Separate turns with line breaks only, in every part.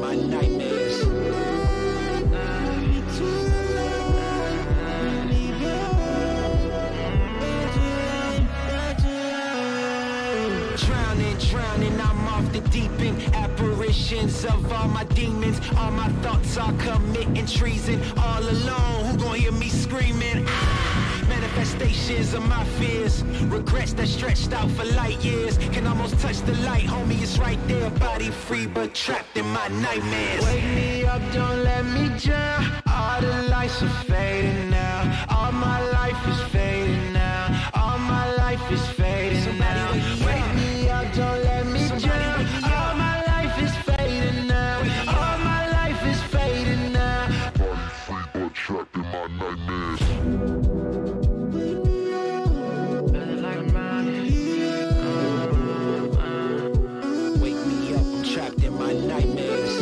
my nightmares. Drowning, I'm off the deep end. Apparitions of all my demons. All my thoughts are committing treason. All alone, who gon' hear me screaming? Manifestations of my fears. Regrets that stretched out for light years. Can almost touch the light, homie, it's right there. Body free but trapped in my nightmares. Wake me up, don't let me drown. All the lights are fading now. All my life is fading now. All my life is fading now. Wake me up, don't let me drown. All my life is fading now. All my life is fading now. Body free but trapped in my nightmares. Wake me up, I'm trapped in my nightmares.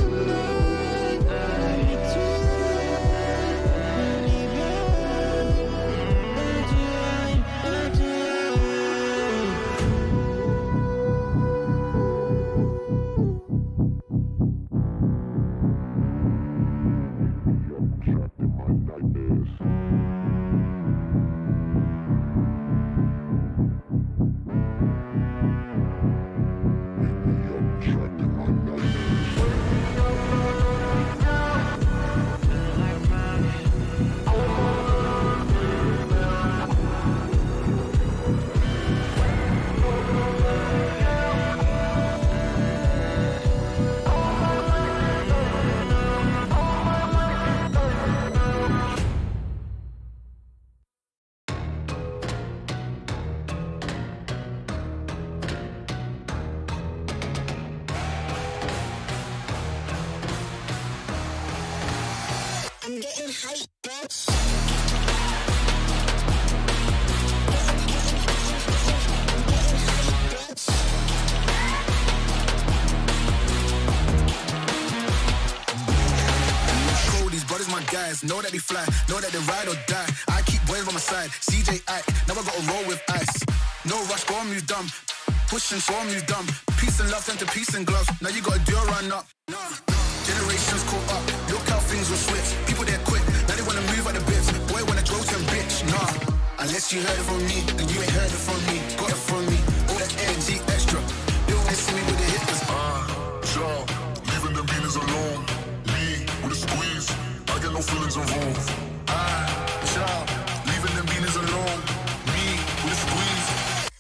I'm getting hyped, bitch.
Brothers, my guys, know that they fly, know that they ride or die. I keep boys by my side, CJ Ike, now I gotta roll with ice. No rush, go on, move dumb. Push and show move dumb. Peace and love turn to peace and gloves. Now you gotta do a run up. Generations caught up, look how things will switch. People there quick, now they wanna move out the bits. Boy wanna grow to a bitch, nah. Unless you heard it from me, then you ain't heard it from me. Got it from me, all that energy extra. They don't wanna see me with the hitters.
Child, leaving them beanies alone. Me with a squeeze, I get no feelings involved.
Child, leaving them beanies alone. Me with a squeeze.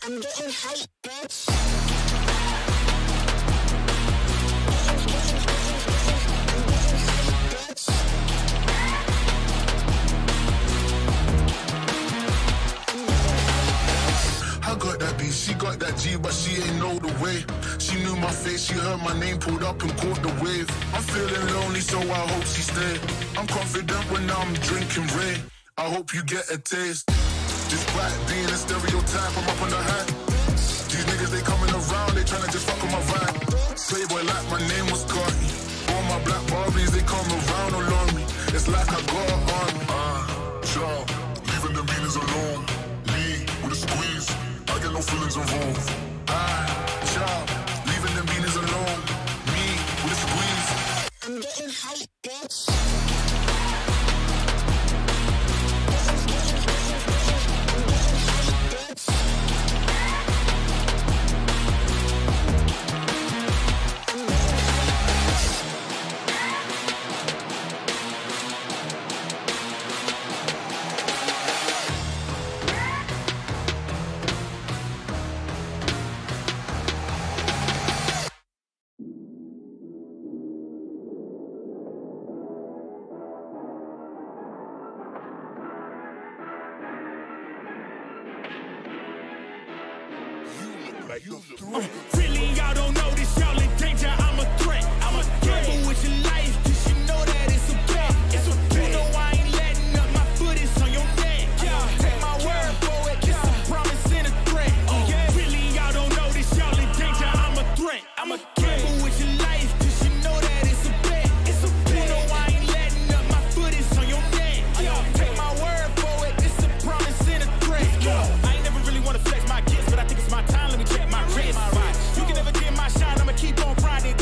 I'm getting hyped, bitch.
I got that B, she got that G, but she ain't know the way. She knew my face, she heard my name, pulled up and caught the wave. I'm feeling lonely, so I hope she stay. I'm confident when I'm drinking rain. I hope you get a taste. Despite being a stereotype, I'm up on the high. These niggas, they coming around, they tryna just fuck on my vibe. Playboy like my name was Carty. All my black Barbies, they come around all on me. It's like I got on me.
Child, leaving them beanies alone. Me with a squeeze, I get no feelings involved.
Child, leaving them beanies alone. Me with a squeeze.
I'm getting hyped, bitch.
Really, y'all don't know this, y'all in danger. I'm a threat. I'm a gamble with your life, cause you know that it's a bet. It's a bet. You know I ain't letting up, my foot is on your neck. Yeah, take my word for it, it's a promise and a threat. Really, y'all don't know this, y'all in danger. I'm a threat. I'm a gamble with your life, cause you know that it's a bet. It's a bet. You know I ain't letting up, my foot is on your neck. Yeah, take my word for it, it's a promise and a threat. I ain't never really wanna flex my gifts, but I think it's my time. Let me check my wrist. You can never get my shine, I'ma keep on grinding.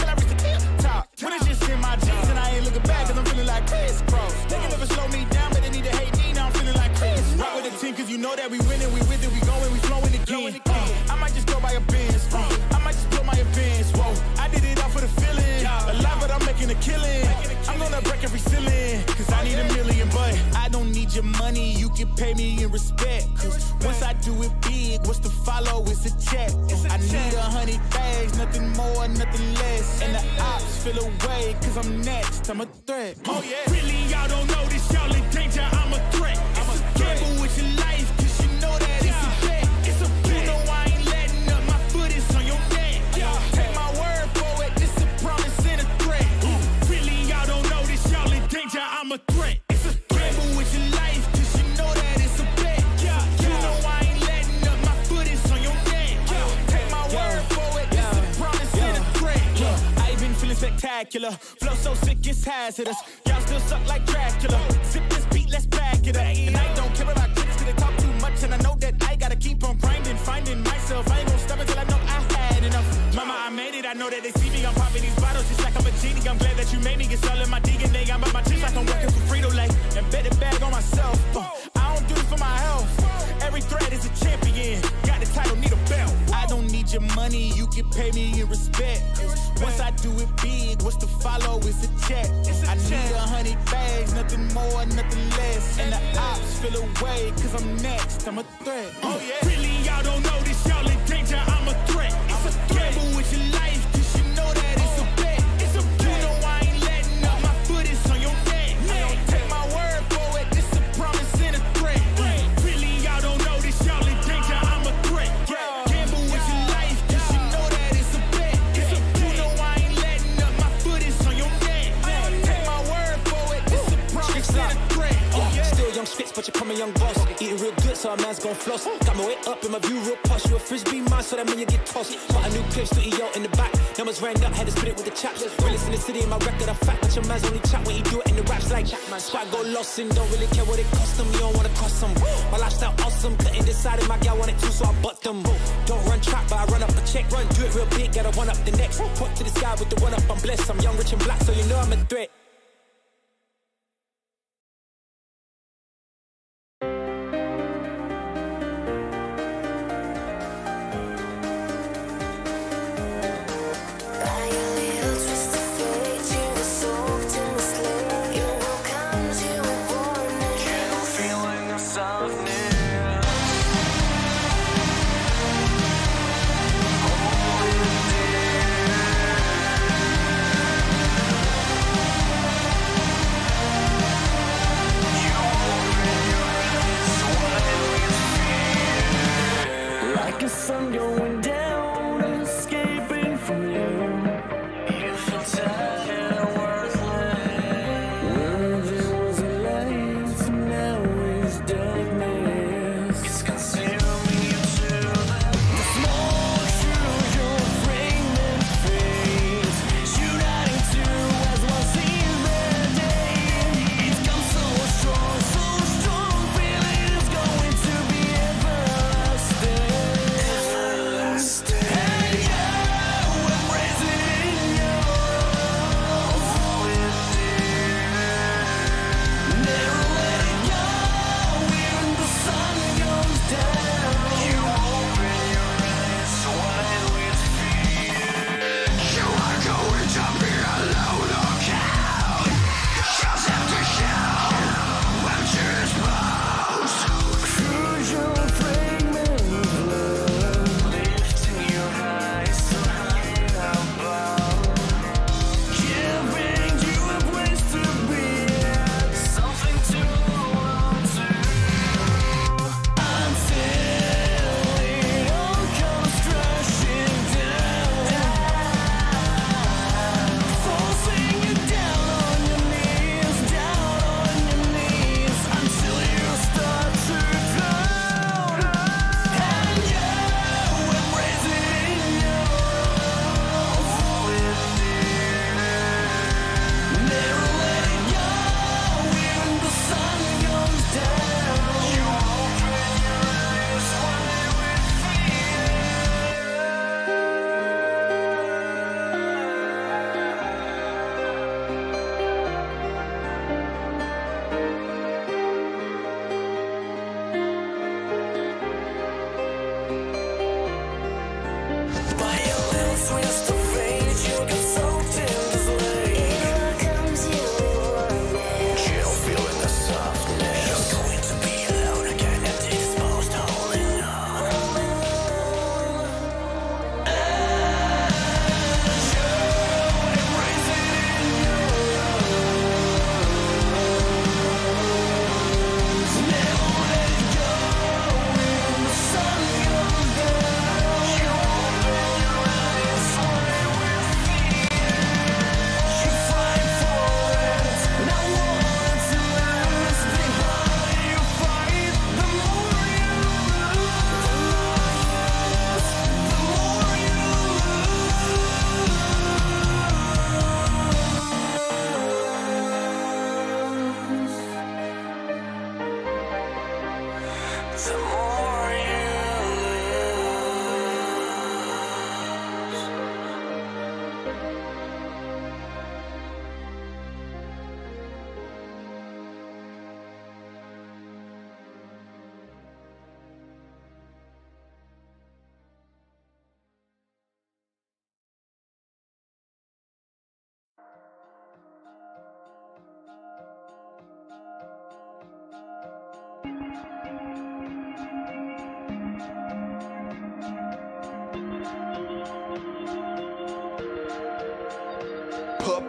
your money, you can pay me in respect. Cause once I do it big, what's to follow is a check. I need 100 bags, nothing more, nothing less. And the ops feel away, cause I'm next, I'm a threat.
Oh yeah.
Really, y'all don't know this, y'all in danger, I'm a threat. I'm a gamble with your life, cause you know that it's a bet. It's a bet. You know I ain't letting up, my foot is on your neck. Take my word for it, this a promise and a threat. Really, y'all don't know this, y'all in danger, I'm a threat. It's a gamble with your life, cause you know that it's a bet. You know I ain't letting up, my foot is on your neck. Take my word for it, this a promise and a threat. I ain't been feeling spectacular, flow so sick it's hazardous. Y'all still suck like Dracula. Zip this beat, let's back it up. And I don't care about critics, cause they talk too much. And I know that I gotta keep on grinding, finding myself. I ain't gonna stop until I know I had enough. Mama, I made it, I know that they see me. I'm popping these bottles just like I'm a genie. I'm glad that you made me. It's all in my DNA. I'm up my chips like I'm working for Frito-Lay. And bet the bag on myself. I don't do this for my health. Every threat is a champion. Got the title, need a belt. I don't need your money, you can pay me in respect. Once I do it big, what's to follow is a check. I need 100 bags, nothing more, nothing less. And the ops feel away, cause I'm next, I'm a threat. Oh yeah. Really, y'all don't know this, y'all in danger, I'm a threat. It's a gamble with your life, cause you know that it's a bet. It's a bet. You know I ain't letting up, my foot is on your neck. I don't take my word for it, this a promise and a threat. Really, y'all don't know this, y'all in danger, I'm a threat. Gamble with your life, cause you know that it's a bet. It's a bet. You know I ain't letting up, my foot is on your neck. I don't take my word for it, this a promise and a threat.
Still young spits, but you come a young boss. Eating real good, so a man's gon' floss. Got my way up in my view real posh. You a frisbee man, so that mean you get tossed. Got a new clip, studio in the back. Numbers ran up, had to spit it with the chaps. Realest in the city, in my record, a fact. But your man's only chat when he do it in the raps like Swag go lost and don't really care what it cost them. You don't wanna cost them. My lifestyle awesome, couldn't decide if my gal want it too, so I butt them. Don't run track, but I run up a check. Run, do it real big, gotta one up the next. Point to the sky with the one up, I'm blessed. I'm young, rich and black, so you know I'm a threat.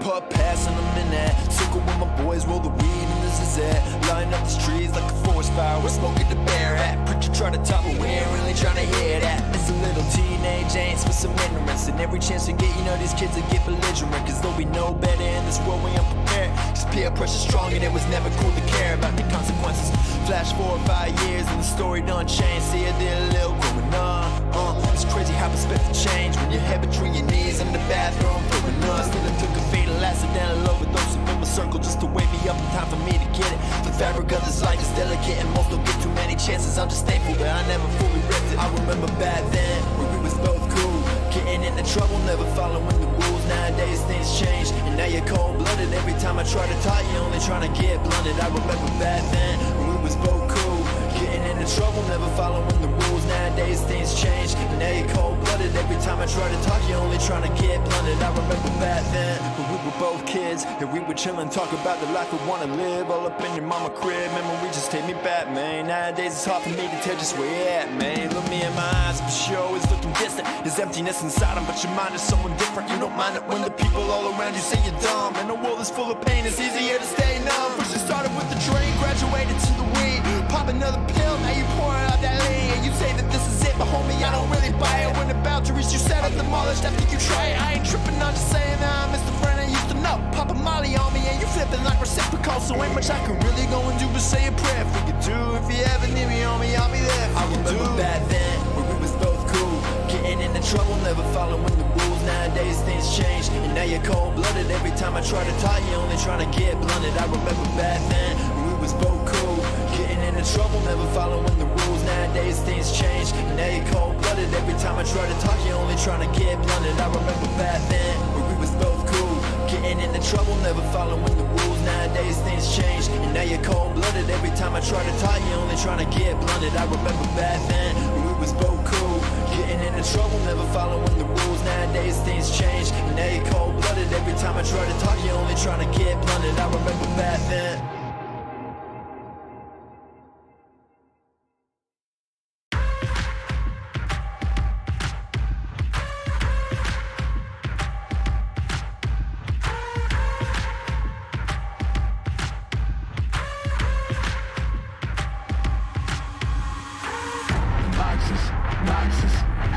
putt pass and I'm in that circle with my boys, roll the weed and this is it. Line up the trees like a forest fire, we're smoking the bear hat. Preacher try to top it, we ain't really trying to hear that. It's a little teenage angst with some ignorance, and every chance we get, you know these kids will get belligerent, cause though we know better in this world we unprepared. Cause peer pressure strong and it was never cool to care about the consequences. Flash 4 or 5 years and the story done changed. See, I did a little growing up. It's crazy how perspective change when your head between your knees in the bathroom throwing up. Still I took a fatal accidental overdose in my circle just to wake me up in time for me to get it. The fabric of this life is delicate and most don't get too many chances. I'm just thankful that I never fully ripped it. I remember back then when we was both cool, getting into trouble, never following the rules. Nowadays things change and now you're cold-blooded. Every time I try to talk, you're only trying to get blunted. I remember back then when we was both cool, getting into trouble, never following the rules. Nowadays things change and now you're cold-blooded. Every time I try to talk, you're only trying to get blunted. I remember back then when we were both kids and we would chill and talk about the life we wanna live. All up in your mama crib, memory just take me back, man. Nowadays it's hard for me to tell just where you're at, man. Look me in my eyes, but you're always looking distant. There's emptiness inside them, but your mind is someone different. You don't mind it when the people all around you say you're dumb. And the world is full of pain, it's easier to stay numb. First you started with the drink, graduated to the weed. Pop another pill, now you pouring out that lean. And you say that this is it, but homie, I don't really buy it. When the boundaries you set up demolished after you try it. I ain't tripping, I'm just saying that I miss the friend I used to know. Pop a molly on me and you flipping like reciprocal. So ain't much I can really go and do but say a prayer. If we could do, if you ever need me, homie, I'll be there. I remember back then when we was both cool, getting into trouble, never following the rules. Nowadays things change and now you're cold-blooded. Every time I try to talk, you're only trying to get blunted. I remember back then when we was both cool, getting into trouble, never following the rules. Nowadays things change and now you're cold-blooded. Every time I try to talk, you're only trying to get blunted. I remember back then when we was both cool, getting into trouble, never following the rules. Nowadays things change and now you're cold-blooded. Every time I try to talk, you're only trying to get blunted. I remember back then when we was both cool, getting into trouble, never following the rules. Nowadays things change and now you're cold-blooded. Every time I try to talk, you're only trying to get blunted. I remember back then.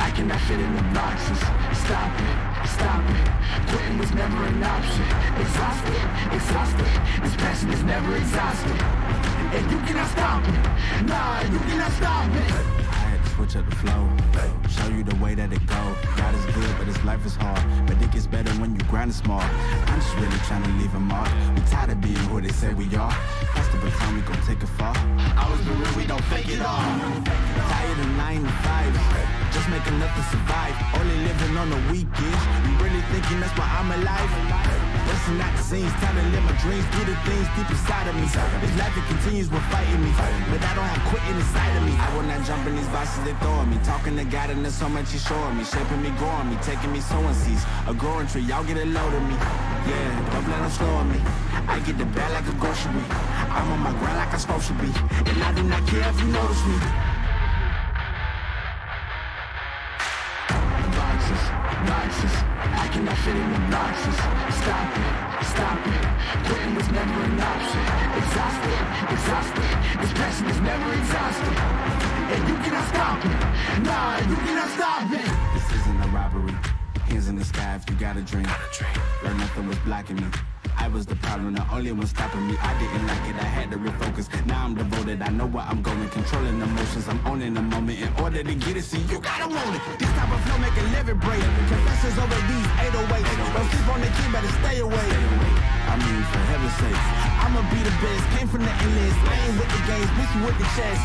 I cannot fit in the boxes. Stop it, quitting was never an option. Exhausted, this passion is never exhausted. And you cannot stop it, nah, you cannot stop it.
I had to switch up the flow, show you the way that it go. God is good, but this life is hard, but it gets better when you grind it smart. I'm just really trying to leave a mark. We tired of being who they say we are. That's the baton, we gon' take it far. Always be real, we don't fake it all. Tired of 9 to 5, just making enough to survive. Only living on the weekends. You really thinking that's why I'm alive? Busting out the scenes, time to live my dreams, do the things deep inside of me. This life it continues with fighting me, but I don't have quitting inside of me. I will not jump in these boxes they throwing me. Talking to God and there's so much he's showing me, shaping me, growing me, taking me sowing seeds. A growing tree, y'all get a load of me. Yeah, don't let them slow on me. I get the bag like a grocery. I'm on my grind like I'm supposed to be, and I do not care if you notice me.
Boxes, I cannot fit in the boxes. Stop it, quitting was never an option. Exhausted, this passion is never exhausted. And you cannot stop it, nah, you cannot stop it.
This isn't a robbery, hands in the sky if you got a dream. Learn nothing was blocking me. I was the problem, the only one stopping me. I didn't like it, I had to refocus. Now I'm devoted, I know where I'm going. Controlling emotions, I'm owning the moment. In order to get it, see, you gotta want it. This type of flow make a living break. Confessions over these 808s. Don't sleep on the key, better stay away. I mean, for heaven's sake, I'ma be the best. Came from the endless, I ain't with the games, bitch with the chest.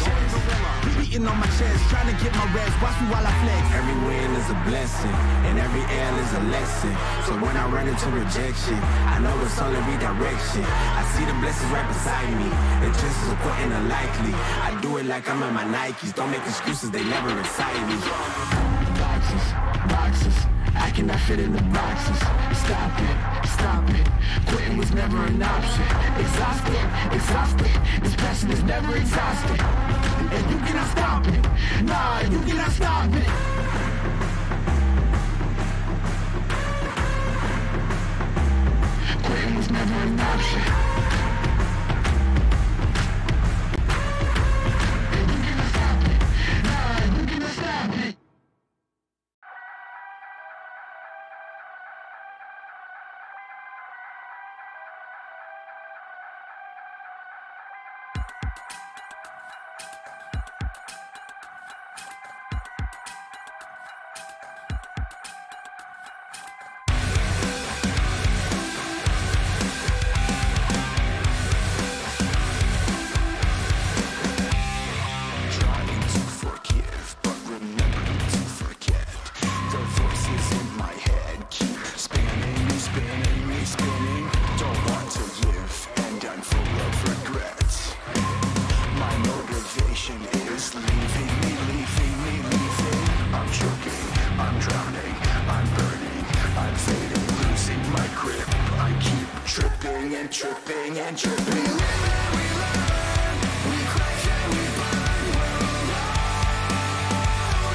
Be beating on my chest, trying to get my rest. Watch me while I flex. Every win is a blessing, and every L is a lesson. So when I run into rejection, I know it's only redirection. I see the blessings right beside me. The chances of quitting are likely. I do it like I'm in my Nikes. Don't make excuses, they never excite me.
Boxes, I cannot fit in the boxes. Stop it, quitting was never an option. Exhausted, this passion is never exhausted. And you cannot stop it, nah, you cannot stop it.
an option.
Tripping and tripping. We live and we learn. We crash and we burn. We're alone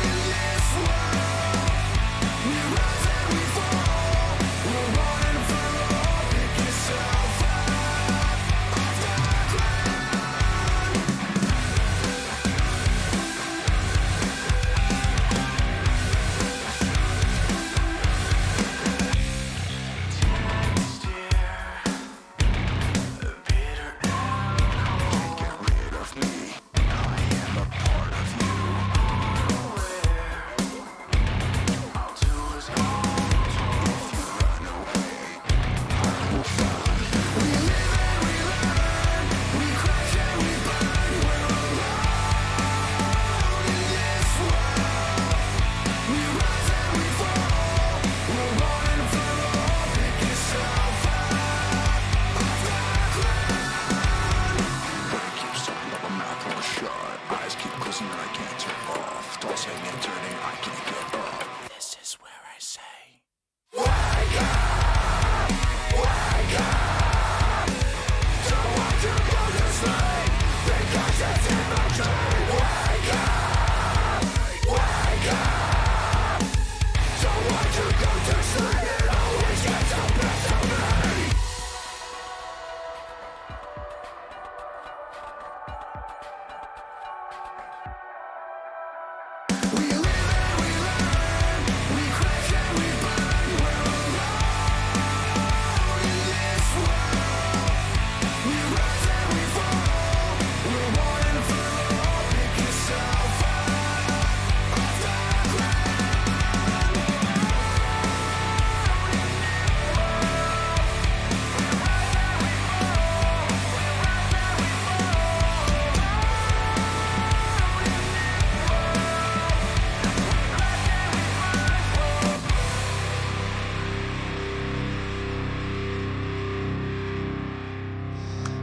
in this world. We rise and we fall. We're one and for all. Pick yourself up off the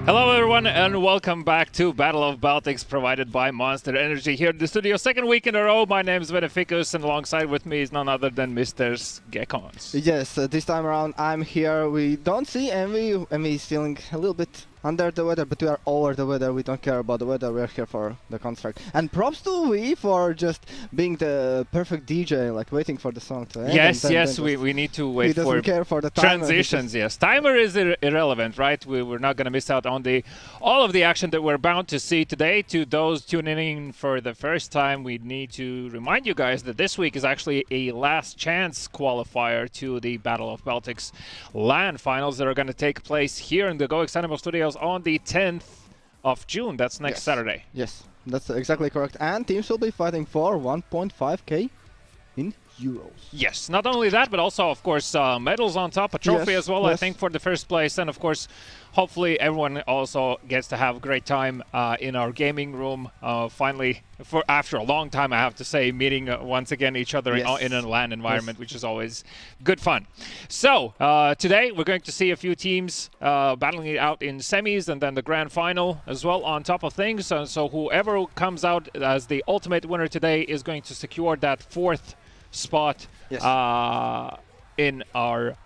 Hello everyone and welcome back to Battle of Baltics provided by Monster Energy here in the studio. Second week in a row, my name is Beneficus and alongside with me is none other than Mr. Gekons.
Yes, this time around I'm here. We don't see Envy. Envy is feeling a little bit under the weather, but we are over the weather. We don't care about the weather. We're here for the construct. And props to we for just being the perfect DJ, like waiting for the song to end.
Yes, we need to wait for
care for the timer.
Transitions. Yes, timer is irrelevant, right? We're not going to miss out on all of the action that we're bound to see today. To those tuning in for the first time, we need to remind you guys that this week is actually a last chance qualifier to the Battle of Baltics LAN finals that are going to take place here in the GOEXANIMO studios on the 10th of June. That's next Saturday.
Yes, that's exactly correct. And teams will be fighting for 1.5k in euros.
Yes, not only that, but also, of course, medals on top, a trophy as well, I think, for the first place. And, of course, hopefully everyone also gets to have a great time in our gaming room. Finally, after a long time, I have to say, meeting once again each other in a LAN environment, which is always good fun. So, today we're going to see a few teams battling it out in semis and then the grand final as well on top of things. So whoever comes out as the ultimate winner today is going to secure that fourth spot in our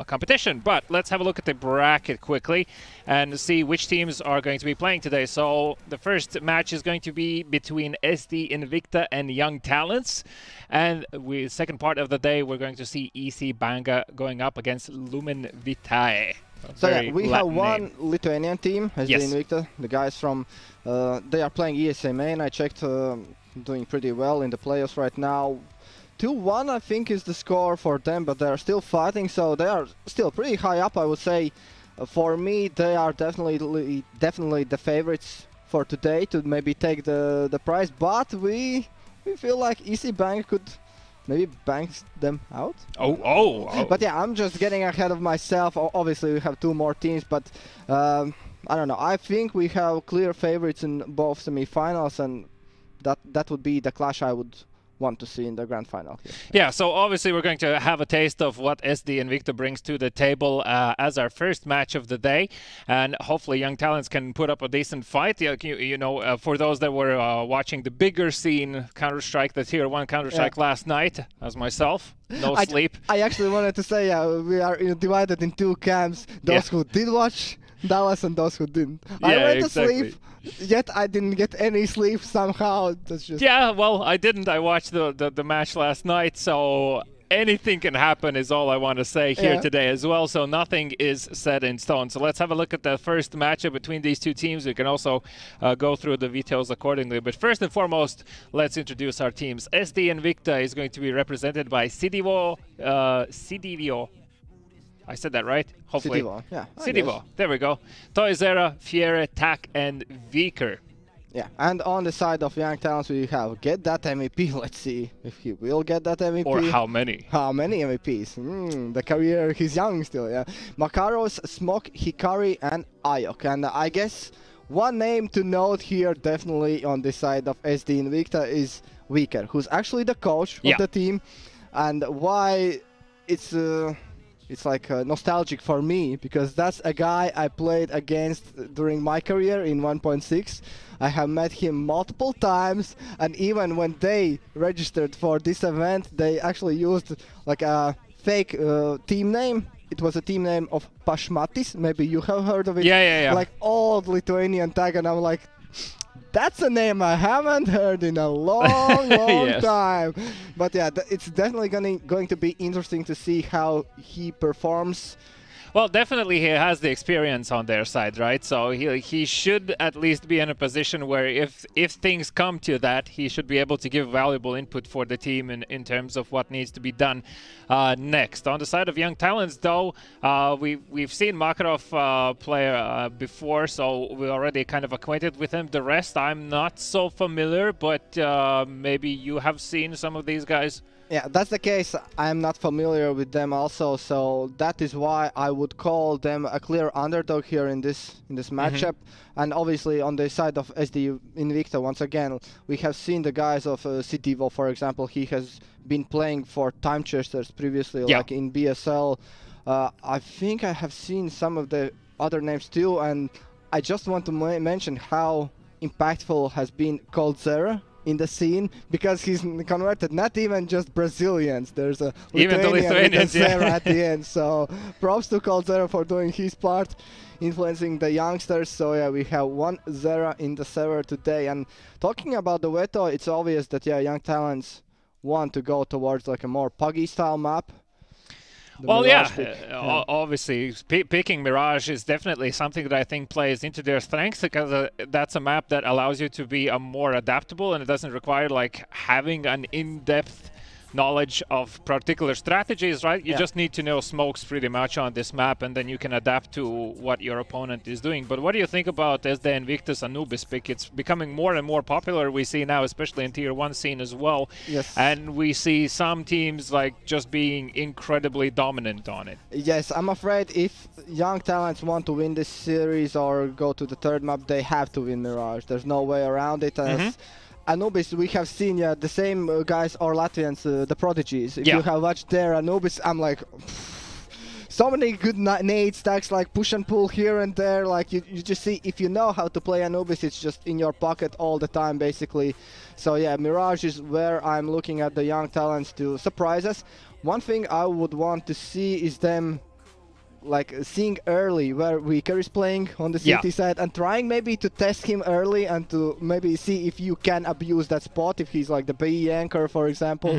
competition. But let's have a look at the bracket quickly and see which teams are going to be playing today. So the first match is going to be between SD Invicta and Young Talents, and second part of the day we're going to see EC Banga going up against Lumen Vitae.
So yeah, we have one Lithuanian team, SD Invicta. The guys from, they are playing ESA main. I checked, doing pretty well in the playoffs right now. 2-1 I think is the score for them, but they are still fighting, so they are still pretty high up, I would say. For me, they are definitely the favorites for today to maybe take the prize, but we feel like EC Bank could maybe bank them out.
Oh.
But yeah, I'm just getting ahead of myself. Obviously, we have two more teams, but I don't know. I think we have clear favorites in both semi-finals, and that would be the clash I would want to see in the grand final here.
Yeah, so obviously we're going to have a taste of what SD Invicta brings to the table as our first match of the day, and hopefully Young Talents can put up a decent fight. You know, for those that were watching the bigger scene Counter-Strike, the Tier 1 Counter-Strike last night, as myself, no sleep.
I actually wanted to say we are divided in two camps, those who did watch Dallas and those who didn't. I went to sleep, yet I didn't get any sleep somehow. That's just...
Yeah, well, I didn't. I watched the match last night, so anything can happen is all I want to say here today as well. So nothing is set in stone. So let's have a look at the first matchup between these two teams. We can also go through the details accordingly. But first and foremost, let's introduce our teams. SD Invicta is going to be represented by Sidivo. I said that right? Hopefully.
Sidivo, yeah.
Sidivo, there we go. Toizera, Fiere, Tak, and Viker.
Yeah, and on the side of Young Talents we have Get That MVP. Let's see if he will get that MVP.
Or how many.
How many MVPs? The career, he's young still, yeah. Makaros, Smoke, Hikari, and Ayok. And I guess one name to note here definitely on the side of SD Invicta is Viker, who's actually the coach of the team. And why it's like nostalgic for me, because that's a guy I played against during my career in 1.6. I have met him multiple times, and even when they registered for this event, they actually used like a fake team name. It was a team name of Pashmatis. Maybe you have heard of it.
Yeah.
Like old Lithuanian tag, and I'm like, that's a name I haven't heard in a long time. But yeah, it's definitely going to be interesting to see how he performs.
Well, definitely he has the experience on their side, right? So he should at least be in a position where if things come to that, he should be able to give valuable input for the team in terms of what needs to be done next. On the side of Young Talents, though, we've seen Makarov play before, so we're already kind of acquainted with him. The rest, I'm not so familiar, but maybe you have seen some of these guys.
Yeah, that's the case. I'm not familiar with them also, so that is why I would call them a clear underdog here in this matchup. And obviously on the side of SD Invicta, once again, we have seen the guys of Sidivo, for example. He has been playing for Time Chasters previously, like in BSL. I think I have seen some of the other names too, and I just want to mention how impactful has been Coldzera in the scene, because he's converted not even just Brazilians. There's a Lithuanians at the end. So props to Coldzera for doing his part, influencing the youngsters. So yeah, we have 1-0 in the server today. And talking about the veto, it's obvious that Young Talents want to go towards like a more puggy style map.
Well, obviously, picking Mirage is definitely something that I think plays into their strengths, because that's a map that allows you to be more adaptable, and it doesn't require like having an in-depth knowledge of particular strategies, right? You just need to know smokes pretty much on this map, and then you can adapt to what your opponent is doing. But what do you think about SD Invicta's Anubis pick? It's becoming more and more popular, we see now, especially in Tier 1 scene as well.
Yes.
And we see some teams like just being incredibly dominant on it.
Yes, I'm afraid if Young Talents want to win this series or go to the third map, they have to win Mirage. There's no way around it. Anubis, we have seen the same guys or Latvians, the Prodigies. If you have watched their Anubis, I'm like, so many good nade stacks, like push and pull here and there. Like you just see, if you know how to play Anubis, it's just in your pocket all the time, basically. So yeah, Mirage is where I'm looking at the Young Talents to surprise us. One thing I would want to see is them like seeing early where Viker is playing on the city side, and trying maybe to test him early and to maybe see if you can abuse that spot, if he's like the BE anchor, for example.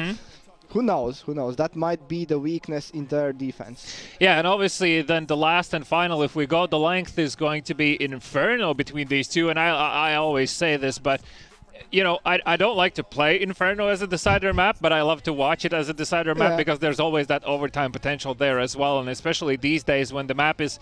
who knows? Who knows? That might be the weakness in their defense.
Yeah, and obviously then the last and final, if we go the length, is going to be Inferno between these two. And I always say this, but you know, I don't like to play Inferno as a decider map, but I love to watch it as a decider map because there's always that overtime potential there as well. And especially these days when the map is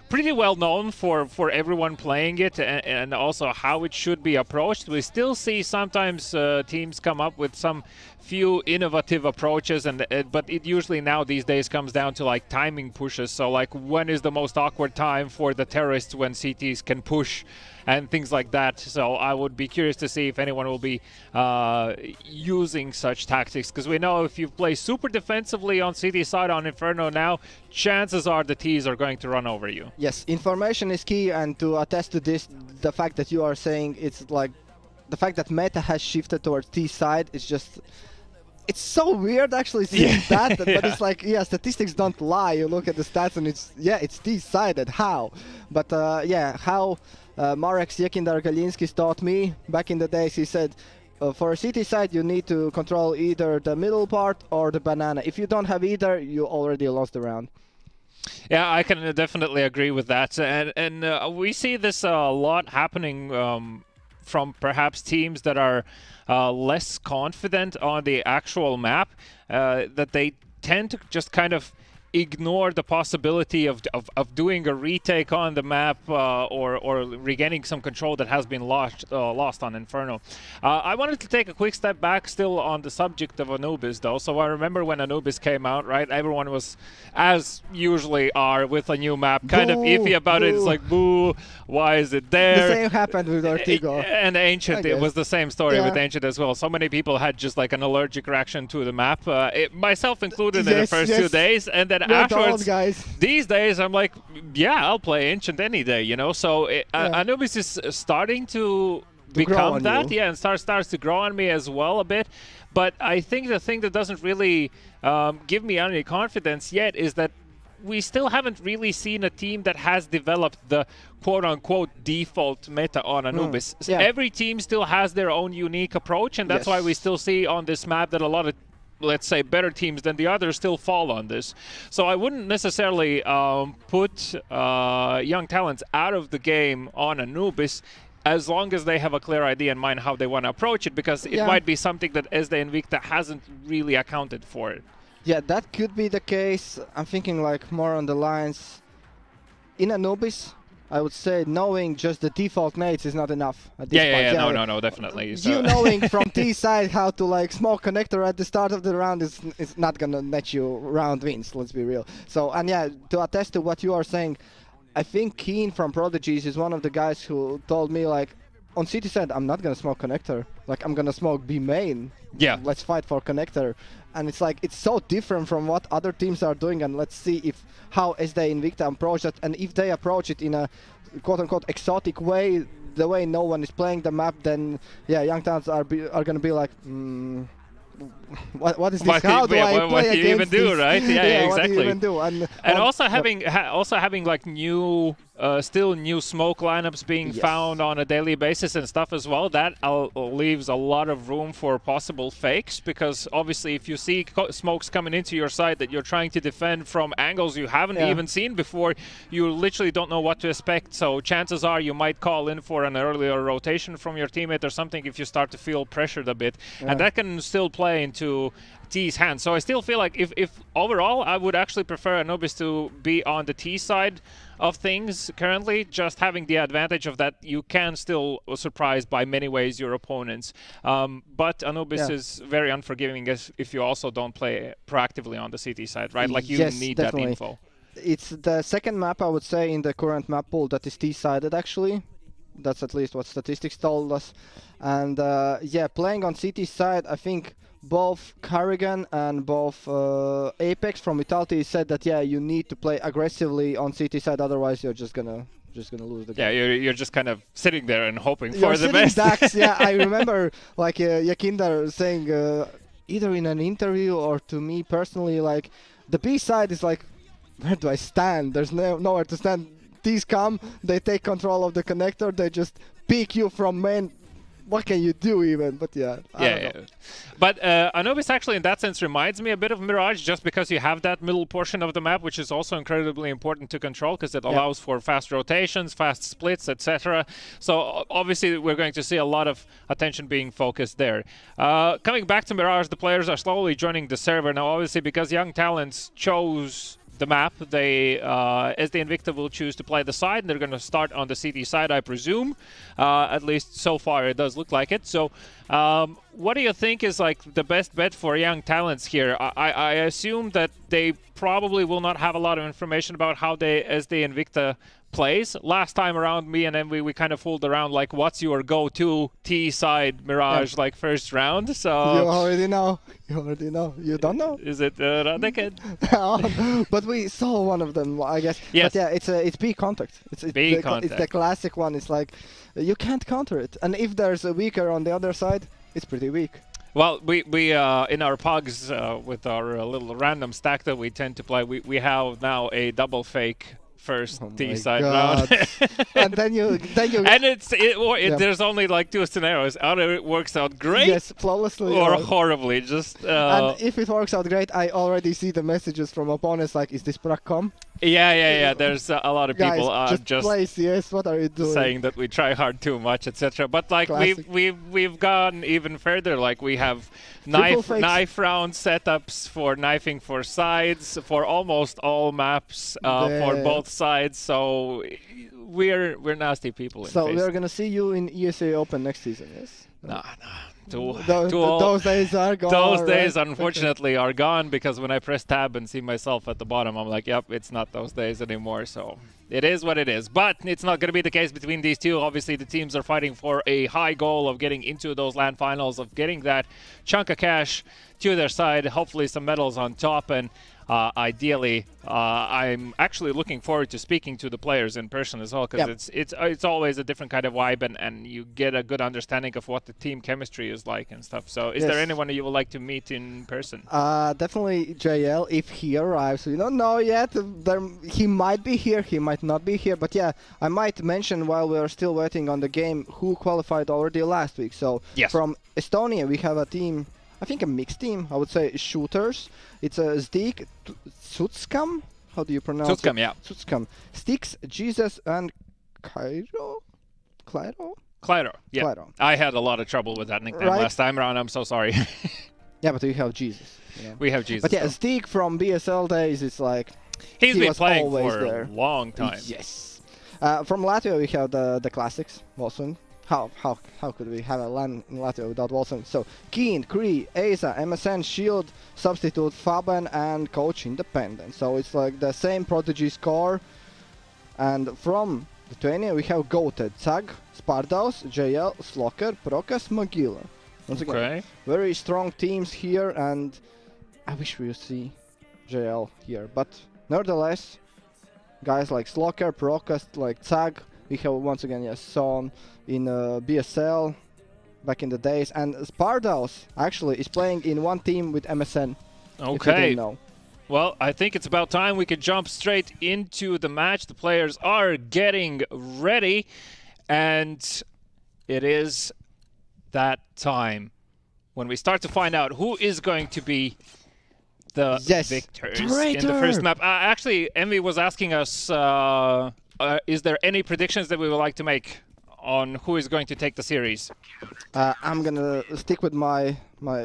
pretty well known for everyone playing it, and also how it should be approached. We still see sometimes teams come up with some few innovative approaches, and but it usually now these days comes down to like timing pushes. So like when is the most awkward time for the terrorists when CTs can push and things like that. So I would be curious to see if anyone will be using such tactics, because we know if you play super defensively on CT side on Inferno now, chances are the Ts are going to run over you.
Yes, information is key, and to attest to this, the fact that you are saying it's like the fact that meta has shifted towards T side is just, it's so weird actually seeing that, but it's like, yeah, statistics don't lie. You look at the stats and it's, yeah, it's T-sided. How? But yeah, how Marek Siekindar-Galinsky taught me back in the days, he said, for a CT side, you need to control either the middle part or the banana. If you don't have either, you already lost the round.
Yeah, I can definitely agree with that. And we see this a lot happening from perhaps teams that are less confident on the actual map, that they tend to just kind of ignore the possibility of doing a retake on the map or regaining some control that has been lost on Inferno. I wanted to take a quick step back still on the subject of Anubis though. So I remember when Anubis came out, right, everyone was, as usually are with a new map, kind of iffy about it. It's like, boo, why is it there?
The same happened with Ortigo.
And Ancient, it was the same story with Ancient as well. So many people had just like an allergic reaction to the map, myself included in the first 2 days, and then afterwards, these days, I'm like, yeah, I'll play Ancient any day, you know. So Anubis is starting to become that, and starts to grow on me as well a bit. But I think the thing that doesn't really give me any confidence yet is that we still haven't really seen a team that has developed the quote-unquote default meta on Anubis. Every team still has their own unique approach, and that's why we still see on this map that a lot of, let's say, better teams than the others still fall on this. So I wouldn't necessarily put young talents out of the game on Anubis as long as they have a clear idea in mind how they want to approach it, because it might be something that SD Invicta hasn't really accounted for it.
Yeah, that could be the case. I'm thinking like more on the lines in Anubis. I would say knowing just the default nades is not enough at this point.
No, definitely.
You knowing from T side how to like smoke connector at the start of the round is not gonna net you round wins, let's be real. So, and yeah, to attest to what you are saying, I think Keen from Prodigies is one of the guys who told me like, on CT side, I'm not gonna smoke connector. Like, I'm gonna smoke B main.
Yeah.
Let's fight for connector. And it's like, it's so different from what other teams are doing, and let's see if how SD Invicta approach that, and if they approach it in a quote-unquote exotic way, the way no one is playing the map, then yeah, young talents are gonna be like, what is this? How do I play
what do you even do,
this?
right? Yeah, exactly.
What do you even do?
And also having like new still new smoke lineups being found on a daily basis and stuff as well, that leaves a lot of room for possible fakes, because obviously if you see smokes coming into your side that you're trying to defend from angles you haven't even seen before, you literally don't know what to expect. So chances are you might call in for an earlier rotation from your teammate or something if you start to feel pressured a bit, and that can still play into T's hands. So I still feel like if overall I would actually prefer Anubis to be on the T side of things currently, just having the advantage of that you can still surprise by many ways your opponents. But Anubis is very unforgiving if you also don't play proactively on the CT side, right? Like you need that info.
It's the second map, I would say, in the current map pool that is T-sided actually. That's at least what statistics told us. And yeah, playing on CT side, I think both Carrigan and both Apex from Vitality said that you need to play aggressively on CT side, otherwise you're just gonna lose the game.
Yeah, you're just kind of sitting there and hoping for the best.
Ducks, yeah, I remember like Yakinder saying either in an interview or to me personally, like the B side is like, where do I stand? There's nowhere to stand. These come, they take control of the connector, they just pick you from main what can you do even? But yeah, I don't know.
But Anubis actually in that sense reminds me a bit of Mirage, just because you have that middle portion of the map, which is also incredibly important to control because it allows for fast rotations, fast splits, etc. So obviously we're going to see a lot of attention being focused there. Coming back to Mirage, the players are slowly joining the server now, obviously because Young Talents chose the map. They, as the Invicta, will choose to play the side, and they're going to start on the CT side, I presume. At least so far, it does look like it. So, what do you think is like the best bet for Young Talents here? I assume that they probably will not have a lot of information about how they, as the Invicta, plays. Last time around, me and Envy, we kind of fooled around like, what's your go-to T-side Mirage like first round? So
you already know. You already know. You don't know?
Is it Radeket?
But we saw one of them, I guess.
Yes.
But yeah, it's B contact. It's the classic one. It's like you can't counter it. And if there's a weaker on the other side, it's pretty weak.
Well, we in our pugs with our little random stack that we tend to play, we have now a double fake first T-side round.
And then you
and there's only like two scenarios. Either it works out great,
yes, flawlessly,
or horribly. Just
and if it works out great, I already see the messages from opponents like, "Is this Prac-com?"
Yeah. There's a lot of people
just play CS. What are you doing?
Saying that we try hard too much, etc. But like we've gone even further. Like we have knife round setups for knifing for sides for almost all maps for both sides. So we're nasty people.
So we're gonna see you in ESA Open next season, yes?
No.
Those days are gone.
Those days, unfortunately, are gone, because when I press tab and see myself at the bottom, I'm like, yep, it's not those days anymore. So it is what it is. But it's not going to be the case between these two. Obviously, the teams are fighting for a high goal of getting into those LAN finals, of getting that chunk of cash to their side, hopefully some medals on top, and ideally, I'm actually looking forward to speaking to the players in person as well, because it's always a different kind of vibe, and you get a good understanding of what the team chemistry is like and stuff. So is there anyone you would like to meet in person?
Definitely JL, if he arrives. We don't know yet. He might be here, he might not be here, but yeah, I might mention while we're still waiting on the game who qualified already last week. So from Estonia, we have a team, I think a mixed team, I would say shooters. It's a Stig, Sutskam, how do you pronounce it?
Sutskam, yeah.
Sutskam. Sticks, Jesus, and Cairo?
Clairo, yeah.
Clairo.
I had a lot of trouble with that nickname last time around, I'm so sorry.
Yeah, but we have Jesus. Yeah.
We have Jesus.
But yeah, Stig from BSL days, it's like...
He's been playing for
there.
a long time.
Yes. From Latvia, we have the classics, Wilson. How could we have a LAN in Latvia without Wilson? So Keen, Cree, Asa, MSN, Shield, Substitute, Faben, and Coach Independent. So it's like the same Prodigy's core. And from Lithuania we have Goated, Zag, Spardaus, JL, Slocker, Prokas, Magila. Once again, very strong teams here, and I wish we would see JL here. But nevertheless, guys like Slocker, Prokas, like Zag, we have once again Son in BSL back in the days, and Spardaus actually is playing in one team with MSN.
Okay.
If you didn't know.
Well, I think it's about time we could jump straight into the match. The players are getting ready, and it is that time when we start to find out who is going to be the victors in the first map. Actually, Envy was asking us, is there any predictions that we would like to make on who is going to take the series?
I'm gonna stick with my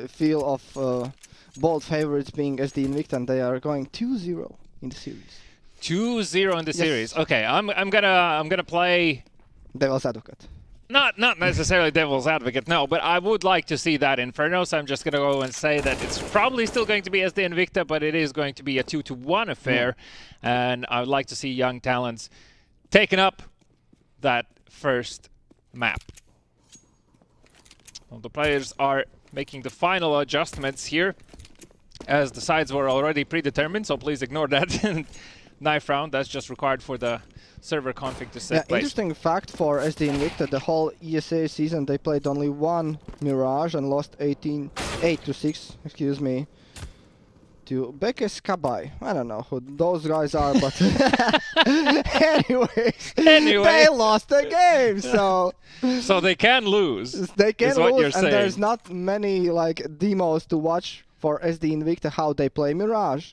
feel of bold favorites being SD Invicta, and they are going 2-0 in the series.
2-0 in the series. Okay, I'm gonna play
Devil's Advocate.
Not necessarily Devil's Advocate, no, but I would like to see that Inferno, so I'm just gonna go and say that it's probably still going to be SD Invicta, but it is going to be a 2-1 affair, and I would like to see Young Talents taking up that first map. Well, the players are making the final adjustments here, as the sides were already predetermined, so please ignore that. Knife round, that's just required for the server config to set place.
Interesting fact for SD Invicta, the whole ESA season they played only one Mirage and lost 8-6, excuse me, to Bekeskabai. I don't know who those guys are, but anyways, they lost the game, so
so they can lose.
They can lose, and
saying.
There's not many like demos to watch for SD Invicta how they play Mirage.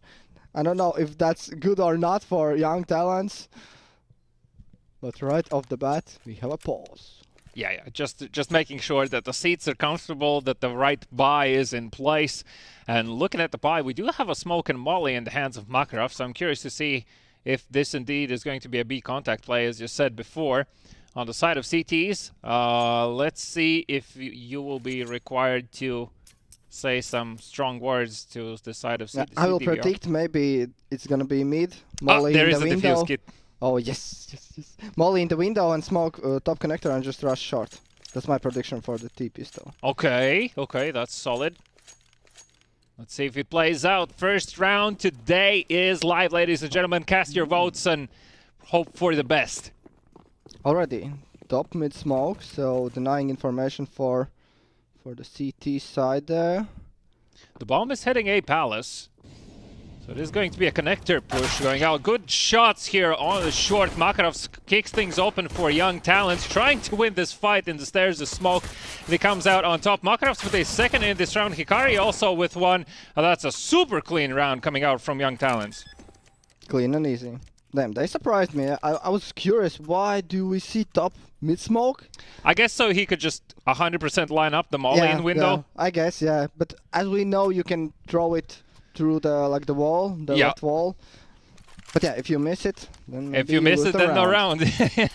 I don't know if that's good or not for young talents, but right off the bat we have a pause.
Yeah, just making sure that the seats are comfortable, that the right buy is in place. And looking at the buy, we do have a smoke and molly in the hands of Makarov, so I'm curious to see if this indeed is going to be a B contact play, as you said before. On the side of CTs, let's see if you will be required to say some strong words to the side of CTs.
I will predict maybe it's gonna be mid, molly
there
in
is
the
a
window.
defuse kit.
Oh yes. Molly in the window and smoke top connector and just rush short. That's my prediction for the T pistol.
Okay, that's solid. Let's see if it plays out. First round today is live, ladies and gentlemen. Cast your votes and hope for the best.
Already top mid smoke, so denying information for the CT side there.
The bomb is heading A Palace. So it is going to be a connector push going out. Good shots here on the short. Makarov kicks things open for young talents, trying to win this fight in the stairs of smoke. And he comes out on top. Makarov's with a second in this round. Hikari also with one. That's a super clean round coming out from young talents.
Clean and easy. Damn, they surprised me. I was curious, why do we see top mid smoke?
I guess so he could just 100% line up the molly in window.
Yeah, I guess, yeah. But as we know, you can throw it through the wall, the left wall. But yeah, if you miss it, then maybe
if you miss it, then
round.
no round.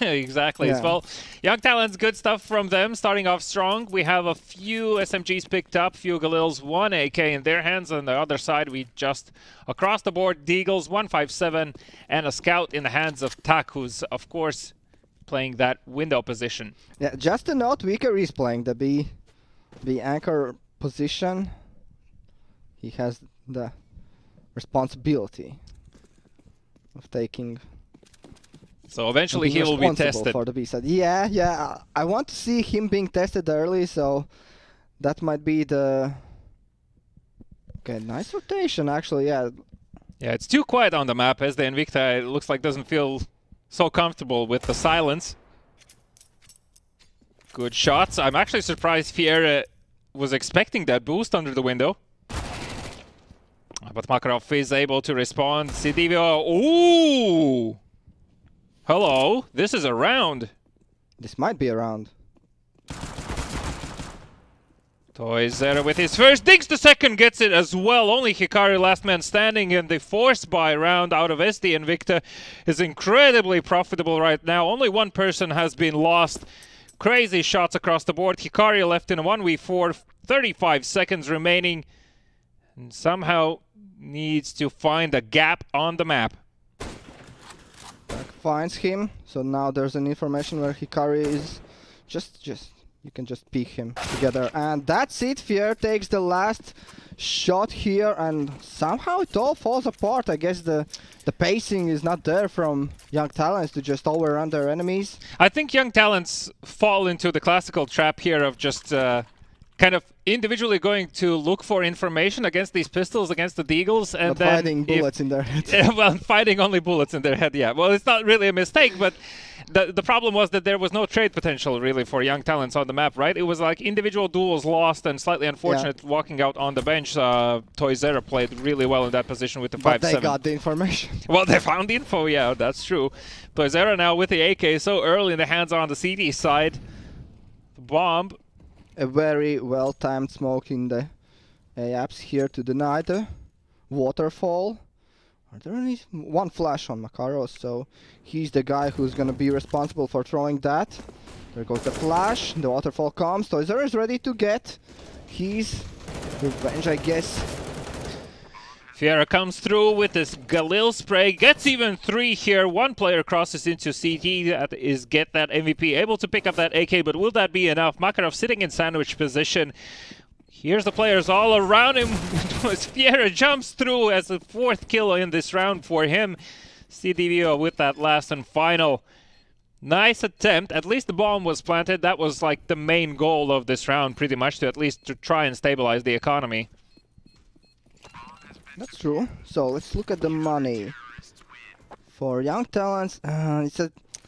Exactly.
Yeah.
Well, young talents, good stuff from them. Starting off strong, we have a few SMGs picked up, few Galils, one AK in their hands. On the other side, we just across the board, Deagles, 157, and a scout in the hands of Tak, who's of course playing that window position.
Yeah, just a note, Weaker is playing the B anchor position. He has the responsibility of taking.
So eventually he will be tested
for the B side. Yeah. I want to see him being tested early, so that might be the. Okay, nice rotation actually. Yeah.
Yeah, it's too quiet on the map as the Invicta, it looks like, doesn't feel so comfortable with the silence. Good shots. I'm actually surprised Fiera was expecting that boost under the window. But Makarov is able to respond. Sidivio, ooh! Hello, this is a round.
This might be a round.
Toyzer with his first, digs the second, gets it as well. Only Hikari last man standing, and the force buy round out of SD Invicta is incredibly profitable right now. Only one person has been lost. Crazy shots across the board. Hikari left in a 1v4, 35 seconds remaining. And somehow needs to find a gap on the map.
Finds him, so now there's an information where Hikari is. You can just peek him together, and that's it. Fier takes the last shot here, and somehow it all falls apart. I guess the pacing is not there from young talents to just overrun their enemies.
I think young talents fall into the classical trap here of just kind of individually going to look for information against these pistols, against the Deagles, and then
finding bullets in their head.
Well, finding only bullets in their head, yeah. Well, it's not really a mistake, but the problem was that there was no trade potential really for young talents on the map, right? It was like individual duels lost and slightly unfortunate walking out on the bench. Toyzera played really well in that position with the 5-7.
But they got the information.
Well, they found the info, yeah, that's true. Toyzera now with the AK so early in the hands on the CD side. The bomb.
A very well-timed smoke in the A-apps here to deny the waterfall. Are there any? One flash on Makarov, so he's the guy who's gonna be responsible for throwing that. There goes the flash, the waterfall comes, Toyzer is ready to get his revenge, I guess.
Fiera comes through with this Galil spray, gets even 3 here. One player crosses into CT, that is get that MVP, able to pick up that AK, but will that be enough? Makarov sitting in sandwich position. Here's the players all around him. Fiera jumps through as the 4th kill in this round for him. CDVO with that last and final. Nice attempt. At least the bomb was planted. That was like the main goal of this round, pretty much, to at least to try and stabilize the economy.
That's true. So let's look at the money. For young talents,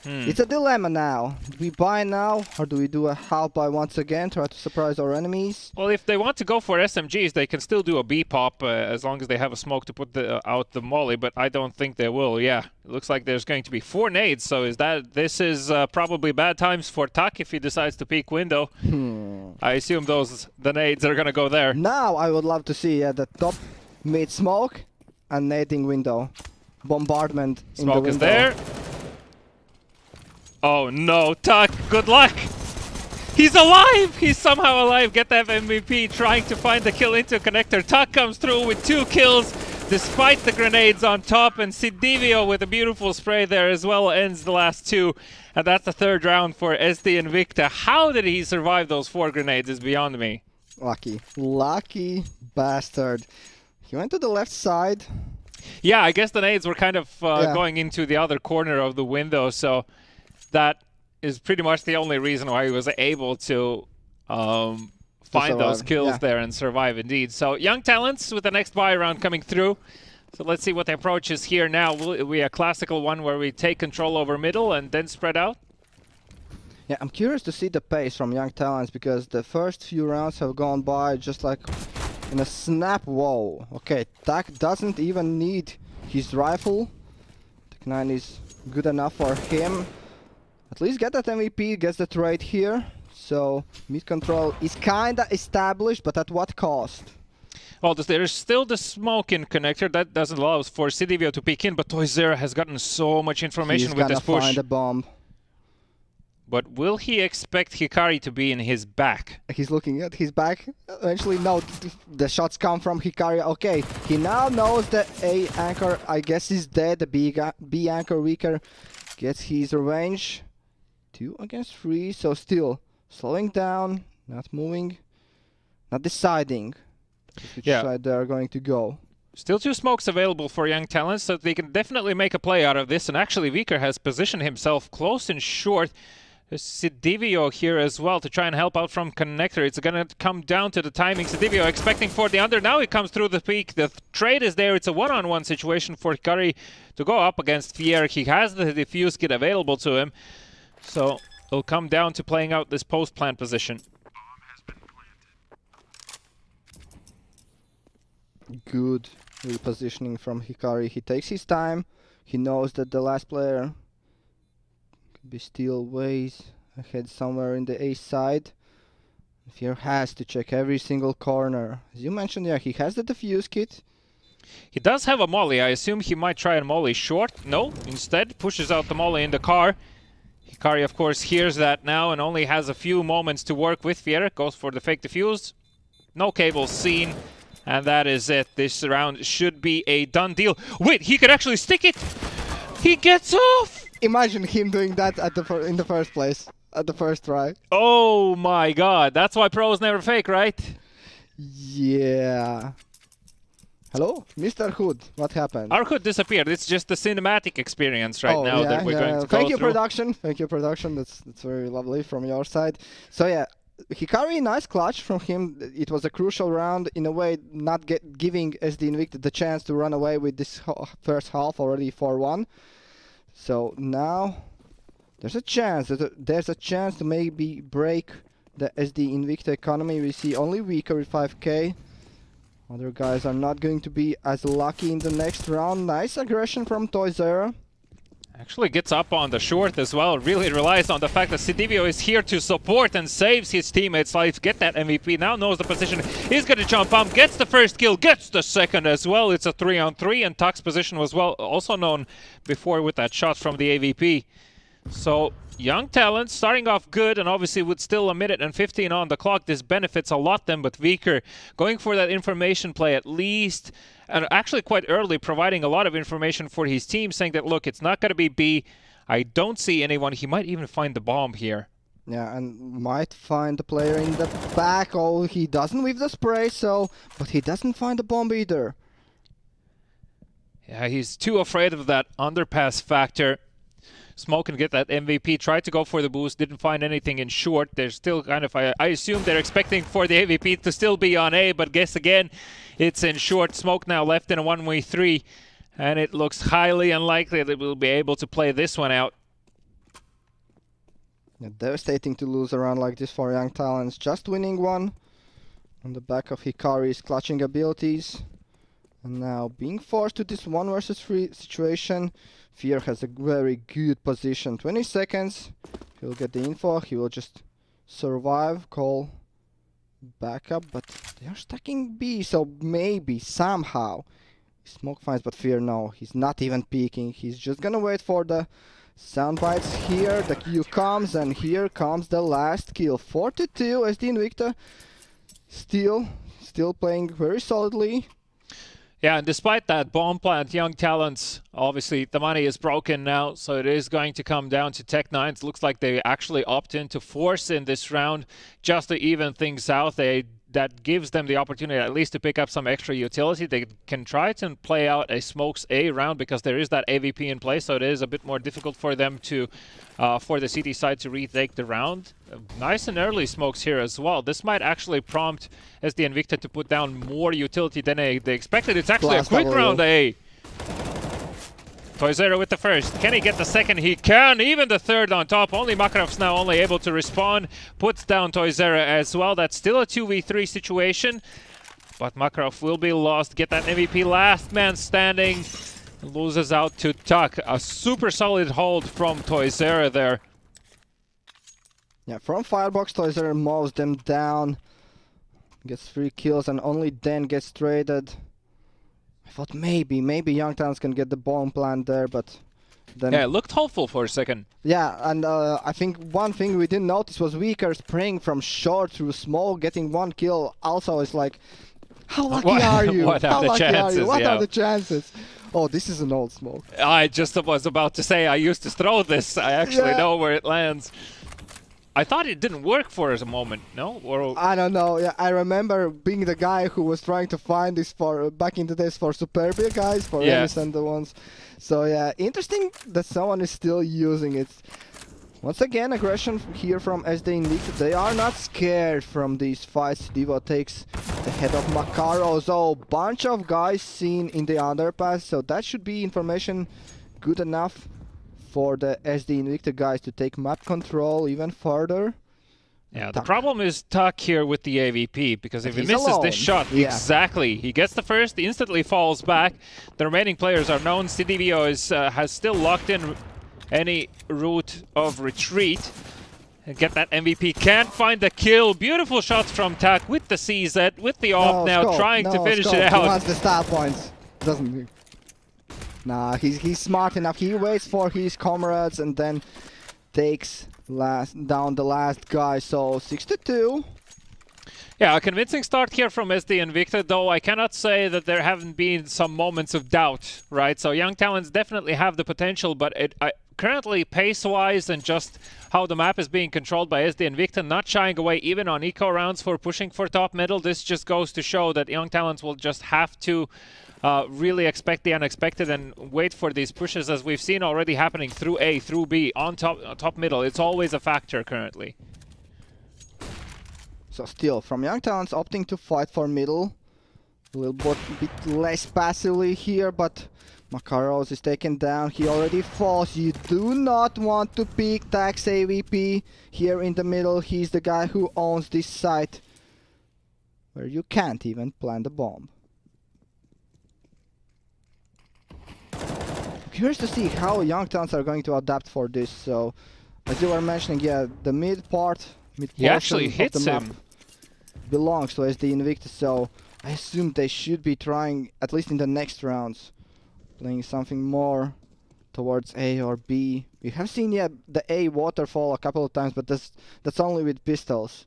it's a dilemma now. Do we buy now, or do we do a half buy once again, try to surprise our enemies?
Well, if they want to go for SMGs, they can still do a B pop as long as they have a smoke to put out the molly, but I don't think they will. Yeah, it looks like there's going to be 4 nades, so this is probably bad times for Tak if he decides to peek window. I assume the nades are going to go there.
Now I would love to see the top mid smoke and nading window. Bombardment in the window.
Smoke is there. Oh no, Tak, good luck! He's alive! He's somehow alive. Get that MVP, trying to find the kill into connector. Tak comes through with 2 kills, despite the grenades on top, and Sidivio with a beautiful spray there as well ends the last 2. And that's the 3rd round for SD Invicta. How did he survive those 4 grenades is beyond me.
Lucky bastard. He went to the left side.
Yeah, I guess the nades were kind of going into the other corner of the window, so that is pretty much the only reason why he was able to find those kills there and survive indeed. So young talents with the next buy round coming through. So let's see what the approach is here now. Will it be a classical one where we take control over middle and then spread out?
Yeah, I'm curious to see the pace from young talents, because the first few rounds have gone by just like in a snap. Whoa. Okay, Tak doesn't even need his rifle. Tech 9 is good enough for him. At least get that MVP, gets the trade here. So mid control is kinda established, but at what cost?
Well, there's still the smoke in connector. That doesn't allow for Sidivio to peek in, but Toyzera has gotten so much information with this push.
He's gonna find a bomb.
But will he expect Hikari to be in his back?
He's looking at his back. Eventually, no, the shots come from Hikari. Okay, he now knows that A anchor, I guess, is dead. The B anchor weaker gets his revenge. 2 against 3, so still slowing down, not moving, not deciding which side they are going to go.
Still 2 smokes available for young talents, so they can definitely make a play out of this. And actually, Viker has positioned himself close and short. Sidivio here as well to try and help out from connector. It's going to come down to the timing. Sidivio expecting for the under. Now he comes through the peak. The trade is there. It's a one-on-one situation for Hikari to go up against Fier. He has the defuse kit available to him. So it'll come down to playing out this post-plant position.
Good repositioning from Hikari. He takes his time. He knows that the last player could be still ways ahead somewhere in the A side. Fier has to check every single corner. As you mentioned, yeah, he has the defuse kit.
He does have a molly. I assume he might try a molly short. No, instead pushes out the molly in the car. Hikari, of course, hears that now and only has a few moments to work with Fier. Goes for the fake defuse. No cables seen. And that is it. This round should be a done deal. Wait, he could actually stick it! He gets off!
Imagine him doing that at in the first place, at the first try.
Oh my god, that's why pros never fake, right?
Yeah. Hello? Mr. Hood, what happened?
Our Hood disappeared. It's just the cinematic experience right now that we're going to go
Thank you,
through.
production. Thank you, production. That's very lovely from your side. So yeah, Hikari, nice clutch from him. It was a crucial round, in a way, not giving SD Invicta the chance to run away with this first half, already 4-1. So now there's a chance. There's a chance to maybe break the SD Invicta economy. We see only Weaker with 5k. Other guys are not going to be as lucky in the next round. Nice aggression from Toyzera.
Actually gets up on the short as well. Really relies on the fact that Sidivio is here to support and saves his teammates' lives. Get that MVP. Now knows the position. He's going to jump up. Gets the first kill. Gets the second as well. It's a 3-on-3. And Tak's position was also known before with that shot from the AVP. So young talent starting off good, and obviously with still 1 minute and 15 on the clock, this benefits a lot them. But Viker going for that information play at least, and actually quite early, providing a lot of information for his team, saying that, look, it's not going to be B. I don't see anyone. He might even find the bomb here.
Yeah, and might find the player in the back. Oh, he doesn't with the spray, so, but he doesn't find the bomb either.
Yeah, he's too afraid of that underpass factor. Smoke and get that MVP. Tried to go for the boost, didn't find anything in short. They're still kind of, I assume they're expecting for the AVP to still be on A, but guess again, It's in short. Smoke now left in a 1v3, and it looks highly unlikely that we'll be able to play this one out.
Yeah, devastating to lose a round like this for Young Talents. Just winning one on the back of Hikari's clutching abilities. And now being forced to this 1 versus 3 situation. Fear has a very good position. 20 seconds. He'll get the info. He will just survive. Call backup. But they are stacking B. So maybe somehow Smoke finds. But Fear, no. He's not even peeking. He's just gonna wait for the sound bites here. The kill comes. And here comes the last kill. 42. SD Invicta still playing very solidly.
Yeah, and despite that bomb plant, Young Talents, obviously the money is broken now, so it is going to come down to Tech9. Looks like they actually opt in to force in this round just to even things out. That gives them the opportunity at least to pick up some extra utility. They can try to play out a Smokes A round because there is that AVP in place, so it is a bit more difficult for them to, for the CT side to retake the round. Nice and early Smokes here as well. This might actually prompt SD Invicta to put down more utility than they expected. It's actually a quick round A. Toizero with the first. Can he get the second? He can. Even the third on top. Only Makarov's now only able to respond. Puts down Toizero as well. That's still a 2v3 situation. But Makarov will be lost. Get that MVP. Last man standing. Loses out to Tuck. A super solid hold from Toizero there.
Yeah, from Firebox, Toizero mows them down. Gets 3 kills and only then gets traded. I thought maybe Young Talents can get the bomb plant there, but then...
Yeah, it looked hopeful for a second.
Yeah, and I think one thing we didn't notice was Weaker spraying from short through smoke, getting 1 kill. Also, is like, how lucky are you?
What are the chances?
What are the chances? Oh, this is an old smoke.
I just was about to say I used to throw this. I actually know where it lands. I thought it didn't work for a moment, no? Or
I don't know. Yeah, I remember being the guy who was trying to find this for back in the days for Superbia guys, for Remis and the ones. So yeah, interesting that someone is still using it. Once again, aggression here from SD Invicta. They are not scared from these fights. Divo takes the head of Makarov. So bunch of guys seen in the underpass. So that should be information good enough for the SD Invicta guys to take map control even further.
Yeah, the problem is Tuck here with the AVP, because if he misses this shot, exactly, he gets the first, instantly falls back. The remaining players are known. Sidivio has still locked in any route of retreat. And get that MVP, can't find the kill. Beautiful shots from Tuck with the CZ, with the off now, trying to finish it out.
He wants the star points, doesn't he? Nah, he's smart enough. He waits for his comrades and then takes down the last guy. So 6-2.
Yeah, a convincing start here from SD Invicta, though I cannot say that there haven't been some moments of doubt, right? So Young Talents definitely have the potential, but currently pace-wise and just how the map is being controlled by SD Invicta, not shying away even on eco rounds for pushing for top middle. This just goes to show that Young Talents will just have to really expect the unexpected and wait for these pushes, as we've seen already happening through A, through B, on top middle. It's always a factor currently.
So still, from Young Talents opting to fight for middle. A little bit less passively here, but Makarov is taken down. He already falls. You do not want to peek Tax AVP here in the middle. He's the guy who owns this site, where you can't even plant a bomb. Curious to see how Young Talents are going to adapt for this. So, as you were mentioning, yeah, the mid portion of the map belongs to SD Invicta. So, I assume they should be trying, at least in the next rounds, playing something more towards A or B. We have seen, the A waterfall a couple of times, but that's only with pistols.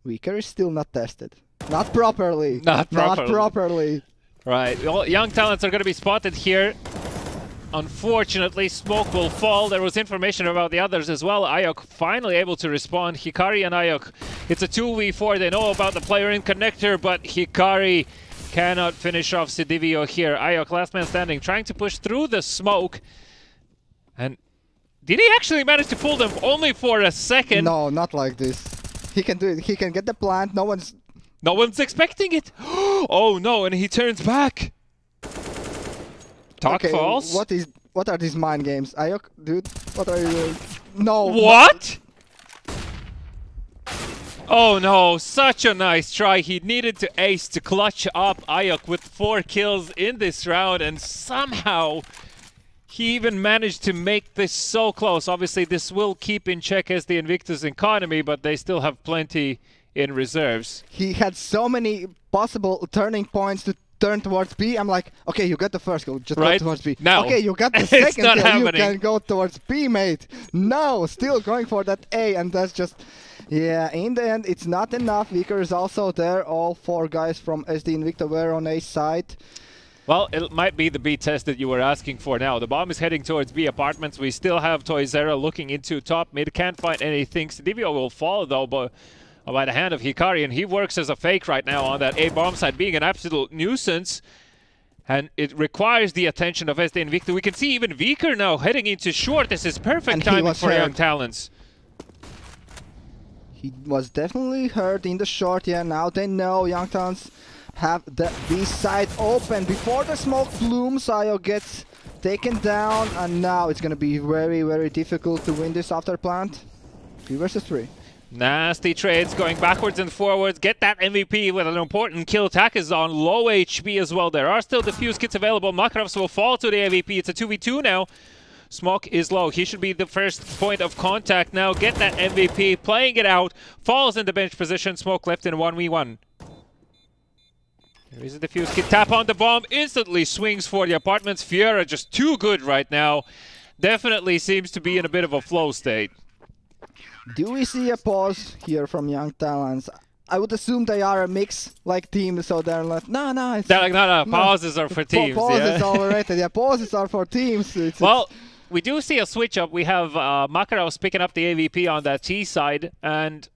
Weaker is still not tested. Not properly.
Not
properly.
Right, well, Young Talents are going to be spotted here. Unfortunately, Smoke will fall. There was information about the others as well. Ayok finally able to respond. Hikari and Ayok, it's a 2v4. They know about the player in connector, but Hikari cannot finish off Sidivio here. Ayok, last man standing, trying to push through the smoke. And did he actually manage to pull them only for a second?
No, not like this. He can do it. He can get the plant. No one's
No one's expecting it. Oh no, and he turns back. Talk false.
What are these mind games? Ayok, dude, what are you doing? No.
What? Oh no, such a nice try. He needed to ace to clutch up Ayok with 4 kills in this round, and somehow he even managed to make this so close. Obviously, this will keep in check as the Invictus economy, but they still have plenty in reserves.
He had so many possible turning points to turn towards B. I'm like, okay, you got the first kill, just go towards B.
No.
Okay, you got the second kill,
happening.
You can go towards B, mate. No, still going for that A, and that's just... Yeah, in the end, it's not enough. Viker is also there. All 4 guys from SD Invicta were on A side.
Well, it might be the B test that you were asking for now. The bomb is heading towards B apartments. We still have Toyzera looking into top mid. Can't find anything. Sedivio will fall, though, but by the hand of Hikari, and he works as a fake right now on that A bomb side, being an absolute nuisance. And it requires the attention of SD Invicta. We can see even Viker now heading into short. This is perfect timing for Young Talents.
He was definitely hurt in the short. Yeah, now they know Young Talents have the B side open. Before the smoke blooms, Ayo gets taken down, and now it's gonna be very, very difficult to win this after plant. 3 versus 3.
Nasty trades going backwards and forwards. Get that MVP with an important kill. Tak is on low HP as well. There are still defuse kits available. Makarovs will fall to the MVP. It's a 2v2 now. Smoke is low. He should be the first point of contact now. Get that MVP. Playing it out. Falls in the bench position. Smoke left in 1v1. There is a defuse kit. Tap on the bomb. Instantly swings for the apartments. Fiera just too good right now. Definitely seems to be in a bit of a flow state.
Do we see a pause here from Young Talents? I would assume they are a mix like team, so they're like, no, it's...
They're like, no, pauses are for teams.
Pauses are overrated. Yeah, pauses are for teams.
Well, we do see a switch up. We have Makarovs picking up the AVP on that T side, and...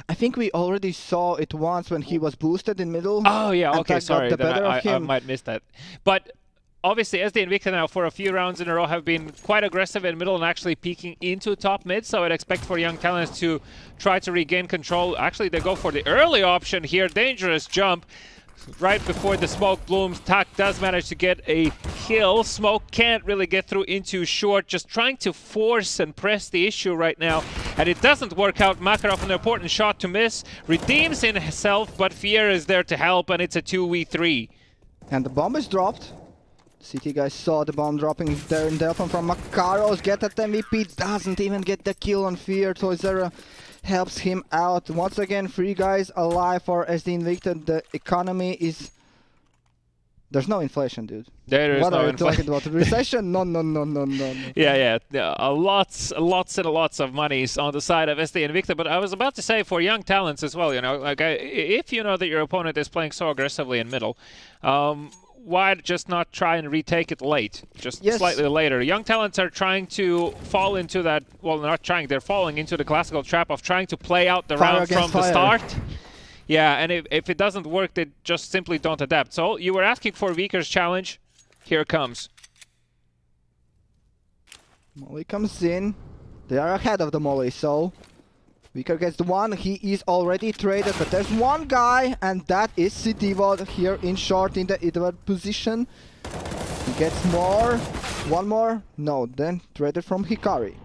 I think we already saw it once when he was boosted in middle.
Oh, yeah, okay, sorry. I might miss that. But... obviously, SD Invicta now for a few rounds in a row have been quite aggressive in middle and actually peeking into top mid, so I'd expect for Young Talents to try to regain control. Actually, they go for the early option here. Dangerous jump right before the smoke blooms. Tak does manage to get a kill. Smoke can't really get through into short, just trying to force and press the issue right now, and it doesn't work out. Makarov, an important shot to miss, redeems himself, but Fiera is there to help, and it's a 2v3.
And the bomb is dropped. CT guys saw the bomb dropping there in Delphine from Makaros. Get that MVP, doesn't even get the kill on Fear. Toyzera helps him out. Once again, 3 guys alive for SD Invicta. The economy is... There's no inflation, dude.
There is
what
no
are you
inflation.
talking about? Recession? No.
Yeah. Lots and lots of monies on the side of SD Invicta. But I was about to say for Young Talents as well, you know, like if you know that your opponent is playing so aggressively in middle, why just not try and retake it late, just slightly later? Young Talents are trying to fall into that, well, not trying, they're falling into the classical trap of trying to play out the round from the start. Yeah, and if it doesn't work, they just simply don't adapt. So you were asking for Viker's challenge. Here it comes.
Molly comes in. They are ahead of the Molly, so Viker gets the one. He is already traded, but there's one guy, and that is Sidivo here in short in the Edward position. He gets more. One more. No, then traded from Hikari.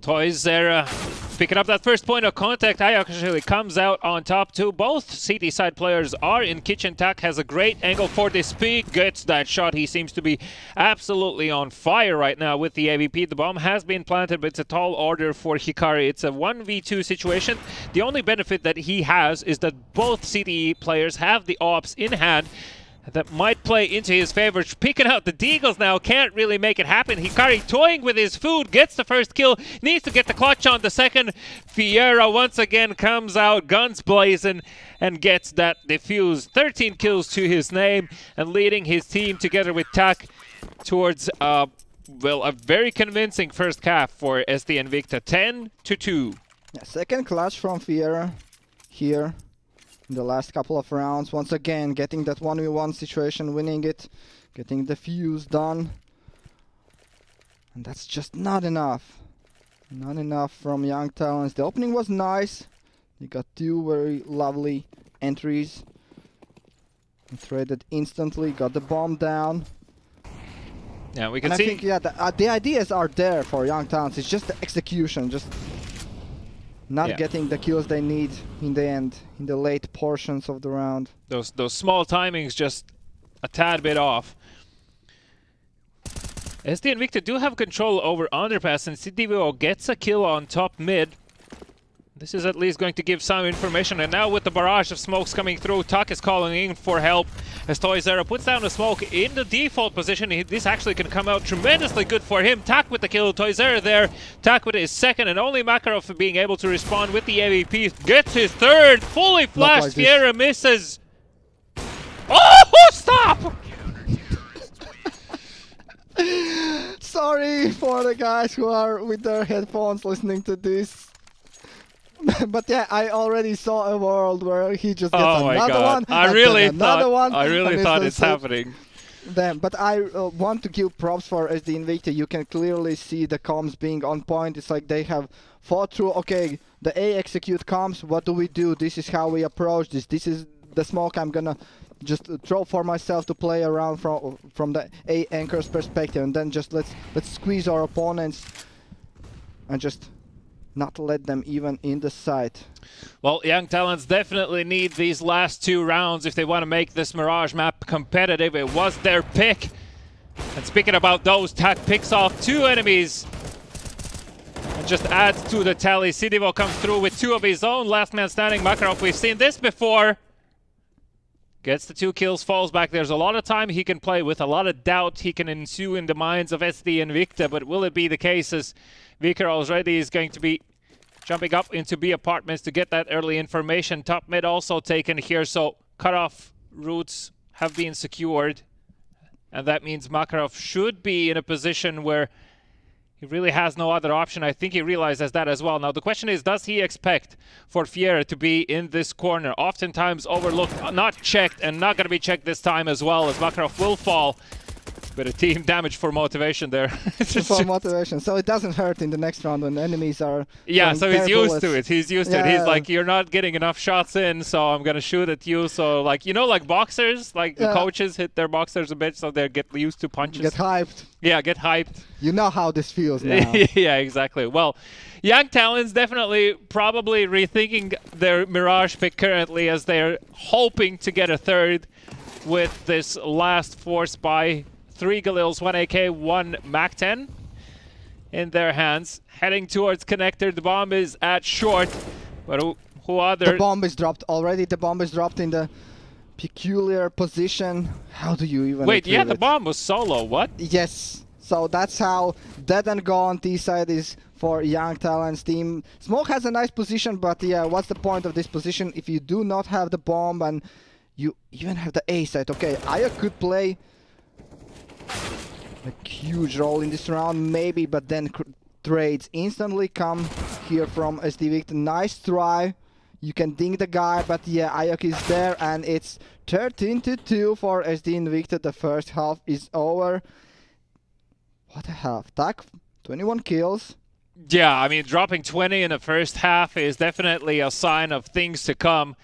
Toyzera picking up that first point of contact. Ayok actually comes out on top too. Both CT side players are in kitchen. Tak has a great angle for this peak. Gets that shot. He seems to be absolutely on fire right now with the AVP. The bomb has been planted, but it's a tall order for Hikari. It's a 1v2 situation. The only benefit that he has is that both CTE players have the ops in hand. That might play into his favor. Picking out the Deagles now, can't really make it happen. Hikari toying with his food, gets the first kill, needs to get the clutch on the second. Fiera once again comes out, guns blazing, and gets that defuse. 13 kills to his name, and leading his team together with Tak towards, well, a very convincing first half for SD Invicta. 10-2.
Yeah, second clutch from Fiera here. In the last couple of rounds, once again getting that 1v1 situation, winning it, getting the fuse done, and that's just not enough. Not enough from Young Talents. The opening was nice. You got 2 very lovely entries. Traded instantly, got the bomb down.
Yeah, we can
and
see.
I think, yeah, the ideas are there for Young Talents. It's just the execution, just not getting the kills they need in the end, in the late portions of the round.
Those small timings just a tad bit off. SD and Victor do have control over underpass, and CDVO gets a kill on top mid. This is at least going to give some information, and now with the barrage of smokes coming through, Tuck is calling in for help as Toyzera puts down a smoke in the default position. This actually can come out tremendously good for him. Tuck with the kill, Toyzera there. Tuck with his second, and only Makarov being able to respond with the AVP. Gets his third, fully flashed, like Fiera misses. Oh, stop!
Sorry for the guys who are with their headphones listening to this. But yeah, I already saw a world where he just gets another one.
I really thought it's happening.
But I want to give props for SD Invicta. You can clearly see the comms being on point. It's like they have thought through, okay, the A execute comms, what do we do? This is how we approach this. This is the smoke I'm gonna just throw for myself to play around from the A anchor's perspective, and then just let's squeeze our opponents and just not let them even in the sight.
Well, Young Talents definitely need these last 2 rounds if they want to make this Mirage map competitive. It was their pick. And speaking about those, Tac picks off 2 enemies and just adds to the tally. Sidivo comes through with 2 of his own. Last man standing, Makarov. We've seen this before. Gets the 2 kills, falls back. There's a lot of time he can play with, a lot of doubt he can ensue in the minds of SD and Victa, but will it be the case as Vicar already is going to be jumping up into B apartments to get that early information. Top mid also taken here, so cutoff routes have been secured. And that means Makarov should be in a position where he really has no other option. I think he realizes that as well. Now the question is, does he expect for Fiera to be in this corner? Oftentimes overlooked, not checked, and not going to be checked this time as well, as Makarov will fall. Bit of team damage for motivation there.
For motivation, so it doesn't hurt in the next round when enemies are...
Yeah, so he's used to it. He's used to it. He's like, you're not getting enough shots in, so I'm gonna shoot at you. So like, you know, like boxers, like the coaches hit their boxers a bit so they get used to punches.
Get hyped.
Yeah, get hyped.
You know how this feels now.
Yeah, exactly. Well, Young Talents definitely probably rethinking their Mirage pick currently, as they're hoping to get a third with this last force by 3 Galils, 1 AK, 1 MAC-10 in their hands. Heading towards connector. The bomb is at short. But who other...
The bomb is dropped already. The bomb is dropped in the peculiar position. How do you even...
Wait, yeah, the bomb was solo. What?
Yes. So that's how dead and gone T-side is for Young Talents team. Smoke has a nice position, but yeah, what's the point of this position if you do not have the bomb and you even have the A side? Okay, Aya could play a huge role in this round, maybe, but then trades instantly come here from SD Victor. Nice try. You can ding the guy, but yeah, Ayok is there, and it's 13-2 for SD Invicta. The first half is over. What a half. Tak, 21 kills.
Yeah, I mean, dropping 20 in the first half is definitely a sign of things to come,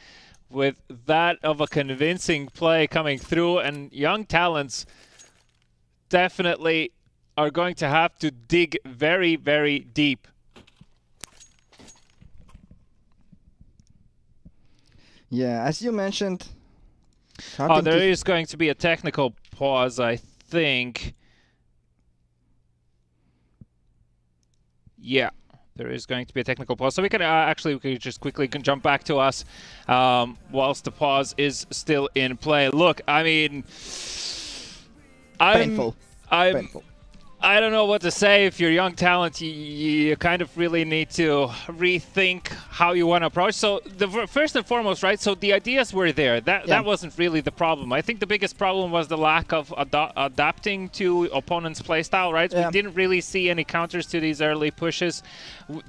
with that of a convincing play coming through, and Young Talents definitely are going to have to dig very, very deep.
Yeah, as you mentioned...
Oh, there is going to be a technical pause, I think. Yeah, there is going to be a technical pause. So we can we can just quickly jump back to us whilst the pause is still in play. Look, I mean...
Painful.
I don't know what to say. If you're Young Talent, you kind of really need to rethink how you want to approach. So first and foremost, right, so the ideas were there. That wasn't really the problem. I think the biggest problem was the lack of adapting to opponents' playstyle, right? We didn't really see any counters to these early pushes.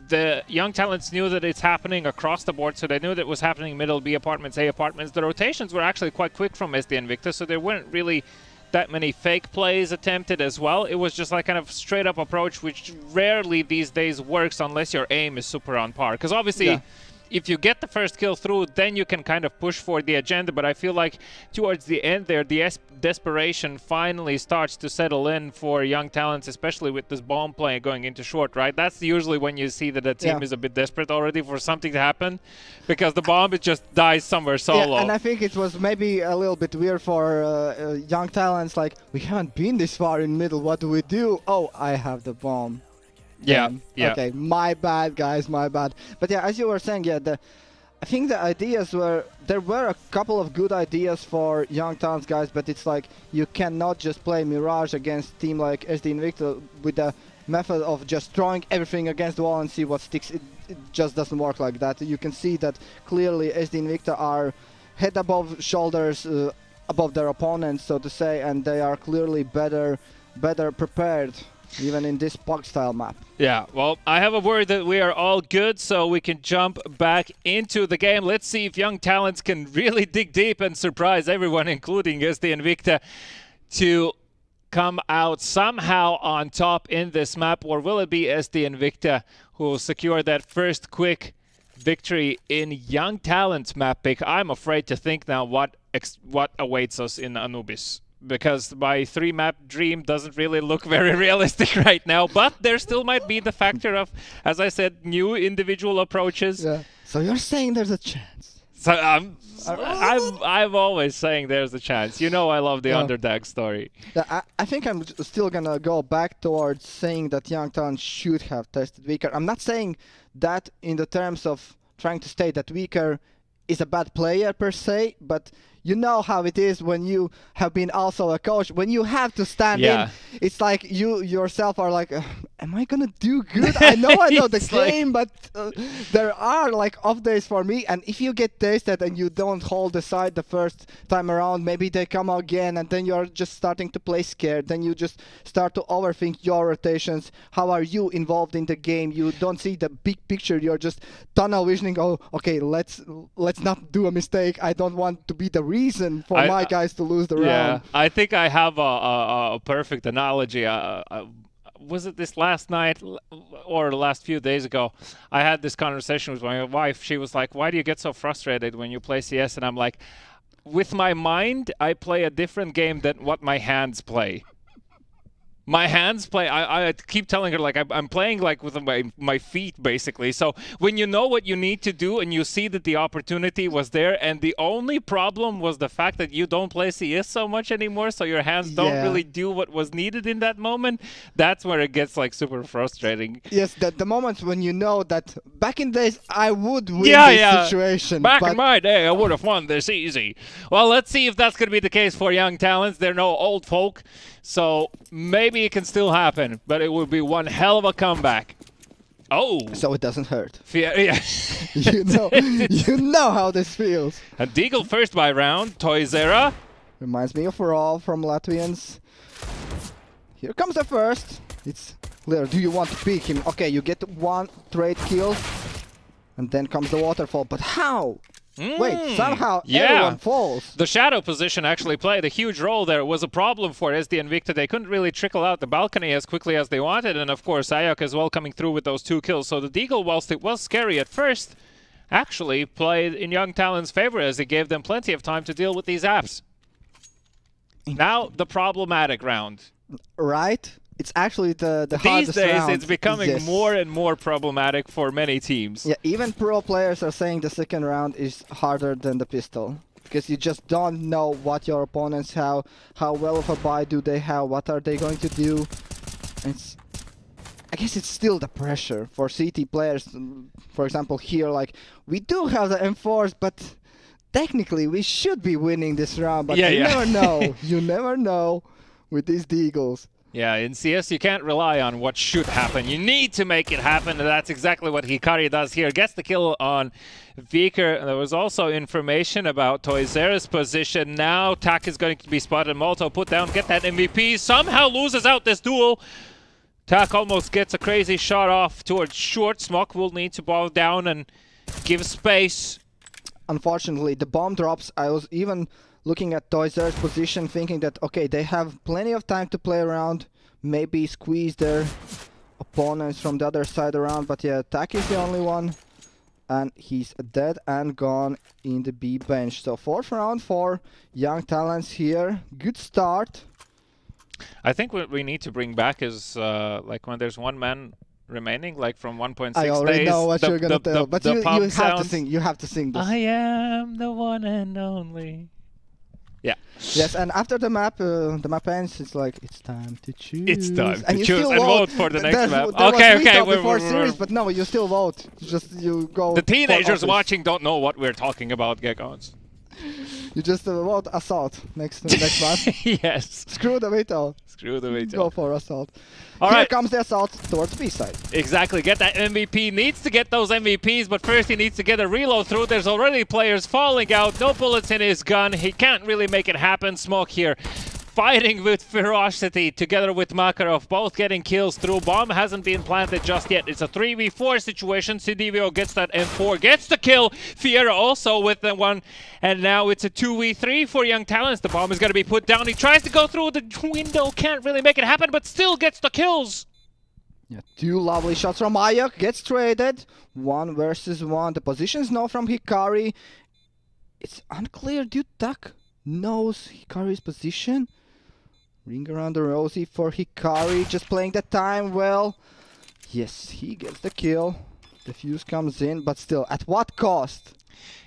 The Young Talents knew that it's happening across the board, so they knew that it was happening middle B apartments, A apartments. The rotations were actually quite quick from SD Invicta, so there weren't really that many fake plays attempted as well. It was just like kind of straight up approach, which rarely these days works unless your aim is super on par. Because obviously if you get the first kill through, then you can kind of push for the agenda. But I feel like towards the end there, the desperation finally starts to settle in for young talents, especially with this bomb play going into short, right? That's usually when you see that a team is a bit desperate already for something to happen, because the bomb, it just dies somewhere solo.
Yeah, and I think it was maybe a little bit weird for young talents, like, we haven't been this far in middle, what do we do? Oh, I have the bomb.
Yeah, yeah.
Okay, my bad, guys, my bad. But yeah, as you were saying, yeah, I think the ideas were, there were a couple of good ideas for young talents, guys, but it's like, you cannot just play Mirage against team like SD Invicta with the method of just throwing everything against the wall and see what sticks. It just doesn't work like that. You can see that clearly SD Invicta are head above shoulders above their opponents, so to say, and they are clearly better prepared even in this PUG style map.
Yeah, well, I have a word that we are all good, so we can jump back into the game. Let's see if young talents can really dig deep and surprise everyone, including SD Invicta, to come out somehow on top in this map, or will it be SD Invicta who will secure that first quick victory in young talents map pick? I'm afraid to think now what awaits us in Anubis, because my 3-map dream doesn't really look very realistic right now, but there still might be the factor of, as I said, new individual approaches.
Yeah. So you're saying there's a chance?
So I'm always saying there's a chance. You know I love the underdog story.
Yeah, I think I'm still gonna go back towards saying that young talent should have tested weaker. I'm not saying that in the terms of trying to state that weaker is a bad player per se, but you know how it is when you have been also a coach. When you have to stand in, it's like you yourself are like, am I gonna do good? I know the game, but there are like off days for me. And if you get tasted and you don't hold the side the first time around, maybe they come again, and then you're just starting to play scared. Then you just start to overthink your rotations. How are you involved in the game? You don't see the big picture. You're just tunnel visioning. Oh, okay, let's not do a mistake. I don't want to be the reason for my guys to lose the round.
Yeah, I think I have a perfect analogy. Was it this last night or the last few days ago? I had this conversation with my wife. She was like, why do you get so frustrated when you play CS? And I'm like, with my mind, I play a different game than what my hands play. My hands play, I keep telling her, like, I'm playing like with my feet, basically. So when you know what you need to do and you see that the opportunity was there, and the only problem was the fact that you don't play CS so much anymore, so your hands don't really do what was needed in that moment, that's where it gets like super frustrating.
Yes, the moments when you know that back in days I would win this situation.
Back in my day, I would have won this easy. Well, let's see if that's going to be the case for young talents. They're no old folk. So maybe it can still happen, but it would be one hell of a comeback. Oh!
So it doesn't hurt.
Yeah.
you know how this feels.
And Deagle first by round. Toysera.
Reminds me of Raw from Latvians. Here comes the first. It's clear. Do you want to pick him? Okay, you get one trade kill. And then comes the waterfall. But how? Wait, somehow everyone falls.
The shadow position actually played a huge role there. It was a problem for SD Invicta. They couldn't really trickle out the balcony as quickly as they wanted. And of course, Ayok as well coming through with those 2 kills. So the Deagle, whilst it was scary at first, actually played in young talent's favor, as it gave them plenty of time to deal with these apps. Now, the problematic round.
Right? It's actually the
These days,
round.
it's becoming more and more problematic for many teams.
Yeah, even pro players are saying the second round is harder than the pistol. Because you just don't know what your opponents have, how well of a buy do they have, what are they going to do. I guess it's still the pressure for CT players. For example, here, like, we do have the M4s, but technically we should be winning this round. But you never know. You never know with these Deagles.
Yeah, in CS, you can't rely on what should happen. You need to make it happen, and that's exactly what Hikari does here. Gets the kill on Viker. There was also information about Toysera's position. Now, Tak is going to be spotted. Molto put down, get that MVP. Somehow loses out this duel. Tak almost gets a crazy shot off towards short. Smok will need to bow down and give space.
Unfortunately, the bomb drops. I was even looking at Toysera's position, thinking that, okay, they have plenty of time to play around, maybe squeeze their opponents from the other side around, but yeah, Tak is the only one and he's dead and gone in the B bench. So 4th round for Young Talents here. Good start.
I think what we need to bring back is like when there's one man remaining, like from 1.6 days.
I already know what you're gonna tell, but you have
sounds.
to sing. You have to sing this.
I am the one and only. Yeah.
Yes, and after the map ends, it's like it's time to choose.
It's time
and
to
you
choose
still
and vote for the next map. Okay.
Before series, but no, you still vote. You go.
The teenagers watching don't know what we're talking about, Gekons.
You just vote assault next map.
Yes.
Screw the veto.
Screw the veto.
Go for assault.
All
Here
right.
comes the assault towards B side.
Exactly. Get that MVP. Needs to get those MVPs, but first he needs to get a reload through. There's already players falling out. No bullets in his gun. He can't really make it happen. Smoke here. Fighting with ferocity together with Makarov, both getting kills through. Bomb hasn't been planted just yet. It's a 3v4 situation. Sidivio gets that M4, gets the kill. Fiera also with the one, and now it's a 2v3 for Young Talents. The bomb is going to be put down. He tries to go through the window, can't really make it happen, but still gets the kills.
Yeah, 2 lovely shots from Ayak, gets traded. 1 versus 1. The positions now from Hikari. It's unclear. Dude Duck knows Hikari's position. Ring around the rosy for Hikari, just playing the time well. Yes, he gets the kill. The fuse comes in, but still, at what cost?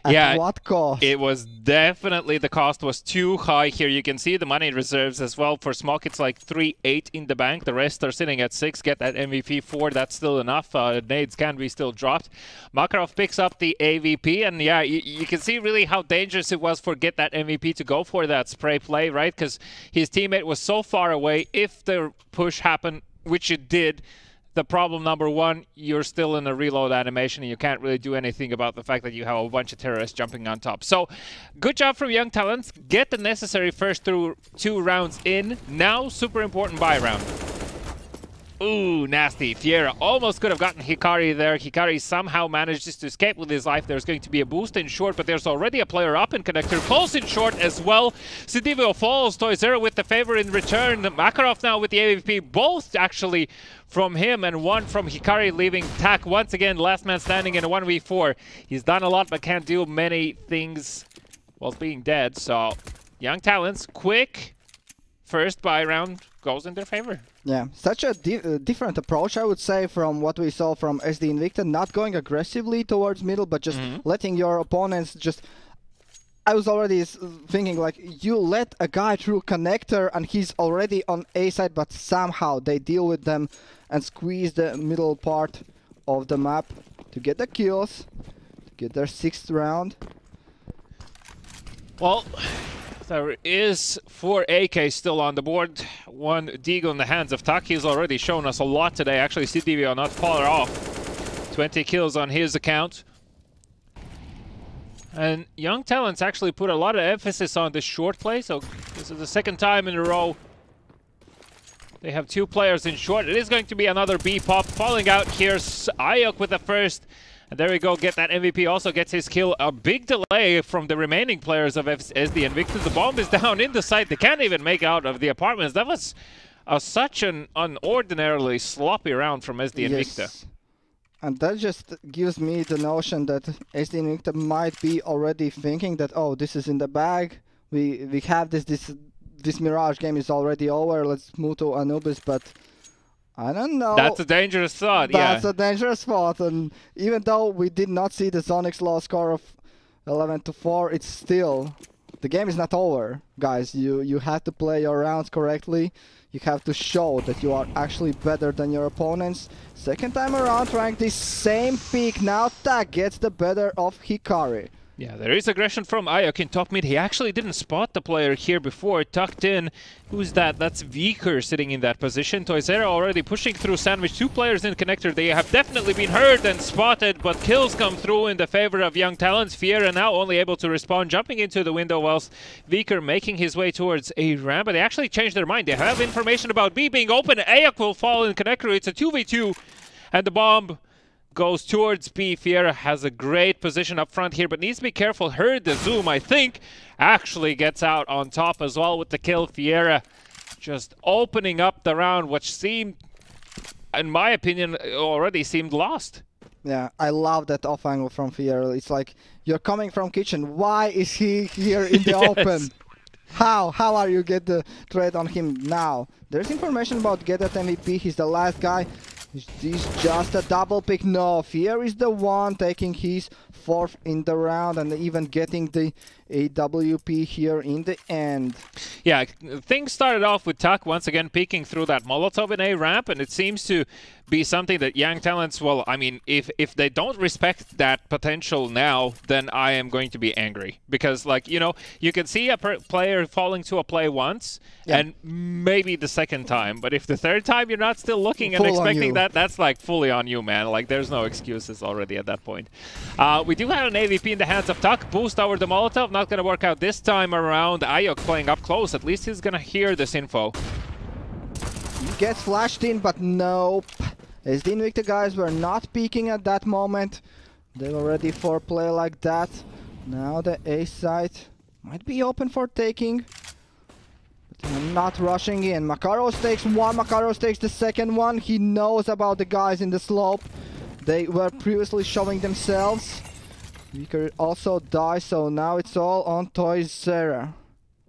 At what cost?
It was definitely, the cost was too high here. You can see the money reserves as well. For Smoke, it's like 3-8 in the bank. The rest are sitting at 6. Get that MVP 4, that's still enough. Nades can be still dropped. Makarov picks up the AVP, and yeah, you can see really how dangerous it was for Get that MVP to go for that spray play, right? Because his teammate was so far away. If the push happened, which it did, the problem number 1, you're still in a reload animation and you can't really do anything about the fact that you have a bunch of terrorists jumping on top. So, good job from Young Talents. Get the necessary first 2 rounds in. Now, super important buy round. Ooh, nasty. Fiera almost could have gotten Hikari there. Hikari somehow manages to escape with his life. There's going to be a boost in short, but there's already a player up in connector. Close in short as well. Sidivio falls. Toy0 with the favor in return. Makarov now with the AVP. Both actually from him and 1 from Hikari, leaving Tak once again last man standing in a 1v4. He's done a lot but can't do many things while being dead. So Young Talents, quick first buy round goes in their favor.
Yeah, such a different approach, I would say, from what we saw from SD Invicta. Not going aggressively towards middle, but just letting your opponents just... I was already thinking, like, you let a guy through connector and he's already on A side, but somehow they deal with them and squeeze the middle part of the map to get the kills, to get their 6th round.
Well, there is 4 AK still on the board. 1 Deagle in the hands of Tak. He's already shown us a lot today. Actually, CDV not far off. 20 kills on his account. And Young Talents actually put a lot of emphasis on this short play, so this is the 2nd time in a row they have 2 players in short. It is going to be another B pop. Falling out here's Ayok with the first. And there we go, get that MVP, also gets his kill. A big delay from the remaining players of SD Invicta. The bomb is down in the site. They can't even make out of the apartments. That was such an unordinarily sloppy round from SD Invicta.
Yes. And that just gives me the notion that SD Invicta might be already thinking that, oh, this is in the bag. We have this Mirage game is already over. Let's move to Anubis, but I don't know.
That's a dangerous thought,
That's a dangerous thought. And even though we did not see the Zonix low score of 11-4, it's still... The game is not over, guys. You have to play your rounds correctly. You have to show that you are actually better than your opponents. 2nd time around, trying this same pick. Now Tak gets the better of Hikari.
Yeah, there is aggression from Ayok in top mid. He actually didn't spot the player here before. Tucked in. Who's that? That's Viker sitting in that position. Toy0 already pushing through sandwich. 2 players in connector. They have definitely been heard and spotted, but kills come through in the favor of Young Talents. Fiera now only able to respond, jumping into the window whilst Viker making his way towards a ramp. But they actually changed their mind. They have information about B being open. Ayok will fall in connector. It's a 2v2. And the bomb goes towards B. Fiera has a great position up front here, but needs to be careful. Heard the zoom, I think. Actually gets out on top as well with the kill. Fiera just opening up the round, which seemed, in my opinion, already seemed lost.
Yeah, I love that off angle from Fier. It's like, you're coming from kitchen. Why is he here in the open? How are you get the trade on him now? There's information about get that MVP. He's the last guy. He's just a double pick. No, Fier is the one taking his 4th in the round and even getting the AWP here in the end.
Yeah, things started off with Tuck once again peeking through that Molotov in A ramp, and it seems to be something that young talents, well, I mean, if they don't respect that potential now, then I am going to be angry. Because, like, you know, you can see a player falling to a play once, and maybe the second time, but if the third time you're not still looking and expecting that, that's like fully on you, man. Like, there's no excuses already at that point. We do have an AVP in the hands of Tuck. Boost over the Molotov, not going to work out this time around. Ayok playing up close. At least he's going to hear this info.
He gets flashed in, but nope. As the Invicta guys were not peeking at that moment. They were ready for a play like that. Now the A site might be open for taking. But they're not rushing in. Makaros takes one, Makaros takes the second one. He knows about the guys in the slope. They were previously showing themselves. Vicker also dies, so now it's all on Toysera.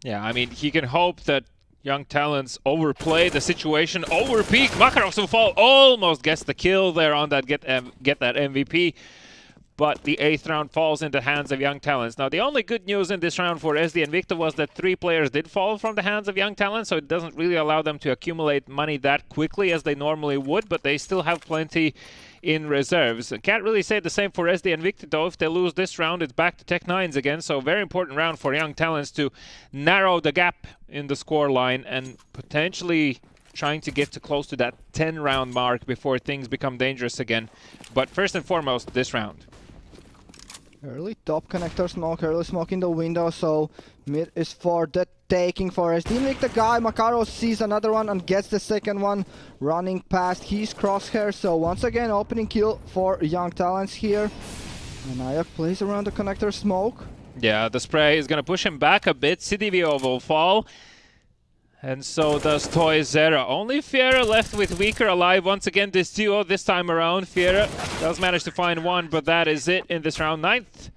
Yeah, I mean, he can hope that young talents overplay the situation, overpeak. Makarov will fall, almost gets the kill there on that get that MVP. But the 8th round falls in the hands of young talents. Now, the only good news in this round for SD Invicta was that 3 players did fall from the hands of young talents, so it doesn't really allow them to accumulate money that quickly as they normally would, but they still have plenty in reserves. Can't really say the same for SD Invicta, though. If they lose this round, it's back to Tech 9s again, so very important round for young talents to narrow the gap in the score line and potentially trying to get to close to that 10-round mark before things become dangerous again. But first and foremost, this round.
Early top connector smoke, early smoke in the window, so mid is for the taking for SD Invicta guy. Makaros sees another one and gets the second one running past his crosshair, so once again opening kill for young talents here. And Ayok plays around the connector smoke.
Yeah, the spray is gonna push him back a bit. CDVO will fall. And so does Toysera. Only Fiera left with Weaker alive. Once again, this duo this time around. Fiera does manage to find one, but that is it in this round. 9th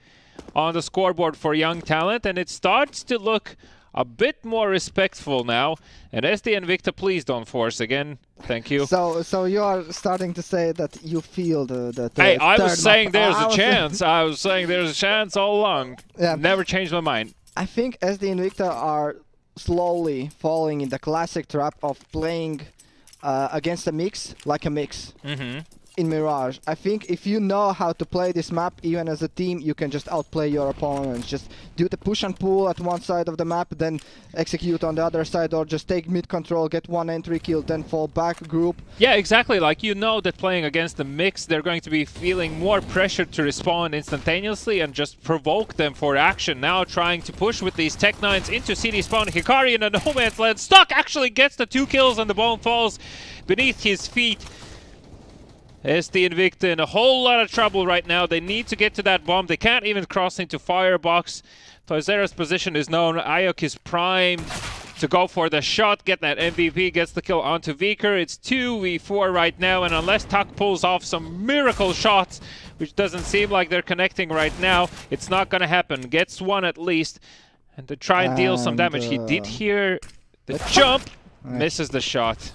on the scoreboard for young talent, and it starts to look a bit more respectful now. And SD Invicta, please don't force again. Thank you.
So you are starting to say that you feel the
hey, I was saying there's a chance. I was saying there's a chance all along. Yeah. Never changed my mind.
I think SD Invicta are slowly falling in the classic trap of playing against a mix like a mix in Mirage. I think if you know how to play this map, even as a team, you can just outplay your opponents. Just do the push and pull at one side of the map, then execute on the other side, or just take mid control, get one entry kill, then fall back group.
Yeah, exactly. Like, you know that playing against the mix, they're going to be feeling more pressure to respond instantaneously and just provoke them for action. Now trying to push with these Tech 9s into CD spawn. Hikari in a no man's land. Stuck actually gets the 2 kills and the bomb falls beneath his feet. SD Invicta in a whole lot of trouble right now. They need to get to that bomb. They can't even cross into firebox. Toysera's position is known. Ayok is primed to go for the shot, get that MVP, gets the kill onto Viker. It's 2v4 right now, and unless Tuck pulls off some miracle shots, which doesn't seem like they're connecting right now, it's not gonna happen. Gets one at least, and to try and deal some damage. He did hear the jump, misses the shot.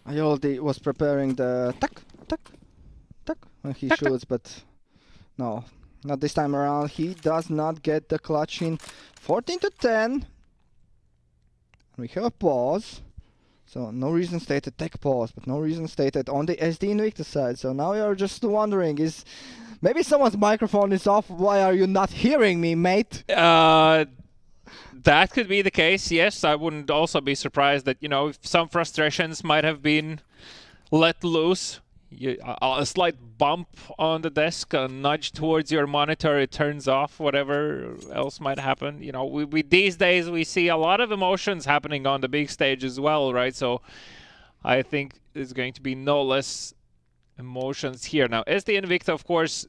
Ayoldi was preparing the tuck when he shoots, but no, not this time around. He does not get the clutch in. 14 to 10. We have a pause. So no reason stated, tech pause, but no reason stated on the SD Invicta side. So now you're just wondering, is maybe someone's microphone is off? Why are you not hearing me, mate?
That could be the case, yes. I wouldn't also be surprised that, you know, some frustrations might have been let loose. A slight bump on the desk, a nudge towards your monitor, it turns off, whatever else might happen. You know, we these days we see a lot of emotions happening on the big stage as well, right? So I think there's going to be no less emotions here. Now, SD Invicta, of course,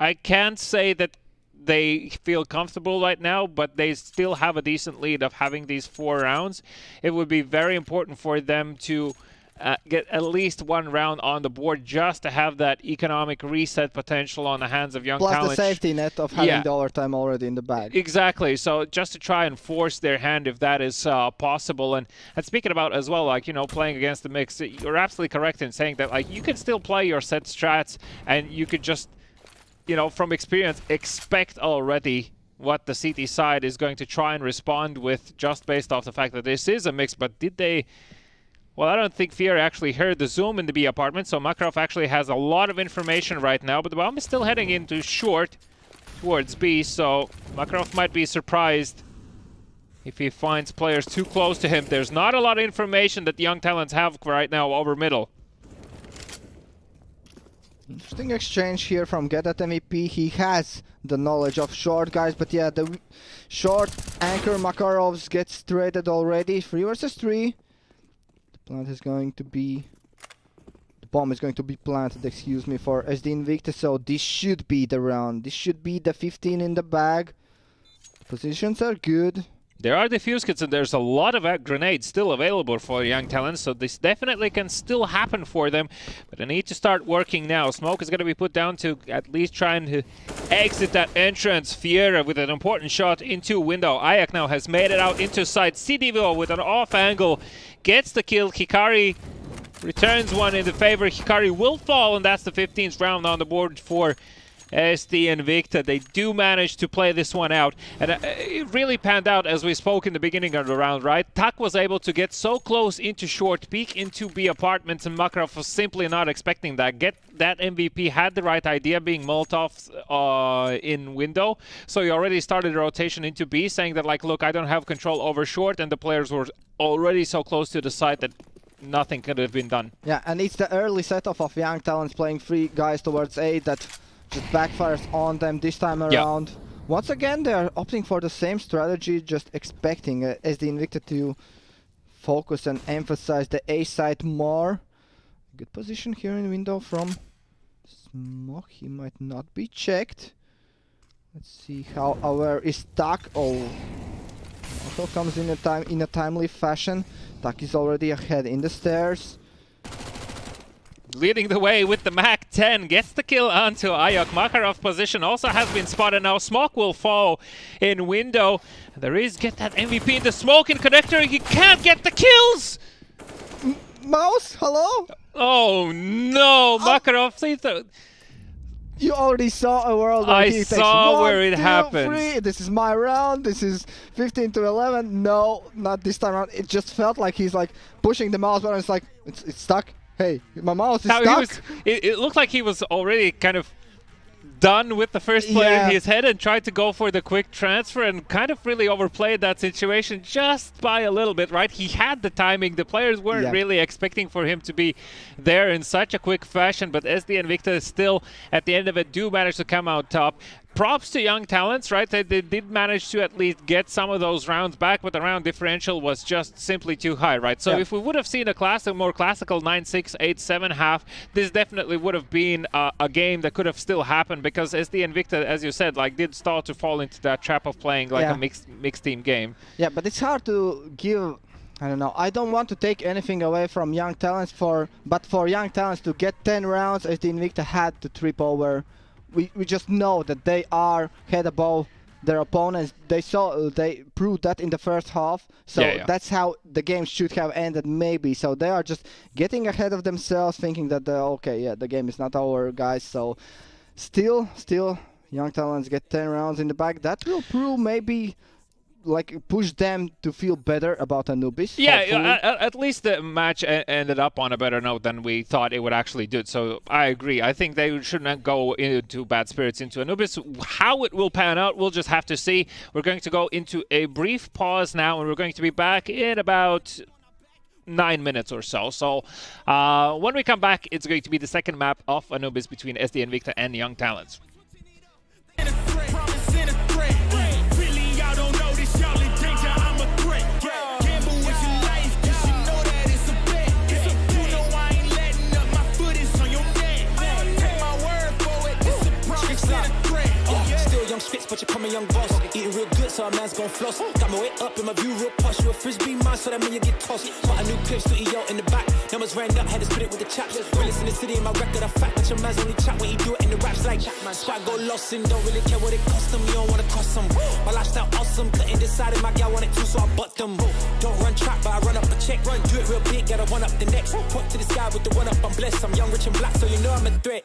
I can't say that they feel comfortable right now, but they still have a decent lead of having these 4 rounds. It would be very important for them to get at least one round on the board just to have that economic reset potential on the hands of young talent.
Plus the safety net of having the overtime already in the bag.
Exactly. So just to try and force their hand if that is possible. And speaking about as well, like, you know, playing against the mix, you're absolutely correct in saying that, like, you can still play your set strats and you could just, you know, from experience, expect already what the CT side is going to try and respond with just based off the fact that this is a mix. But did they... Well, I don't think Fier actually heard the zoom in the B apartment, so Makarov actually has a lot of information right now, but the bomb is still heading into short towards B, so Makarov might be surprised if he finds players too close to him. There's not a lot of information that the young talents have right now over middle.
Interesting exchange here from Get at MVP. He has the knowledge of short guys, but yeah, the short anchor Makarovs gets traded already. 3 versus 3. The plant is going to be... The bomb is going to be planted, excuse me, for SD Invicta, so this should be the round. This should be the 15 in the bag. Positions are good.
There are defuse kits and there's a lot of grenades still available for young talents, so this definitely can still happen for them. But they need to start working now. Smoke is going to be put down to at least trying to exit that entrance. Fiera with an important shot into window. Ayak now has made it out into side. CDVO with an off angle gets the kill. Hikari returns one in the favor. Hikari will fall, and that's the 15th round on the board for SD Invicta. They do manage to play this one out, and it really panned out as we spoke in the beginning of the round, right? Tak was able to get so close into short, peek into B apartments, and Makarov was simply not expecting that. That MVP had the right idea, being Molotovs in window, so he already started a rotation into B, saying that, like, look, I don't have control over short, and the players were already so close to the side that nothing could have been done.
Yeah, and it's the early setup of young talents playing 3 guys towards A that just backfires on them this time around. Once again, they are opting for the same strategy, just expecting SD Invicta to focus and emphasize the A side more. Good position here in window from Smoke. He might not be checked. Let's see how aware is Tak. Oh, also comes in a timely fashion. Tak is already ahead in the stairs.
Leading the way with the Mac-10, gets the kill onto Ayok. Makarov position also has been spotted now. Smoke will fall in window. There is Get that MVP in the smoke in connector. He can't get the kills!
Mouse, hello?
Oh no, Makarov, please don't.
You already saw a world where
I
he takes
saw
1,
where it
2,
happens.
3. This is my round. This is 15 to 11. No, not this time around. It just felt like he's like pushing the mouse button. It's like, it's stuck. Hey, my mouse is stuck.
It looked like he was already kind of done with the first play in his head and tried to go for the quick transfer and kind of really overplayed that situation just by a little bit, right? He had the timing. The players weren't really expecting for him to be there in such a quick fashion, but SD Invicta still, at the end of it, do manage to come out top. Props to young talents, right? They did manage to at least get some of those rounds back, but the round differential was just simply too high, right? So if we would have seen a more classical 9-6, 8-7 half, this definitely would have been a game that could have still happened, because SD Invicta, as you said, like, did start to fall into that trap of playing like a mixed team game.
Yeah, but it's hard to give... I don't know. I don't want to take anything away from young talents, but for young talents to get 10 rounds, SD Invicta had to trip over. We just know that they are head above their opponents. They proved that in the first half, so that's how the game should have ended, maybe. So they are just getting ahead of themselves, thinking that the game is not over, guys. So still young talents get 10 rounds in the bag. That will prove, maybe, like, push them to feel better about Anubis.
Yeah, at least the match ended up on a better note than we thought it would actually do. So I agree. I think they should not go into bad spirits into Anubis. How it will pan out, we'll just have to see. We're going to go into a brief pause now, and we're going to be back in about 9 minutes or so. So when we come back, it's going to be the second map of Anubis between SD Invicta and Young Talents.
But you're become a young boss. Eating real good, so a man's gon' floss. Got my way up in my view real posh. You a frisbee man, so that mean you get tossed. Bought a new clip, studio in the back. Numbers ran up, had to spit it with the chaps. Realest in the city, in my record, a fact. But your man's only chat when he do it in the raps like Swag go lost and don't really care what it cost them. You don't wanna cost them. My lifestyle awesome, couldn't decide if my gal wanted to, so I bought them. Don't run track, but I run up a check. Run, do it real big, gotta one up the next. Point to the sky with the one up, I'm blessed. I'm young, rich and black, so you know I'm a threat.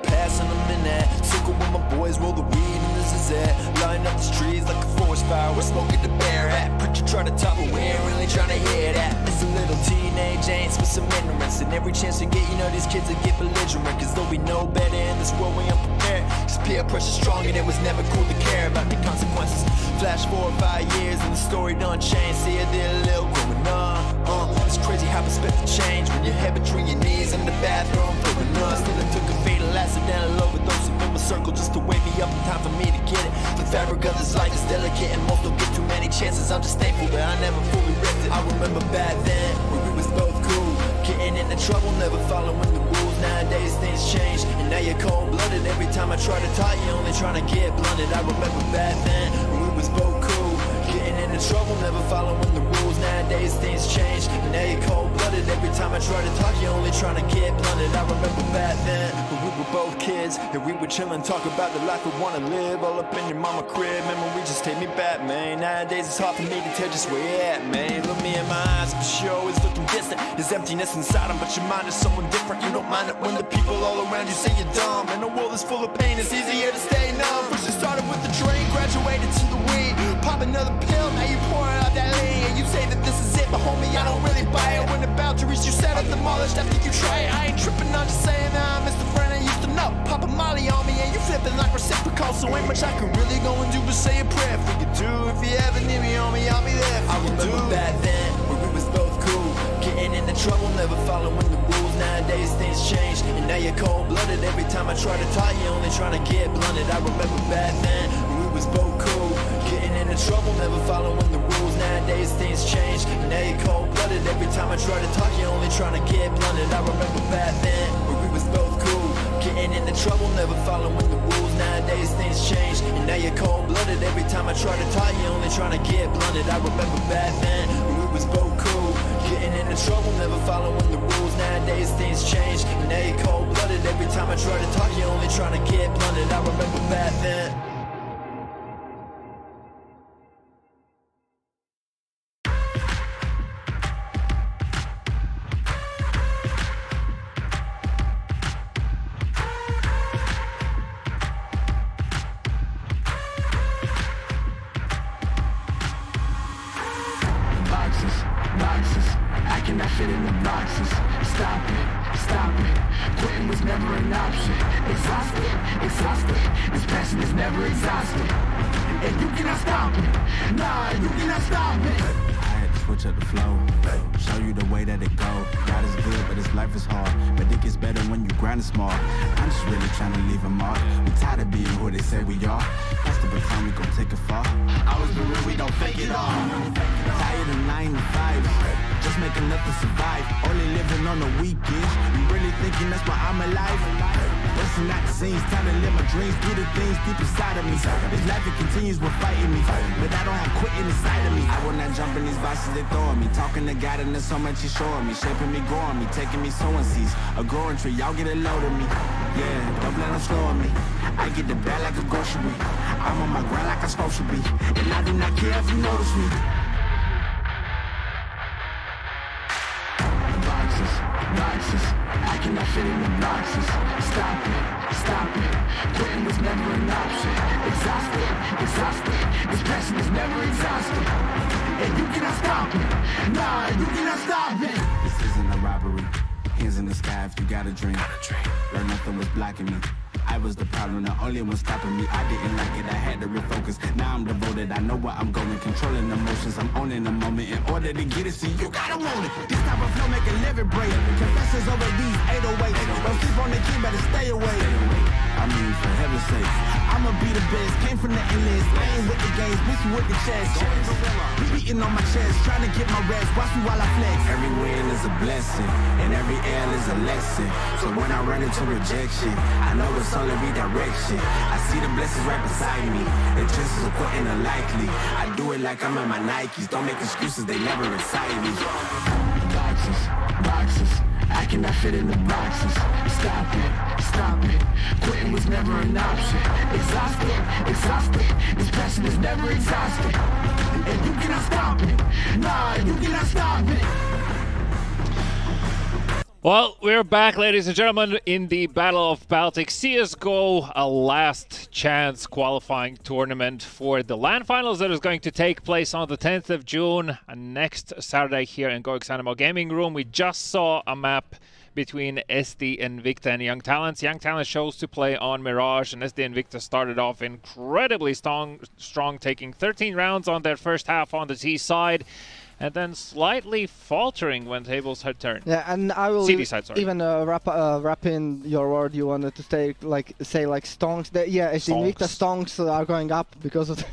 Passing them in that circle with my boys, roll the weed and this is it. Line up the streets like a forest fire, we're smoking the bear hat. Preacher try to top it, we ain't really trying to hear that. It's a little teenage angst with some ignorance, and every chance we get, you know these kids will get belligerent. Cause though we know better in this world, we unprepared. Cause peer pressure strong and it was never cool to care about the consequences. Flash 4 or 5 years and the story done changed. See, I did a little growing up. It's crazy how perspective change when your head between your knees in the bathroom throwing up. Still I took a fatal accidental overdose in my circle just to wake me up in time for me to get it. The fabric of this life is delicate and most don't get too many chances. I'm just thankful that I never fully ripped it. I remember back then when we was both cool, getting into trouble, never following the rules. Nowadays things change and now you're cold-blooded. Every time I try to talk, you're only trying to get blunted. I remember back then when we was both cool, getting into trouble, never following the rules. Nowadays things change and now you're cold-blooded. Every time I try to talk, you're only trying to get blunted. I remember back then when we were both kids and we would chill and talk about the life we wanna live. All up in your mama crib, memory just take me back, man. Nowadays it's hard for me to tell just where you're at, man. Look me in my eyes, but you're always looking distant. There's emptiness inside them, but your mind is someone different. You don't mind it when the people all around you say you're dumb. And the world is full of pain, it's easier to stay numb. First you started with the drink, graduated to the weed. Pop another pill, now you pouring out that lean. And you say that this is it, but homie, I don't really buy it. When the boundaries you set up demolished after you try it. I ain't tripping, I'm just saying I'm Mr. Friend I used to know. Pop a molly on me and you flipping like reciprocal. So ain't much I can really go and do but say a prayer for you do. If you ever need me, homie, I'll be there for you. I remember back then when we was both cool, getting into trouble, never following the rules. Nowadays things change and now you're cold-blooded. Every time I try to talk, you're only trying to get blunted. I remember back then when we was both cool, getting into trouble, never following the rules. Nowadays things change and now you're cold-blooded. Every time I try to talk, you're only trying to get blunted. I remember back then when we was both cool, getting into trouble, never following the rules. Nowadays things change and now you're cold-blooded. Every time I try to talk, you're only trying to get blunted. I remember back then when we was both cool, getting into trouble, never following the rules. Nowadays things change and now you're cold-blooded. Every time I try to talk, you're only trying to get blunted. I remember back then.
I cannot fit in the boxes. Stop it. Quitting was never an option. Exhausted. This passion is never exhausted. And you cannot stop it. Nah, you cannot stop it.
I had to switch up the flow, show you the way that it go. God is good, but his life is hard. But it gets better when you grind it smart. I'm just really trying to leave a mark. We tired of being who they say we are. That's the time we gon' take it far. Always be real, we don't fake it all. Tired of 9 to 5. Just make enough to survive. Only living on the weekends. You really thinking that's why I'm alive? Busting out the scenes, time to live my dreams. Do the things deep inside of me. This life it continues with fighting me, but I don't have quitting inside of me. I will not jump in these boxes they throwing me. Talking to God and there's so much he's showing me. Shaping me, growing me, taking me sowing seeds. A growing tree, y'all get a load of me. Yeah, don't let them slow me. I get the bag like a grocery. I'm on my grind like I'm supposed to be. And I do not care if you notice me. Boxes, I cannot fit in the boxes. Stop it. Quitting was never an option. Exhausted. This passion is never exhausted. And you cannot stop it. Nah, you cannot stop it. This isn't a robbery. Hands in the sky if you got a dream. Learn nothing was blocking me. I was the problem, the only one stopping me. I didn't like it, I had to refocus. Now I'm devoted, I know where I'm going. Controlling emotions, I'm owning the moment. In order to get it, see, you gotta want it. This type of flow make a living break. Confessions over these 808s. Don't sleep on the key, better stay away. I mean, for heaven's sake, I'ma be the best. Came from the endless, I ain't with the games, bitch with the chest. You beating on my chest, trying to get my rest. Watch me while I flex. Every win is a blessing, and every L is a lesson. So when I run into rejection, I know it's only redirection. I see the blessings right beside me. The chances of quitting are likely. I do it like I'm in my Nikes. Don't make excuses, they never excite me.
Boxes, I cannot fit in the boxes. Stop it. Quitting was never an option. Exhausted. This passion is never exhausted. And you cannot stop it. Nah, you cannot stop it.
Well, we're back, ladies and gentlemen, in the Battle of Baltics CSGO, a last chance qualifying tournament for the LAN finals that is going to take place on the 10th of June, next Saturday here in GOEXANIMO Gaming Room. We just saw a map between SD Invicta and Young Talents. Young Talents chose to play on Mirage, and SD Invicta started off incredibly strong, taking 13 rounds on their first half on the T side, and then slightly faltering when tables had turned.
Yeah, and I will even wrap in your word. You wanted to say like stonks. Yeah, SD Invicta stonks are going up because of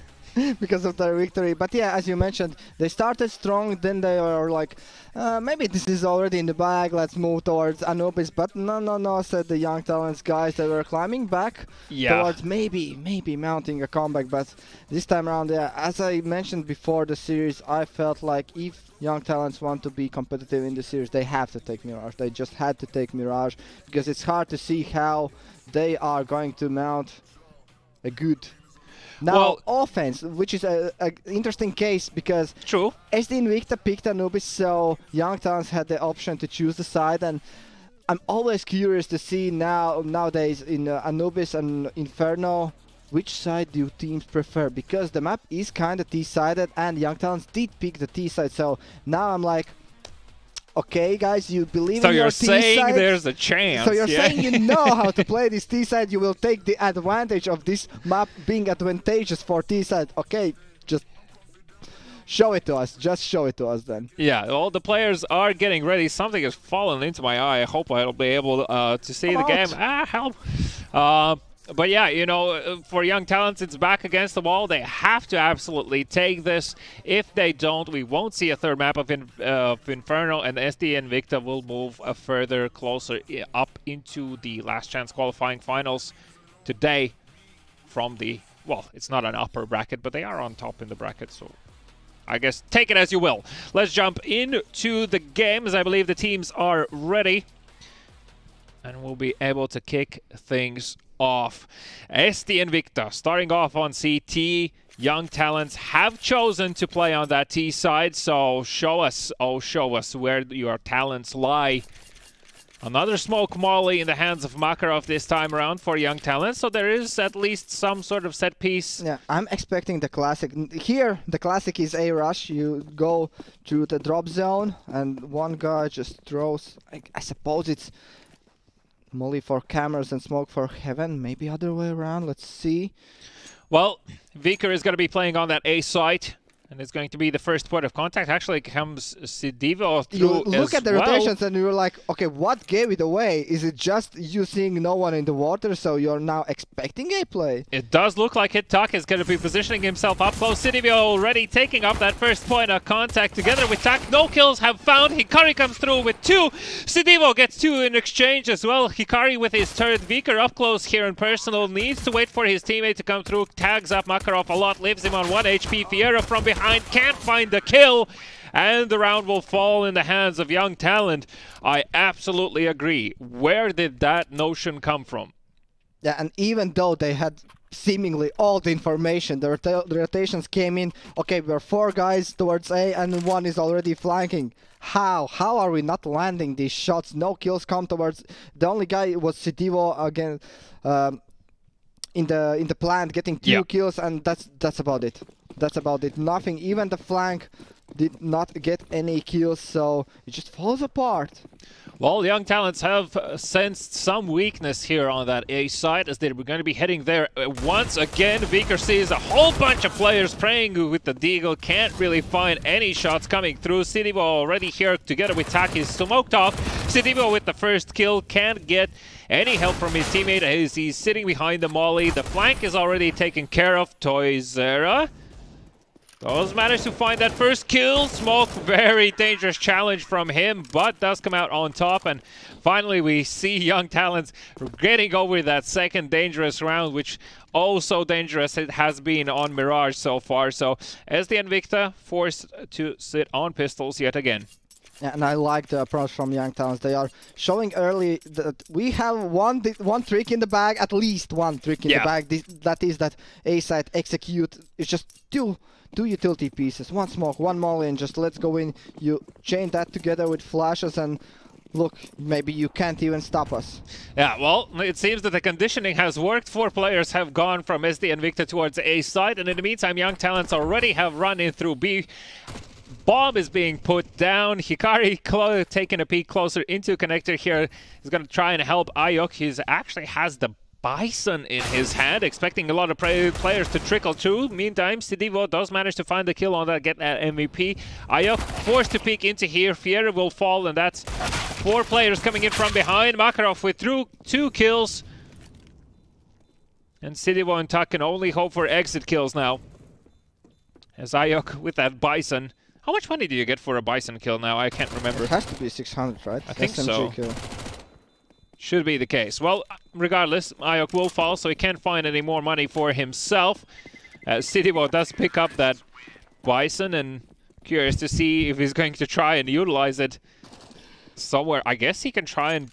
because of their victory. But yeah, as you mentioned, they started strong, then they are like, maybe this is already in the bag, let's move towards Anubis. But no, said the Young Talents guys. They were climbing back towards maybe mounting a comeback. But this time around, yeah, as I mentioned before the series, I felt like if Young Talents want to be competitive in the series, they have to take Mirage. They just had to take Mirage, because it's hard to see how they are going to mount a good offense, which is an interesting case, because SD Invicta picked Anubis, so Young Talents had the option to choose the side, and I'm always curious to see nowadays in Anubis and Inferno, which side do teams prefer, because the map is kind of T-sided, and Young Talents did pick the T-side, so now I'm like, okay, guys, you believe in your T-side. So you're saying
there's a chance.
So you're saying you know how to play this T-side. You will take the advantage of this map being advantageous for T-side. Okay, just show it to us. Just show it to us then.
Yeah, all the players are getting ready. Something has fallen into my eye. I hope I'll be able to see the game. Help. But yeah, you know, for Young Talents, it's back against the wall. They have to absolutely take this. If they don't, we won't see a third map of Inferno, and SD Invicta will move further closer up into the last chance qualifying finals today from the, well, it's not an upper bracket, but they are on top in the bracket, so I guess take it as you will. Let's jump into the games. I believe the teams are ready, and we'll be able to kick things off. SD Invicta starting off on CT. Young Talents have chosen to play on that T side, so show us where your talents lie. Another smoke molly in the hands of Makarov this time around for Young Talents, so there is at least some sort of set piece.
Yeah, I'm expecting the classic. Here, the classic is a rush. You go to the drop zone, and one guy just throws, I suppose it's molly for cameras and smoke for heaven, maybe other way around, let's see.
Well, Viker is going to be playing on that A site, and it's going to be the first point of contact. Actually comes Sidivo through.
You look at the rotations and you're like, okay, what gave it away? Is it just you seeing no one in the water, so you're now expecting a play?
It does look like Hitak is going to be positioning himself up close. Sidivo already taking up that first point of contact together with Tak. No kills have found. Hikari comes through with 2. Sidivo gets 2 in exchange as well. Hikari with his third. Viker up close here in personal. Needs to wait for his teammate to come through. Tags up Makarov a lot. Leaves him on 1 HP. Fiera from behind. Can't find the kill, and the round will fall in the hands of Young Talent. I absolutely agree. Where did that notion come from?
Yeah, and even though they had seemingly all the information, the rotations came in, okay, we're 4 guys towards A and 1 is already flanking. How are we not landing these shots? No kills come towards, the only guy was Sidivo again in the plant getting 2 kills, and that's about it. That's about it. Nothing. Even the flank did not get any kills, so it just falls apart.
Well, Young Talents have sensed some weakness here on that A side, as they're going to be heading there once again. Viker sees a whole bunch of players praying with the Deagle. Can't really find any shots coming through. Sidivo already here together with Taki smoked off. Sidivo with the first kill. Can't get any help from his teammate as he's sitting behind the molly. The flank is already taken care of. Toysera does manage to find that first kill. Smoke, very dangerous challenge from him, but does come out on top. And finally we see Young Talents getting over that second dangerous round, which so dangerous it has been on Mirage so far. So SD Invicta forced to sit on pistols yet again.
Yeah, and I like the approach from Young Talents. They are showing early that we have one trick in the bag, at least one trick in the bag. That is that A side execute. It's just two utility pieces, 1 smoke, 1 molly, and just let's go in. You chain that together with flashes, and look, maybe you can't even stop us.
Yeah, well, it seems that the conditioning has worked. 4 players have gone from SD and Victor towards A side, and in the meantime, Young Talents already have run in through B. Bomb is being put down. Hikari taking a peek closer into connector here. He's going to try and help Ayok. He actually has the Bison in his hand, expecting a lot of players to trickle through. Meantime, Sidivo does manage to find the kill on that, get that MVP. Ayok forced to peek into here. Fiera will fall, and that's 4 players coming in from behind. Makarov with 2 kills. And Sidivo and Tuck can only hope for exit kills now. As Ayok with that Bison. How much money do you get for a Bison kill now? I can't remember.
It has to be 600, right?
I think
SMG
so.
Kill.
Should be the case. Well, regardless, Ayok will fall, so he can't find any more money for himself. Sidivo does pick up that Bison, and curious to see if he's going to try and utilize it somewhere. I guess he can try and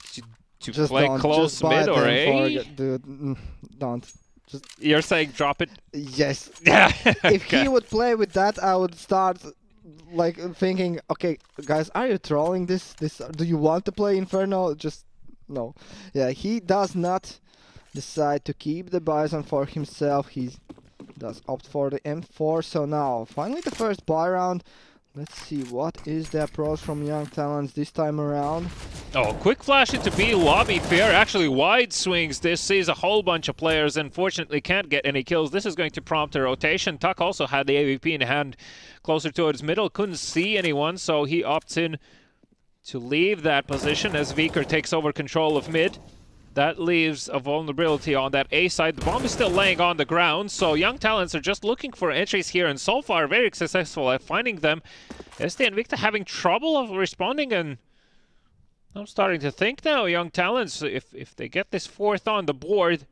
to play close mid or A.
Dude, don't. Just
You're saying drop it?
Yes.
Yeah.
If he would play with that, I would start like thinking, okay, guys, are you trolling this? Do you want to play Inferno? Just no. Yeah, he does not decide to keep the Bison for himself. He does opt for the M4. So now, finally the first buy round. Let's see, what is the approach from Young Talents this time around?
Oh, quick flash into B lobby. Fair actually wide swings. This sees a whole bunch of players. Unfortunately, can't get any kills. This is going to prompt a rotation. Tuck also had the AVP in hand closer towards middle. Couldn't see anyone, so he opts in to leave that position as Viker takes over control of mid. That leaves a vulnerability on that A side. The bomb is still laying on the ground, so Young Talents are just looking for entries here, and so far very successful at finding them. SD and Victor having trouble of responding, and I'm starting to think now, Young Talents, if they get this 4th on the board,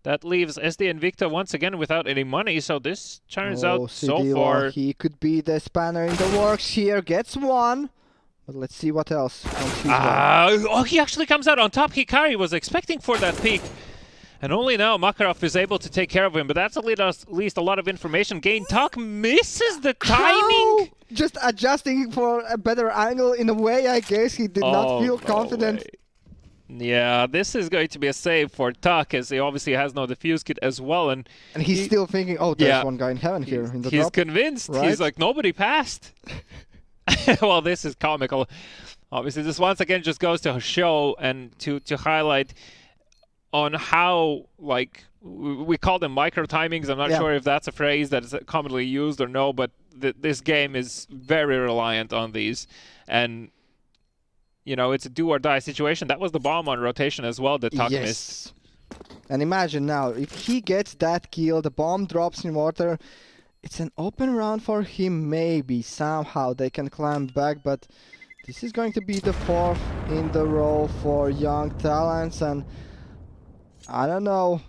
that leaves SD and Victor once again without any money, so this turns out so far...
He could be the spanner in the works here, gets 1. But let's see what else.
Oh, he actually comes out on top. Hikari was expecting for that peak. And only now Makarov is able to take care of him. But that's at least a lot of information gained. Tuck misses the timing.
Just adjusting for a better angle in a way, I guess. He did not feel confident.
Yeah, this is going to be a save for Tuck, as he obviously has no defuse kit as well. And
he's still thinking, oh, there's one guy in heaven here in the top.
He's convinced. Right? He's like, nobody passed. Well, this is comical. Obviously, this once again just goes to show and to highlight on how, like, we call them micro timings. I'm not sure if that's a phrase that is commonly used or no, but this game is very reliant on these. And, you know, it's a do or die situation. That was the bomb on rotation as well that Tuck missed.
And imagine now, if he gets that kill, the bomb drops in water. It's an open round for him, maybe, somehow they can climb back, but this is going to be the 4th in the row for Young Talents, and I don't know,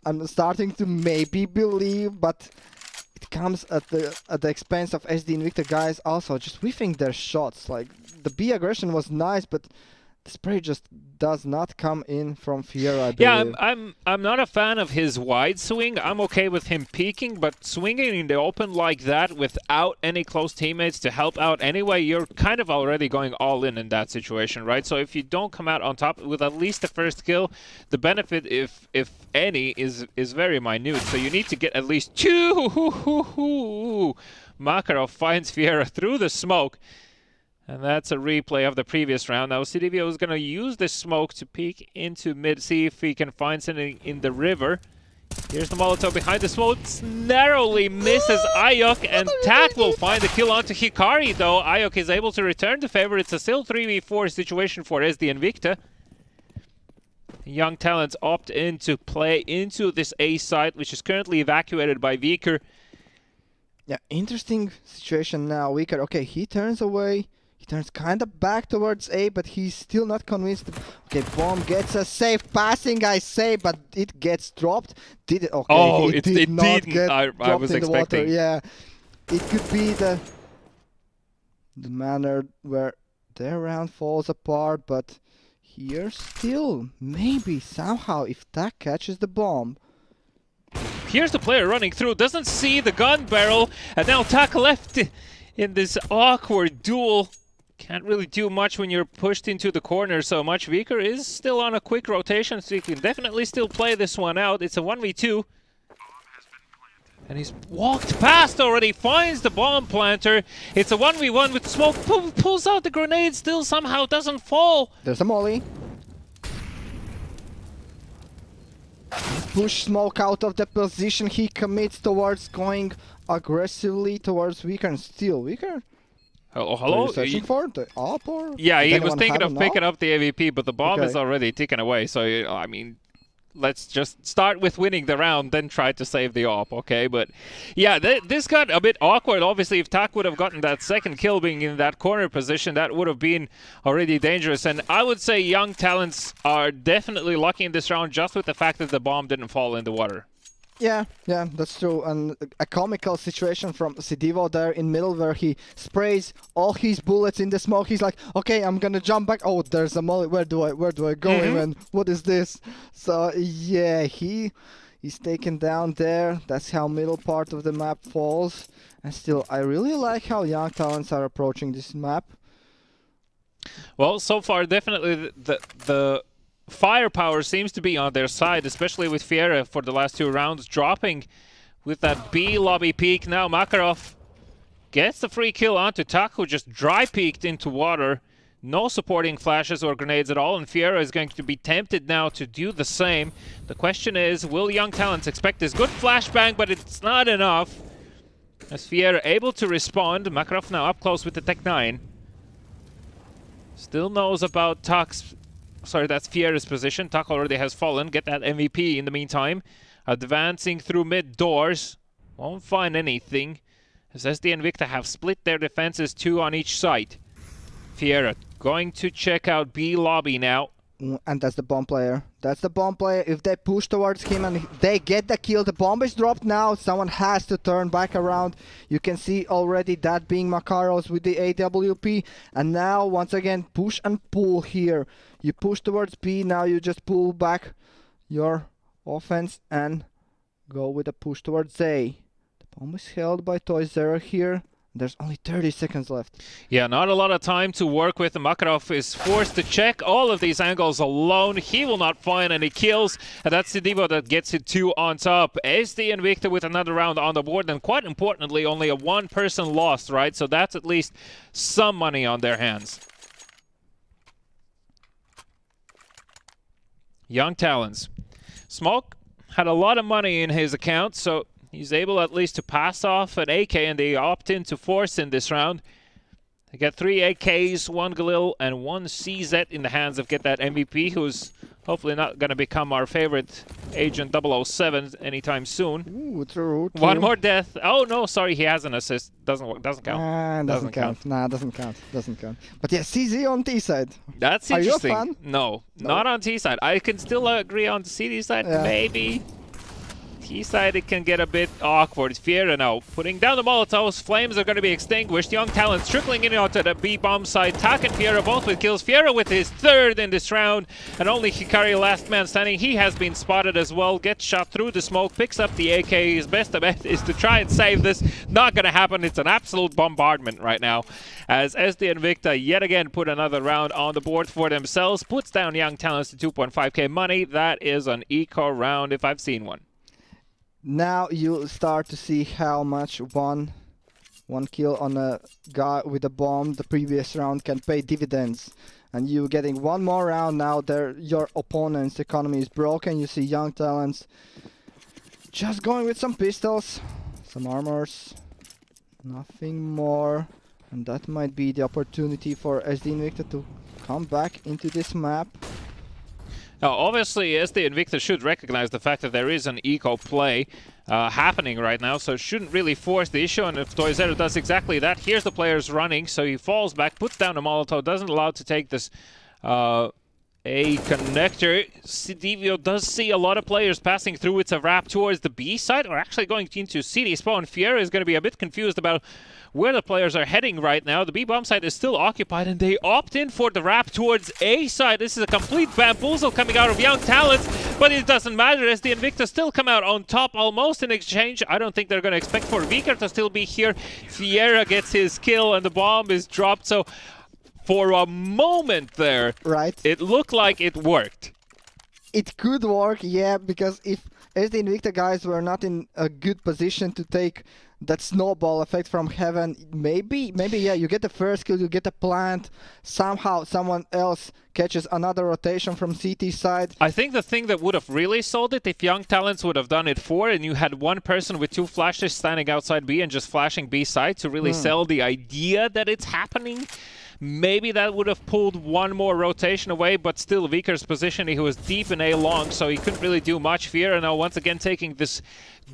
I'm starting to maybe believe, but it comes at the expense of SD and Victor guys also just whiffing their shots. Like, the B aggression was nice, but the spray just does not come in from Fiera, I believe.
Yeah, I'm not a fan of his wide swing. I'm okay with him peeking, but swinging in the open like that without any close teammates to help out anyway, you're kind of already going all in that situation, right? So if you don't come out on top with at least the first kill, the benefit, if any, is very minute. So you need to get at least 2. Makarov finds Fiera through the smoke. And that's a replay of the previous round. Now Sidivio is going to use this smoke to peek into mid, see if he can find something in the river. Here's the Molotov behind the smoke. Narrowly misses Ayok, and Tak will find the kill onto Hikari, though. Ayok is able to return the favor. It's a still 3v4 situation for SD and Victor. Young Talents opt in to play into this A site, which is currently evacuated by Viker.
Yeah, interesting situation now. Viker, okay, he turns away. He turns kind of back towards A, but he's still not convinced. Okay, bomb gets a safe passing, I say, but it gets dropped. Did it? Okay,
oh,
it did not get
I
dropped
was
in the water.
expecting.
Yeah, it could be the manner where their round falls apart, but here still, maybe, somehow, if Tak catches the bomb.
Here's the player running through, doesn't see the gun barrel, and now Tak left in this awkward duel. Can't really do much when you're pushed into the corner so much. Viker is still on a quick rotation, so he can definitely still play this one out. It's a 1v2. And he's walked past already, finds the bomb planter. It's a 1v1 with smoke, pulls out the grenade, still somehow doesn't fall.
There's a molly. Push smoke out of the position. He commits towards going aggressively towards Viker and still Viker.
Hello?
Searching for the op or?
Yeah, he was thinking of picking up the AVP, but the bomb is already ticking away. So, I mean, let's just start with winning the round, then try to save the op, okay? But yeah, this got a bit awkward. Obviously, if Tak would have gotten that second kill being in that corner position, that would have been already dangerous. And I would say Young Talents are definitely lucky in this round just with the fact that the bomb didn't fall in the water.
Yeah, that's true. And a comical situation from Sidivo there in middle where he sprays all his bullets in the smoke. He's like, okay, I'm gonna jump back. Oh, there's a molly. Where do I go even? What is this? So yeah, he's taken down there. That's how middle part of the map falls. And still, I really like how Young Talents are approaching this map.
Well, so far, definitely the firepower seems to be on their side, especially with Fiera for the last 2 rounds, dropping with that B lobby peek. Now Makarov gets the free kill onto Tak, who just dry peeked into water. No supporting flashes or grenades at all, and Fiera is going to be tempted now to do the same. The question is, will Young Talents expect this good flashbang, but it's not enough. As Fiera able to respond, Makarov now up close with the Tech 9. Still knows about Tak's... Sorry, that's Fiera's position. Tak already has fallen. Get that MVP in the meantime. Advancing through mid doors. Won't find anything. As SD and Victa have split their defenses, 2 on each side. Fiera going to check out B lobby now.
And that's the bomb player. That's the bomb player. If they push towards him and they get the kill, the bomb is dropped now. Someone has to turn back around. You can see already that being Makaros with the AWP. And now, once again, push and pull here. You push towards B, now you just pull back your offense and go with a push towards A. The bomb is held by Toy Zero here. There's only 30 seconds left.
Yeah, not a lot of time to work with. Makarov is forced to check all of these angles alone. He will not find any kills. And that's Sidivo that gets it 2 on top. SD and Victor with another round on the board. And quite importantly, only a 1 person lost, right? So that's at least some money on their hands. Young Talents. Smoke had a lot of money in his account, so he's able at least to pass off an AK, and they opt in to force in this round. They get 3 AKs, 1 Galil, and 1 CZ in the hands of Get That MVP, who's hopefully not going to become our favorite Agent 007 anytime soon.
Ooh, true.
1 more death. Oh, no, sorry, he has an assist. Doesn't count.
Doesn't count. Nah, doesn't count. But yeah, CZ on T side.
That's interesting.
Are you a fan?
No, not on T side. I can still agree on the CD side, maybe. T-side, it can get a bit awkward. Fiera now putting down the Molotovs. Flames are going to be extinguished. Young Talents trickling in onto the B-bomb side. Tak and Fiera both with kills. Fiera with his 3rd in this round. And only Hikari last man standing. He has been spotted as well. Gets shot through the smoke. Picks up the AK. His best bet is to try and save this. Not going to happen. It's an absolute bombardment right now. As SD and Victa yet again put another round on the board for themselves. Puts down Young Talents to 2.5k money. That is an eco round if I've seen one.
Now you start to see how much one kill on a guy with a bomb the previous round can pay dividends. And you getting 1 more round now, your opponent's economy is broken. You see Young Talents just going with some pistols, some armors, nothing more. And that might be the opportunity for SD Invicta to come back into this map.
Now, obviously, SD and Victor should recognize the fact that there is an eco play happening right now, so it shouldn't really force the issue. And if Toy Zero does exactly that, here's the players running, so he falls back, puts down a Molotov, doesn't allow to take this A connector. Sidivo does see a lot of players passing through. It's a wrap towards the B side, or actually going into CD spawn. Fiera is going to be a bit confused about where the players are heading right now. The B-bomb side is still occupied, and they opt in for the wrap towards A side. This is a complete bamboozle coming out of Young Talents, but it doesn't matter as the Invicta still come out on top almost in exchange. I don't think they're going to expect for Viker to still be here. Fiera gets his kill, and the bomb is dropped, so for a moment there,
right,
it looked like it worked.
It could work, yeah, because if SD Invicta guys were not in a good position to take that snowball effect from heaven, maybe, yeah, you get the first kill, you get a plant, somehow someone else catches another rotation from CT side.
I think the thing that would have really sold it if Young Talents would have done it for, and you had one person with 2 flashes standing outside B and just flashing B side to really sell the idea that it's happening. Maybe that would have pulled one more rotation away, but still Viker's position, he was deep in A long, so he couldn't really do much. Fiera now once again taking this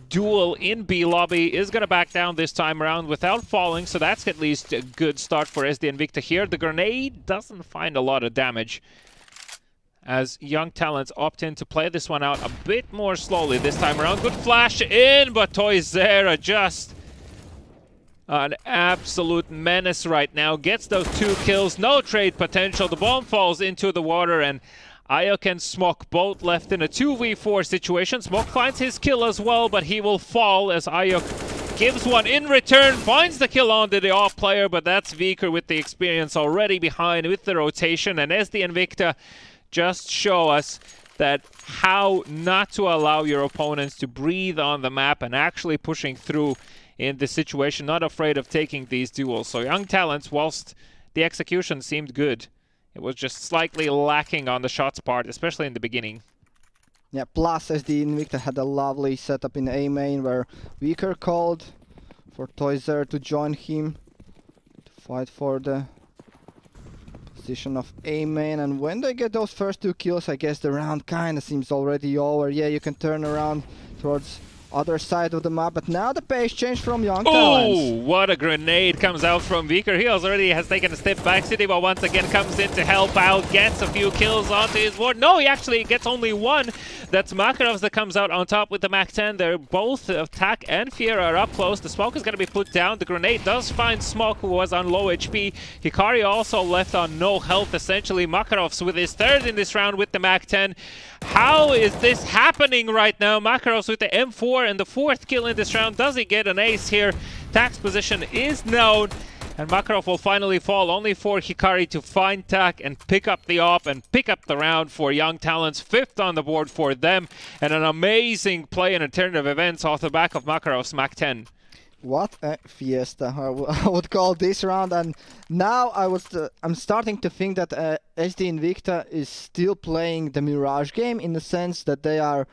duel in B lobby, is going to back down this time around without falling, so that's at least a good start for SD Invicta here. The grenade doesn't find a lot of damage, as Young Talents opt in to play this one out a bit more slowly this time around. Good flash in, but Toysera just an absolute menace right now. Gets those 2 kills, no trade potential. The bomb falls into the water, and Ayok and Smok both left in a 2v4 situation. Smok finds his kill as well, but he will fall as Ayok gives one in return, finds the kill onto the off player, but that's Viker with the experience already behind with the rotation. And SD Invicta just show us that how not to allow your opponents to breathe on the map and actually pushing through in this situation, not afraid of taking these duels. So Young Talents, whilst the execution seemed good, it was just slightly lacking on the shots part, especially in the beginning.
Yeah, plus SD Invicta had a lovely setup in A main where Viker called for Toyser to join him to fight for the position of A main, and when they get those first 2 kills, I guess the round kinda seems already over. Yeah, you can turn around towards other side of the map, but now the pace changed from Young Talents.
Oh, what a grenade comes out from Viker. He already has taken a step back. Sidiva once again comes in to help out, gets a few kills onto his ward. No, he actually gets only 1. That's Makarovs that comes out on top with the Mac-10. They're both Tak and Fiera are up close. The smoke is going to be put down. The grenade does find Smok, who was on low HP. Hikari also left on no health, essentially. Makarovs with his 3rd in this round with the Mac-10. How is this happening right now? Makarovs with the M4 and the 4th kill in this round. Does he get an ace here? Tak's position is known, and Makarov will finally fall. Only for Hikari to find Tak and pick up the op and pick up the round for Young Talents. 5th on the board for them, and an amazing play in alternative events off the back of Makarov's Mac-10.
What a fiesta I would call this round, and now I'm starting to think that SD Invicta is still playing the Mirage game, in the sense that they are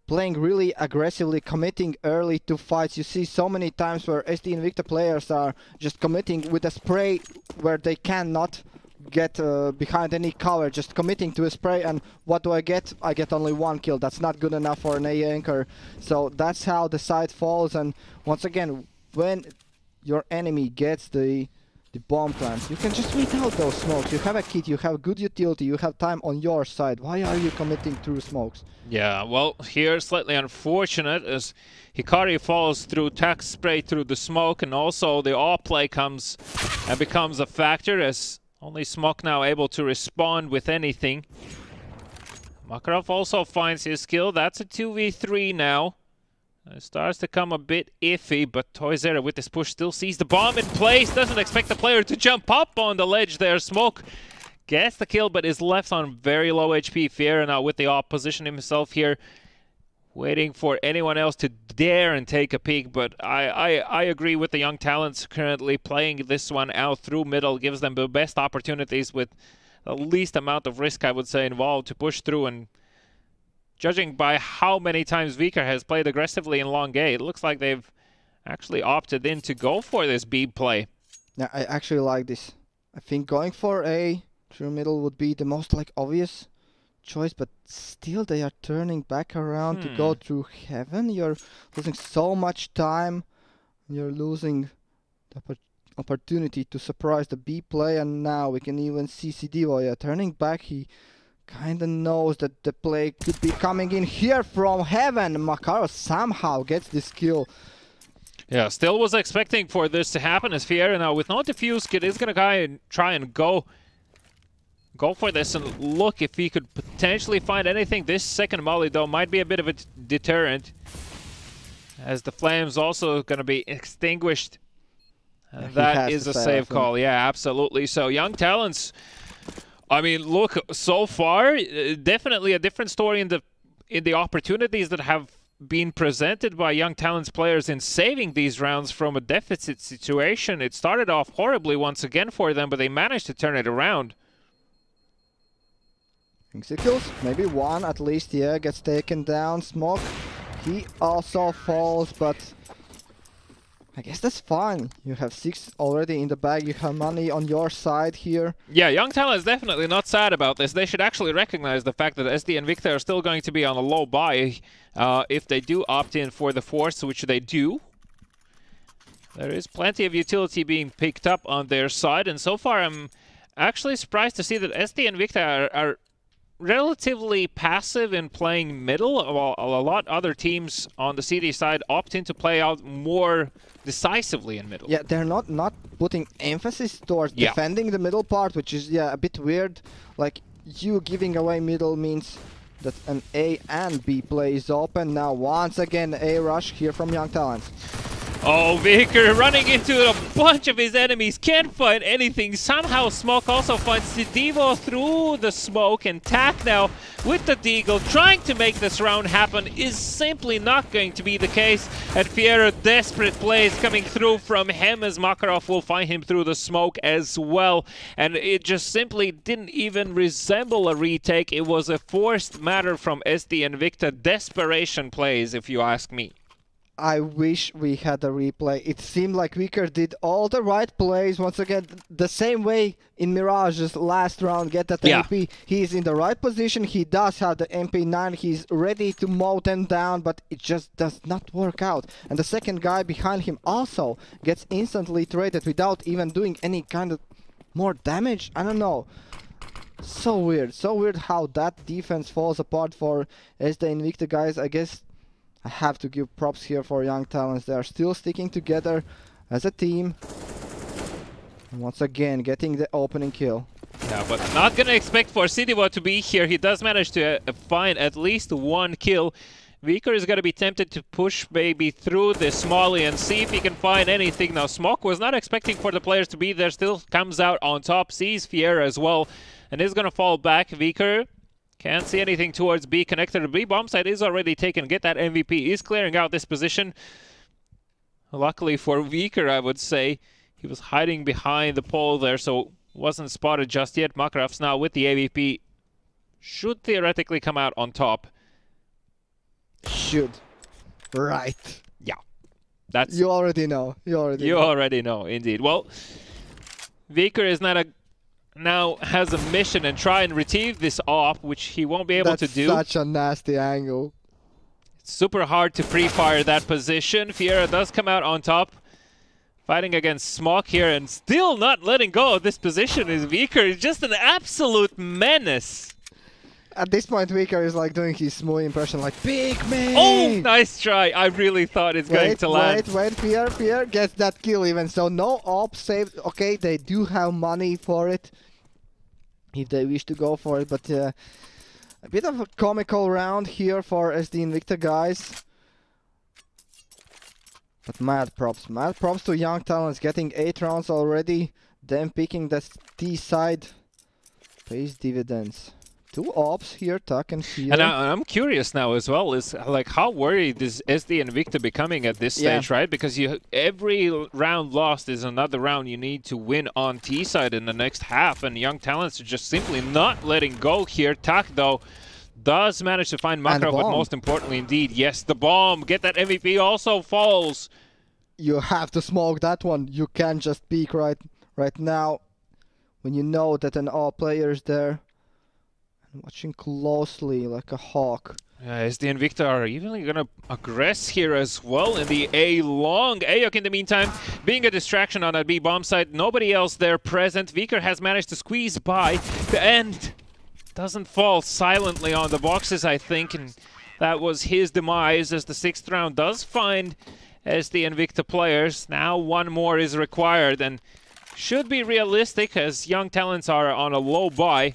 playing really aggressively, committing early to fights. You see so many times where SD Invicta players are just committing with a spray where they cannot get behind any cover, just committing to a spray, and what do I get? I get only 1 kill. That's not good enough for an A anchor. So that's how the side falls, and once again, when your enemy gets the bomb plants, you can just wait out those smokes. You have a kit, you have good utility, you have time on your side. Why are you committing through smokes?
Yeah, well, here slightly unfortunate as Hikari falls through Tak spray through the smoke, and also the AWP play comes and becomes a factor, as only Smok now able to respond with anything. Makarov also finds his kill. That's a 2v3 now. It starts to come a bit iffy, but Toyzera with this push still sees the bomb in place. Doesn't expect the player to jump up on the ledge there. Smok gets the kill, but is left on very low HP. Fiera now with the op position himself here, waiting for anyone else to dare and take a peek. But I agree with the Young Talents currently playing this one out through middle. Gives them the best opportunities with the least amount of risk, I would say, involved to push through. And judging by how many times Viker has played aggressively in long A, it looks like they've actually opted in to go for this B play.
Yeah, I actually like this. I think going for A through middle would be the most obvious choice, but still they are turning back around to go through heaven. You're losing so much time. You're losing the opportunity to surprise the B play, and now we can even see Sidivoja turning back. He kinda knows that the play could be coming in here from heaven. Makarov somehow gets this kill.
Yeah, still was expecting for this to happen, as Fiera now with no diffuse kit is gonna try and go for this and look if he could potentially find anything. This second molly though might be a bit of a deterrent, as the flames also gonna be extinguished That is a safe call. Yeah, absolutely. So Young Talents, I mean, look, so far, definitely a different story in the opportunities that have been presented by Young Talents players in saving these rounds from a deficit situation. It started off horribly once again for them, but they managed to turn it around.
Kills, maybe one at least, yeah, gets taken down. Smoke, he also falls, but I guess that's fine. You have 6 already in the bag, you have money on your side here.
Yeah, Young Talent is definitely not sad about this. They should actually recognize the fact that SD and Victor are still going to be on a low buy if they do opt in for the Force, which they do. There is plenty of utility being picked up on their side, and so far I'm actually surprised to see that SD and Victor are relatively passive in playing middle, while a lot other teams on the CD side opt in to play out more decisively in middle.
Yeah, they're not putting emphasis towards defending the middle part, which is a bit weird. Like, you giving away middle means that an A and B play is open. Now once again A rush here from Young Talents.
Oh, Vicker running into a bunch of his enemies, can't find anything. Somehow Smoke also finds Sidivo through the smoke, and Tak now with the Deagle trying to make this round happen is simply not going to be the case. And Fiera, desperate plays coming through from him as Makarov will find him through the smoke as well. And it just simply didn't even resemble a retake. It was a forced matter from SD and Victor. Desperation plays, if you ask me.
I wish we had a replay. It seemed like Vicker did all the right plays. Once again, the same way in Mirage's last round, get that MP. He's in the right position. He does have the MP9. He's ready to mow them down, but it just does not work out. And the second guy behind him also gets instantly traded without even doing any kind of more damage. I don't know. So weird how that defense falls apart for SD and Victor, guys. I guess I have to give props here for Young Talents. They are still sticking together as a team. And once again, getting the opening kill.
Yeah, but not gonna expect for Sidivo to be here. He does manage to find at least one kill. Vicker is gonna be tempted to push maybe through the Smolly and see if he can find anything. Now, Smoke was not expecting for the players to be there. Still comes out on top, sees Fiera as well, and is gonna fall back. Vicker can't see anything towards B. Connected to B. Bomb site is already taken. Get that MVP. Is clearing out this position. Luckily for Vicker, I would say. He was hiding behind the pole there, so wasn't spotted just yet. Makarov's now with the AVP. Should theoretically come out on top.
Should. Right.
Yeah. That's...
You already know. You
already know, indeed. Well, Vicker is not a... now has a mission and try and retrieve this op, which he won't be able to do.
That's such a nasty angle.
It's super hard to pre-fire that position. Fiera does come out on top, fighting against Smoke here, and still not letting go of this position is Vicker. He's just an absolute menace.
At this point, Vicker is like doing his smooth impression, like, big man!
Oh, nice try. I really thought it's going to land.
Wait, Fiera gets that kill even, so no op saved. Okay, they do have money for it, if they wish to go for it, but a bit of a comical round here for SD and Victor, guys. But mad props to Young Talents, getting 8 rounds already, then picking the T side pays dividends. 2 ops here, Tak and Fiera.
And I'm curious now as well, is like how worried is SD and Victor becoming at this stage, right? Because every round lost is another round you need to win on T side in the next half, and Young Talents are just simply not letting go here. Tak though does manage to find Makarov, but most importantly indeed, yes, the bomb. Get that MVP also falls.
You have to smoke that one. You can't just peek right now when you know that an all player is there. Watching closely like a hawk.
SD and Victor are even gonna aggress here as well in the A long. Ayok in the meantime being a distraction on that B bomb site. Nobody else there present. Vicker has managed to squeeze by. The end doesn't fall silently on the boxes, I think, and that was his demise as the 6th round does find SD and Victor players. Now one more is required and should be realistic as Young Talents are on a low buy.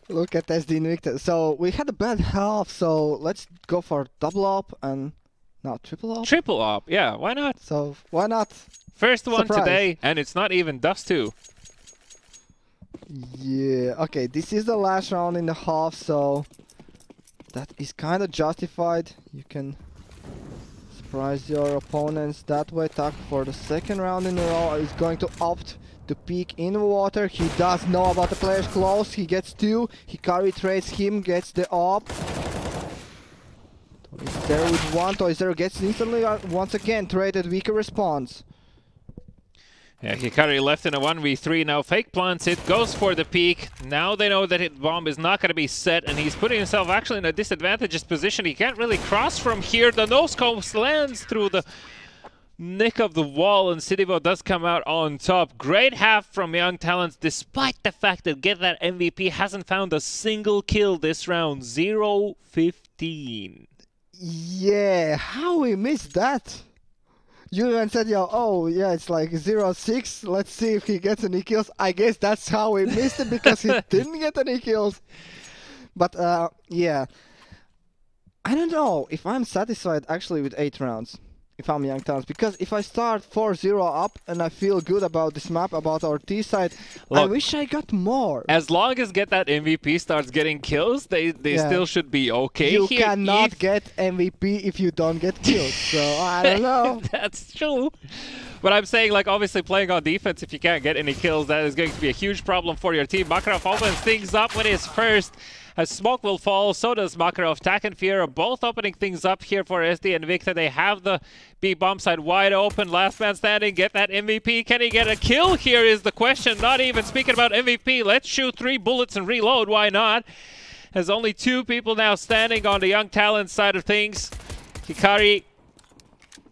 Look at SD and Victor. So we had a bad half, so let's go for double up and Now triple up.
Triple up, yeah, why not?
So why not?
First one
Surprise.
today, and it's not even dust 2.
Yeah, okay, this is the last round in the half, so that is kind of justified. You can surprise your opponents that way. Tak for the second round in a row is going to opt to peek in water. He does know about the players close. He gets 2. Hikari trades him, gets the op. Toizero with 1. Toizero gets instantly once again traded, weaker response.
Yeah, Hikari left in a 1v3 now. Fake plants it, goes for the peek. Now they know that hit bomb is not going to be set, and he's putting himself actually in a disadvantageous position. He can't really cross from here. The no-scope lands through the nick of the wall, and Cityvo does come out on top. Great half from Young Talents, despite the fact that Get That MVP hasn't found a single kill this round. 0-15.
Yeah, how we missed that? You even said, yo, oh, yeah, it's like 0-6. Let's see if he gets any kills. I guess that's how we missed it, because he didn't get any kills. But, yeah. I don't know if I'm satisfied, actually, with 8 rounds. If I'm Young Talents. Because if I start 4-0 up and I feel good about this map, about our T side, I wish I got more.
As long as Get That MVP starts getting kills, they still should be okay.
You cannot get MVP if you don't get kills, so I don't know.
That's true. But I'm saying, like, obviously playing on defense, if you can't get any kills, that is going to be a huge problem for your team. Makarov opens things up with his first. As smoke will fall, so does Makarov. Tak and Fear are both opening things up here for SD and Victor. They have the B bomb side wide open. Last man standing. Get that MVP. Can he get a kill? Here is the question. Not even speaking about MVP. Let's shoot 3 bullets and reload. Why not? There's only 2 people now standing on the Young Talent side of things. Hikari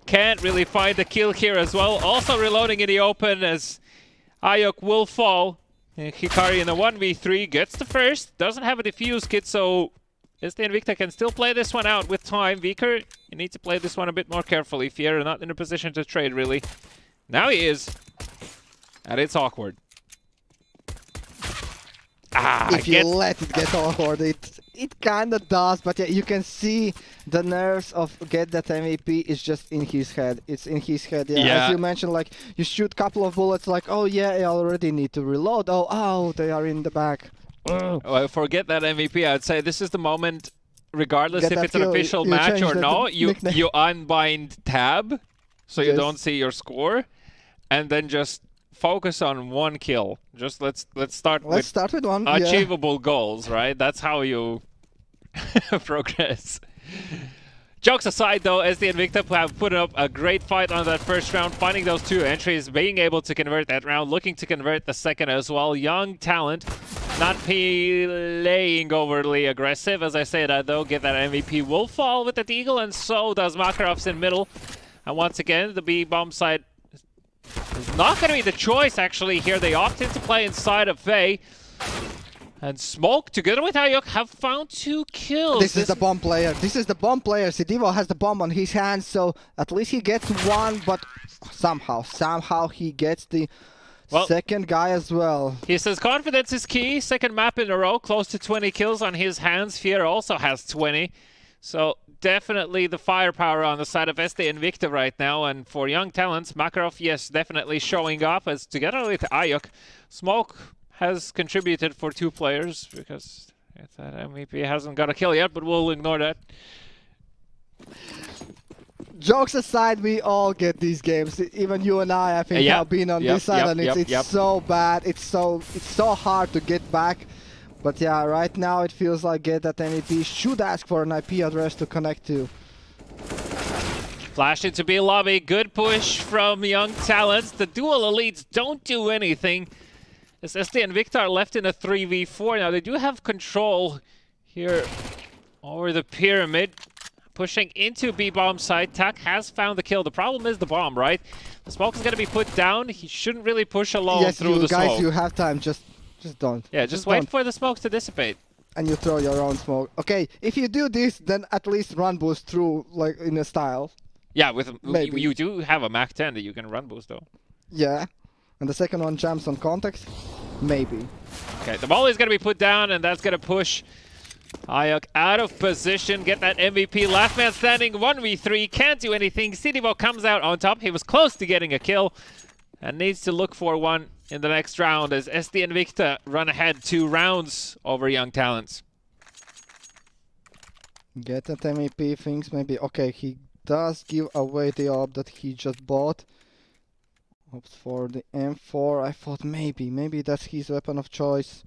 can't really find the kill here as well. Also reloading in the open as Ayok will fall. Hikari in the 1v3 gets the first, doesn't have a defuse kit, so SD and Victor can still play this one out with time. Viker, you need to play this one a bit more carefully. Fier not in a position to trade, really. Now he is, and it's awkward.
If you let it get awkward, it kind of does, but yeah, you can see the nerves of Get That MVP is just in his head. It's in his head, yeah. As you mentioned, like, you shoot a couple of bullets, like, oh yeah, I already need to reload. Oh, they are in the back.
Well, forget that MVP. I'd say this is the moment, regardless if it's an official match or no, you unbind tab, so you don't see your score, and then just focus on 1 kill. Just let's start with
one.
Achievable goals, right? That's how you progress. Jokes aside, though, SD and Victor have put up a great fight on that first round, finding those 2 entries, being able to convert that round, looking to convert the second as well. Young Talent, not playing overly aggressive. As I say that, though, Get That MVP will fall with the Deagle, and so does Makarov's in middle. And once again, the B bomb side is not going to be the choice, actually, here. They opted to play inside of Faye. And Smoke, together with Ayok, have found 2 kills.
This is the bomb player. This is the bomb player. Cityvo has the bomb on his hands, so at least he gets 1, but somehow he gets the second guy as well.
He says confidence is key. Second map in a row, close to 20 kills on his hands. Fier also has 20. So definitely the firepower on the side of SD and Victor right now. And for Young Talents, Makarov, yes, definitely showing up as together with Ayok. Smoke has contributed for 2 players because that MVP hasn't got a kill yet, but we'll ignore that.
Jokes aside, we all get these games. Even you and I think, have been on this side, and it's so bad. It's so hard to get back. But yeah, right now it feels like Get That MVP should ask for an IP address to connect to.
Flash into B lobby. Good push from Young Talents. The dual elites don't do anything. As SD and Victor are left in a 3v4. Now they do have control here over the pyramid. Pushing into B-bomb side. Tak has found the kill. The problem is the bomb, right? The smoke is going to be put down. He shouldn't really push alone through the smoke.
Guys, you have time. Just don't.
Yeah, just wait for the smokes to dissipate.
And you throw your own smoke. Okay, if you do this, then at least run boost through, like, in a style.
Yeah, you do have a Mach 10 that you can run boost, though.
Yeah. And the second one jumps on contact? Maybe.
Okay, the volley is going to be put down, and that's going to push Ayuk out of position, get that MVP. Last man standing, 1v3, can't do anything. Cityvo comes out on top. He was close to getting a kill and needs to look for one in the next round as SD and Victa run ahead 2 rounds over Young Talents.
Get that MVP, things maybe... Okay, he does give away the AWP that he just bought. Opts for the M4. I thought maybe that's his weapon of choice.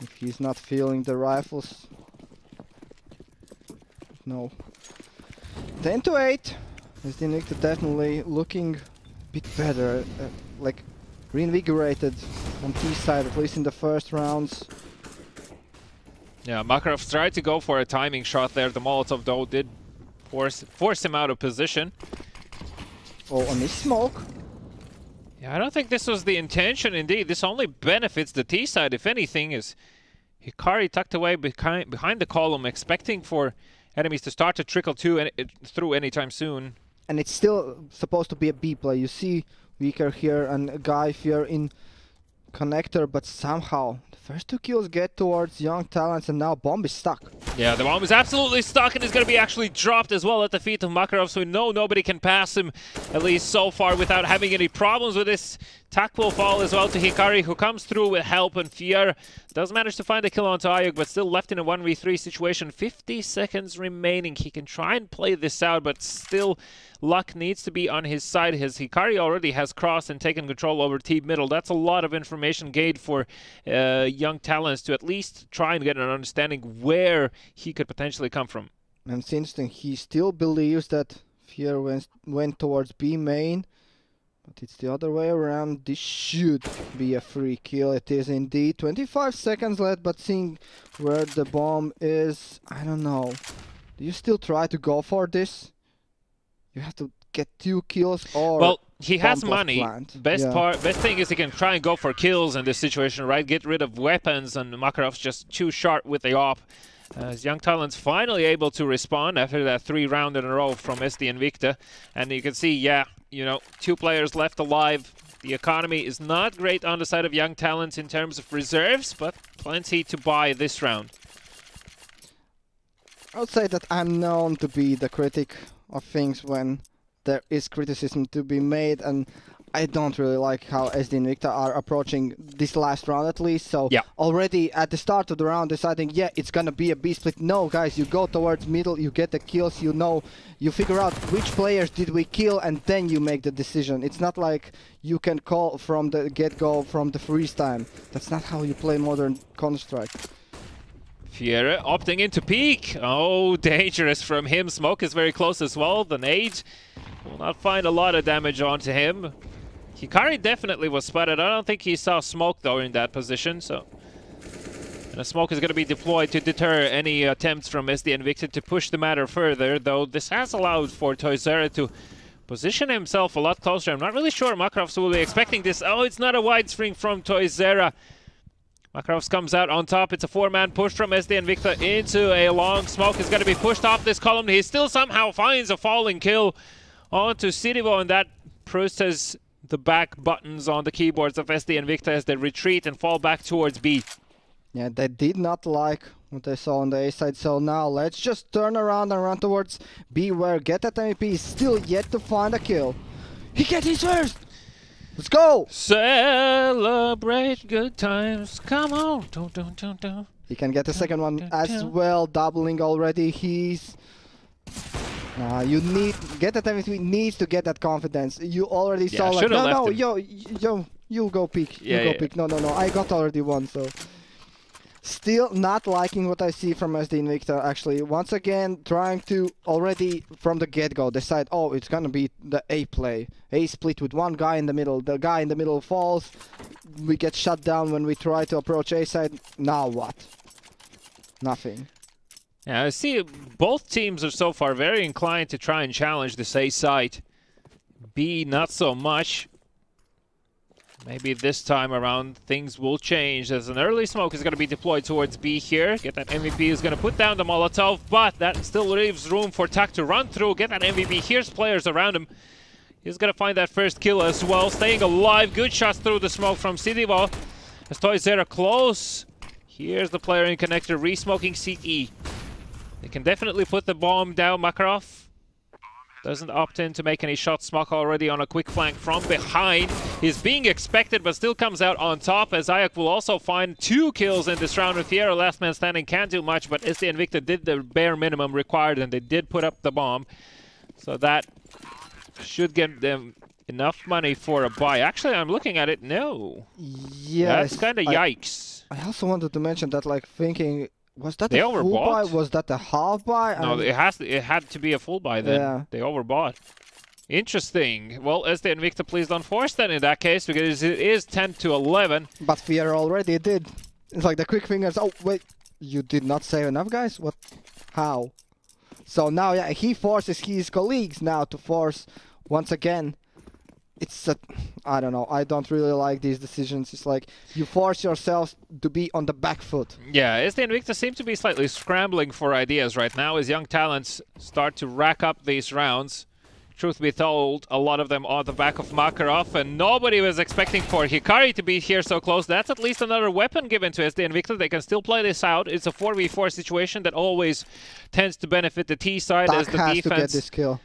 If he's not feeling the rifles. No. 10-8. SD Victa definitely looking a bit better. Like reinvigorated on T side, at least in the first rounds.
Yeah, Makarov tried to go for a timing shot there. The Molotov though did force him out of position.
Oh, on this smoke.
Yeah, I don't think this was the intention indeed. This only benefits the T side, if anything, is Hikari tucked away behind the column, expecting for enemies to start to trickle through anytime soon.
And it's still supposed to be a B play. You see Weaker here and a guy here in connector, but somehow the first 2 kills get towards Young Talents and now Bomb is stuck. Yeah,
the bomb is absolutely stuck and is going to be actually dropped as well at the feet of Makarov, so we know nobody can pass him, at least so far, without having any problems with this. Tack will fall as well to Hikari, who comes through with help, and Fier does manage to find a kill onto Ayuk, but still left in a 1v3 situation. 50 seconds remaining. He can try and play this out, but still luck needs to be on his side. His Hikari already has crossed and taken control over Team Middle. That's a lot of information gained for Young Talents to at least try and get an understanding where he could potentially come from.
And it's interesting, he still believes that Fier went towards B main, but it's the other way around. This should be a free kill. It is indeed. 25 seconds left, but seeing where the bomb is, I don't know. Do you still try to go for this? You have to get 2 kills or...
Well, he has money. Best thing is he can try and go for kills in this situation, right? Get rid of weapons, and Makarov's just too sharp with the AWP. As Young Talents finally able to respond after that 3 round in a row from SD and Victa. And you can see, yeah, you know, 2 players left alive. The economy is not great on the side of Young Talents in terms of reserves, but plenty to buy this round.
I would say that I'm known to be the critic of things when there is criticism to be made, and I don't really like how SD and Victa are approaching this last round at least. So
yeah,
already at the start of the round deciding, yeah, it's gonna be a B split. No, guys, you go towards middle, you get the kills, you know, you figure out which players did we kill, and then you make the decision. It's not like you can call from the get-go from the freeze time. That's not how you play modern Counter-Strike.
Fiera opting into peek. Oh, dangerous from him. Smoke is very close as well. The nade will not find a lot of damage onto him. Hikari definitely was spotted. I don't think he saw smoke though in that position. So, and a smoke is going to be deployed to deter any attempts from SD and Victa to push the matter further. Though this has allowed for Toizera to position himself a lot closer. I'm not really sure Makarovs will be expecting this. Oh, it's not a wide swing from Toizera. Makarovs comes out on top. It's a 4-man push from SD and Victa into a long smoke. Is going to be pushed off this column. He still somehow finds a falling kill onto Cityvo, and that presses the back buttons on the keyboards of SD and Victa as they retreat and fall back towards B.
Yeah, they did not like what they saw on the A side, so now let's just turn around and run towards B, where Get That MVP is still yet to find a kill. He gets his first! Let's go!
Celebrate good times. Come on. Don't.
He can get the second one as well, doubling already. He's... you need... Get That MVP needs to get that confidence. You already saw like... No, you go peek. Peek. No, I got already one, so... Still not liking what I see from SD and Victa, actually. Once again, trying to already from the get-go decide, oh, it's gonna be the A play. A split with one guy in the middle. The guy in the middle falls. We get shut down when we try to approach A side. Now what? Nothing.
Yeah, I see both teams are so far very inclined to try and challenge this A side. B, not so much. Maybe this time around things will change as an early smoke is going to be deployed towards B here. Get That MVP is going to put down the Molotov, but that still leaves room for Tak to run through. Get That MVP. Here's players around him. He's going to find that first kill as well. Staying alive. Good shots through the smoke from Cityvo. As Toizera close. Here's the player in connector re-smoking CE. They can definitely put the bomb down. Makarov doesn't opt in to make any shots. Smok already on a quick flank from behind. He's being expected, but still comes out on top, as Ayak will also find 2 kills in this round. With Fiero, last man standing, can't do much, but SD Invicta did the bare minimum required, and they did put up the bomb. So that should get them enough money for a buy. Actually, I'm looking at it. No.
Yes.
That's kind of yikes.
I also wanted to mention that, like, thinking, was that
they
a full buy? Was that a half buy?
No, it had to be a full buy then. Yeah. They overbought. Interesting. Well, SD Invicta, please don't force that in that case, because it is 10 to 11.
But Fiero already did. It's like the quick fingers. Oh, wait. You did not save enough, guys? What? How? So now, yeah, he forces his colleagues now to force once again. It's I don't know. I don't really like these decisions. It's like you force yourselves to be on the back foot.
Yeah, SD Invicta seem to be slightly scrambling for ideas right now as young talents start to rack up these rounds. Truth be told, a lot of them on the back of Makarov, and nobody was expecting for Hikari to be here so close. That's at least another weapon given to SD Invicta. They can still play this out. It's a 4v4 situation that always tends to benefit the T side as the defense
to get this kill.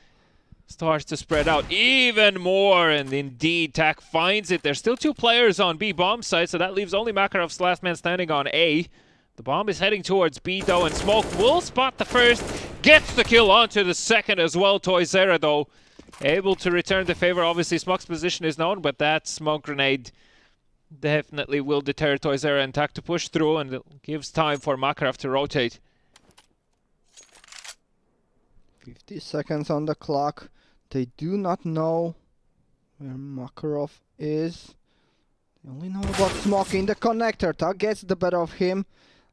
Starts to spread out even more, and indeed Tak finds it. There's still 2 players on B bomb site, so that leaves only Makarov's last man standing on A. The bomb is heading towards B though, and Smoke will spot the first, gets the kill onto the second as well. Toysera though, able to return the favor. Obviously Smoke's position is known, but that smoke grenade definitely will deter Toysera and Tak to push through, and it gives time for Makarov to rotate.
50 seconds on the clock. They do not know where Makarov is. They only know about Smoke in the connector. Tak gets the better of him.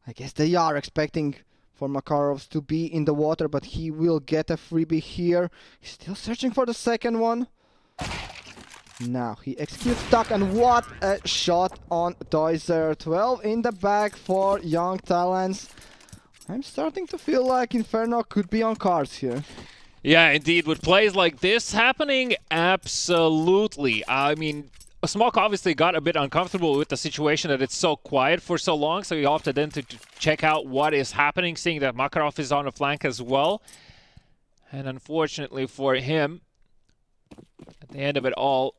I guess they are expecting for Makarov to be in the water, but he will get a freebie here. He's still searching for the second one. Now he executes Tak, and what a shot on Toyser. 12 in the bag for young talents. I'm starting to feel like Inferno could be on cards here.
Yeah, indeed. With plays like this happening, absolutely. I mean, Smoke obviously got a bit uncomfortable with the situation that it's so quiet for so long, so he opted in to check out what is happening, seeing that Makarov is on the flank as well. And unfortunately for him, at the end of it all,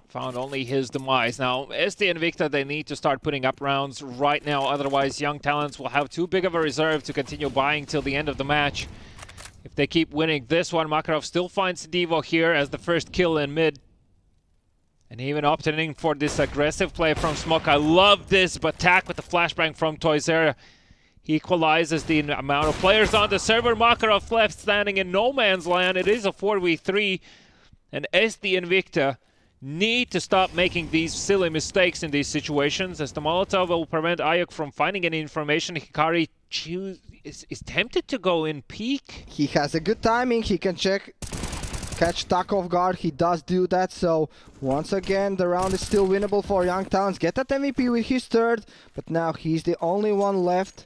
found only his demise. Now, SD Invicta, they need to start putting up rounds right now, otherwise young talents will have too big of a reserve to continue buying till the end of the match. If they keep winning this one, Makarov still finds Devo here as the first kill in mid. And even opting in for this aggressive play from Smoke. I love this, but Tak with the flashbang from Toysera. He equalizes the amount of players on the server. Makarov left standing in no man's land. It is a 4v3. And SD Invicta need to stop making these silly mistakes in these situations, as the Molotov will prevent Ayuk from finding any information. Hikari is tempted to go in peak.
He has a good timing. He can catch Tak off guard. He does do that. So once again, the round is still winnable for young talents. Get that MVP with his third, but now he's the only one left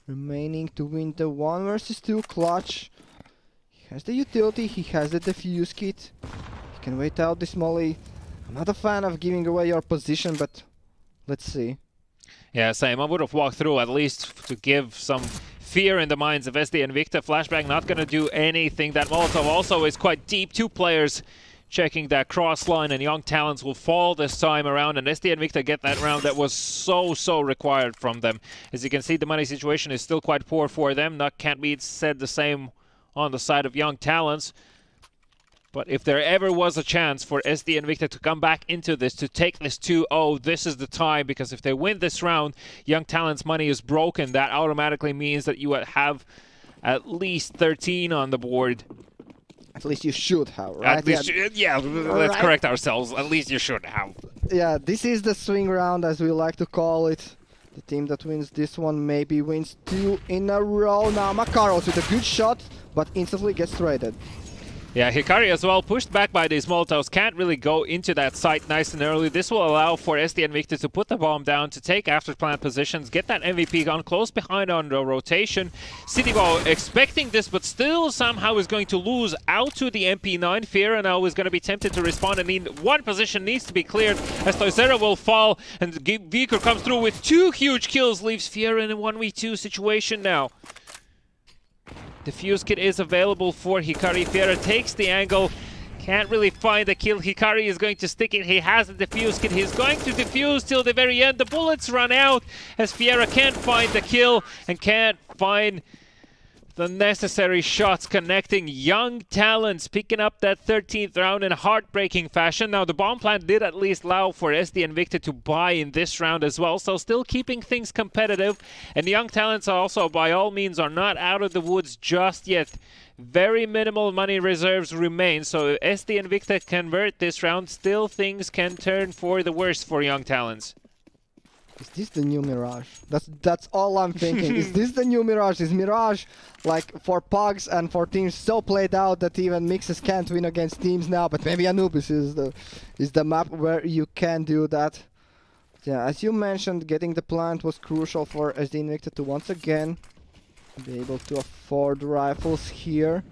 remaining to win the 1 versus 2 clutch. He has the utility. He has the defuse kit. He can wait out this molly. I'm not a fan of giving away your position, but let's see.
Yeah, same. I would have walked through at least to give some fear in the minds of SD Invicta. Flashbang not going to do anything. That Molotov also is quite deep. 2 players checking that cross line, and young talents will fall this time around, and SD Invicta get that round that was so required from them. As you can see, the money situation is still quite poor for them. Can't be said the same on the side of young talents. But if there ever was a chance for SD Invicta to come back into this, to take this 2-0, this is the time, because if they win this round, young talent's money is broken. That automatically means that you have at least 13 on the board.
At least you should have, right?
At least, yeah, let's correct ourselves. At least you should have.
Yeah, this is the swing round, as we like to call it. The team that wins this one maybe wins 2 in a row. Now Makarov with a good shot, but instantly gets traded.
Yeah, Hikari as well, pushed back by these Molotovs, can't really go into that site nice and early. This will allow for SD and Victor to put the bomb down, to take after plant positions, get that MVP gun close behind on the rotation. Citybo expecting this, but still somehow is going to lose out to the MP9. Fiera now is going to be tempted to respond, and one position needs to be cleared as Toysera will fall, and Viker comes through with 2 huge kills, leaves Fiera in a 1v2 situation now. The fuse kit is available for Hikari. Fiera takes the angle, can't really find the kill. Hikari is going to stick it. He has the defuse kit. He's going to defuse till the very end. The bullets run out as Fiera can't find the kill and can't find the necessary shots, connecting. Young talents picking up that 13th round in a heartbreaking fashion. Now the bomb plant did at least allow for SD and Victor to buy in this round as well, so still keeping things competitive. And the young talents also by all means are not out of the woods just yet. Very minimal money reserves remain, so if SD and Victor convert this round, still things can turn for the worse for young talents.
Is this the new Mirage? That's all I'm thinking. Is this the new Mirage? Is Mirage like for pugs and for teams so played out that even mixes can't win against teams now? But maybe Anubis is the map where you can do that. Yeah, as you mentioned, getting the plant was crucial for SD Invicta to once again be able to afford rifles here.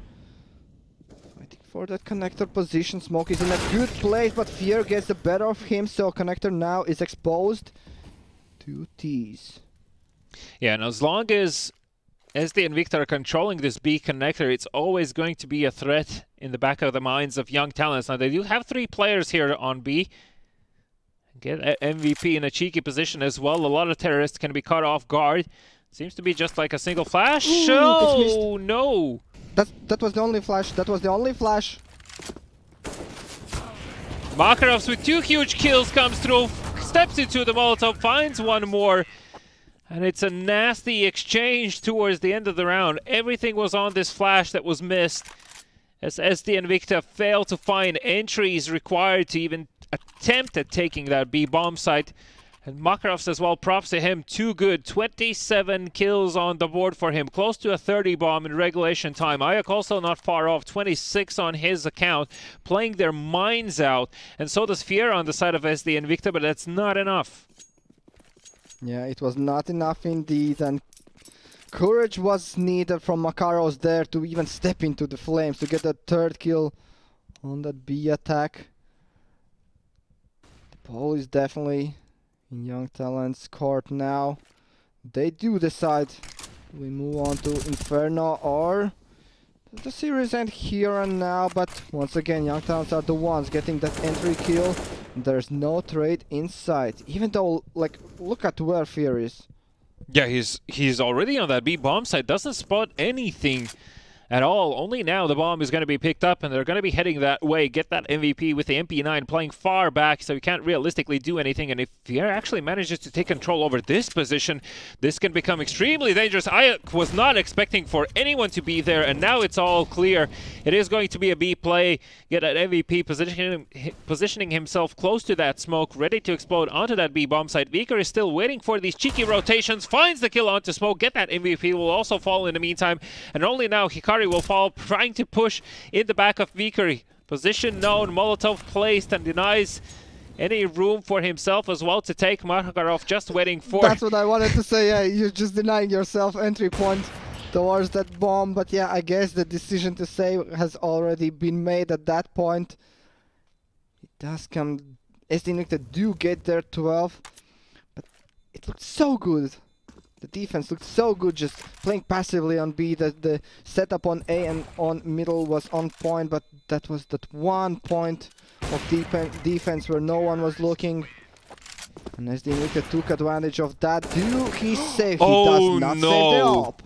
Fighting for that connector position. Smoke is in a good place, but Fear gets the better of him, so connector now is exposed. 2 Ts.
Yeah, and as long as SD and Victor are controlling this B connector, it's always going to be a threat in the back of the minds of young talents. Now they do have 3 players here on B. Get MVP in a cheeky position as well. A lot of terrorists can be caught off guard. Seems to be just like a single flash.
Ooh,
oh no!
That was the only flash. That was the only flash.
Makarovs with 2 huge kills comes through. Steps into the Molotov, finds one more, and it's a nasty exchange towards the end of the round. Everything was on this flash that was missed, as SD and Victor failed to find entries required to even attempt at taking that B bomb site. And Makarovs as well, props to him, too good. 27 kills on the board for him, close to a 30 bomb in regulation time. Ayak also not far off, 26 on his account, playing their minds out. And so does Fiera on the side of SD and Victor, but that's not enough.
Yeah, it was not enough indeed, and courage was needed from Makarovs there to even step into the flames to get the 3rd kill on that B attack. The ball is definitely in young talents' court now. They do decide we move on to Inferno or the series end here and now, but once again young talents are the ones getting that entry kill. There's no trade in sight, even though, like, look at where Fear is.
Yeah, he's already on that B bomb site, doesn't spot anything at all. Only now the bomb is going to be picked up and they're going to be heading that way. Get that MVP with the MP9 playing far back, so he can't realistically do anything. And if Fiera actually manages to take control over this position, this can become extremely dangerous. I was not expecting for anyone to be there, and now it's all clear. It is going to be a B play. Get that MVP positioning himself close to that smoke, ready to explode onto that B bomb site. Viker is still waiting for these cheeky rotations, finds the kill onto smoke. Get that MVP, will also fall in the meantime. And only now Hikari will fall, trying to push in the back of Vikari. Position known, Molotov placed, and denies any room for himself as well to take. Makarov just waiting for...
That's what I wanted to say, yeah, you're just denying yourself entry point towards that bomb, but yeah, I guess the decision to save has already been made at that point. It does come... SD Invicta do get their 12, but it looked so good. The defense looked so good, just playing passively on B. The setup on A and on middle was on point, but that was that one point of defense where no one was looking. And SD Invicta took advantage of that. Do he save? He does not save the op.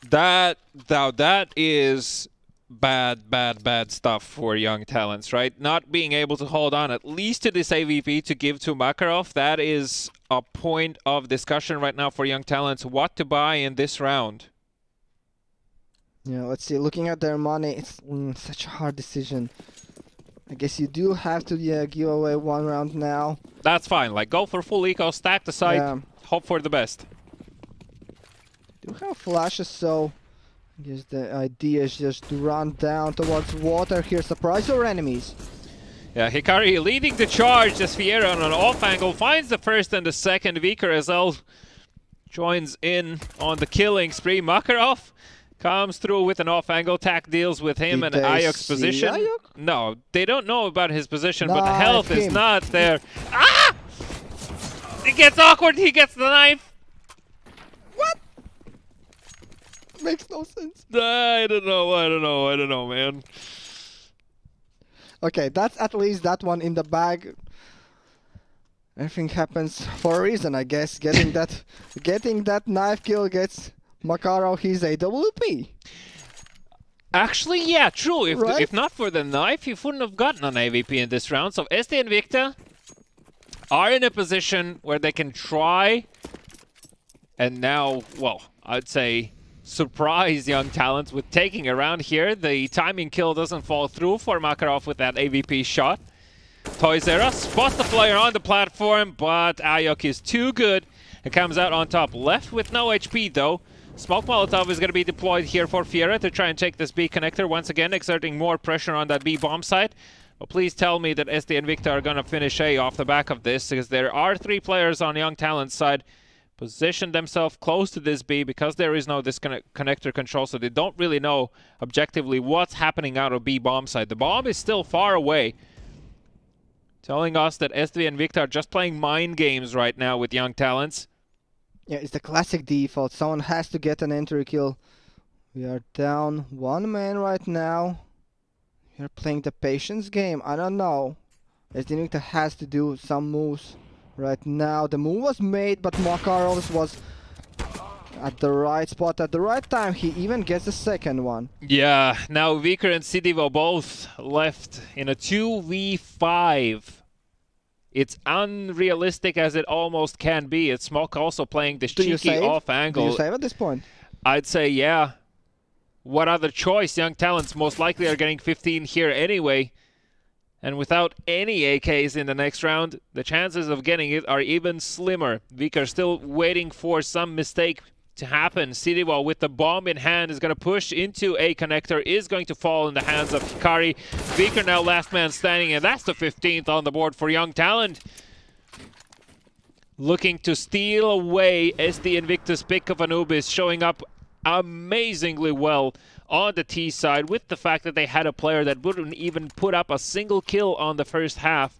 That is bad stuff for young talents, right? Not being able to hold on at least to this AVP to give to Makarov, that is a point of discussion right now for young talents, what to buy in this round.
Yeah, let's see, looking at their money, it's such a hard decision. I guess you do have to give away one round now.
That's fine, like go for full eco, stack the site, hope for the best.
Do have flashes, so I guess the idea is just to run down towards water here, surprise your enemies.
Yeah, Hikari leading the charge as Fiera on an off angle finds the first and the second. Viker as well joins in on the killing spree. Makarov comes through with an off angle. Tack deals with him and Ayok's position.
Ayok?
No, they don't know about his position, but the health is not there. Ah! It gets awkward, he gets the knife.
What? Makes no sense.
I don't know, man.
Okay, that's at least that one in the bag. Everything happens for a reason, I guess. Getting that knife kill gets Makarov his AWP.
Actually, yeah, true. If not for the knife, he wouldn't have gotten an AVP in this round. So SD and Victa are in a position where they can try and now, well, I'd say surprise Young Talents with taking a round here. The timing kill doesn't fall through for Makarov with that AVP shot. Toysera spots the player on the platform, but Ayok is too good and comes out on top. Left with no HP though. Smoke Molotov is going to be deployed here for Fiera to try and take this B connector once again, exerting more pressure on that B bomb site. But please tell me that SD and Victa are going to finish A off the back of this, because there are 3 players on Young Talent's side position themselves close to this B because there is no connector control, so they don't really know objectively what's happening out of B bomb side. The bomb is still far away, telling us that SD and Victa are just playing mind games right now with Young Talents.
Yeah, it's the classic default. Someone has to get an entry kill. We are down 1 man right now. We are playing the patience game. I don't know. SD and Victa has to do some moves right now. The move was made, but Makarov was at the right spot at the right time. He even gets the second one.
Yeah, now Viker and Sidivo both left in a 2v5. It's unrealistic as it almost can be. It's Smoke also playing this cheeky off angle.
Do you save at this point?
I'd say yeah. What other choice? Young Talents most likely are getting 15 here anyway. And without any AKs in the next round, the chances of getting it are even slimmer. Viker still waiting for some mistake to happen. Sidivo with the bomb in hand is going to push into A connector, is going to fall in the hands of Hikari. Viker now last man standing, and that's the 15th on the board for Young Talent. Looking to steal away SD and Victa's pick of Anubis, showing up amazingly well on the T side, with the fact that they had a player that wouldn't even put up a single kill on the first half.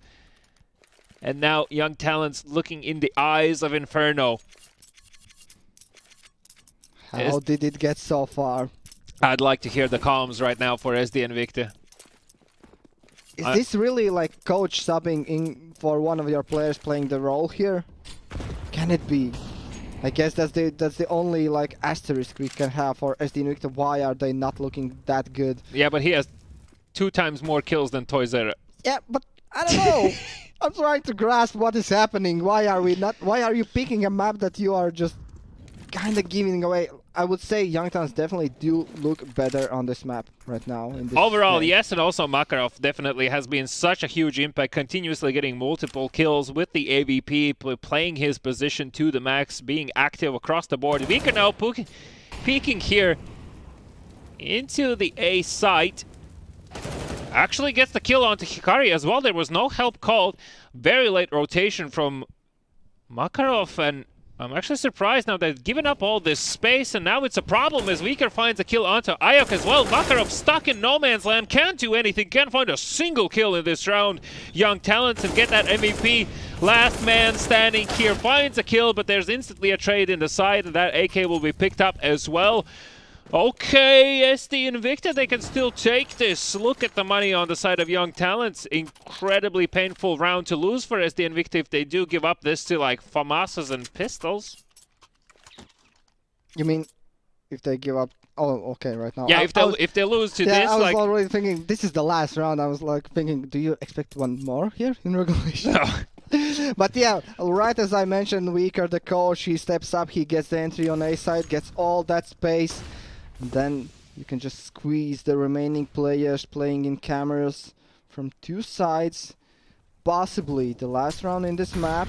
And now Young Talents looking in the eyes of Inferno.
How did it get so far?
I'd like to hear the comms right now for SD and Victa.
Is this really like coach subbing in for one of your players playing the role here? Can it be? I guess that's the only like asterisk we can have for SD and Victa. Why are they not looking that good?
Yeah, but he has 2 times more kills than Toysera.
Yeah, but I don't know. I'm trying to grasp what is happening. Why are you picking a map that you are just kind of giving away? I would say Young Talents definitely do look better on this map right now. In this
Overall,
game.
yes, and also Makarov definitely has been such a huge impact, continuously getting multiple kills with the AVP, playing his position to the max, being active across the board. Viker now peeking here into the A site. Actually gets the kill onto Hikari as well. There was no help called. Very late rotation from Makarov, and I'm actually surprised now they've given up all this space, and now it's a problem as Viker finds a kill onto Ayok as well. Makarov stuck in no man's land, can't do anything, can't find a single kill in this round. Young Talents and get that MVP. Last man standing here finds a kill, but there's instantly a trade in the side, and that AK will be picked up as well. Okay, SD and Victa, they can still take this. Look at the money on the side of Young Talents. Incredibly painful round to lose for SD and Victa if they do give up this to like FAMASas and pistols.
You mean if they give up? Oh, okay, right now.
Yeah, if they lose to this,
I was
like
already thinking this is the last round. I was like thinking, do you expect one more here in regulation?
No.
But yeah, right as I mentioned, Viker, the coach, he steps up, he gets the entry on A side, gets all that space. Then you can just squeeze the remaining players playing in cameras from 2 sides. Possibly the last round in this map.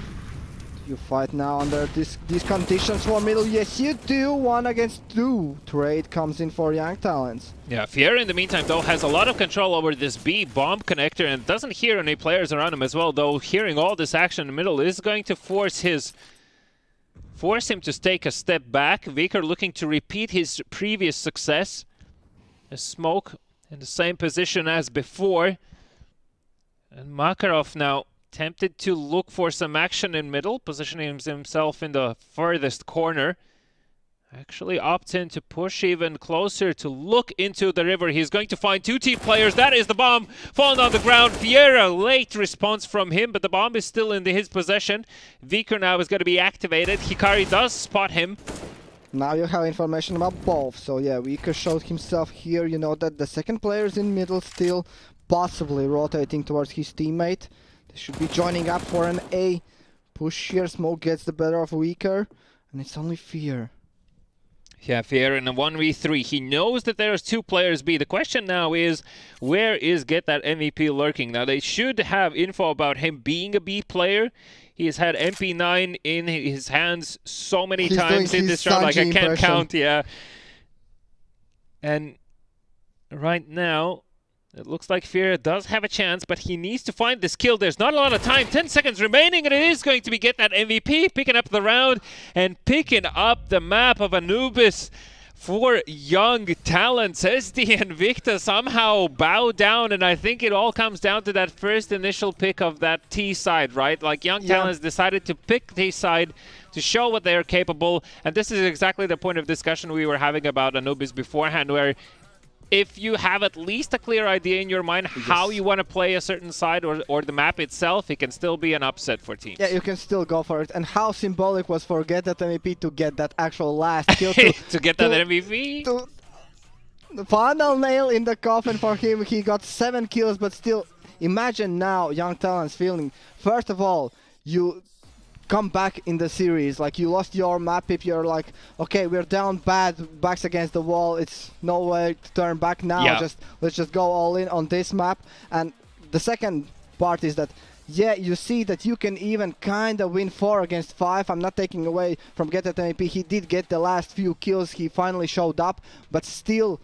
You fight now under these conditions for middle. Yes, you do. 1 against 2. Trade comes in for Young Talents.
Yeah, Fier in the meantime though has a lot of control over this B bomb connector and doesn't hear any players around him as well, though hearing all this action in the middle is going to force him to take a step back. Viker looking to repeat his previous success. A smoke in the same position as before. And Makarov now tempted to look for some action in middle, positioning himself in the furthest corner. Actually opting to push even closer to look into the river. He's going to find 2 team players. That is the bomb falling on the ground. Fiera, late response from him, but the bomb is still in his possession. Viker now is going to be activated. Hikari does spot him.
Now you have information about both. So yeah, Viker showed himself here. You know that the second player is in middle still, possibly rotating towards his teammate. They should be joining up for an A push here. Smoke gets the better of Viker, and it's only Fear.
Yeah, Fier in a 1v3. He knows that there's 2 players B. The question now is, where is Get That MVP lurking? Now, they should have info about him being a B player. He has had MP9 in his hands so many times in this round, like I can't count, yeah. And right now, it looks like Fier does have a chance, but he needs to find this kill. There's not a lot of time. 10 seconds remaining, and it is going to be Get That MVP, picking up the round and picking up the map of Anubis for Young Talents. SD and Victor somehow bow down, and I think it all comes down to that first initial pick of that T side, right? Like Young Talents decided to pick T side to show what they are capable, and this is exactly the point of discussion we were having about Anubis beforehand, where if you have at least a clear idea in your mind how you want to play a certain side or the map itself, it can still be an upset for teams.
Yeah, you can still go for it. And how symbolic was for Get That MVP to get that actual last kill
to get that MVP?
The final nail in the coffin for him. He got 7 kills, but still, imagine now Young Talents feeling, first of all, you come back in the series, like you lost your map if you're like, okay, we're down bad, backs against the wall, it's no way to turn back now, let's just go all in on this map. And the second part is that, yeah, you see that you can even kind of win 4 against 5. I'm not taking away from Get That MVP, he did get the last few kills, he finally showed up, but still,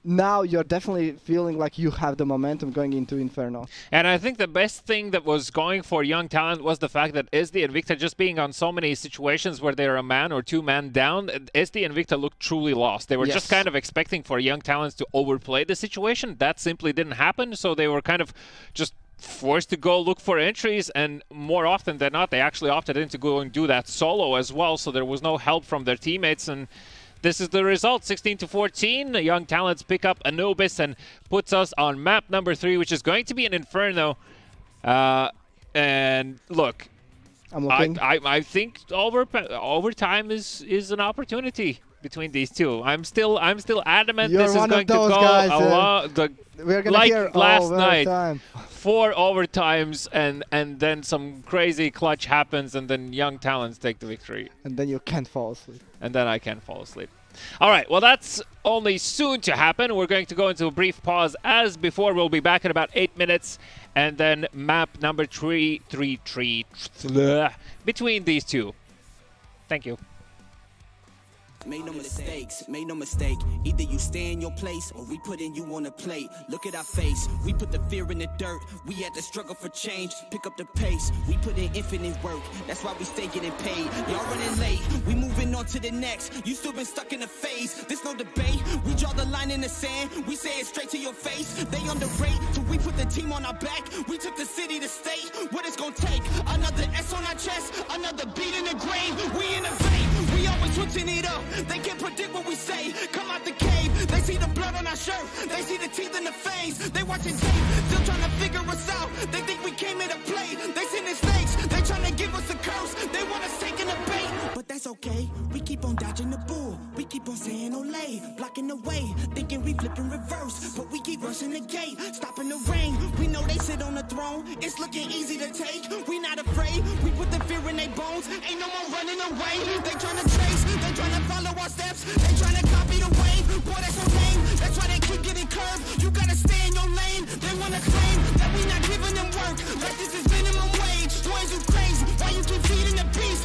now you're definitely feeling like you have the momentum going into Inferno.
And I think the best thing that was going for Young Talent was the fact that SD and Victor just being on so many situations where they're a man or 2 man down, SD and Victor looked truly lost. They were just kind of expecting for Young Talents to overplay the situation. That simply didn't happen, so they were kind of just forced to go look for entries, and more often than not, they actually opted in to go and do that solo as well, so there was no help from their teammates, and this is the result, 16-14. Young Talents pick up Anubis and puts us on map number 3, which is going to be an Inferno. And look, I think overtime is an opportunity between these two. I'm still adamant this is going to go
we're gonna hear
last night. 4 overtimes and then some crazy clutch happens, and then Young Talents take the victory.
And then you can't fall asleep.
And then I can't fall asleep. All right, well, that's only soon to happen. We're going to go into a brief pause. As before, we'll be back in about 8 minutes, and then map number 3 between these two. Thank you.
Make no mistakes, make no mistake. Either you stay in your place or we putting you on a plate. Look at our face, we put the fear in the dirt. We had to struggle for change, pick up the pace. We put in infinite work, that's why we stay getting paid. Y'all running late, we moving on to the next. You still been stuck in a phase, there's no debate. We draw the line in the sand, we say it straight to your face. They underrate, till we put the team on our back. We took the city to state, what it's gonna take. Another S on our chest, another beat in the grave. We innovate, we always switching it up. They can't predict what we say. Come out the cave. They see the blood on our shirt. They see the teeth in the face. They watching tape. Still trying to figure us out. They think we came here to play. They sending snakes. They trying to give us a curse. They want us taking the bait. But that's okay. We keep on dodging the bull. We keep on saying Olay. Blocking the way. Thinking we flipping reverse. But we keep rushing the gate. Stopping the rain. We know they sit on the throne. It's looking easy to take. We not afraid. We put the fear in their bones. Ain't no more running away. They trying to chase. They trying to follow our steps, they trying to copy the wave. Boy, that's so lame. That's why they keep getting curved. You gotta stay in your lane. They wanna claim that we not giving them work. Like this is minimum wage. Boys, you crazy. Why you keep feeding the beast?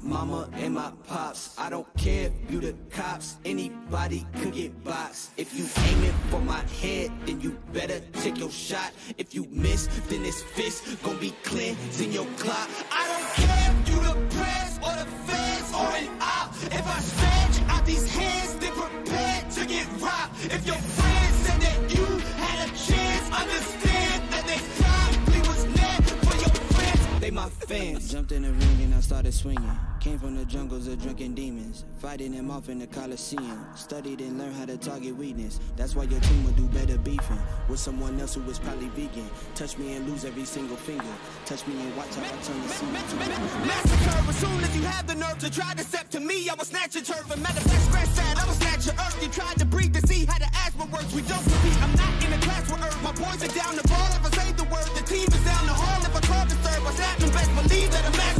mama and my pops. I don't care if you the cops, anybody could get boxed. If you aiming for my head, then you better take your shot. If you miss, then this fist gon' be cleansing your clock. I don't care if you the press or the feds or an op. If I stretch out these hands, then prepare to get robbed. If your friends said that you had a chance, understand that they probably was meant for your friends. They my fans.
Jumped in the ring and I started swinging. Came from the jungles of drunken demons, fighting them off in the Coliseum. Studied and learned how to target weakness. That's why your team will do better beefing with someone else who was probably vegan. Touch me and lose every single finger. Touch me and watch how I turn the scene.
Massacre, as soon as you have the nerve to try to step to me, I will snatch your turf and manifest scratch that. I will snatch your earth. You tried to breathe to see how the asthma works. We don't compete. I'm not in a class with earth. My boys are down the ball. If I say the word, the team is down the hall. If I call the third, what's happening? Best believe that a massacre.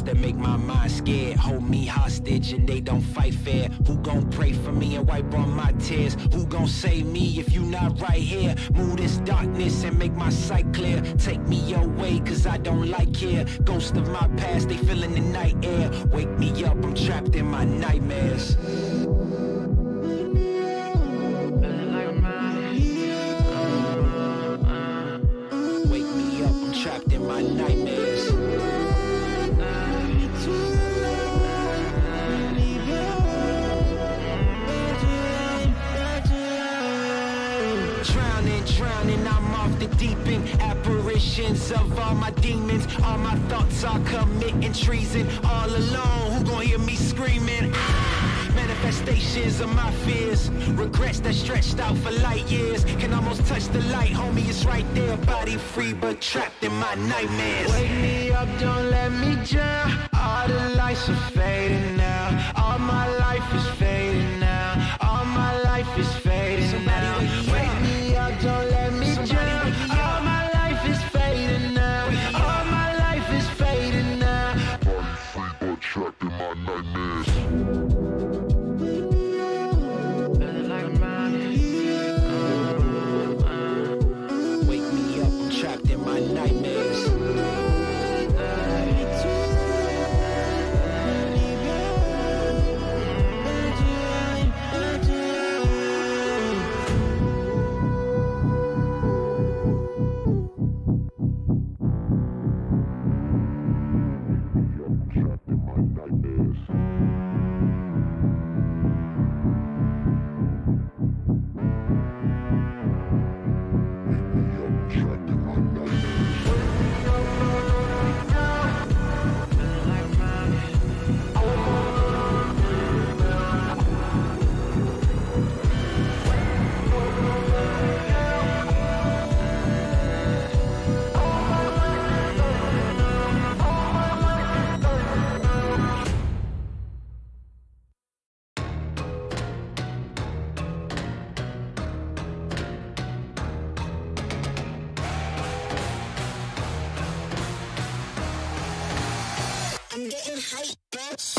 That make my mind scared, hold me hostage and they don't fight fair. Who gon' pray for me and wipe on my tears? Who gon' save me if you not right here? Move this darkness and make my sight clear. Take me your way cause I don't like here. Ghosts of my past, they feeling the night air. Wake me up, I'm trapped in my nightmares. Wake me up, I'm trapped in my nightmares. Drowning, I'm off the deep end. Apparitions of all my demons. All my thoughts are committing treason. All alone, who gon' hear me screaming? Manifestations of my fears. Regrets that stretched out for light years. Can almost touch the light, homie, it's right there. Body free but trapped in my nightmares. Wake me up, don't let me drown. All the lights are fading now. All my life is fading now. All my life is fading now. Wake me up, don't let me drown. All my life is fading now. All my life is fading now. Body free but trapped in my nightmares. Wake me up, I'm trapped in my nightmares.
I'm getting hype, bitch.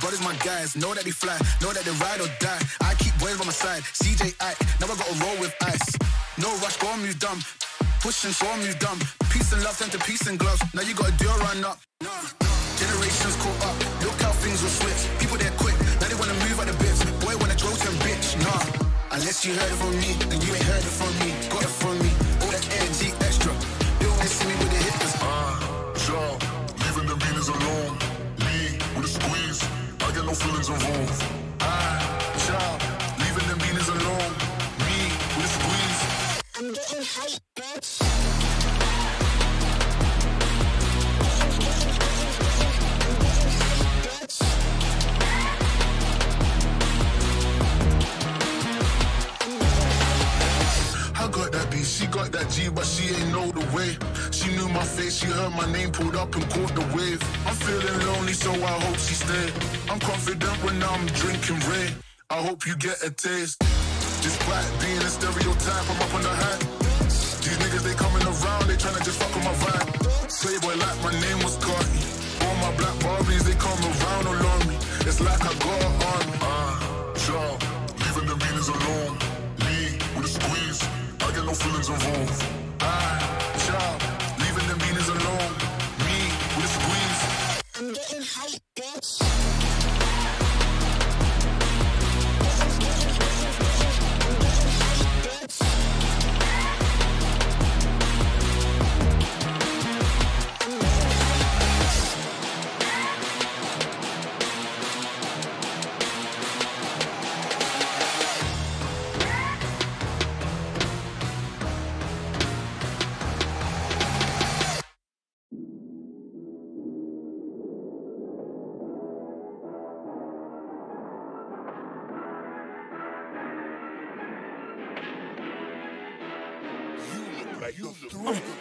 Brothers, my guys, know that they fly, know that they ride or die. I keep boys by my side, CJ, now I gotta roll with ice. No rush, go on, move dumb. Pushing, so I'm move dumb. Peace and love turned to peace and gloves. Now you got a deal run up. Generations caught up. Look how things will switch. People they're quick. Now they wanna move out the bits. Boy wanna grow some bitch. Nah. Unless you heard it from me, then you ain't heard it from me. Got it from me. All that energy extra. You don't see me with the hitters.
Child, leaving the beaters alone. Me with a squeeze. I get no feelings involved.
Child, leaving the beaters alone. Me with a squeeze.
I'm getting hype, bitch.
She got that G, but she ain't know the way. She knew my face, she heard my name, pulled up and caught the wave. I'm feeling lonely, so I hope she stay. I'm confident when I'm drinking Ray. I hope you get a taste. Despite being a stereotype, I'm up on the hype. These niggas, they coming around, they tryna just fuck on my vibe. Playboy like my name was Carty. All my black Barbies, they come around all on me. It's like I got on me.
Child, leaving the beaters alone. Me with a squeeze. I get no feelings involved.
Child, leaving the beaters alone. Me with a squeeze.
I'm getting hype, bitch.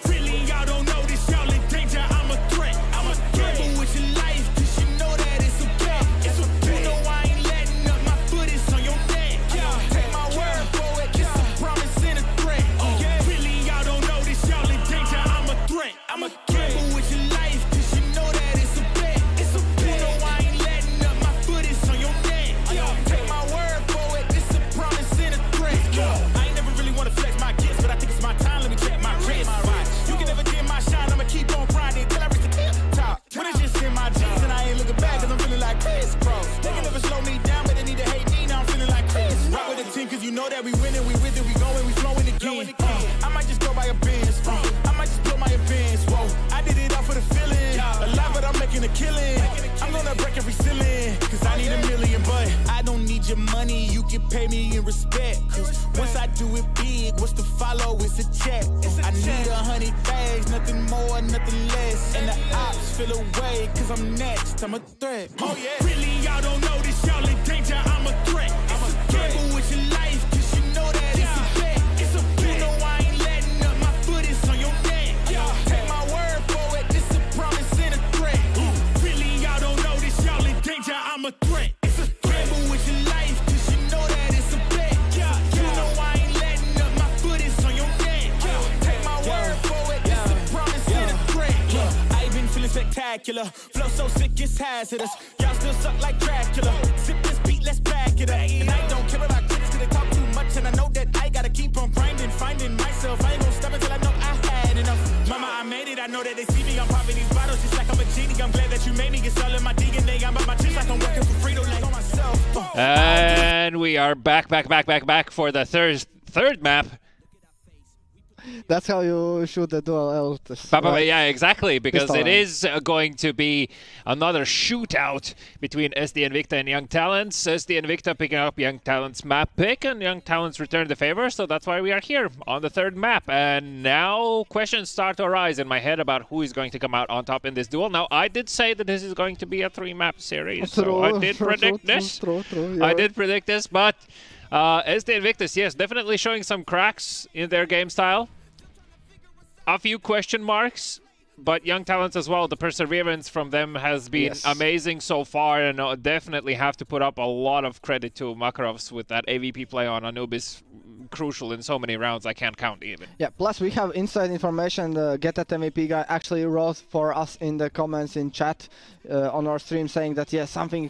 Really, y'all don't know this, y'all in danger, I'm a threat. I'm a gamble with your life, cause you know that it's a bet. It's a bet. You know I ain't letting up, my foot is on your neck. Take my word for it, it's a promise and a threat. Really, y'all don't know this, y'all in danger, I'm a threat. I'm a gamble with your life, cause you know that it's a bet. It's a bet. You know I ain't letting up, my foot is on your neck. Take my word for it, it's a promise and a threat. I ain't never really wanna flex my gifts, but I think it's my time, let me check my wrist. You can never get my shine, I'ma keep on grinding till I reach the tip top. When it's just in my jeans and I ain't looking back, cause I'm feeling like Chris Cross. They can never slow me down, but they need to hate me, now I'm feeling like Chris. Rock with the team, cause you know that we winning, we with it, we going, we flowing again. I might just go by a Benz, I might just blow my advance, whoa. I did it all for the feeling, alive but I'm making a killing. I'm gonna break every ceiling, cause I need a million, but I don't need your money, you can pay me in respect. Cause once I do it big, what's to follow is a check. I need 100 bags, nothing more, nothing less. And the ops feel away, cause I'm next, I'm a threat. Oh yeah. Really, y'all don't know this, y'all in danger, I'm a threat. I'm a gamble with your life, cause you know that it's a bet. It's a bet. You know I ain't letting up, my foot is on your neck. Take my word for it, it's a promise and a threat. Really, y'all don't know this, y'all in danger, I'm a threat. It's a gamble with your life, cause you know that it's a bet. You know I ain't letting up, my foot is on your neck. Take my word for it, it's a promise and a threat. I ain't been feeling spectacular, flow so sick it's hazardous. Y'all still suck like Dracula. Sip this beat, let's back it up. And I don't care about critics cause they talk too much, and I know that I gotta keep on grinding, finding myself. I ain't gonna stop until I know I had enough. Mama, I made it, I know that they see me, I'm popping these bottles just like I'm a genie. I'm glad that you made me, it's all in my DNA. I'm about my chips like I'm working for Frito Lay on myself.
And we are back for the third map.
That's how you shoot the dual L's.
Right? Yeah, exactly, because it is going to be another shootout between SD Invicta and Young Talents. SD Invicta picking up Young Talents' map pick, and Young Talents return the favor, so that's why we are here on the third map. And now questions start to arise in my head about who is going to come out on top in this duel. Now, I did say that this is going to be a 3-map series, so I did predict this. I did predict this, but SD Invictus, yes, definitely showing some cracks in their game style. A few question marks, but Young Talents as well. The perseverance from them has been amazing so far, and definitely have to put up a lot of credit to Makarovs with that AVP play on Anubis. Crucial in so many rounds, I can't count even.
Yeah, plus we have inside information. The Get That MVP guy actually wrote for us in the comments in chat on our stream saying that, yeah, something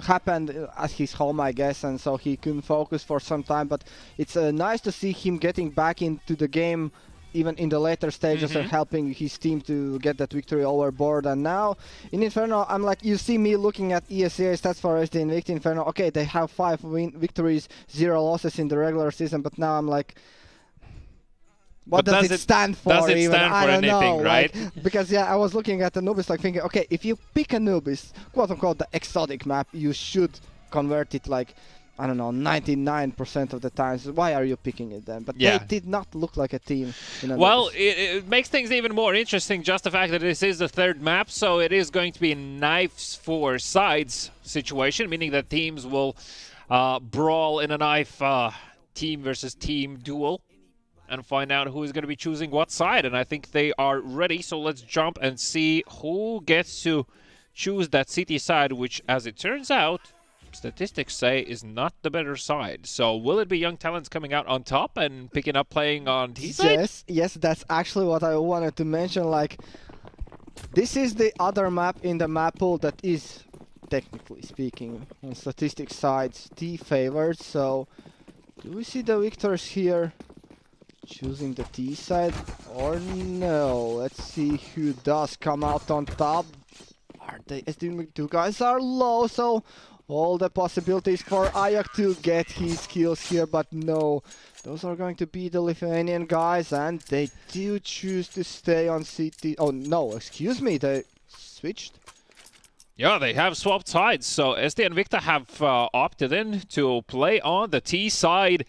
happened at his home, I guess, and so he couldn't focus for some time, but it's nice to see him getting back into the game even in the later stages are helping his team to get that victory overboard. And now in Inferno, I'm like, you see me looking at ESEA stats for SD Invicta Inferno. Okay, they have 5 victories, 0 losses in the regular season, but now I'm like, what does it stand for?
Does it
even?
stand
I
for
don't
anything,
know,
right?
Like, because yeah, I was looking at Anubis like thinking, okay, if you pick Anubis, quote unquote, the exotic map, you should convert it like, I don't know, 99% of the times. Why are you picking it then? But they did not look like a team.
Well, it makes things even more interesting, just the fact that this is the 3rd map, so it is going to be a knives for sides situation, meaning that teams will brawl in a knife team versus team duel and find out who is going to be choosing what side. And I think they are ready, so let's jump and see who gets to choose that CT side, which, as it turns out, statistics say is not the better side. So will it be Young Talents coming out on top and picking up playing on T side?
Yes, that's actually what I wanted to mention. Like, this is the other map in the map pool that is, technically speaking, on statistics sides, T favored. So do we see the victors here choosing the T side or no? Let's see who does come out on top. Are they? The two guys are low, so all the possibilities for Ayak to get his kills here, but no. Those are going to be the Lithuanian guys, and they do choose to stay on CT. Oh no, excuse me, they switched.
Yeah, they have swapped sides, so SD and Invicta have opted in to play on the T side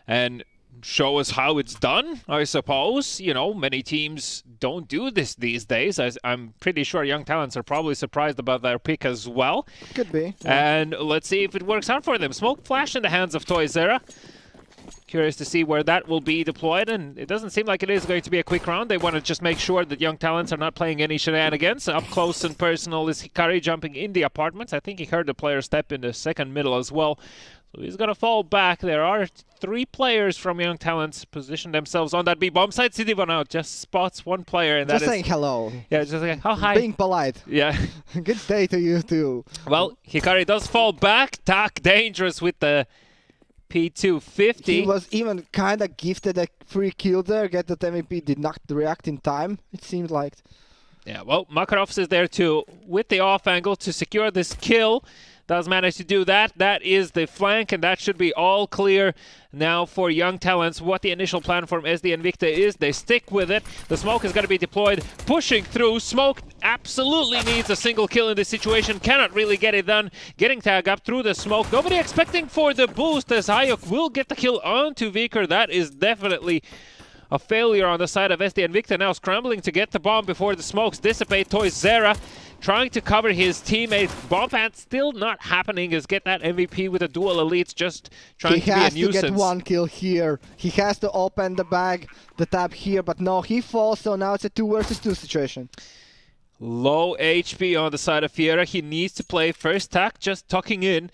and show us how it's done, I suppose. You know, many teams don't do this these days. I'm pretty sure Young Talents are probably surprised about their pick as well.
Could be.
Yeah. And let's see if it works out for them. Smoke flash in the hands of Toyzera. Curious to see where that will be deployed, and it doesn't seem like it is going to be a quick round. They want to just make sure that Young Talents are not playing any shenanigans. Up close and personal is Hikari jumping in the apartments. I think he heard the player step in the second middle as well. So he's going to fall back. There are 3 players from Young Talents position themselves on that B bomb side. City1 out just spots 1 player, and
just saying hello.
Yeah, just like, oh, hi.
Being polite.
Yeah.
Good day to you too.
Well, Hikari does fall back. Tak dangerous with the P250.
He was even kind of gifted a free kill there. Get that MVP did not react in time, it seemed like.
Yeah, well, Makarovs is there too with the off angle to secure this kill. Does manage to do that. That is the flank, and that should be all clear now for Young Talents. What the initial plan from SD Invicta is, they stick with it. The smoke is going to be deployed, pushing through. Smoke absolutely needs a single kill in this situation. Cannot really get it done. Getting tagged up through the smoke. Nobody expecting for the boost as Hayok will get the kill onto Viker. That is definitely a failure on the side of SD Invicta. Now scrambling to get the bomb before the smokes dissipate. Toyzera trying to cover his teammate. Bomb pad still not happening. Is get that MVP with a dual elites, just trying to be a nuisance.
He has to get 1 kill here. He has to open the bag, the tab here, but no, he falls, so now it's a 2 versus 2 situation.
Low HP on the side of Fiera. He needs to play first tack, just tucking in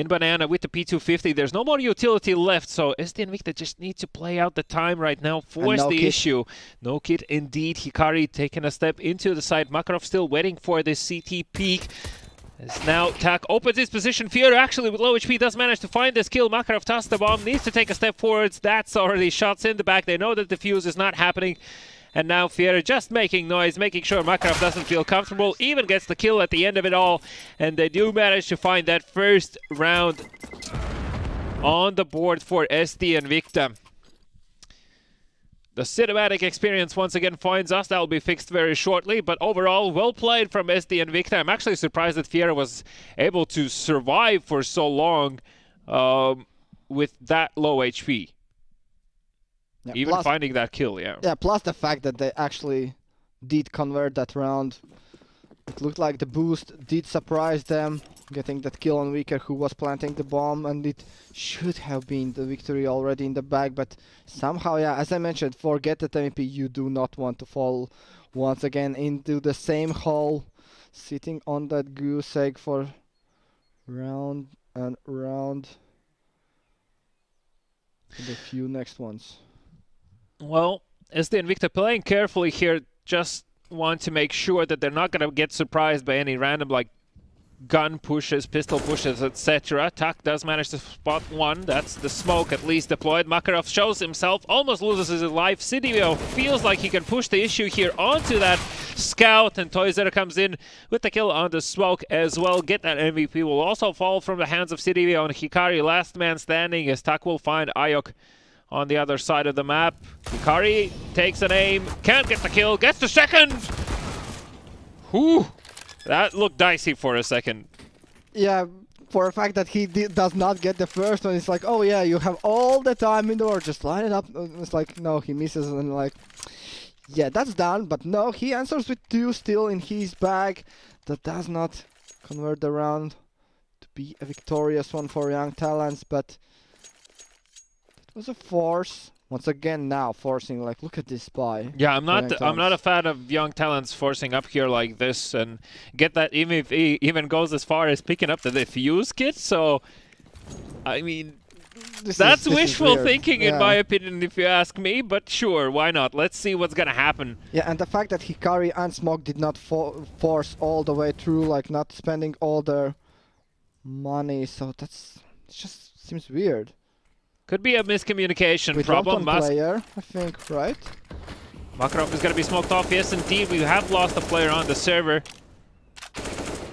Banana with the P250. There's no more utility left, so SD Invicta just need to play out the time right now. Force the issue. No kit indeed. Hikari taking a step into the side. Makarov still waiting for this CT peak. As now Tak opens his position. Fiera actually with low HP does manage to find this kill. Makarov tosses the bomb, needs to take a step forwards. That's already shots in the back. They know that the fuse is not happening. And now Fiera just making noise, making sure Makarov doesn't feel comfortable, even gets the kill at the end of it all. And they do manage to find that first round on the board for SD Invicta. The cinematic experience once again finds us. That will be fixed very shortly. But overall, well played from SD Invicta. I'm actually surprised that Fiera was able to survive for so long with that low HP. Yeah, even plus, finding that kill, yeah.
Yeah, plus the fact that they actually did convert that round. It looked like the boost did surprise them, getting that kill on Viker, who was planting the bomb, and it should have been the victory already in the bag, but somehow, yeah, as I mentioned, forget that MVP, you do not want to fall once again into the same hole, sitting on that goose egg for round and round. The few next ones.
Well, SD Invicta playing carefully here, just want to make sure that they're not going to get surprised by any random like gun pushes, pistol pushes, etc. Tuck does manage to spot one. That's the smoke at least deployed. Makarov shows himself, almost loses his life. Sidivio feels like he can push the issue here onto that scout, and Toizer comes in with the kill on the smoke as well. Get that MVP will also fall from the hands of Sidivio and Hikari. Last man standing as Tuck will find Ayok on the other side of the map. Hikari takes an aim, can't get the kill, gets the second! Whew! That looked dicey for a second.
Yeah, for a fact that he does not get the first one, it's like, oh yeah, you have all the time in the world, just line it up. It's like, no, he misses, and like, yeah, that's done, but no, he answers with 2 still in his bag. That does not convert the round to be a victorious one for Young Talents, but it was a force. Once again now forcing, like, look at this buy.
Yeah, I'm not a fan of Young Talents forcing up here like this and get that, even if he even goes as far as picking up the defuse kit. So I mean, that's wishful thinking in my opinion, if you ask me, but sure, why not? Let's see what's gonna happen.
Yeah, and the fact that Hikari and Smoke did not force all the way through, like not spending all their money, so it just seems weird.
Could be a miscommunication
with
problem.
One player, I think, right?
Makarov is going to be smoked off. Yes, indeed, we have lost a player on the server.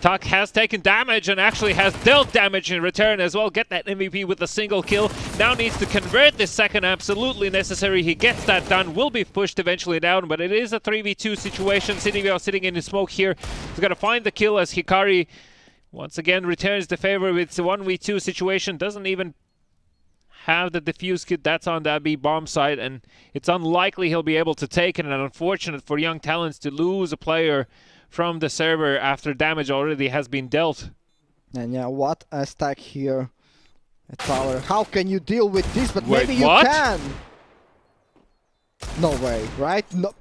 Tuck has taken damage and actually has dealt damage in return as well. Get that MVP with a single kill. Now needs to convert this second, absolutely necessary. He gets that done, will be pushed eventually down, but it is a 3v2 situation. Sidivio sitting in the smoke here. He's going to find the kill as Hikari once again returns the favor with the 1v2 situation. Doesn't even have the defuse kit. That's on that B bomb site, and it's unlikely he'll be able to take it, and unfortunate for Young Talents to lose a player from the server after damage already has been dealt.
And yeah, what a stack here at tower. How can you deal with this? But
wait,
maybe you can. No way, right? No.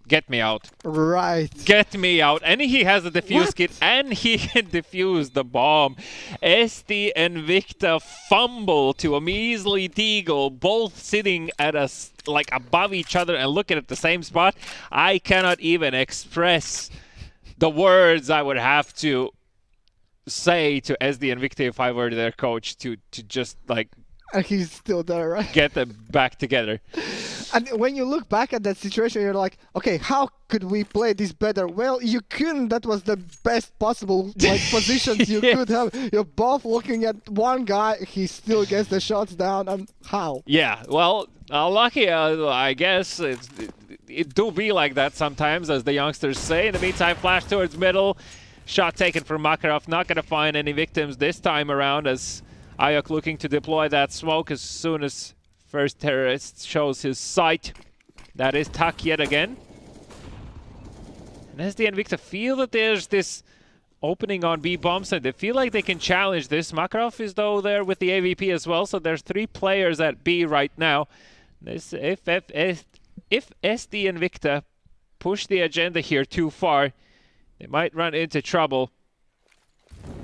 Get me out.
Right.
Get me out. And he has a defuse kit and he can defuse the bomb. SD and Victor fumble to a measly Deagle, both sitting at us like above each other and looking at the same spot. I cannot even express the words I would have to say to SD and Victor if I were their coach to just like...
And he's still there, right?
Get them back together.
And when you look back at that situation, you're like, okay, how could we play this better? Well, you couldn't. That was the best possible like positions you could have. You're both looking at one guy. He still gets the shots down. And how?
Yeah, well, lucky, I guess. It do be like that sometimes, as the youngsters say. In the meantime, flash towards middle. Shot taken from Makarov. Not going to find any victims this time around, as Ayok looking to deploy that smoke as soon as first terrorist shows his sight. That is Tuck yet again. And SD and Victor feel that there's this opening on B bomb side. They feel like they can challenge this. Makarov is though there with the AVP as well, so there's 3 players at B right now. This, if SD and Victor push the agenda here too far, they might run into trouble.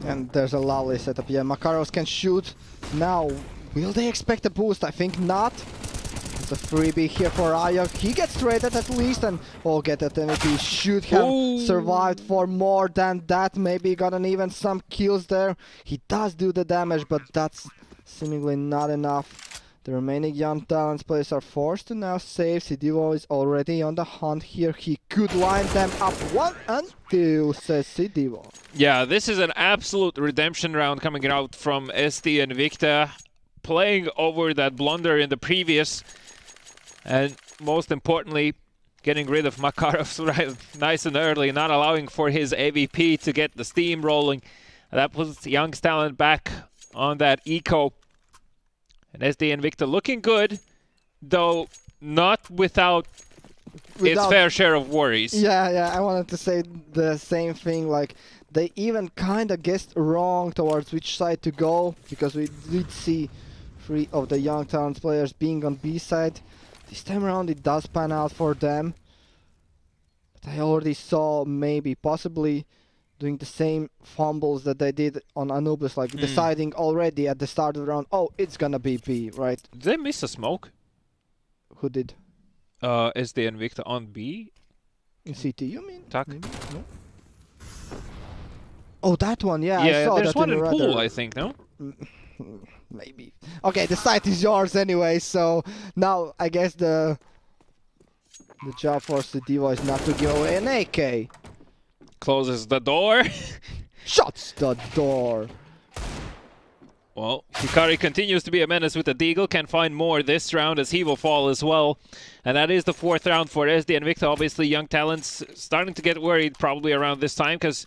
And there's a lovely setup. Yeah, Makarovs can shoot now. Will they expect a boost? I think not. It's a freebie here for Ayok. He gets traded at least, and get that MVP. Should have survived for more than that. Maybe gotten even some kills there. He does do the damage, but that's seemingly not enough. The remaining Young Talents players are forced to now save. Sidivo is already on the hunt here. He could line them up 1 and 2, says Sidivo.
Yeah, this is an absolute redemption round coming out from SD and Victor. Playing over that blunder in the previous, and most importantly, getting rid of Makarov right nice and early, not allowing for his AVP to get the steam rolling. That puts Young Talent back on that eco. And SD and Victor looking good, though not without its fair share of worries.
Yeah, I wanted to say the same thing. Like, they even kind of guessed wrong towards which side to go, because we did see 3 of the Young Talents players being on B side. This time around it does pan out for them. But I already saw maybe possibly doing the same fumbles that they did on Anubis, like deciding already at the start of the round, oh, it's gonna be B, right?
Did they miss a smoke?
Who did?
SD and Victor on B?
In CT, you mean?
Tuck?
No? Oh, that one, yeah, I
Yeah,
saw
there's
that
one
in
in
radar.
pool, I think, no?
Maybe. Okay, the site is yours anyway, so now I guess the job for Sedivo is not to give away an AK.
Closes the door.
Shuts the door.
Well, Hikari continues to be a menace with the Deagle, can find more this round as he will fall as well. And that is the 4th round for SD and Victor. Obviously, young talents starting to get worried probably around this time, because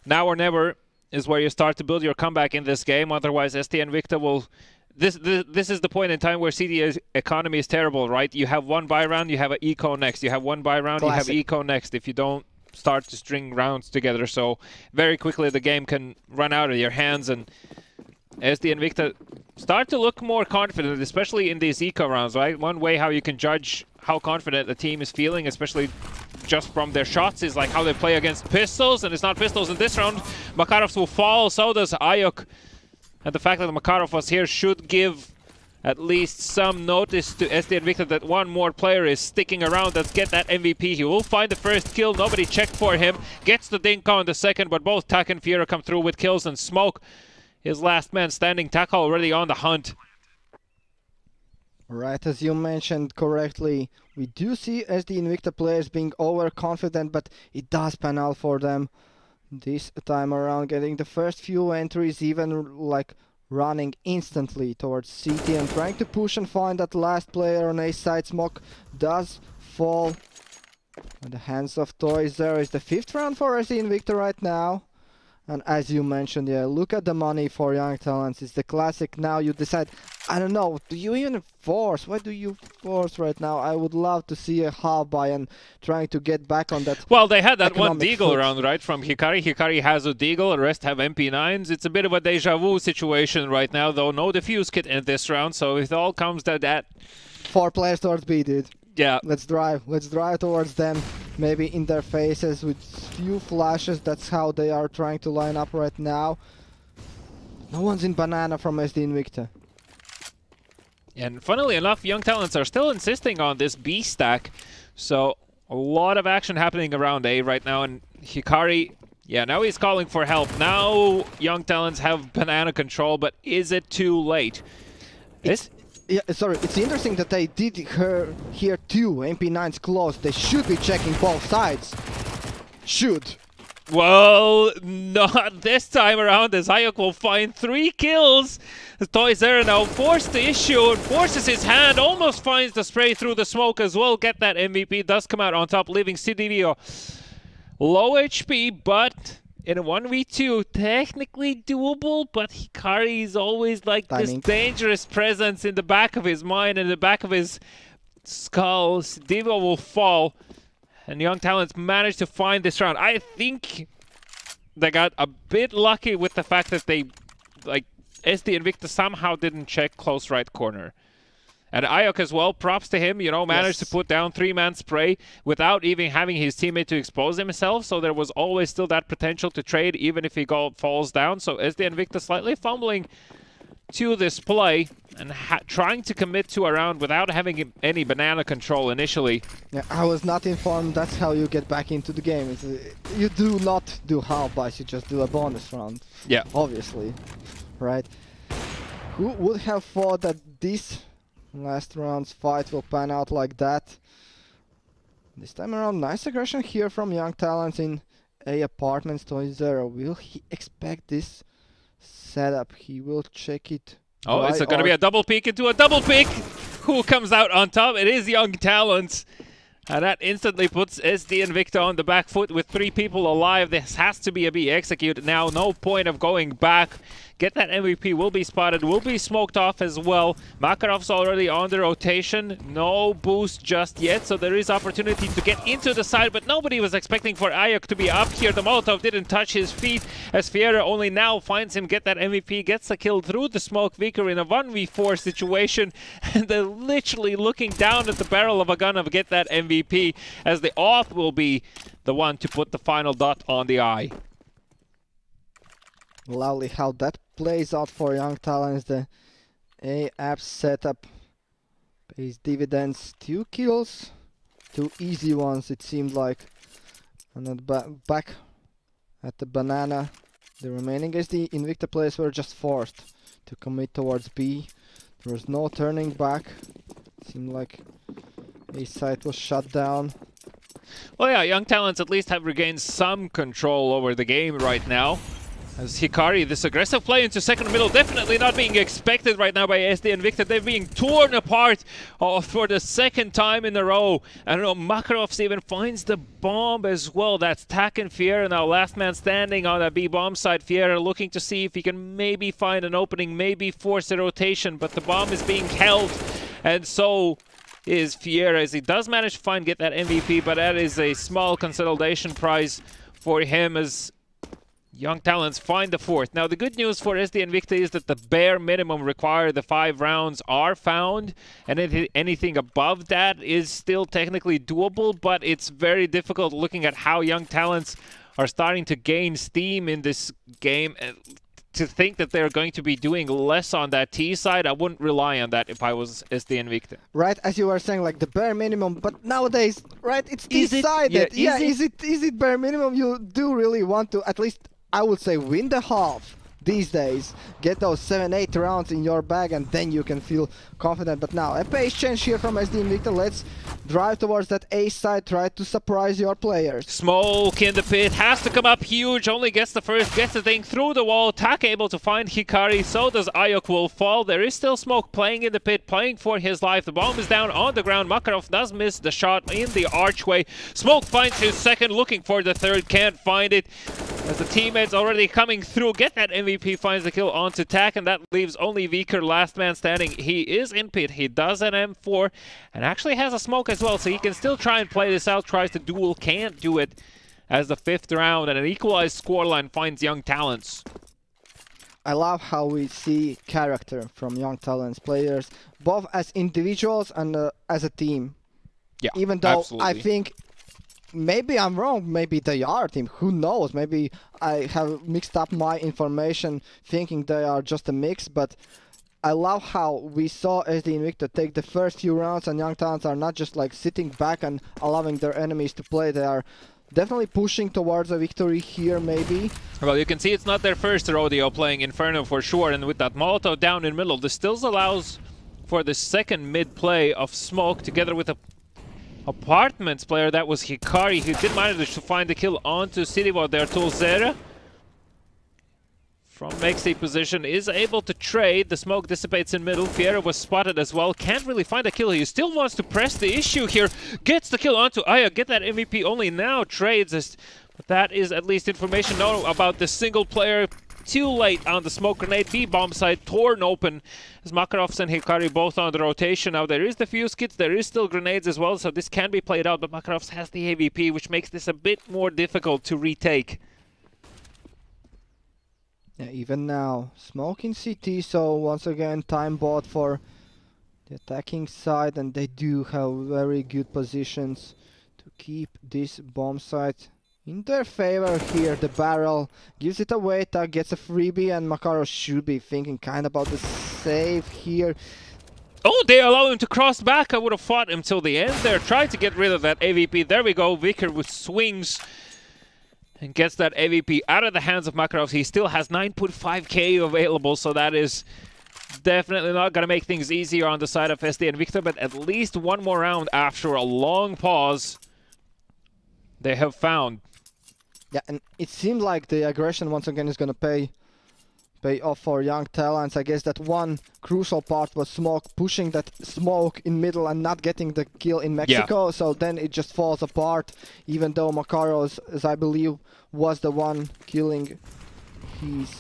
now or never is where you start to build your comeback in this game. Otherwise, SD and Victor will... This is the point in time where CD's economy is terrible, right? You have one buy round, you have an eco next. You have one buy round, you have eco next. If you don't start to string rounds together, so very quickly the game can run out of your hands, and SD and Victor start to look more confident, especially in these eco rounds, right? One way how you can judge how confident the team is feeling, especially just from their shots, is like how they play against pistols, and it's not pistols in this round. Makarovs will fall, so does Ayok. And the fact that Makarov was here should give at least some notice to SD and Victor that one more player is sticking around. Let's get that MVP. He will find the first kill. Nobody checked for him. Gets the dink on the second, but both Tak and Fiera come through with kills, and Smoke, his last man standing. Tak already on the hunt.
Right, as you mentioned correctly, we do see SD and Victor players being overconfident, but it does pan out for them this time around, getting the first few entries, even like running instantly towards CT and trying to push and find that last player on A side. Smoke does fall in the hands of Toys. There is the 5th round for SD and Victor right now. And as you mentioned, yeah, look at the money for young talents. It's the classic. Now you decide, I don't know, do you even force? Why do you force right now? I would love to see a half buy and trying to get back on that.
Well, they had that one
economic
Deagle
foot.
round, right, from Hikari. Hikari has a Deagle, the rest have MP9s. It's a bit of a deja vu situation right now, though. No defuse kit in this round, so it all comes to that.
4 players towards B, dude.
Yeah.
Let's drive towards them. Maybe in their faces with few flashes. That's how they are trying to line up right now. No one's in banana from SD and Victor.
And funnily enough, young talents are still insisting on this B stack. So a lot of action happening around A right now. And Hikari, yeah, now he's calling for help. Now young talents have banana control, but is it too late?
Yeah, sorry, it's interesting that they did hear 2 MP9s close. They should be checking both sides. Should.
Well, not this time around, as Ayok will find 3 kills. Toys are now forced the issue, forces his hand, almost finds the spray through the smoke as well. Get that MVP, does come out on top, leaving Sidivio low HP, but in a 1v2, technically doable, but Hikari is always like this dangerous presence in the back of his mind, in the back of his skull. Sidivio will fall. And young talents managed to find this round. I think they got a bit lucky with the fact that they, like, SD and Victor somehow didn't check close right corner. And Ayok as well, props to him, you know, managed to put down 3-man spray without even having his teammate to expose himself. So there was always still that potential to trade, even if he falls down. So SD and Victor slightly fumbling to this play and trying to commit to a round without having any banana control initially.
Yeah, I was not informed. That's how you get back into the game. You do not do half buys, you just do a bonus round.
Yeah.
Obviously. Right? Who would have thought that this last round's fight will pan out like that? This time around, nice aggression here from young talents in A apartments. Toy Zero. Will he expect this setup? He will check it.
Oh, it's going to be a double peek into a double peek. Who comes out on top? It is young talents. And that instantly puts SD and Victor on the back foot with 3 people alive. This has to be a B executed now. No point of going back. Get that MVP, will be spotted, will be smoked off as well. Makarov's already on the rotation. No boost just yet, so there is opportunity to get into the side, but nobody was expecting for Ayok to be up here. The Molotov didn't touch his feet, as Fiera only now finds him get that MVP, gets a kill through the smoke. Vicar in a 1v4 situation, and they're literally looking down at the barrel of a gun of get that MVP, as the off will be the one to put the final dot on the I.
Lovely how that plays out for young talents. The A-app setup pays dividends. 2 kills, 2 easy ones it seemed like. And then back at the banana. The remaining SD Invicta players were just forced to commit towards B. There was no turning back. Seemed like A site was shut down.
Well, yeah, Young Talents at least have regained some control over the game right now. As Hikari, this aggressive play into second middle, definitely not being expected right now by SD Invicta. They're being torn apart for the second time in a row. I don't know, Makarovs even finds the bomb as well. That's Tak and Fiera now, last man standing on that B bomb side. Fiera looking to see if he can maybe find an opening, maybe force a rotation, but the bomb is being held. And so is Fiera, as he does manage to get that MVP, but that is a small consolidation prize for him as Young Talents find the fourth. Now, the good news for SD Invicta is that the bare minimum required, the 5 rounds, are found, and anything above that is still technically doable, but it's very difficult looking at how Young Talents are starting to gain steam in this game. To think that they're going to be doing less on that T side, I wouldn't rely on that if I was SD Invicta.
Right, as you were saying, like the bare minimum, but nowadays, right, it's decided. Is it bare minimum? You do really want to, at least I would say, win the half these days. Get those 7-8 rounds in your bag and then you can feel confident. But now, a pace change here from SD Invicta. Let's drive towards that A side, try to surprise your players.
Smoke in the pit, has to come up huge, only gets the first, gets the thing through the wall. Tak able to find Hikari, so does Ayok will fall. There is still Smoke playing in the pit, playing for his life. The bomb is down on the ground. Makarov does miss the shot in the archway. Smoke finds his second, looking for the third, can't find it. As the teammates already coming through, get that MVP, finds the kill onto Tak, and that leaves only Viker, last man standing. He is in pit, he does an M4, and actually has a smoke as well, so he can still try and play this out, tries to duel, can't do it as the 5th round, and an equalized scoreline finds Young Talents.
I love how we see character from Young Talents players, both as individuals and as a team.
Yeah,
even though
absolutely.
I think maybe I'm wrong, maybe they are a team, who knows, maybe I have mixed up my information thinking they are just a mix, but I love how we saw SD Invicta take the first few rounds and Young Talents are not just like sitting back and allowing their enemies to play, they are definitely pushing towards a victory here maybe.
Well, you can see it's not their first rodeo playing Inferno for sure, and with that Molotov down in middle, this still allows for the second mid play of Smoke together with a Apartments player, that was Hikari, who did manage to find the kill onto Sirivo there. Tolzera from Mexi position is able to trade. The smoke dissipates in middle. Fiera was spotted as well. Can't really find a kill. He still wants to press the issue here. Gets the kill onto Aya. Get that MVP only now. Trades. But that is at least information known about the single player. Too late on the smoke grenade. B-bomb side torn open as Makarovs and Hikari both on the rotation. Now there is the fuse kits, there is still grenades as well, so this can be played out, but Makarovs has the AVP, which makes this a bit more difficult to retake.
Yeah, even now, smoke in CT, so once again time bought for the attacking side, and they do have very good positions to keep this bomb site in their favor here. The barrel gives it away, Tak gets a freebie, and Makarov should be thinking kind about the save here.
Oh, they allow him to cross back. I would have fought him till the end there. Tried to get rid of that AVP. There we go. Viker with swings and gets that AVP out of the hands of Makarov. He still has 9.5k available, so that is definitely not going to make things easier on the side of SD Invicta, but at least one more round after a long pause they have found.
Yeah, and it seemed like the aggression once again is gonna pay off for Young Talents. I guess that one crucial part was Smoke pushing that smoke in middle and not getting the kill in Mexico, yeah. So then it just falls apart, even though Makaros, as I believe, was the one killing his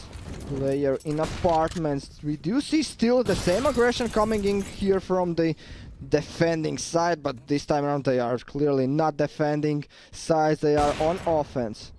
player in Apartments. We do see still the same aggression coming in here from the defending side, but this time around they are clearly not defending sides, they are on offense.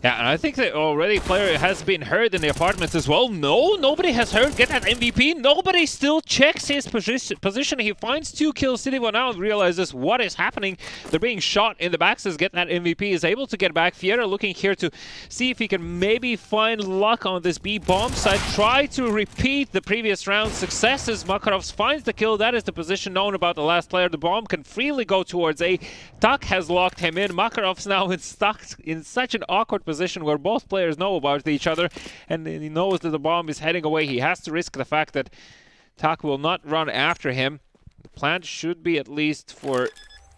Yeah, and I think that already player has been hurt in the Apartments as well. No, nobody has hurt. Get that MVP. Nobody still checks his position. He finds 2 kills. Sirivo now realizes what is happening. They're being shot in the back. Says get that MVP. Is able to get back. Fiera looking here to see if he can maybe find luck on this B bomb side. Try to repeat the previous round successes. Makarovs finds the kill. That is the position known about the last player. The bomb can freely go towards A. Tak has locked him in. Makarovs now stuck in such an awkward position where both players know about each other, and he knows that the bomb is heading away. He has to risk the fact that Tak will not run after him. The plan should be at least for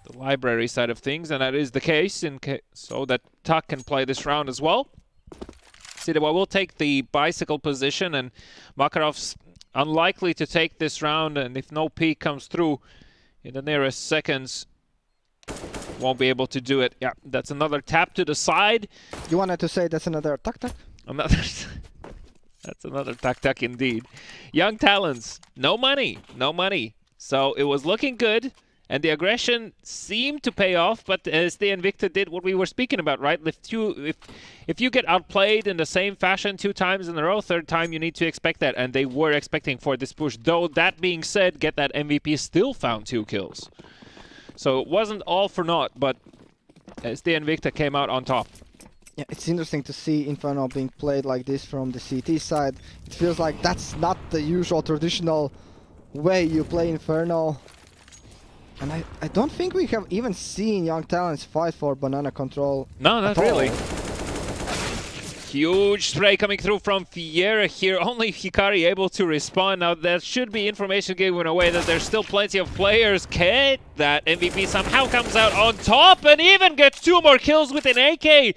the library side of things, and that is the case, so that Tak can play this round as well. Sidivo will take the bicycle position, and Makarov's unlikely to take this round, and if no peek comes through in the nearest seconds, won't be able to do it. Yeah, that's another tap to the side.
You wanted to say that's another tak-tak?
Another... That's another tak-tak indeed. Young talents, no money, no money. So it was looking good, and the aggression seemed to pay off, but SD Invicta did what we were speaking about, right? If you get outplayed in the same fashion 2 times in a row, 3rd time you need to expect that, and they were expecting for this push. Though, that being said, Get That MVP still found 2 kills. So it wasn't all for naught, but SD Invicta came out on top.
Yeah, it's interesting to see Inferno being played like this from the CT side. It feels like that's not the usual traditional way you play Inferno. And I don't think we have even seen Young Talents fight for banana control.
No, not really. Huge spray coming through from Fiera here. Only Hikari able to respond. Now, there should be information given away that there's still plenty of players. Get That MVP somehow comes out on top and even gets 2 more kills with an AK.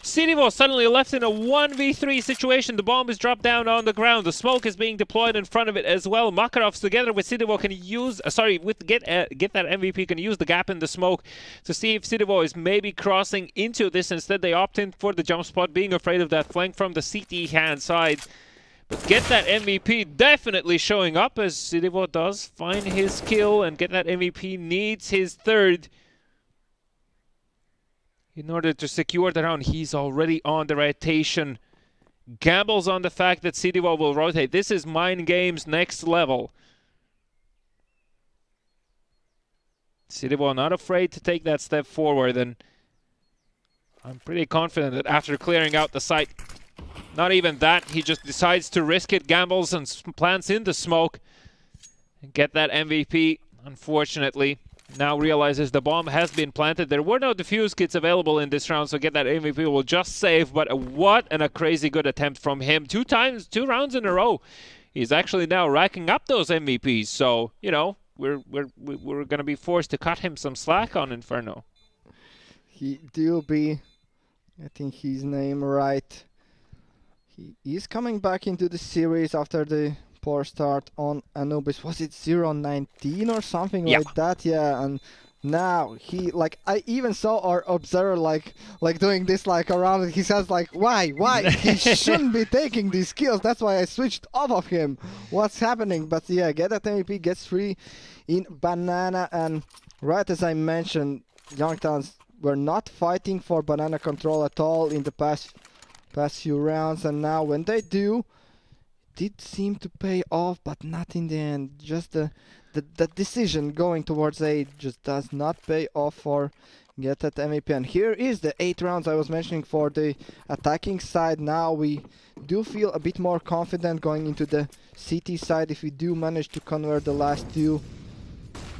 Sidivo suddenly left in a 1v3 situation. The bomb is dropped down on the ground. The smoke is being deployed in front of it as well. Makarovs together with Sidivo can use... with Get That MVP can use the gap in the smoke to see if Sidivo is maybe crossing into this. Instead, they opt in for the jump spot, being afraid of that flank from the CT hand side. But Get That MVP definitely showing up as Sidivo does find his kill, and Get That MVP needs his 3rd. In order to secure the round. He's already on the rotation. Gambles on the fact that Sidivo will rotate. This is Mind Games next level. Sidivo not afraid to take that step forward, and I'm pretty confident that after clearing out the site, not even that, he just decides to risk it, gambles and plants in the smoke and Get That MVP. Unfortunately, now realizes the bomb has been planted. There were no defuse kits available in this round, so Get That MVP will just save. But what a crazy good attempt from him. 2 rounds in a row. He's actually now racking up those MVPs. So, you know, we're going to be forced to cut him some slack on Inferno.
He do be getting his name right. He is coming back into the series after the poor start on Anubis. Was it 0-19 or something like that? Yeah, and now he, like, I even saw our observer like doing this like around it. He says like, why? He shouldn't be taking these kills. That's why I switched off of him. What's happening? But yeah, Get That MVP gets 3 in banana, and right as I mentioned, Young Talents were not fighting for banana control at all in the past few rounds, and now when they do, did seem to pay off, but not in the end. Just the decision going towards A just does not pay off for Get That MVP. And here is the 8 rounds I was mentioning for the attacking side. Now we do feel a bit more confident going into the CT side. If we do manage to convert the last 2,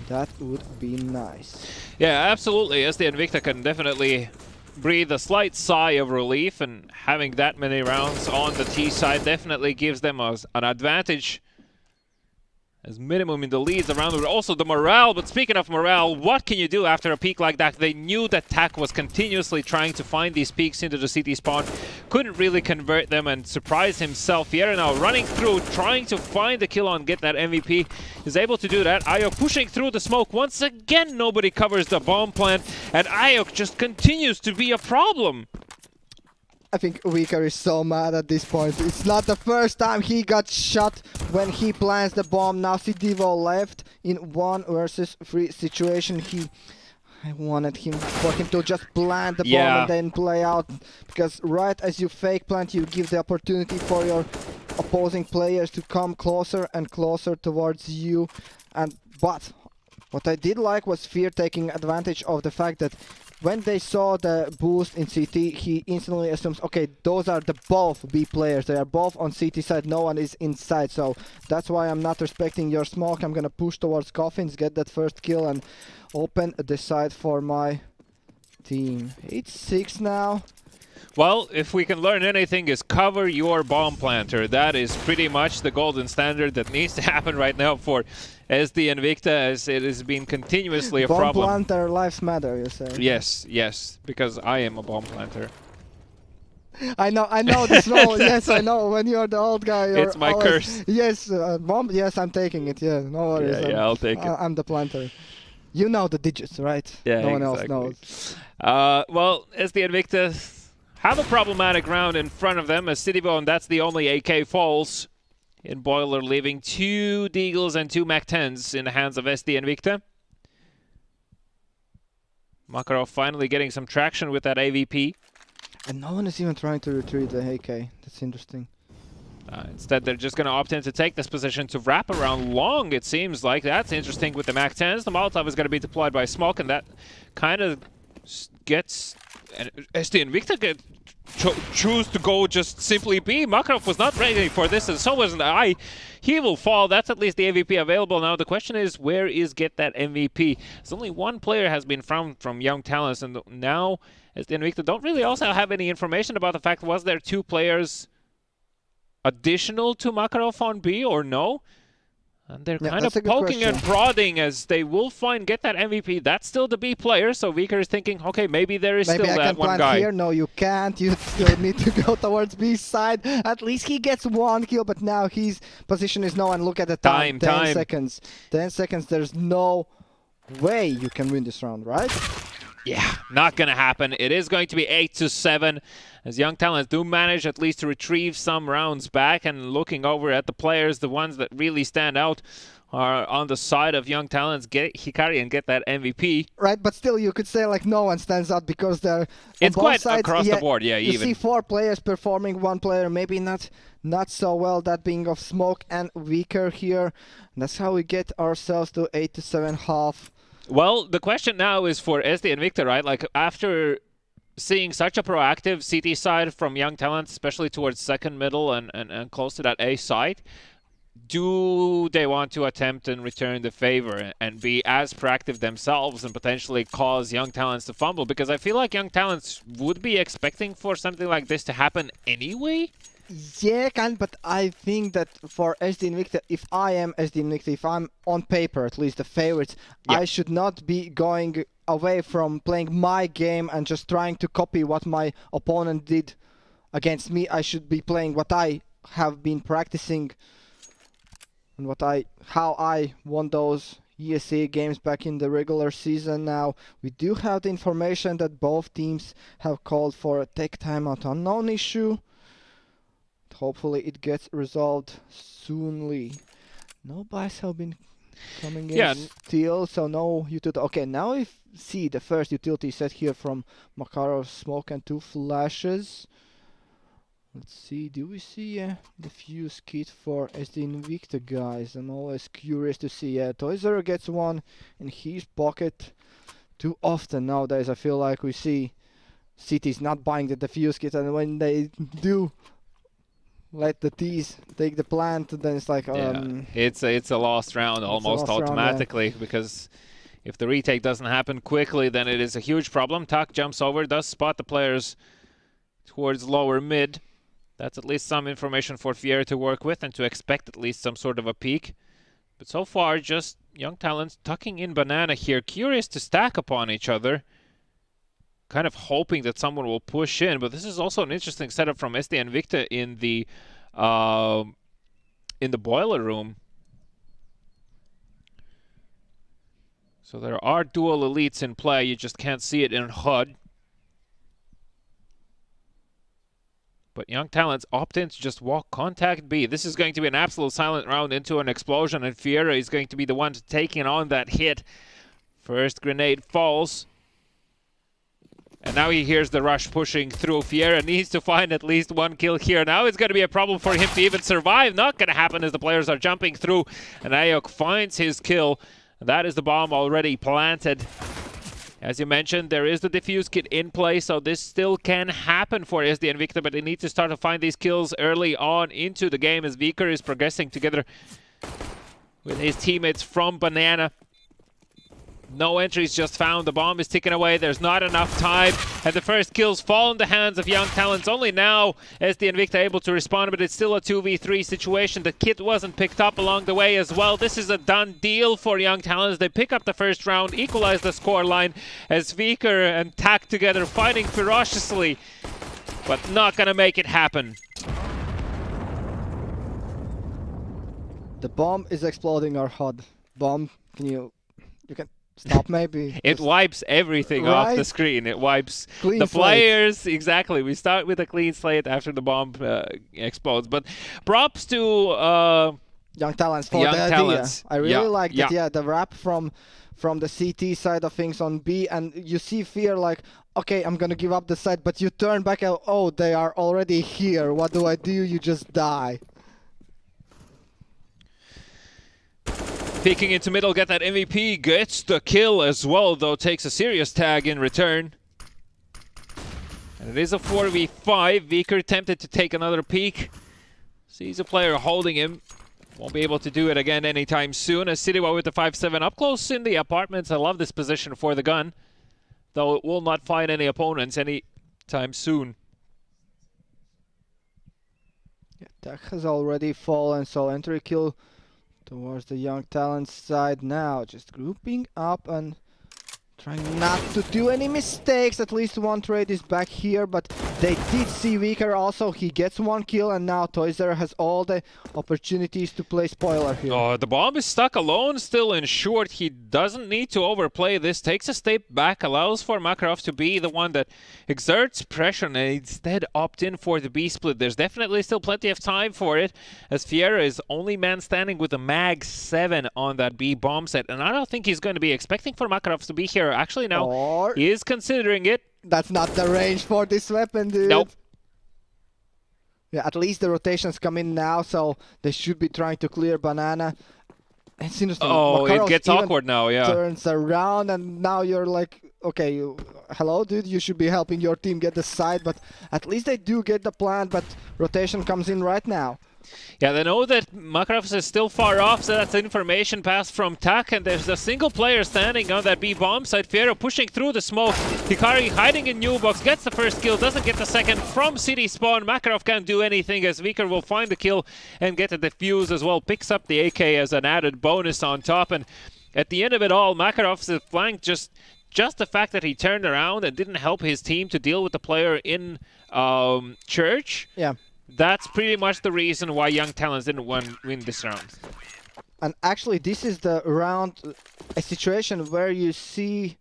that would be nice.
Yeah, absolutely. SD Invicta can definitely breathe a slight sigh of relief, and having that many rounds on the T side definitely gives them an advantage as minimum in the leads around, but also the morale. But speaking of morale, what can you do after a peak like that? They knew that Tak was continuously trying to find these peaks into the CT spawn, couldn't really convert them and surprise himself. Fiera now running through, trying to find the kill on Get That MVP. Is able to do that. Ayok pushing through the smoke. Once again, nobody covers the bomb plant, and Ayok just continues to be a problem.
I think Weaker is so mad at this point. It's not the first time he got shot when he plants the bomb. Now Sidivo left in 1 versus 3 situation. I wanted for him to just plant the bomb and then play out, because right as you fake plant, you give the opportunity for your opposing players to come closer and closer towards you. But what I did like was Fear taking advantage of the fact that when they saw the boost in CT, he instantly assumes, okay, those are the both B players. They are both on CT side, no one is inside. So that's why I'm not respecting your smoke. I'm gonna push towards coffins, get that first kill, and open the side for my team. 8-6 now.
Well, if we can learn anything, is cover your bomb planter. That is pretty much the golden standard that needs to happen right now for SD Invicta, as it has been continuously a problem.
Bomb planter lives matter, you say?
Yes, yes, because I am a bomb planter.
I know this role. Yes, I know. When you're the old guy, you're
it's my
always,
curse.
Yes, bomb. Yes, I'm taking it. Yeah, no worries.
Yeah, I'll take it.
I'm the planter. You know the digits, right?
Yeah,
no one
exactly.
else knows.
Well, SD Invicta have a problematic round in front of them as Citybo, that's the only AK falls in Boiler, leaving 2 Deagles and 2 Mac-10s in the hands of SD Invicta. Makarov finally getting some traction with that AVP.
And no one is even trying to retrieve the AK. That's interesting.
Instead, they're just going to opt in to take this position to wrap around long, it seems like. That's interesting with the Mac-10s. The Molotov is going to be deployed by Smoke, and that kind of gets... And SD Invicta choose to go just simply B. Makarov was not ready for this, and so wasn't I. He will fall. That's at least the AVP available now. The question is, where is Get That MVP? There's only one player has been found from Young Talents, and now SD Invicta don't really also have any information about the fact, was there 2 players additional to Makarov on B or no? And they're kind of poking and prodding as they will find Get That MVP. That's still the B player, so Viker is thinking, okay, maybe there is still that one guy.
Here. No, you can't. You still need to go towards B side. At least he gets 1 kill, but now his position is no. And look at the time. 10 seconds. 10 seconds. There's no way you can win this round, right?
Yeah, not going to happen. It is going to be 8-7. As Young Talents do manage at least to retrieve some rounds back, and looking over at the players, the ones that really stand out are on the side of Young Talents, get Hikari and Get That MVP.
Right, but still you could say like no one stands out because they're
it's
on both
quite
sides,
across the board, yeah,
you
even.
see 4 players performing, 1 player maybe not so well, that being of Smoke and Weaker here. And that's how we get ourselves to 8-7 half.
Well, the question now is for SD Invicta, right? Like, after seeing such a proactive CT side from Young Talents, especially towards second middle and close to that A side, do they want to attempt and return the favor and be as proactive themselves and potentially cause Young Talents to fumble? Because I feel like Young Talents would be expecting for something like this to happen anyway.
Yeah, but I think that for SD Invicta, if I am SD Invicta, if I'm on paper at least the favorites, yeah, I should not be going away from playing my game and just trying to copy what my opponent did against me. I should be playing what I have been practicing and how I won those ESA games back in the regular season. Now we do have the information that both teams have called for a tech timeout unknown issue. Hopefully it gets resolved soonly. No buys have been coming in still, so no utility. Okay, now we see the first utility set here from Makarov, Smoke and 2 flashes. Let's see, do we see a defuse kit for SD Invicta, guys? I'm always curious to see. Toyzer gets 1 in his pocket. Too often nowadays I feel like we see cities not buying the defuse kit, and when they do let the T's take the plant, then it's like
it's a lost round almost automatically, because if the retake doesn't happen quickly, then it is a huge problem. Tak jumps over, does spot the players towards lower mid. That's at least some information for Fier to work with and to expect at least some sort of a peak. But so far, just Young Talents tucking in Banana here, curious to stack upon each other. Kind of hoping that someone will push in, but this is also an interesting setup from SD Invicta in the boiler room. So there are dual elites in play, you just can't see it in HUD. But Young Talents opt in to just walk contact B. This is going to be an absolute silent round into an explosion, and Fiera is going to be the one taking on that hit. First grenade falls. And now he hears the rush pushing through. Fiera needs to find at least 1 kill here. Now it's going to be a problem for him to even survive. Not going to happen as the players are jumping through. And Ayok finds his kill. That is the bomb already planted. As you mentioned, there is the defuse kit in play, so this still can happen for SD Invicta, but they need to start to find these kills early on into the game as Viker is progressing together with his teammates from Banana. No entries just found. The bomb is ticking away. There's not enough time. And the first kills fall in the hands of Young Talents. Only now is the Invicta able to respond, but it's still a 2v3 situation. The kit wasn't picked up along the way as well. This is a done deal for Young Talents. They pick up the first round, equalize the scoreline as Viker and Tak together fighting ferociously, but not gonna make it happen.
The bomb is exploding our HUD. Bomb, you can stop maybe?
It wipes everything off the screen. It wipes clean the players. Slate. Exactly. We start with a clean slate after the bomb explodes. But props to
Young Talents for the idea. I really like that. Yeah, the wrap from the CT side of things on B, and you see Fear like, okay, I'm gonna give up the side, but you turn back and oh, they are already here. What do? You just die.
Peeking into middle, get that MVP, gets the kill as well, though takes a serious tag in return. And it is a 4v5. Viker tempted to take another peek. Sees a player holding him. Won't be able to do it again anytime soon. As Citywa with the 5-7 up close in the apartments. I love this position for the gun, though it will not find any opponents anytime soon.
Yeah, that has already fallen, so entry kill towards the Young Talents side now, just grouping up and trying not to do any mistakes. At least one trade is back here, but they did see Viker also. He gets one kill, and now Toyzer has all the opportunities to play spoiler here.
Oh, the bomb is stuck alone still in short. He doesn't need to overplay this. Takes a step back, allows for Makarov to be the one that exerts pressure and instead opt in for the B split. There's definitely still plenty of time for it, as Fiera is only man standing with a mag 7 on that B bomb set, and I don't think he's going to be expecting for Makarov to be here. Actually, no, he is considering it.
That's not the range for this weapon, dude.
Nope.
Yeah, at least the rotations come in now, so they should be trying to clear Banana. And
oh, it gets awkward now, yeah.
Turns around, and now you're like, okay, hello, dude, you should be helping your team get the side, but at least they do get the plant, but rotation comes in right now.
Yeah, they know that Makarov is still far off, so that's information passed from Tak, and there's a single player standing on that B bomb site. Fiero pushing through the smoke. Hikari hiding in new box, gets the first kill, doesn't get the second from city spawn. Makarov can't do anything as Viker will find the kill and get the defuse as well. Picks up the AK as an added bonus on top, and at the end of it all, Makarov's flank just the fact that he turned around and didn't help his team to deal with the player in Church.
Yeah.
That's pretty much the reason why Young Talents didn't win this round.
And actually, this is the round, a situation where you see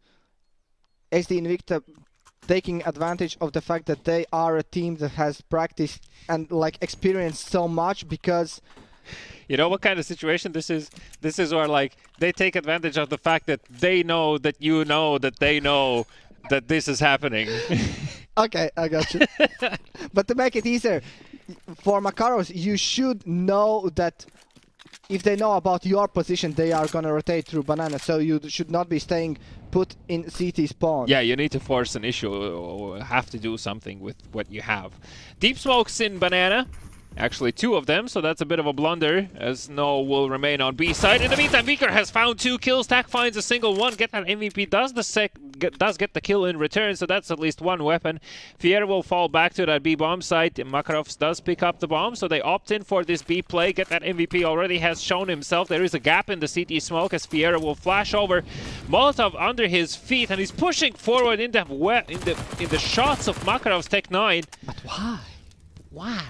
SD Invicta taking advantage of the fact that they are a team that has practiced and like experienced so much, because
you know what kind of situation this is? This is where like they take advantage of the fact that they know that you know that they know that this is happening.
Okay, I got you. But to make it easier, for Makaros, you should know that if they know about your position, they are going to rotate through Banana, so you should not be staying put in CT spawn.
Yeah, you need to force an issue or have to do something with what you have. Deep smokes in Banana. Actually, 2 of them, so that's a bit of a blunder, as No will remain on B side. In the meantime, Viker has found 2 kills. Tak finds a single one. Get that MVP. Does get the kill in return, so that's at least 1 weapon. Fier will fall back to that B bomb site. Makarov does pick up the bomb, so they opt in for this B play. Get that MVP. Already has shown himself. There is a gap in the CT smoke as Fier will flash over. Molotov under his feet, and he's pushing forward in the shots of Makarov's Tech 9.
But why?
Why?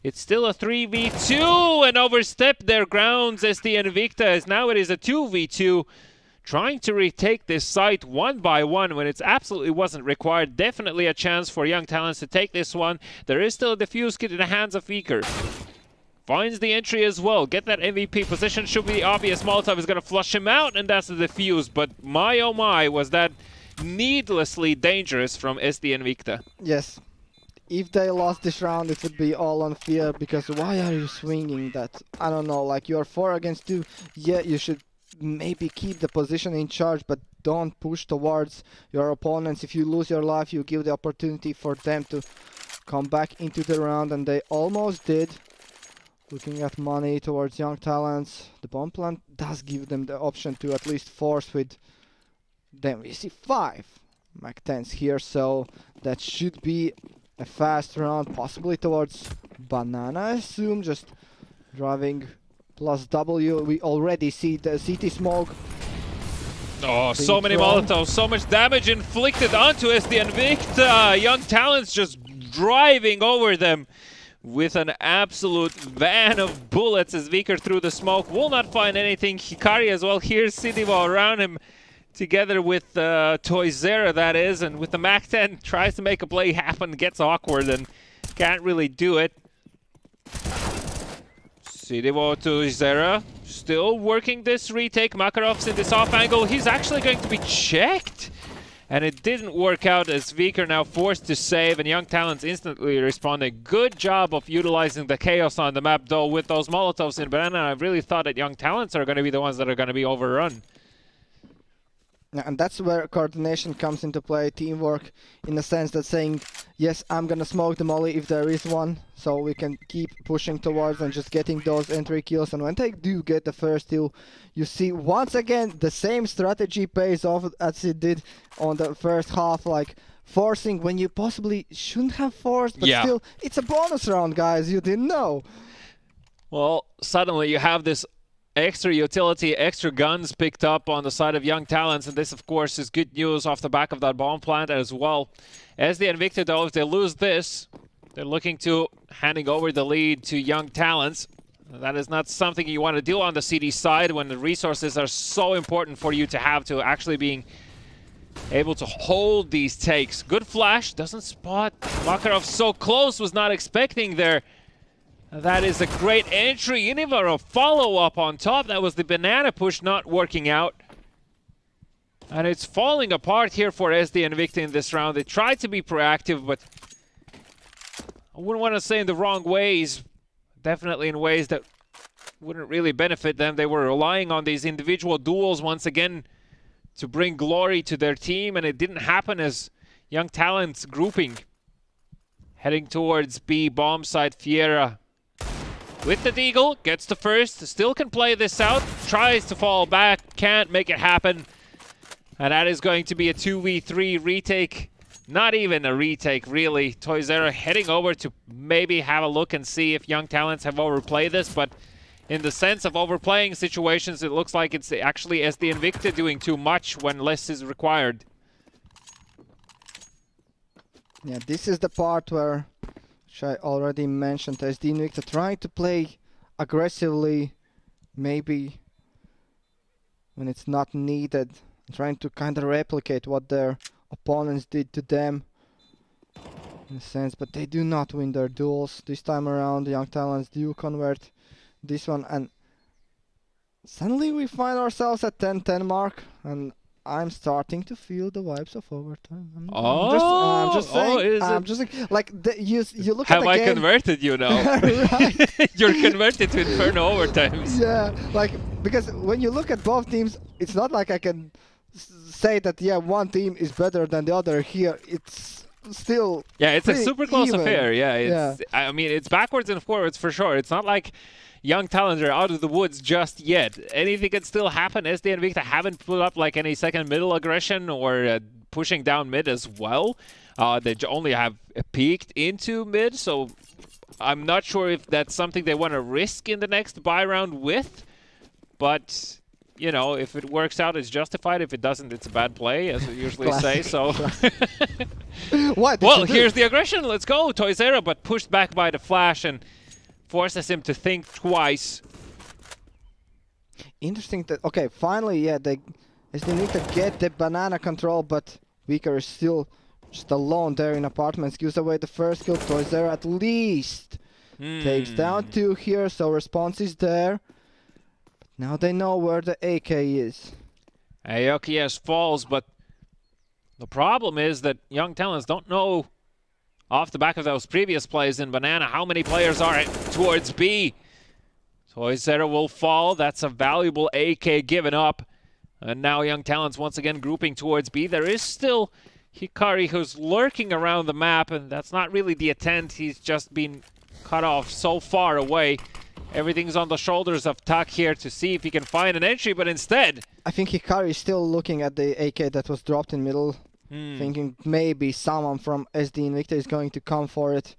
It's still a 3v2 and overstepped their grounds as the Invicta, as now it is a 2v2. Trying to retake this site 1 by 1 when it absolutely wasn't required. Definitely a chance for Young Talents to take this one. There is still a defuse kit in the hands of Viker. Finds the entry as well. Get that MVP position. Should be obvious. Molotov is going to flush him out, and that's the defuse. But my oh my, was that needlessly dangerous from SD Invicta.
Yes. If they lost this round, it would be all on Fear, because why are you swinging that? I don't know, like you're 4 against 2. Yeah, you should maybe keep the position in charge, but don't push towards your opponents. If you lose your life, you give the opportunity for them to come back into the round, and they almost did. Looking at money towards Young Talents, the bomb plant does give them the option to at least force with Then we see 5 Mac 10s here, so that should be a fast round, possibly towards Banana, I assume. Just driving plus W. We already see the CT smoke.
Oh, so many Molotovs, so much damage inflicted onto SD Invicta. Young Talents just driving over them with an absolute van of bullets as Viker through the smoke. Will not find anything. Hikari as well. Here's Sidivo around him, together with Toyzera, that is, and with the Mac 10, tries to make a play happen, gets awkward and can't really do it. Sidivo to Toyzera, still working this retake. Makarov's in this off angle. He's actually going to be checked, and it didn't work out as Viker now forced to save, and Young Talents instantly responding. Good job of utilizing the chaos on the map, though, with those Molotovs in Banana. I really thought that Young Talents are going to be the ones that are going to be overrun.
And that's where coordination comes into play, teamwork, in the sense that saying, yes, I'm gonna smoke the molly if there is one, so we can keep pushing towards and just getting those entry kills. And when they do get the first kill, you see once again the same strategy pays off as it did on the first half, like forcing when you possibly shouldn't have forced, but still, it's a bonus round, guys, you didn't know.
Well, suddenly you have this extra utility, extra guns picked up on the side of Young Talents, and this, of course, is good news off the back of that bomb plant as well. As the Invicta, though, if they lose this, they're looking to handing over the lead to Young Talents. That is not something you want to do on the CD side when the resources are so important for you to have to actually being able to hold these takes. Good flash, doesn't spot Makarov so close, was not expecting there. That is a great entry. Univar a follow-up on top. That was the banana push not working out. And it's falling apart here for SD Invicta in this round. They tried to be proactive, but I wouldn't want to say in the wrong ways. Definitely in ways that wouldn't really benefit them. They were relying on these individual duels once again to bring glory to their team, and it didn't happen as Young Talents grouping heading towards B bomb site. Fiera with the deagle, gets the first, still can play this out, tries to fall back, can't make it happen. And that is going to be a 2v3 retake. Not even a retake, really. Toyzera heading over to maybe have a look and see if Young Talents have overplayed this, but in the sense of overplaying situations, it looks like it's actually SD Invicta doing too much when less is required.
Yeah, this is the part where, which I already mentioned, SD Invicta trying to play aggressively, maybe when it's not needed, trying to kind of replicate what their opponents did to them, in a sense, but they do not win their duels. This time around, the Young Talents do convert this one, and suddenly we find ourselves at 10-10 mark, and I'm starting to feel the vibes of overtime. I'm just saying, like you look at the game. Have I
converted you now? You're converted to Inferno overtimes.
Yeah, like, because when you look at both teams, it's not like I can say that, yeah, one team is better than the other here. It's still
it's a super close affair. I mean, it's backwards and forwards for sure. It's not like Young Talents are out of the woods just yet. Anything can still happen. SD Invicta haven't put up like any second middle aggression or pushing down mid as well. They only have peeked into mid, so I'm not sure if that's something they want to risk in the next buy round with. But, you know, if it works out, it's justified. If it doesn't, it's a bad play, as we usually say. So,
what?
Well, here's the aggression. Let's go, Toyzera, but pushed back by the flash and forces him to think twice.
Interesting that, okay, finally, yeah, they need to get the banana control, but Viker is still just alone there in apartments. Gives away the first kill. Toyzera at least takes down 2 here, so response is there. But now they know where the AK is.
Aokies falls, but the problem is that Young Talents don't know, off the back of those previous plays in Banana, how many players are towards B. Toyzera will fall. That's a valuable AK given up. And now Young Talents once again grouping towards B. There is still Hikari who's lurking around the map, and that's not really the intent. He's just been cut off so far away. Everything's on the shoulders of Tak here to see if he can find an entry, but instead...
I think Hikari is still looking at the AK that was dropped in middle, thinking maybe someone from SD Invicta is going to come for it.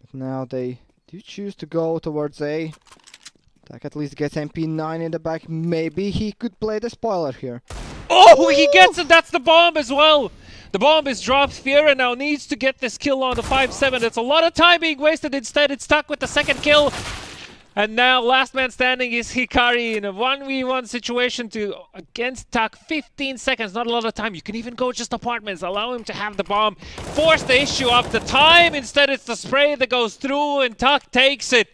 But now they do choose to go towards A. Tak at least gets MP9 in the back. Maybe he could play the spoiler here.
Oh, he gets it! That's the bomb as well! The bomb is dropped. Fiera now needs to get this kill on the 5-7. It's a lot of time being wasted. Instead, it's stuck with the second kill. And now, last man standing is Hikari in a 1v1 situation against Tak. 15 seconds, not a lot of time. You can even go just apartments. Allow him to have the bomb. Force the issue up the time. Instead, it's the spray that goes through, and Tak takes it.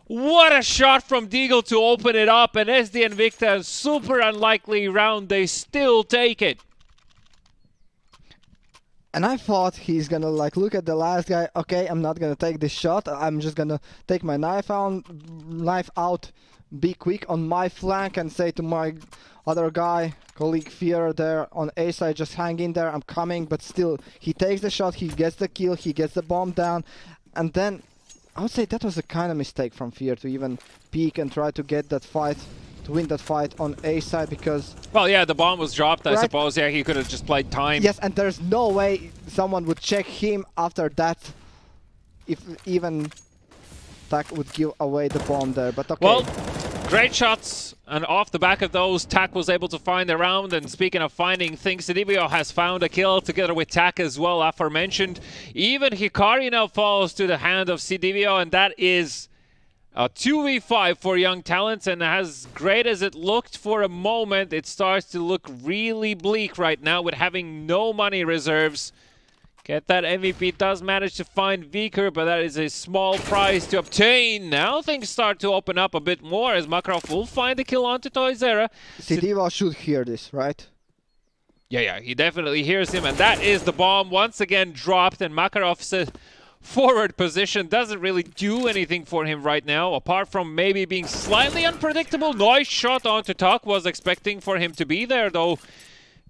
What a shot from Deagle to open it up. And SD Invicta, super unlikely round. They still take it.
And I thought he's gonna like look at the last guy. Okay, I'm not gonna take this shot. I'm just gonna take my knife out, be quick on my flank, and say to my other guy, colleague Fear there on A side, just hang in there. I'm coming. But still, he takes the shot. He gets the kill. He gets the bomb down, and then I would say that was a kind of mistake from Fear to even peek and try to get that fight. Win that fight on A side because...
Well, yeah, the bomb was dropped, I suppose. Yeah, he could have just played time.
Yes, and there's no way someone would check him after that if even Tak would give away the bomb there, but okay.
Well, great shots, and off the back of those, Tak was able to find the round. And speaking of finding things, Sidivio has found a kill together with Tak as well, aforementioned. Even Hikari now falls to the hand of Sidivio, and that is... a 2v5 for Young Talents, and as great as it looked for a moment, it starts to look really bleak right now with having no money reserves. Get that MVP, does manage to find Viker, but that is a small prize to obtain. Now things start to open up a bit more as Makarov will find the kill onto Toizera.
Sidiva should hear this, right?
Yeah, he definitely hears him, and that is the bomb once again dropped, and Makarov says... forward position doesn't really do anything for him right now, apart from maybe being slightly unpredictable. Nice shot onto Tak. Was expecting for him to be there, though.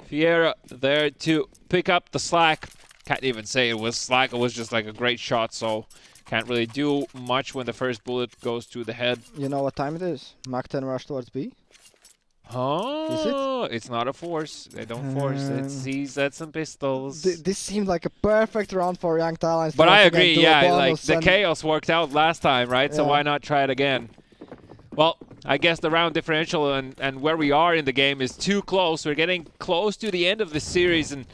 Fiera there to pick up the slack. Can't even say it was slack. It was just like a great shot, so can't really do much when the first bullet goes to the head.
You know what time it is? Mach 10 rush towards B.
Oh, it's not a force. They don't force it. Cz's and pistols.
This seemed like a perfect round for Young Talents.
But I agree, yeah, like the chaos worked out last time, right? Yeah. So why not try it again? Well, I guess the round differential and where we are in the game is too close. We're getting close to the end of the series, and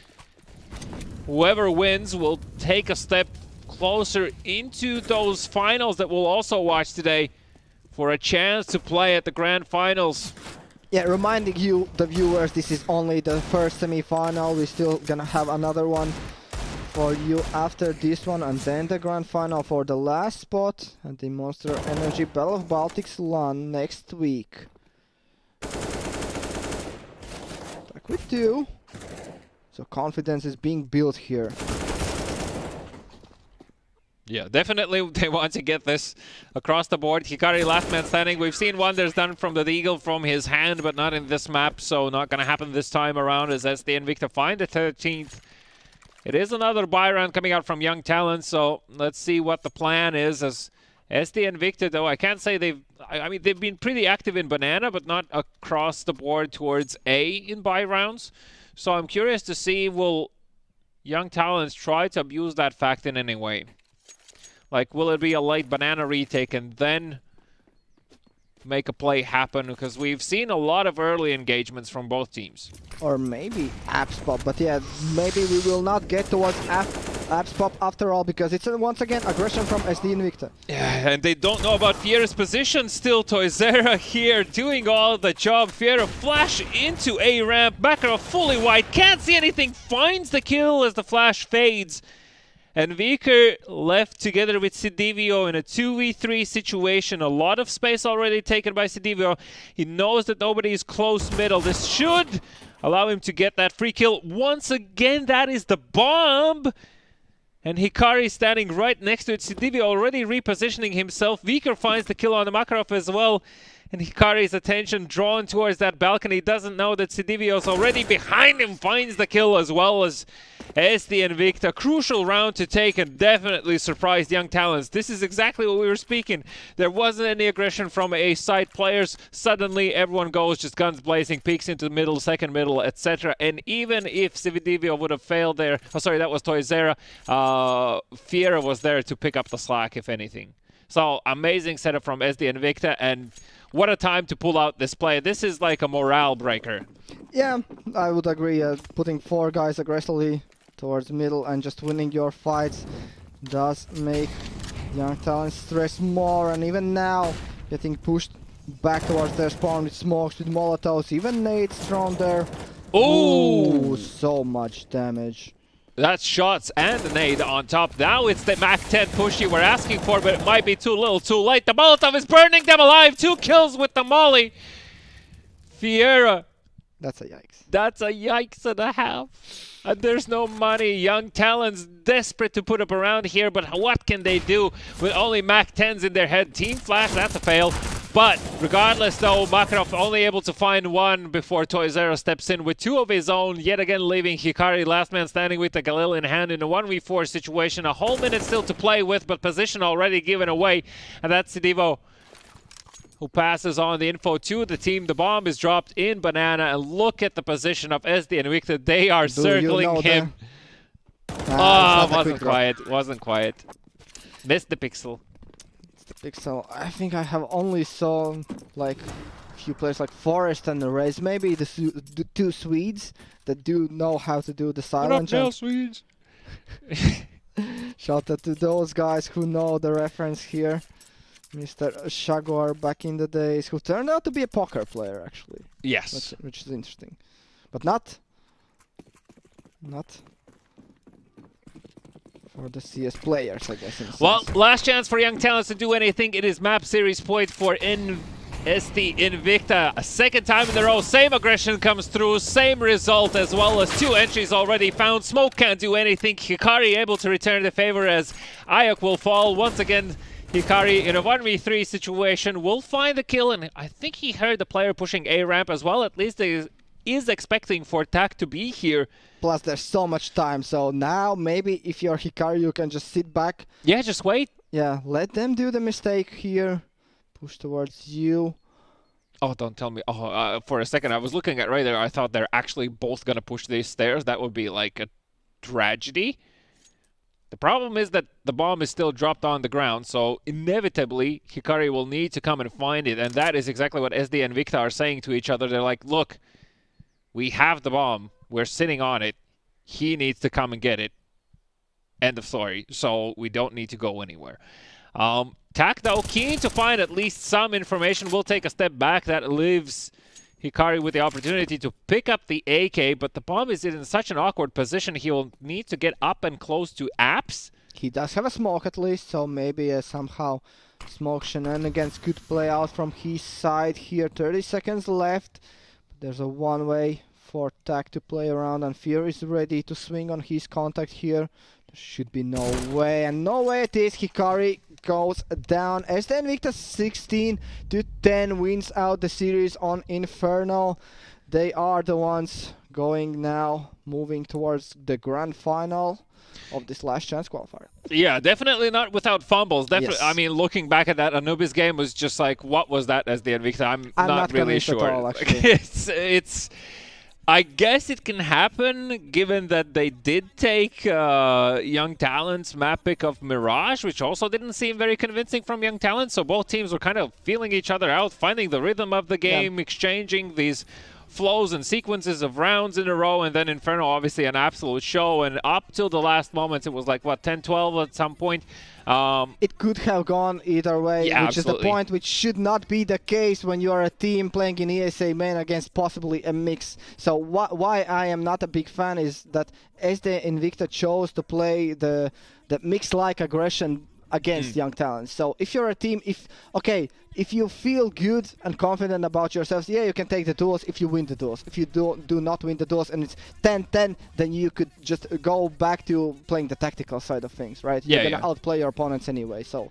whoever wins will take a step closer into those finals that we'll also watch today for a chance to play at the grand finals.
Yeah, reminding you, the viewers, this is only the first semi-final. We're still gonna have another one for you after this one, and then the grand final for the last spot at the Monster Energy Battle of Baltics LAN next week. Back with 2. So confidence is being built here.
Yeah, definitely they want to get this across the board. Hikari last man standing. We've seen wonders done from the Eagle from his hand, but not in this map, so not going to happen this time around as SD Invicta find the 13th. It is another buy round coming out from Young Talent, so let's see what the plan is. As SD Invicta, though, I can't say I mean, they've been pretty active in Banana, but not across the board towards A in buy rounds. So I'm curious to see, will Young Talents try to abuse that fact in any way? Like, will it be a late Banana retake and then make a play happen? Because we've seen a lot of early engagements from both teams.
Or maybe Apps Pop, but yeah, maybe we will not get towards Apps Pop after all, because it's once again aggression from SD Invicta.
Yeah, and they don't know about Fiera's position still. Toizera here doing all the job. Fiera flash into A ramp, Makarov fully wide, can't see anything, finds the kill as the flash fades. And Viker left together with Sidivio in a 2v3 situation. A lot of space already taken by Sidivio. He knows that nobody is close middle. This should allow him to get that free kill. Once again, that is the bomb. And Hikari standing right next to it. Sidivio already repositioning himself. Viker finds the kill on the Makarov as well. And Hikari's attention drawn towards that balcony. Doesn't know that Sidivio's already behind him. Finds the kill as well as SD and Victa. Crucial round to take and definitely surprised Young Talents. This is exactly what we were speaking. There wasn't any aggression from a side players. Suddenly everyone goes just guns blazing, peeks into the middle, second middle, etc. And even if Sidivio would have failed there, oh sorry, that was Toizera, Fiera was there to pick up the slack, if anything. So amazing setup from SD and Victa, and what a time to pull out this play. This is like a morale breaker.
Yeah, I would agree. Putting 4 guys aggressively towards middle and just winning your fights does make Young Talents stress more, and even now getting pushed back towards their spawn with smokes, with molotovs, even nades thrown there. Ooh, so much damage.
That's shots and the nade on top. Now it's the Mach 10 push you were asking for, but it might be too little too late. The Molotov is burning them alive. 2 kills with the molly. Fiera.
That's a yikes.
That's a yikes and a half. And there's no money. Young Talents desperate to put up around here, but what can they do with only Mach 10s in their head? Team Flash, that's a fail. But regardless though, Makarov only able to find 1 before Toizera steps in with 2 of his own, yet again leaving Hikari last man standing with the Galil in hand in a 1v4 situation. A whole minute still to play with, but position already given away. And that's Sidivo, who passes on the info to the team. The bomb is dropped in Banana, and look at the position of SD and Victor. They are circling him. Oh, wasn't quiet. Missed the pixel.
Pixel. I think I have only saw like a few players like Forest and Rez, maybe the 2 Swedes that do know how to do the silent jump.
Swedes.
Shout out to those guys who know the reference here. Mr. Shagwar back in the days, who turned out to be a poker player actually.
Yes.
Which is interesting. But not for the CS players, I guess.
Well, last chance for Young Talents to do anything. It is map series point for SD Invicta. A second time in a row, same aggression comes through, same result, as well as 2 entries already found. Smoke can't do anything. Hikari able to return the favor as Ayok will fall. Once again, Hikari in a 1v3 situation will find the kill, and I think he heard the player pushing A ramp as well. At least he is expecting for Tak to be here.
Plus there's so much time, so now maybe if you're Hikari you can just sit back.
Yeah, just wait.
Yeah, let them do the mistake here. Push towards you.
Oh, don't tell me. Oh, for a second I was looking at right there. I thought they're actually both gonna push these stairs. That would be like a tragedy. The problem is that the bomb is still dropped on the ground, so inevitably Hikari will need to come and find it, and that is exactly what SD and Victa are saying to each other. They're like, look, we have the bomb, we're sitting on it, he needs to come and get it. End of story. So we don't need to go anywhere. Tak, though, keen to find at least some information. We'll take a step back. That leaves Hikari with the opportunity to pick up the AK, but the bomb is in such an awkward position. He will need to get up and close to apps.
He does have a smoke at least, so maybe somehow smoke shenanigans could play out from his side here. 30 seconds left. There's a one-way for Tak to play around, and Fear is ready to swing on his contact here. There should be no way, and no way it is. Hikari goes down. SD Invicta 16-10 wins out the series on Infernal. They are the ones going now, moving towards the grand final of this last chance qualifier.
Yeah, definitely not without fumbles. Definitely, yes. I mean, looking back at that Anubis game was just like, what was that as the Invicta? I'm not really sure.
At all, actually.
it's I guess it can happen, given that they did take Young Talent's map pick of Mirage, which also didn't seem very convincing from Young Talent. So both teams were kind of feeling each other out, finding the rhythm of the game, exchanging these flows and sequences of rounds in a row, and then Inferno obviously an absolute show, and up till the last moments it was like, what, 10-12 at some point.
It could have gone either way,
yeah,
which is the point, which should not be the case when you are a team playing in ESA main against possibly a mix. So why I am not a big fan is that SD Invicta chose to play the mix-like aggression against Young Talent. So if you're a team, if you feel good and confident about yourselves, yeah, you can take the duels if you win the duels. If you do not win the duels and it's 10-10, then you could just go back to playing the tactical side of things, right?
Yeah,
you're gonna outplay your opponents anyway. So,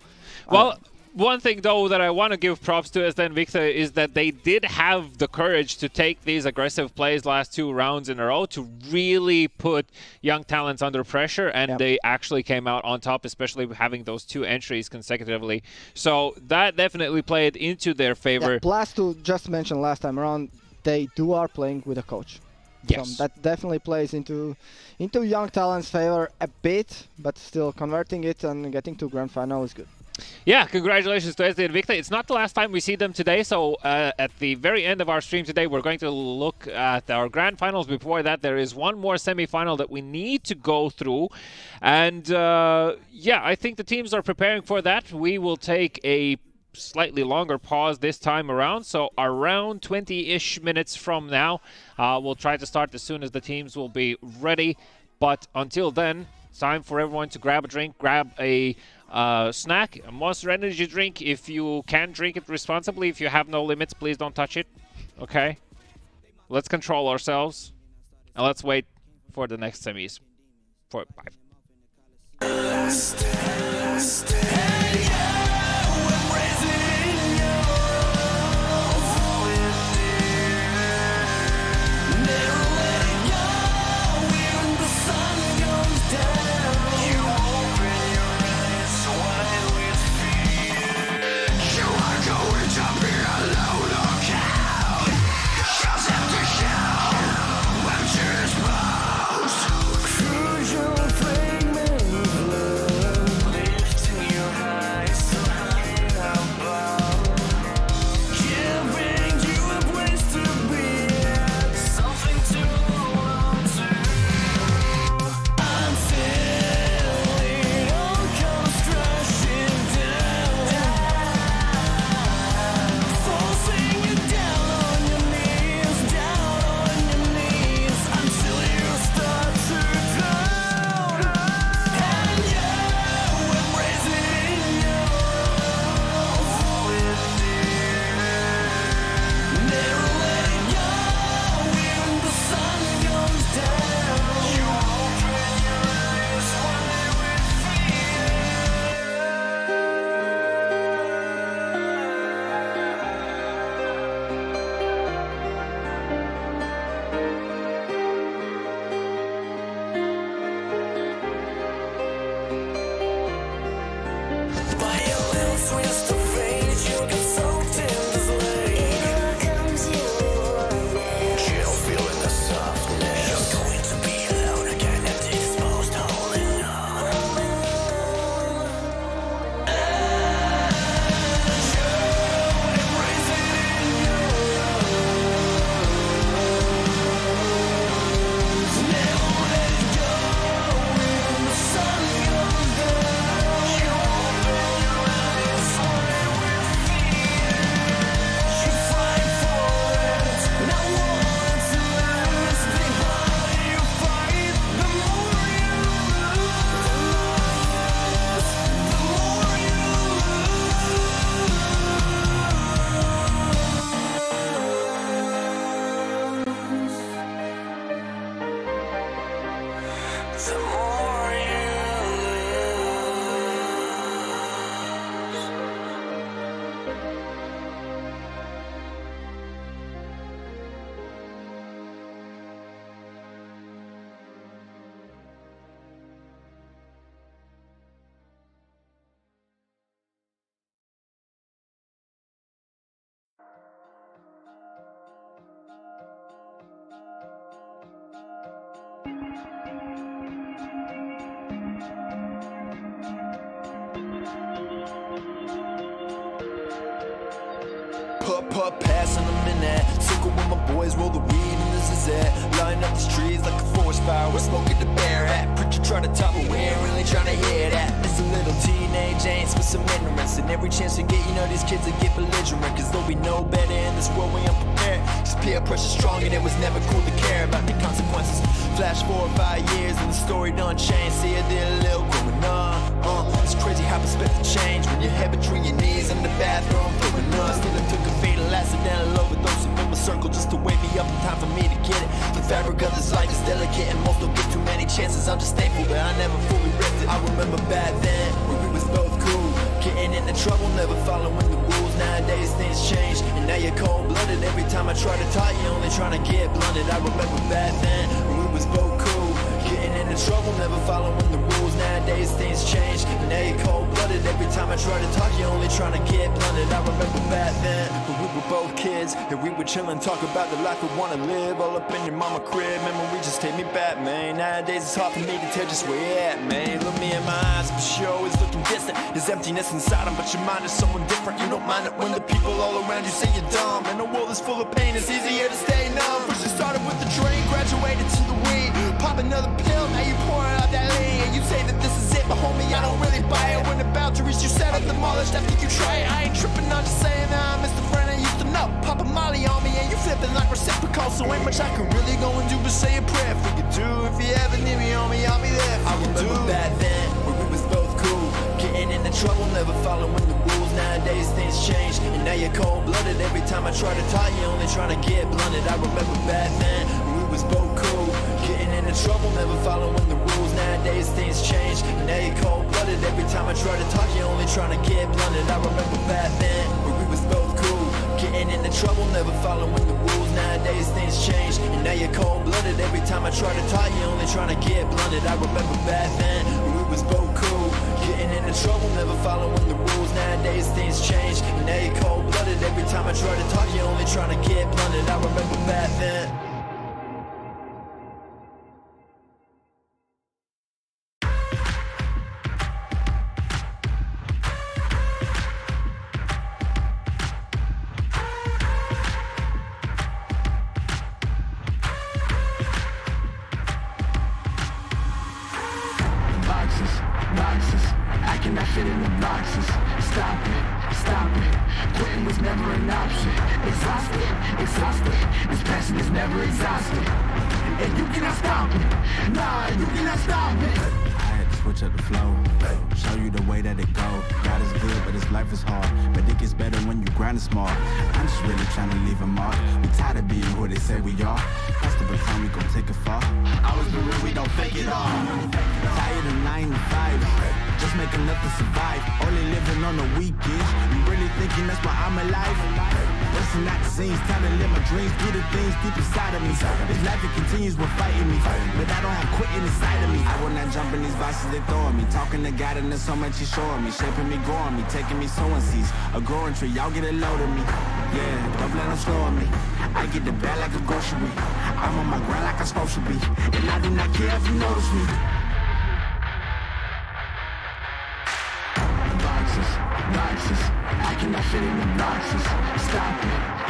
well, One thing, though, that I want to give props to as Invicta is that they did have the courage to take these aggressive plays last 2 rounds in a row to really put young talents under pressure, and they actually came out on top, especially having those 2 entries consecutively. So that definitely played into their favor.
Yeah, plus to just mention last time around, they are playing with a coach.
Yes.
So that definitely plays into young talents' favor a bit, but still converting it and getting to grand final is good.
Yeah, congratulations to SD Invicta. It's not the last time we see them today, so at the very end of our stream today, we're going to look at our grand finals. Before that, there is one more semi-final that we need to go through. And yeah, I think the teams are preparing for that. We will take a slightly longer pause this time around, so around 20-ish minutes from now, we'll try to start as soon as the teams will be ready. But until then, it's time for everyone to grab a drink, grab a snack, a Monster Energy drink. If you can drink it responsibly, if you have no limits, please don't touch it. Okay? Let's control ourselves. And let's wait for the next semis. For 5.
Putt, passing them in that circle with my boys, roll the weed and this is it. Line up these trees like a forest fire, we're smoking the bear hat. Preacher trying to topple, we ain't really trying to hear that. It's a little teenage angst with some ignorance, and every chance we get, you know these kids will get belligerent. Cause though we know better in this world, we unprepared. Cause peer pressure strong and it was never cool to care about the consequences. Flash 4 or 5 years and the story done changed. See, I did a little growing up. It's crazy how perspective change when your head between your knees in the bathroom, throwing up. Still it took a fatal accidental overdose of a circle just to wake me up in time for me to get it. The fabric of this life is delicate and most don't get too many chances. I'm just thankful that I never fully ripped it. I remember back then when we was both cool, Getting into trouble, never following the rules. Nowadays things change, and now you're cold-blooded. Every time I try to talk, you're only trying to get blunted. I remember back then when we was both cool. Getting into trouble, never following the rules. Nowadays things change, and now you're cold-blooded. Every time I try to talk, you're only trying to get blunted. I remember back then when we were both kids, and we would chill and talk about the life we wanna live. All up in your mama crib, memory just take me back, man. Nowadays it's hard for me to tell just where you're at, man. Look me in my eyes, but she always looking distant. There's emptiness inside them, but your mind is someone different. You don't mind it when the people all around you say you're dumb. And the world is full of pain, it's easier to stay numb. First you started with the drink, graduated to the weed. Pop another pill, now you pouring out that lean. And you say that this is it, but homie, I don't really buy it. When the boundaries you set up demolished after you try it. I ain't tripping, I'm just saying that I miss the friend I used to know. Pop a molly on me and you flipping like reciprocal. So ain't much I can really go and do but say a prayer for you do. If you ever need me, homie, I'll be there for you. I remember back then when we was both cool. Getting into trouble, never following the rules. Nowadays things change, and now you're cold-blooded. Every time I try to talk, you're only trying to get blunted. I remember back then when we was both cool. Getting into trouble, never following the rules. Nowadays things change, and now you're cold-blooded. Every time I try to talk, you're only trying to get blunted. I remember back then when we was both cool. Getting into trouble, never following the rules. Nowadays things change, and now you're cold-blooded. Every time I try to talk, you're only trying to get blunted. I remember back then when we was both cool. Getting into trouble, never following the rules. Nowadays things change, and now you're cold-blooded. Every time I try to talk, you're only trying to get blunted. I remember back then.
Boxes, I cannot fit in the boxes. Stop it, quitting was never an option. Exhausted, this passion is never exhausted. And you cannot stop it, nah, you cannot stop it.
I had to switch up the flow, show you the way that it go. God is good, but this life is hard. But it gets better when you grind small. I'm just really trying to leave a mark. We tired of being who they say we are. That's the time we gon' take it far. Always been real, we don't fake it all. Tired of 9 to 5, just make enough to survive. Only living on the weekends. You really thinking that's why I'm alive? Busting out the scenes, time to live my dreams, do the things deep inside of me. This life it continues with fighting me, but I don't have quitting inside of me. I will not jump in these vices they throwing me. Talking to God and there's so much he's showing me, shaping me, growing me, taking me sowing seeds. A growing tree, y'all get a load of me. Yeah, don't let them slow on me. I get the bag like a grocery. I'm on my grind like I'm supposed to be, and I do not care if you notice me. Boxes, I cannot fit in the boxes.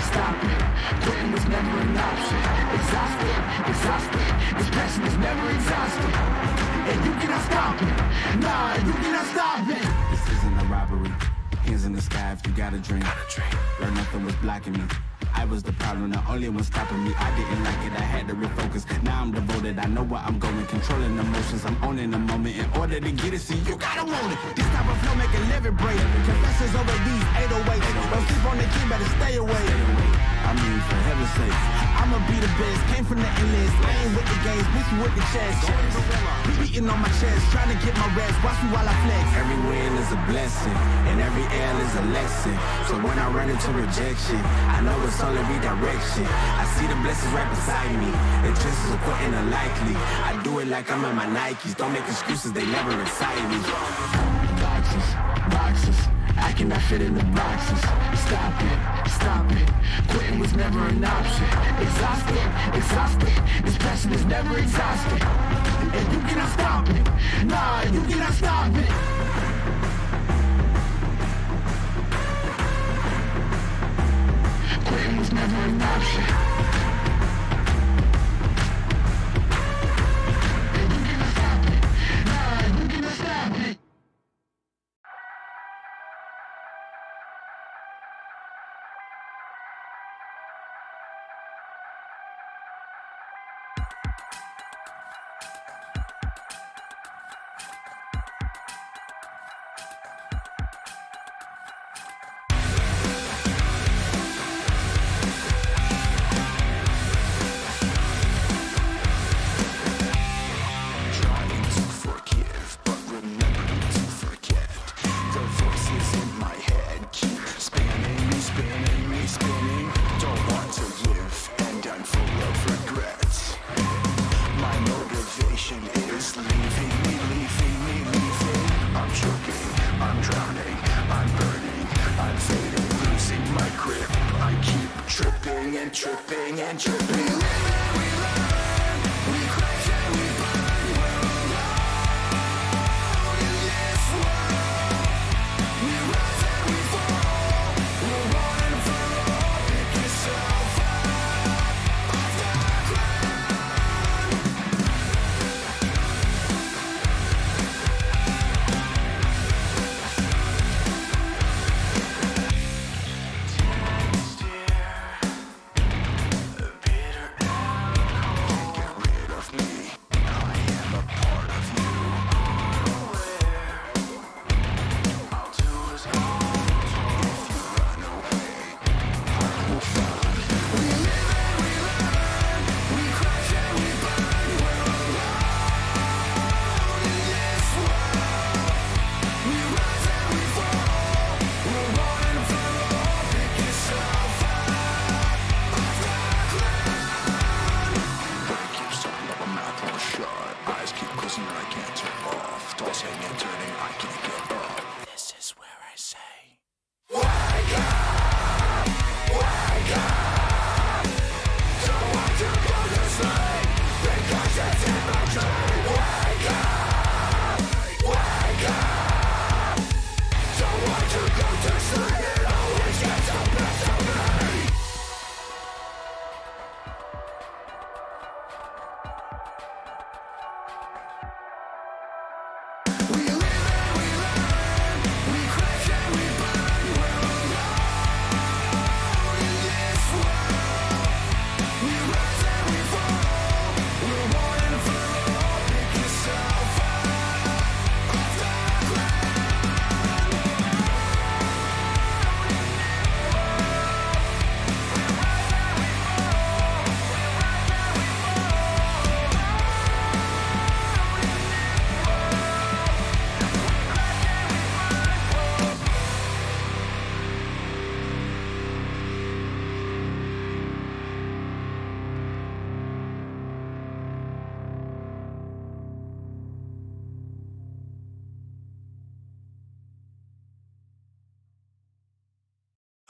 Stop it, quitting was never an option. Exhausted, this passion is never exhausted. And you cannot stop it, nah, you cannot stop it. This isn't a robbery, hands in the sky if you got a dream. Learn nothing was blocking me. I was the problem, the only one stopping me. I didn't like it, I had to refocus. Now I'm devoted, I know where I'm going. Controlling emotions, I'm owning the moment. In order to get it, see, you gotta want it. This type of flow make a living break. Confessions over these 808s. Don't sleep on the key, better stay away. I mean, for heaven's sake, I'ma be the best. Came from the endless, I ain't with the games, bitch, you with the chest. Be beating on my chest, trying to get my rest. Watch me while I flex. Every win is a blessing, and every L is a lesson. So when I run into rejection, I know it's only redirection. I see the blessings right beside me. The chances of quitting are likely. I do it like I'm in my Nikes. Don't make excuses, they never excite me.
Boxes, I cannot fit in the boxes. Stop it, quitting was never an option. Exhausted, this passion is never exhausted. And you cannot stop it, nah, you cannot stop it. Quitting was never an option. And you cannot stop it, nah, you cannot stop it.
and tripping and tripping.
We live and we learn, we crash and we burn. We're alone in this world. We rise and we fall. We're one for all. Pick yourself up off the ground.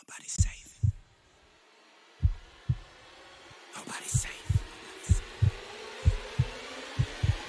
Nobody's safe. Nobody's safe.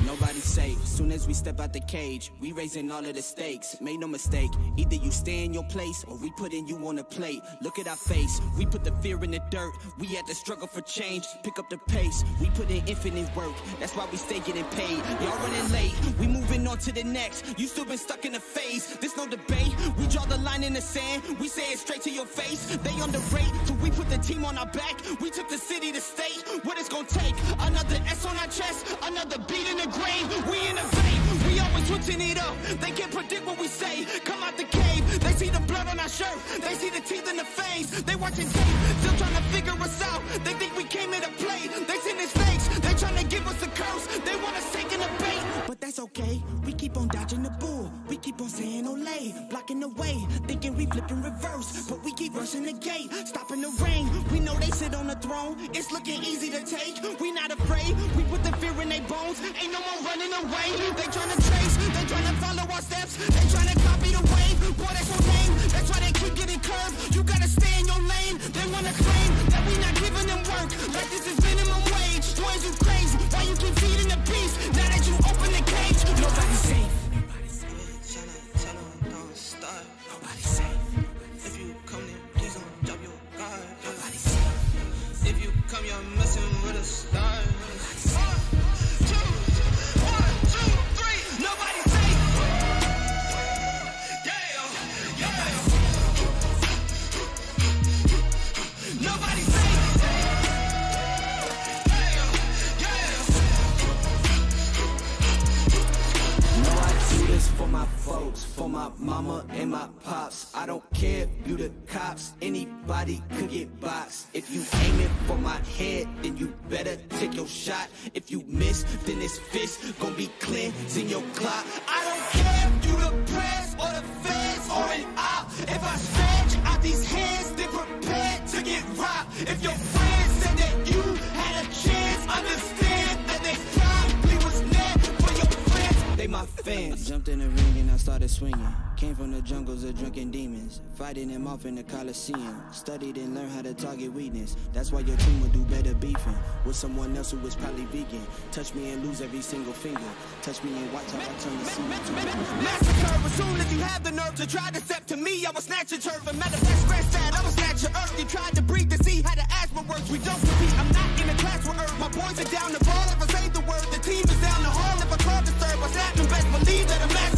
Nobody's safe. Soon as we step out the cage, we raising all of the stakes. Make no mistake, either you stay in your place or we putting you on a plate. Look at our face, we put the fear in the dirt. We had to struggle for change, pick up the pace. We put in infinite work, that's why we stay getting paid. Y'all running late, we moving on to the next. You still been stuck in a phase, there's no debate. We draw the line in the sand, we say it straight to your face. They underrate, so we put the team on our back. We took the city to state, what it's gonna take. Another S on our chest, another beat in the grave. We innovate, we always switching it up. They can't predict what we say. Come out the cave, they see the blood on our shirt. They see the teeth in the face. They watching tape, still trying to figure us out. They think we came here to play. They send us fakes, they trying to give us a curse. They want us taking a bait, but that's okay. We keep on dodging the bull. We keep on saying Olay, blocking the way, thinking we flip in reverse, but we keep rushing the gate, stopping the rain. We know they sit on the throne. It's looking easy to take. We not afraid. We put the fear in their bones. Ain't no more running away. They tryna trace, they tryna follow our steps. They tryna copy the wave. Boy, that's your name. That's why they keep getting curved. You gotta stay in your lane. They wanna claim that we not giving them work, like this is minimum wage. Boys, you crazy. Why you keep feeding the beast? Now that you open the cage, nobody's safe. Nobody's safe. Tell them don't start. Nobody's safe. If you come in, please don't drop your guard. Nobody's safe. If you come, you're messing with a star. For my folks, for my mama and my pops. I don't care if you the cops, anybody could get boxed. If you aim it for my head, then you better take your shot. If you miss, then this fist gon' be cleansing your clock. I don't care if you the press or the feds or an op. If I stretch out these hands, then prepare to get robbed. If your friends said that you had a chance, understand that they probably was never for your friends. They my fans.
Jumped in the ring and I started swinging. Came from the jungles of drunken demons, fighting them off in the Coliseum. Studied and learned how to target weakness. That's why your team will do better beefing with someone else who was probably vegan. Touch me and lose every single finger. Touch me and watch how I turn the scene.
Massacre, as soon as you have the nerve to try to step to me, I will snatch your turf and manifest fresh that I will snatch your earth. You tried to breathe to see how the asthma works. We don't compete. I'm not in a class with earth. My boys are down the ball. If I say the word, the team is down the hall. If I call the third, I snap and best believe that I'm massacre.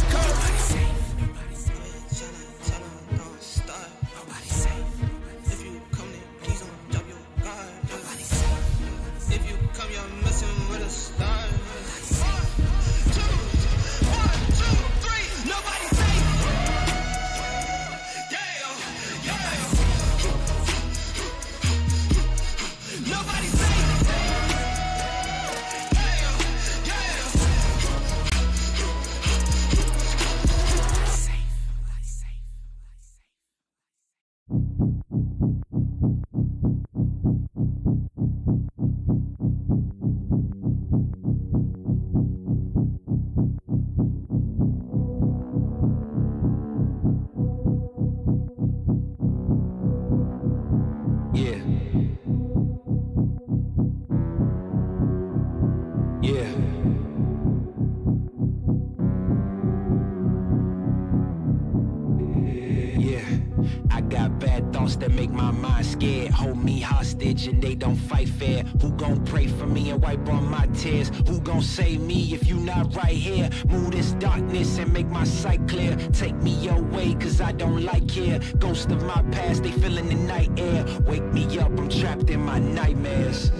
That make my mind scared, hold me hostage and they don't fight fair. Who gon' pray for me and wipe on my tears? Who gon' save me if you not right here? Move this darkness and make my sight clear. Take me your way cause I don't like here. Ghosts of my past, they feeling the night air. Wake me up, I'm trapped in my nightmares.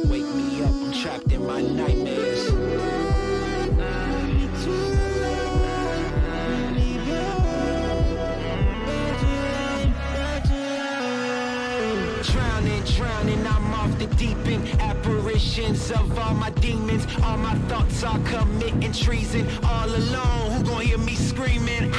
Wake me up, I'm trapped in my nightmares. Drowning, I'm off the deep end. Apparitions of all my demons. All my thoughts are committing treason. All alone, who gon' hear me screaming?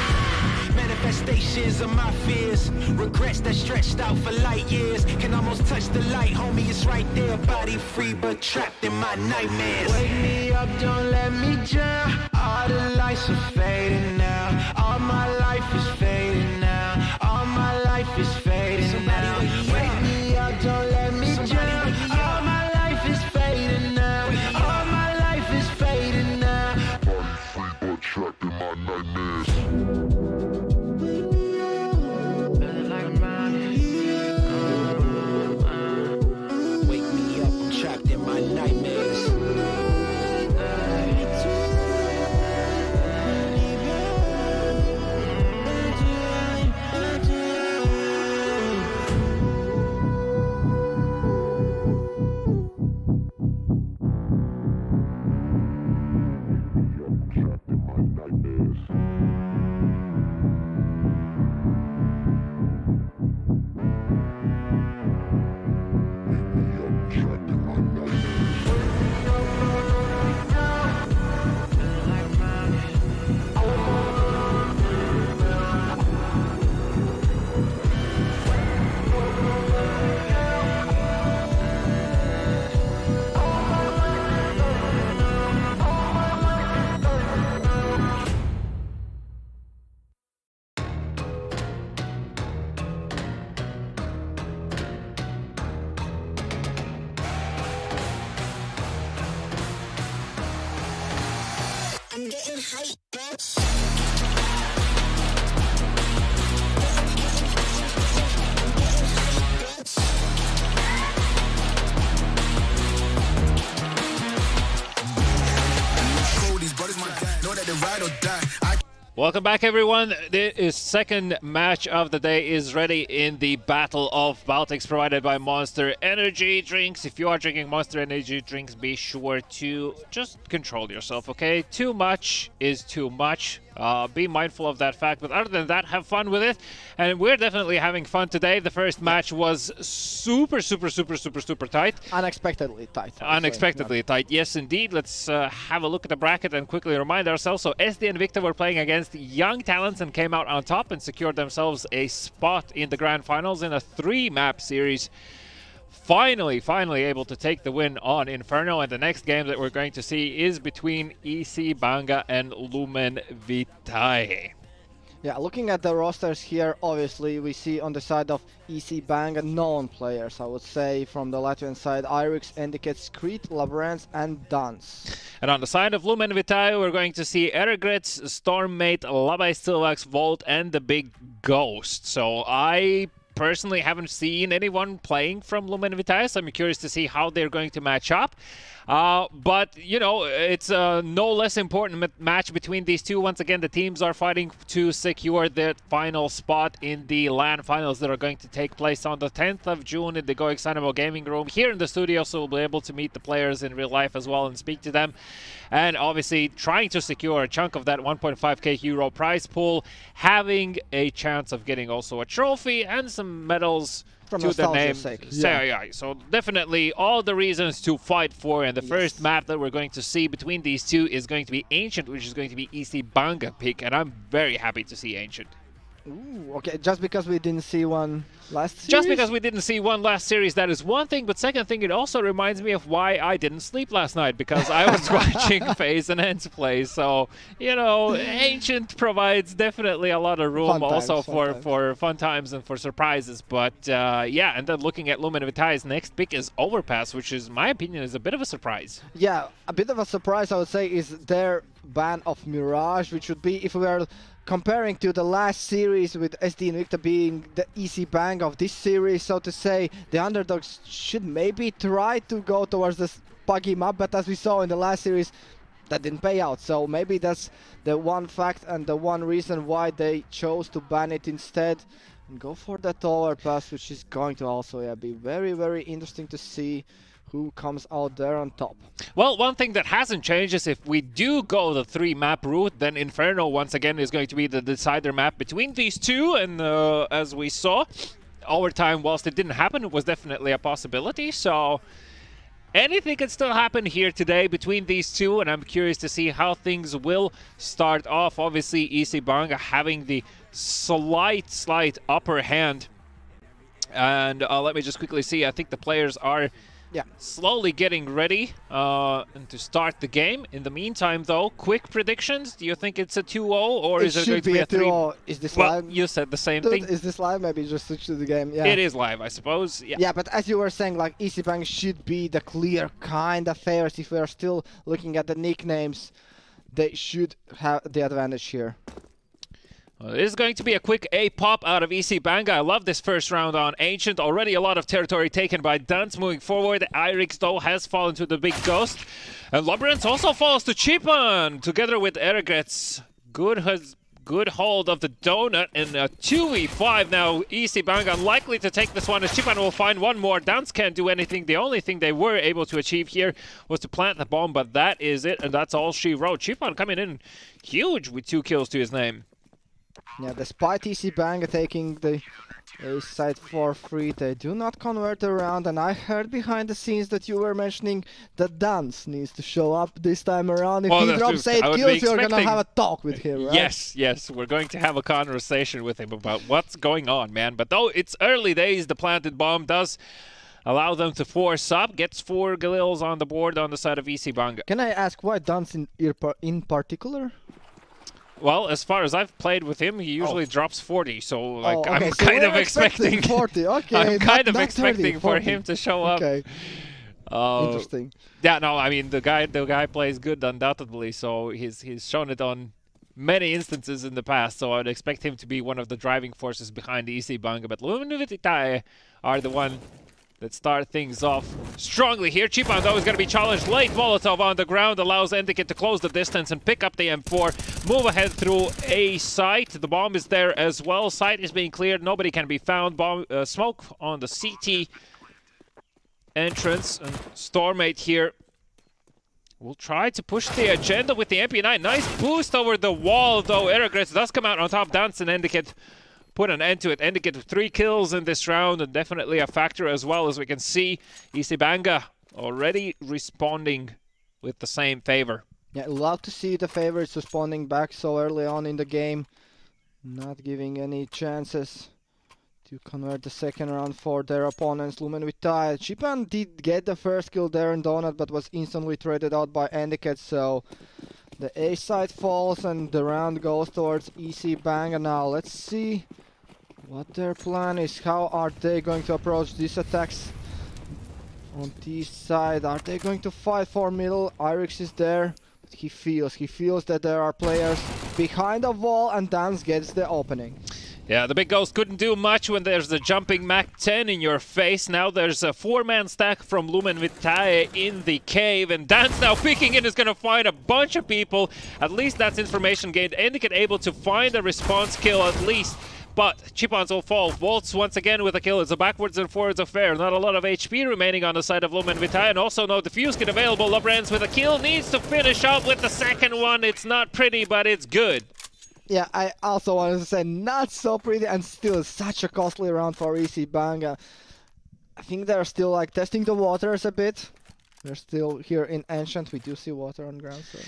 Manifestations of my fears. Regrets that stretched out for light years. Can almost touch the light, homie, it's right there. Body free but trapped in my nightmares. Wake me up, don't let me drown. All the lights are fading now. All my life is fading now. All my life is fading now. Wake me up, don't let me drown. All my life is fading now. All my life is fading now.
Body free but trapped in my nightmares.
Wake me up, I'm trapped in my nightmares.
I'm getting hype, bitch.
Welcome back, everyone. The second match of the day is ready in the Battle of Baltics provided by Monster Energy Drinks. If you are drinking Monster Energy Drinks, be sure to just control yourself, okay? Too much is too much. Be mindful of that fact, but other than that, have fun with it. And we're definitely having fun today. The first match was super tight.
Unexpectedly tight.
Unexpectedly tight, yes indeed. Let's have a look at the bracket and quickly remind ourselves. So SD and Victor were playing against young talents and came out on top and secured themselves a spot in the grand finals in a 3-map series finally able to take the win on Inferno, and the next game that we're going to see is between EC Banga and Lumen Vitae.
Yeah, looking at the rosters here, obviously we see on the side of EC Banga known players, I would say, from the Latvian side: Irix, Endicate, Screet, Labrance and Dance.
And on the side of Lumen Vitae, we're going to see Eregrets, Stormmate, Labai Stilvax, Volt and the Big Ghost. So I personally haven't seen anyone playing from Lumen Vitae, so I'm curious to see how they're going to match up. But, you know, it's a no less important match between these two. Once again, the teams are fighting to secure their final spot in the LAN finals that are going to take place on the 10th of June in the GOEXANIMO gaming room here in the studio, so we'll be able to meet the players in real life as well and speak to them. And obviously trying to secure a chunk of that 1.5k euro prize pool, having a chance of getting also a trophy and some medals to the name. Yeah. So definitely all the reasons to fight for, and the first map that we're going to see between these two is going to be Ancient, which is going to be EC Banga pick, and I'm very happy to see Ancient.
Ooh, okay, just because we didn't see one last series?
Just because we didn't see one last series, that is one thing, but second thing, it also reminds me of why I didn't sleep last night, because I was watching FaZe and Ents play, so, you know, Ancient provides definitely a lot of room for fun times and for surprises, but yeah, and then looking at Lumen Vitae's next pick is Overpass, which is, in my opinion, is a bit of a surprise.
Yeah, a bit of a surprise, I would say, is their ban of Mirage, which would be, if we were comparing to the last series with SD Invicta being the EC Bang of this series, so to say, the underdogs should maybe try to go towards this buggy map, but as we saw in the last series, that didn't pay out. So maybe that's the one fact and the one reason why they chose to ban it instead and go for that Overpass, which is going to also be very interesting to see who comes out there on top.
Well, one thing that hasn't changed is if we do go the 3-map route, then Inferno once again is going to be the decider map between these two, and as we saw, overtime, whilst it didn't happen, it was definitely a possibility, so anything can still happen here today between these two, and I'm curious to see how things will start off. Obviously, EC Banga having the slight upper hand, and let me just quickly see, I think the players are slowly getting ready and to start the game. In the meantime, though, quick predictions. Do you think it's a 2-0 or is it going to be a 3-0?
Is this live?
You said the same thing.
Is this live? Maybe just switch to the game. Yeah.
It is live, I suppose.
Yeah, but as you were saying, like, EC Bang should be the clear kind of favorites. If we are still looking at the nicknames, they should have the advantage here.
This is going to be a quick A-pop out of EC Banga. I love this first round on Ancient. Already a lot of territory taken by Dance moving forward. Irix, though, has fallen to the Big Ghost. And Labrance also falls to Chipan, together with Eregrets. Good hold of the donut in a 2v5 now. EC Banga unlikely to take this one as Chipan will find one more. Dance can't do anything. The only thing they were able to achieve here was to plant the bomb, but that is it, and that's all she wrote. Chipan coming in huge with 2 kills to his name.
Yeah, despite EC Banga taking the A side for free, they do not convert around, and I heard behind the scenes that you were mentioning that Dance needs to show up this time around. If he drops 8 kills, you're gonna have a talk with him, right?
Yes, we're going to have a conversation with him about what's going on, man. But though it's early days, the planted bomb does allow them to force up, gets 4 Galils on the board on the side of EC Banga.
Can I ask why Dance in particular?
Well, as far as I've played with him, he usually drops 40, so like I'm kind of expecting
40. Okay,
I'm kind of expecting 30, for him to show up.
Okay. Interesting.
Yeah, no, I mean the guy plays good undoubtedly, so he's shown it on many instances in the past, so I'd expect him to be one of the driving forces behind EC Banga, but Lumen Vitae are the one that start things off strongly here. Chipan, though, is going to be challenged late. Molotov on the ground allows Endicate to close the distance and pick up the M4. Move ahead through a site. The bomb is there as well. Site is being cleared. Nobody can be found. Bomb, smoke on the CT entrance. And Stormmate here will try to push the agenda with the MP9. Nice boost over the wall, though. Eregrets does come out on top. Dance and Endicate put an end to it. Endicate with 3 kills in this round, and definitely a factor as well, as we can see. EC Banga already responding with the same favor.
Yeah, love to see the favorites responding back so early on in the game, not giving any chances to convert the second round for their opponents. Lumen with tie. Chipan did get the first kill there in Donut, but was instantly traded out by Endiket, so the A side falls and the round goes towards EC Banga now. Let's see what their plan is. How are they going to approach these attacks on T side? Are they going to fight for middle? Irix is there, but he feels that there are players behind the wall, and Dance gets the opening.
Yeah, the big ghost couldn't do much when there's the jumping Mac 10 in your face. Now there's a 4-man stack from Lumen Vitae in the cave, and Dance now peeking in is going to find a bunch of people. At least that's information gained. Endicott able to find a response kill at least, but Chipans will fall. Waltz once again with a kill. It's a backwards and forwards affair. Not a lot of HP remaining on the side of Lumen Vitae, and also no defuse kit available. Labrans with a kill needs to finish up with the second one. It's not pretty, but it's good.
Yeah, I also wanted to say not so pretty, and still such a costly round for EC Banga. I think they're still like testing the waters a bit. They're still here in Ancient. We do see water on ground, so.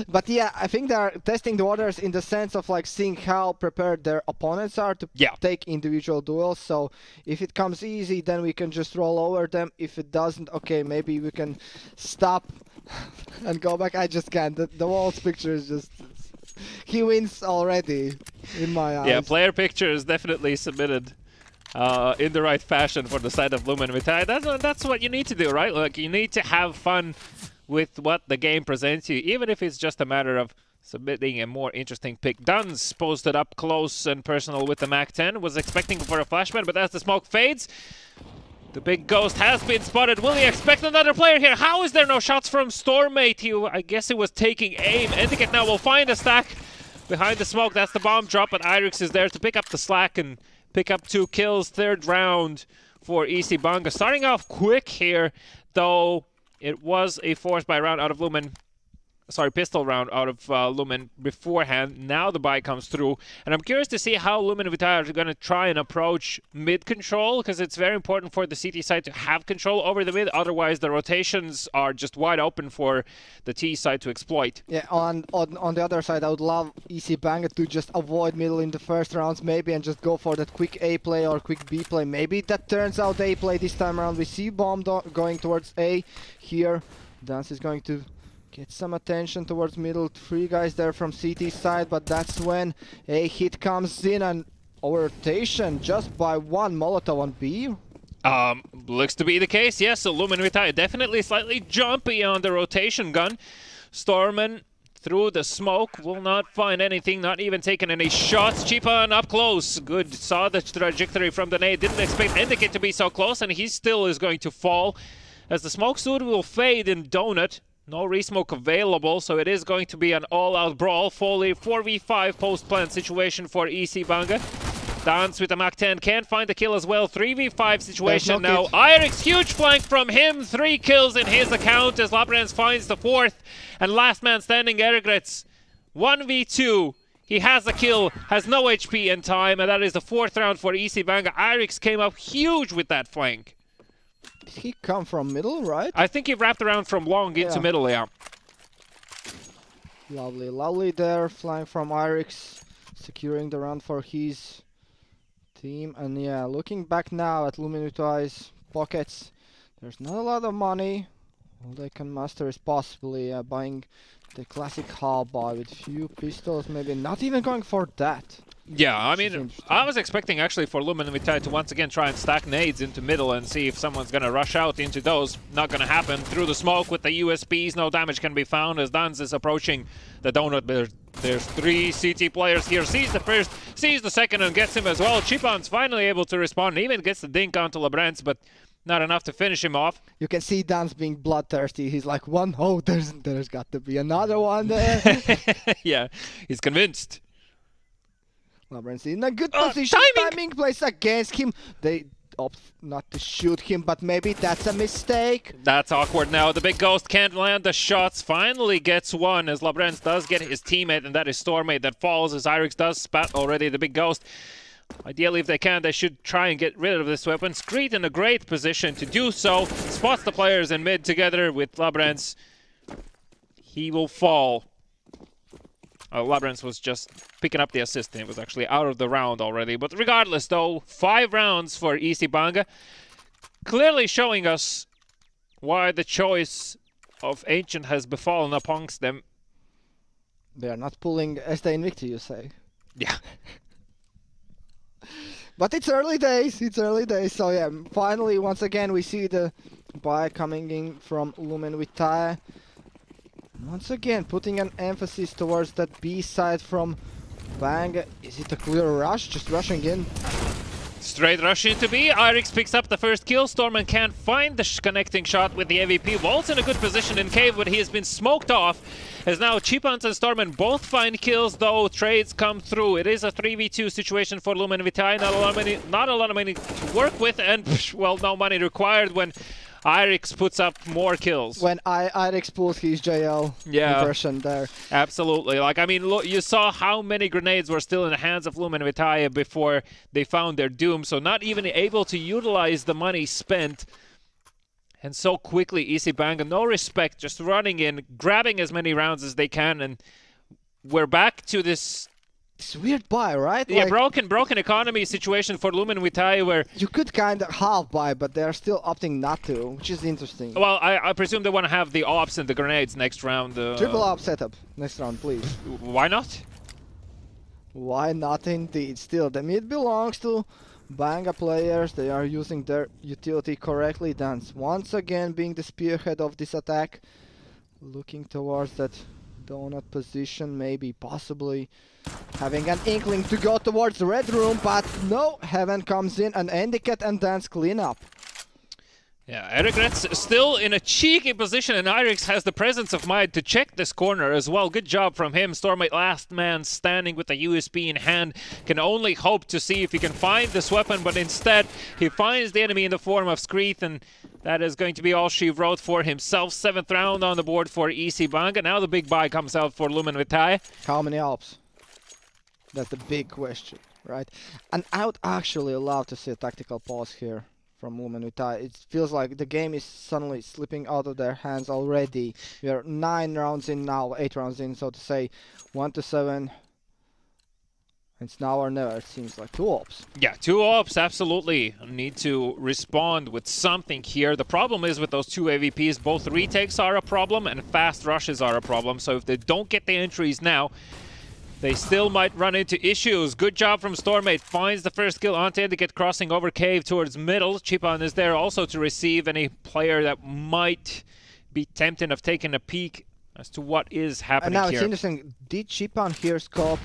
But yeah, I think they're testing the waters in the sense of like seeing how prepared their opponents are to take individual duels. So if it comes easy, then we can just roll over them. If it doesn't, okay, maybe we can stop and go back. I just can't. The Waltz picture is just... He wins already, in my eyes.
Yeah, player picture is definitely submitted in the right fashion for the side of Lumen Vitae. That's what you need to do, right? Like, you need to have fun with what the game presents you, even if it's just a matter of submitting a more interesting pick. Duns posted up close and personal with the Mac 10. Was expecting for a flashman, but as the smoke fades, the big ghost has been spotted. Will he expect another player here? How is there no shots from Stormmate? I guess he was taking aim. Endicott now will find a stack behind the smoke. That's the bomb drop, but Irix is there to pick up the slack and pick up 2 kills. Third round for EC Banga. Starting off quick here, though it was a force by round out of Lumen. Sorry, pistol round out of Lumen beforehand. Now the buy comes through, and I'm curious to see how Lumen Vitae are going to try and approach mid control, because it's very important for the CT side to have control over the mid. Otherwise, the rotations are just wide open for the T side to exploit.
Yeah, on the other side, I would love EC Banga to just avoid middle in the first rounds, maybe, and just go for that quick A play or quick B play. Maybe that turns out A play this time around. We see bomb going towards A here. Dance is going to get some attention towards middle. 3 guys there from CT side, but that's when a hit comes in, and rotation just by 1 Molotov on B.
Looks to be the case, yes. So Lumen Vitae definitely slightly jumpy on the rotation gun. Storman through the smoke will not find anything, not even taking any shots. Chipan up close. Good, saw the trajectory from the nade. Didn't expect Endicott to be so close, and he still is going to fall as the smoke suit will fade in Donut. No resmoke available, so it is going to be an all-out brawl. Fully 4v5 post-plant situation for EC Banga. Dance with the Mach 10 can't find the kill as well. 3v5 situation now. Irix, huge flank from him. 3 kills in his account as Labrans finds the 4th. And last man standing, Ergrets. 1v2. He has a kill, has no HP in time, and that is the 4th round for EC Banga. Irix came up huge with that flank.
Did he come from middle, right?
I think he wrapped around from long into middle, yeah.
Lovely, lovely there, flying from Irix, securing the round for his team. And yeah, looking back now at Lumen Vitae's pockets, there's not a lot of money. All they can muster is possibly buying the classic half buy with few pistols, maybe not even going for that.
Yeah, I mean, I was expecting actually for Lumen Vitae to once again try and stack nades into middle and see if someone's going to rush out into those. Not going to happen. Through the smoke with the USPs, no damage can be found as Danz is approaching the donut. There's 3 CT players here. Sees the first, sees the second, and gets him as well. Chipan's finally able to respond, even gets the dink onto Labrans, but not enough to finish him off.
You can see Danz being bloodthirsty. He's like, oh, there's got to be another one there.
Yeah, he's convinced.
Labrans in a good position. Timing plays against him. They opt not to shoot him, but maybe that's a mistake.
That's awkward now. The big ghost can't land the shots. Finally gets one as Labrans does get his teammate, and that is Stormmate that falls as Irix does spat already the big ghost. Ideally, if they can, they should try and get rid of this weapon. Screed in a great position to do so. Spots the players in mid together with Labrans. He will fall. Labyrinth was just picking up the assist, and it was actually out of the round already. But regardless, though, 5 rounds for Easy Banga, clearly showing us why the choice of Ancient has befallen amongst them.
They are not pulling Este Invicti, you say?
Yeah.
But it's early days, so yeah, finally, once again, we see the buy coming in from Lumen Vitae. Once again, putting an emphasis towards that B side from Bang. Is it a clear rush? Just rushing in.
Straight rush into B. Irix picks up the first kill. Storman can't find the connecting shot with the AVP. Walt's in a good position in cave, but he has been smoked off. As now Chipans and Storman both find kills, though trades come through. It is a 3v2 situation for Lumen Vitae. Not a lot of money to work with, and well, no money required when Irix puts up more kills.
When Irix pulls his JL version there.
Absolutely. Like, I mean, look, you saw how many grenades were still in the hands of Lumen Vitae before they found their doom. So not even able to utilize the money spent. And so quickly, Easy Banga, no respect, just running in, grabbing as many rounds as they can. And we're back to this...
It's weird buy, right?
Yeah,
like,
broken economy situation for Lumen Vitae where...
You could kind of half buy, but they're still opting not to, which is interesting.
Well, I presume they want to have the ops and the grenades next round.
Triple op setup next round, please.
Why not?
Why not indeed? Still, the mid belongs to Banga players. They are using their utility correctly. Dance once again being the spearhead of this attack. Looking towards that donut position, maybe, possibly having an inkling to go towards the red room, but no, Heaven comes in, an Endicat and Dance clean up.
Yeah, Erigret's still in a cheeky position, and Irix has the presence of mind to check this corner as well. Good job from him. Stormite, last man standing with the USB in hand, can only hope to see if he can find this weapon, but instead he finds the enemy in the form of Screeth, and that is going to be all she wrote for himself. 7th round on the board for Easy Banga. Now the big buy comes out for Lumen Vitae.
How many Alps? That's the big question, right? And I would actually love to see a tactical pause here from Lumen Vitae. It feels like the game is suddenly slipping out of their hands already. We are 9 rounds in now, 8 rounds in, so to say. 1-7. It's now or never, it seems like. 2 ops.
Yeah, 2 ops, absolutely. Need to respond with something here. The problem is with those 2 AVPs, both retakes are a problem and fast rushes are a problem. So if they don't get the entries now, they still might run into issues. Good job from Stormate. Finds the first kill onto Endicat, crossing over cave towards middle. Chipan is there also to receive any player that might be tempted of taking a peek as to what is happening
here. And now
here.
it's interesting. Did Chipan here scope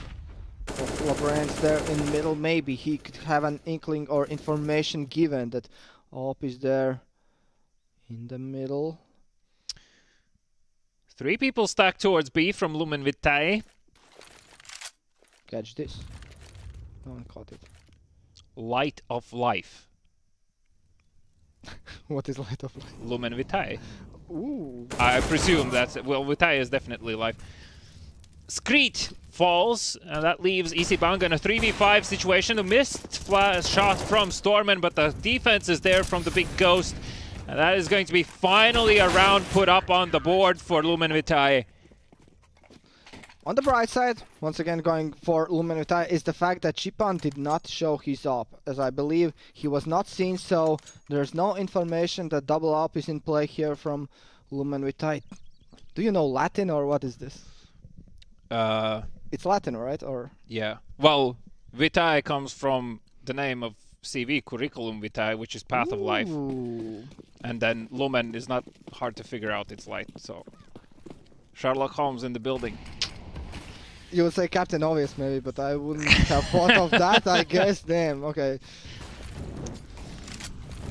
of Labrance there in the middle? Maybe he could have an inkling or information given that Op is there in the middle.
3 people stacked towards B from Lumen Vitae.
Catch this. No one caught it.
Light of Life.
What is Light of Life?
Lumen Vitae.
Ooh.
I presume that's... Well, Vitae is definitely life. Screet falls, and that leaves Easy Banga in a 3v5 situation. A missed flash shot from Storman, but the defense is there from the big Ghost. And that is going to be finally a round put up on the board for Lumen Vitae.
On the bright side, once again going for Lumen Vitae, is the fact that Chipan did not show his op, as I believe he was not seen, so there's no information that double op is in play here from Lumen Vitae. Do you know Latin or what is this? It's Latin, right? Or
yeah. Well, Vitae comes from the name of CV, Curriculum Vitae, which is Path of Life. And then Lumen is not hard to figure out, it's light, so... Sherlock Holmes in the building.
You would say Captain Obvious maybe, but I wouldn't have thought of that, I guess. Damn, okay.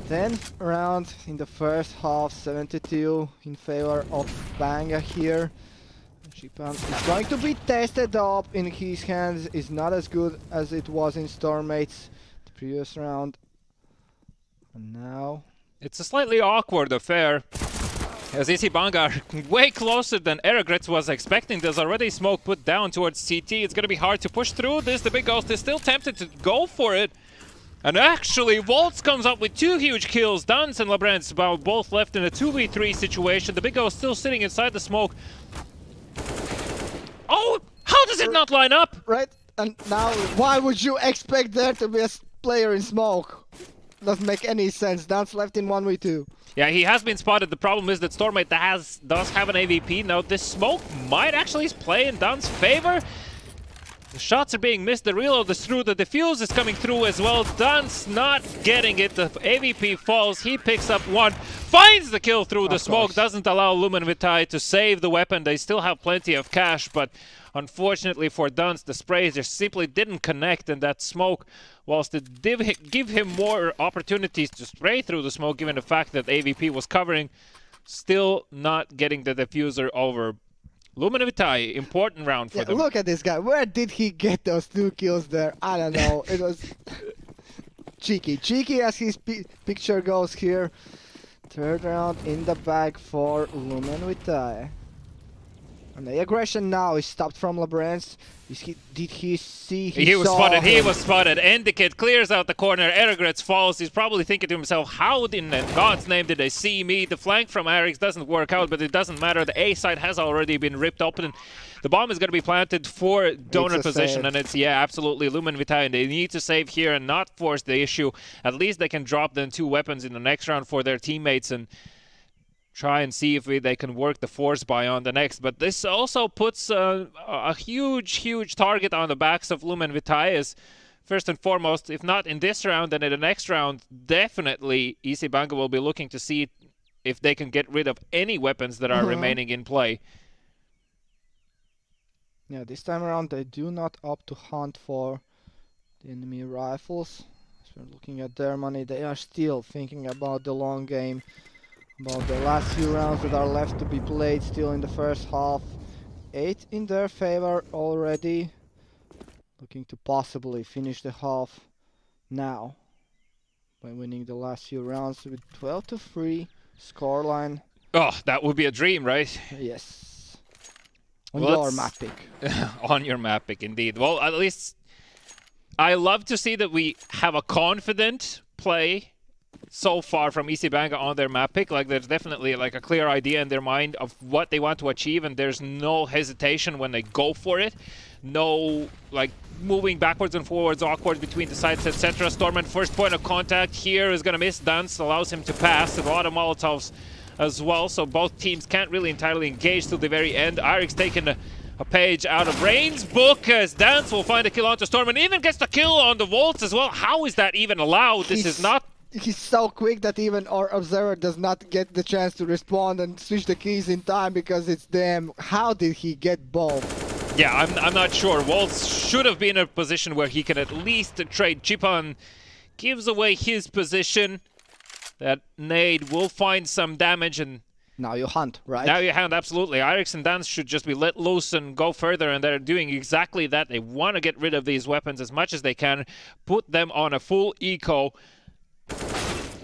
10th round in the first half, 72 in favor of Banga here. Chipan is going to be tested up in his hands, is not as good as it was in Stormate's the previous round. And now...
It's a slightly awkward affair. As Easy Banga are way closer than Erigretz was expecting. There's already smoke put down towards CT. It's going to be hard to push through this. The big Ghost is still tempted to go for it. And actually, Waltz comes up with 2 huge kills. Duns and Labrance both left in a 2v3 situation. The big Ghost still sitting inside the smoke. Oh! How does it not line up.
Right? And now, why would you expect there to be a player in smoke? Doesn't make any sense. Dance left in 1v2.
Yeah, he has been spotted. The problem is that Stormate does have an AVP. Now, this smoke might actually play in Dan's favor. The shots are being missed. The reload is through. The defuse is coming through as well. Dan's not getting it. The AVP falls. He picks up one. Finds the kill through the smoke. Doesn't allow Lumen Vitae to save the weapon. They still have plenty of cash, but unfortunately for Duns, the sprays just simply didn't connect, and that smoke, whilst it did give him more opportunities to spray through the smoke, given the fact that AVP was covering, still not getting the diffuser over. Lumen Vitae, important round for them.
Look at this guy. Where did he get those 2 kills there? I don't know. It was cheeky. Cheeky as his picture goes here. Third round in the bag for Lumen Vitae. And the aggression now is stopped from Labrance. Did he see?
He was spotted. He was spotted. Endicate clears out the corner. Eregrets falls. He's probably thinking to himself, how in God's name did they see me? The flank from Arix doesn't work out, but it doesn't matter. The A side has already been ripped open. The bomb is going to be planted for donor position,
save.
and it's, yeah, absolutely Lumen Vitae. They need to save here and not force the issue. At least they can drop then 2 weapons in the next round for their teammates and try and see if they can work the force buy on the next. But this also puts a huge target on the backs of Lumen Vitae, as first and foremost, if not in this round, then in the next round, definitely EC Banga will be looking to see if they can get rid of any weapons that are remaining in play.
Yeah, this time around they do not opt to hunt for the enemy rifles. As we're looking at their money, they are still thinking about the long game, about the last few rounds that are left to be played still in the first half. 8 in their favor already. Looking to possibly finish the half now by winning the last few rounds with 12-3 scoreline.
Oh, that would be a dream, right?
Yes. On your map pick.
On your map pick, indeed. Well, at least I love to see that we have a confident play so far from EC Banga on their map pick. Like, there's definitely like a clear idea in their mind of what they want to achieve, and there's no hesitation when they go for it. No like moving backwards and forwards awkward between the sides, etc. Stormman first point of contact here is gonna miss. Dance allows him to pass. A lot of Molotovs as well, so both teams can't really entirely engage till the very end. Arix taking a page out of Rain's book, as Dance will find a kill onto Stormman, even gets the kill on the Volts as well. How is that even allowed? This is not...
He's so quick that even our observer does not get the chance to respond and switch the keys in time because it's them. How did he get both?
Yeah, I'm not sure. Waltz should have been in a position where he can at least trade. Chipan gives away his position. That nade will find some damage, and
now you hunt, right?
Now you hunt, absolutely. Arix and Dance should just be let loose and go further, and they're doing exactly that. They want to get rid of these weapons as much as they can, put them on a full eco.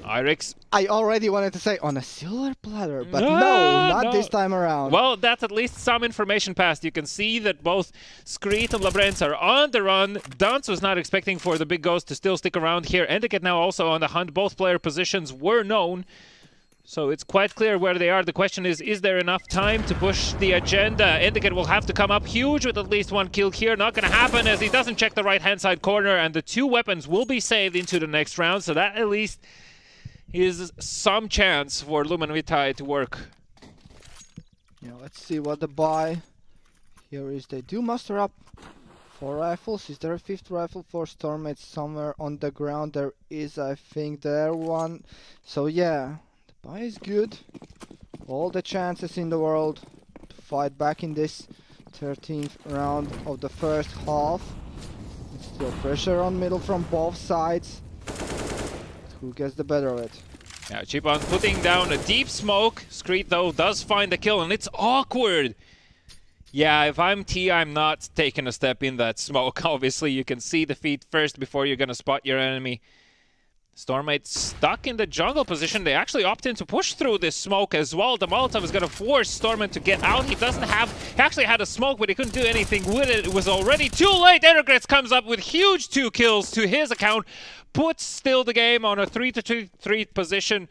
Arix.
I already wanted to say on a silver platter, but no, not this time around.
Well, that's at least some information passed. You can see that both Screet and Labrance are on the run. Dance was not expecting for the big ghost to still stick around here. Endicate now also on the hunt. Both player positions were known, so it's quite clear where they are. The question is there enough time to push the agenda? Endicate will have to come up huge with at least 1 kill here. Not going to happen as he doesn't check the right-hand side corner, and the 2 weapons will be saved into the next round, so that at least is some chance for Lumen Vitae to work.
Yeah, let's see what the buy here is. They do muster up 4 rifles. Is there a 5th rifle for Stormmates somewhere on the ground? There is, I think, there one. So yeah, the buy is good. All the chances in the world to fight back in this 13th round of the first half. It's still pressure on middle from both sides. Who gets the better of it?
Now Chipan putting down a deep smoke. Screet though does find the kill, and it's awkward. Yeah, if I'm T, I'm not taking a step in that smoke. Obviously you can see the feet first before you're gonna spot your enemy. Stormmates stuck in the jungle position. They actually opt in to push through this smoke as well. The Molotov is gonna force Stormman to get out. He actually had a smoke, but he couldn't do anything with it. It was already too late. Eregrets comes up with huge 2 kills to his account. Puts still the game on a 3-3 position.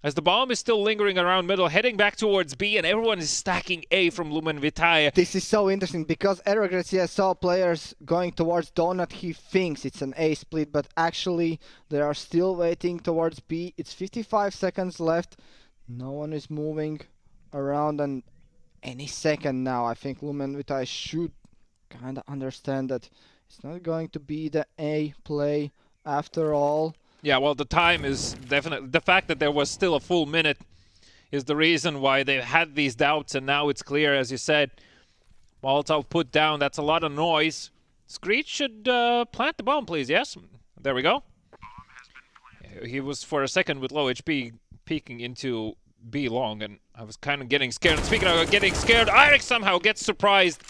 as the bomb is still lingering around middle, heading back towards B, and everyone is stacking A from Lumen Vitae.
This is so interesting because Erogrecia saw players going towards Donut. He thinks it's an A split, but actually they are still waiting towards B. It's 55 seconds left. No one is moving around, and any second now I think Lumen Vitae should kind of understand that it's not going to be the A play after all.
Yeah, well, the time is definitely... The fact that there was still a full minute is the reason why they had these doubts, and now it's clear, as you said. Molotov put down, that's a lot of noise. Screech should plant the bomb, please, yes? There we go. He was, for a second, with low HP, peeking into B long, and I was kind of getting scared. And speaking of getting scared, Eirik somehow gets surprised,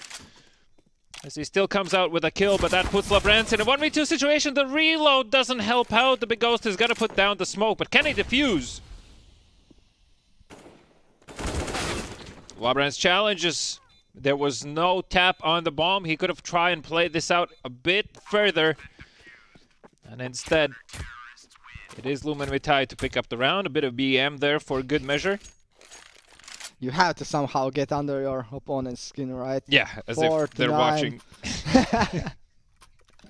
as he still comes out with a kill, but that puts Labrance in a 1v2 situation. The reload doesn't help out. The Big Ghost is going to put down the smoke, but can he defuse? Labrance challenges. There was no tap on the bomb. He could have tried and played this out a bit further. And instead, it is Lumen Vitae to pick up the round. A bit of BM there for good measure.
You have to somehow get under your opponent's skin, right?
Yeah, as if they're watching.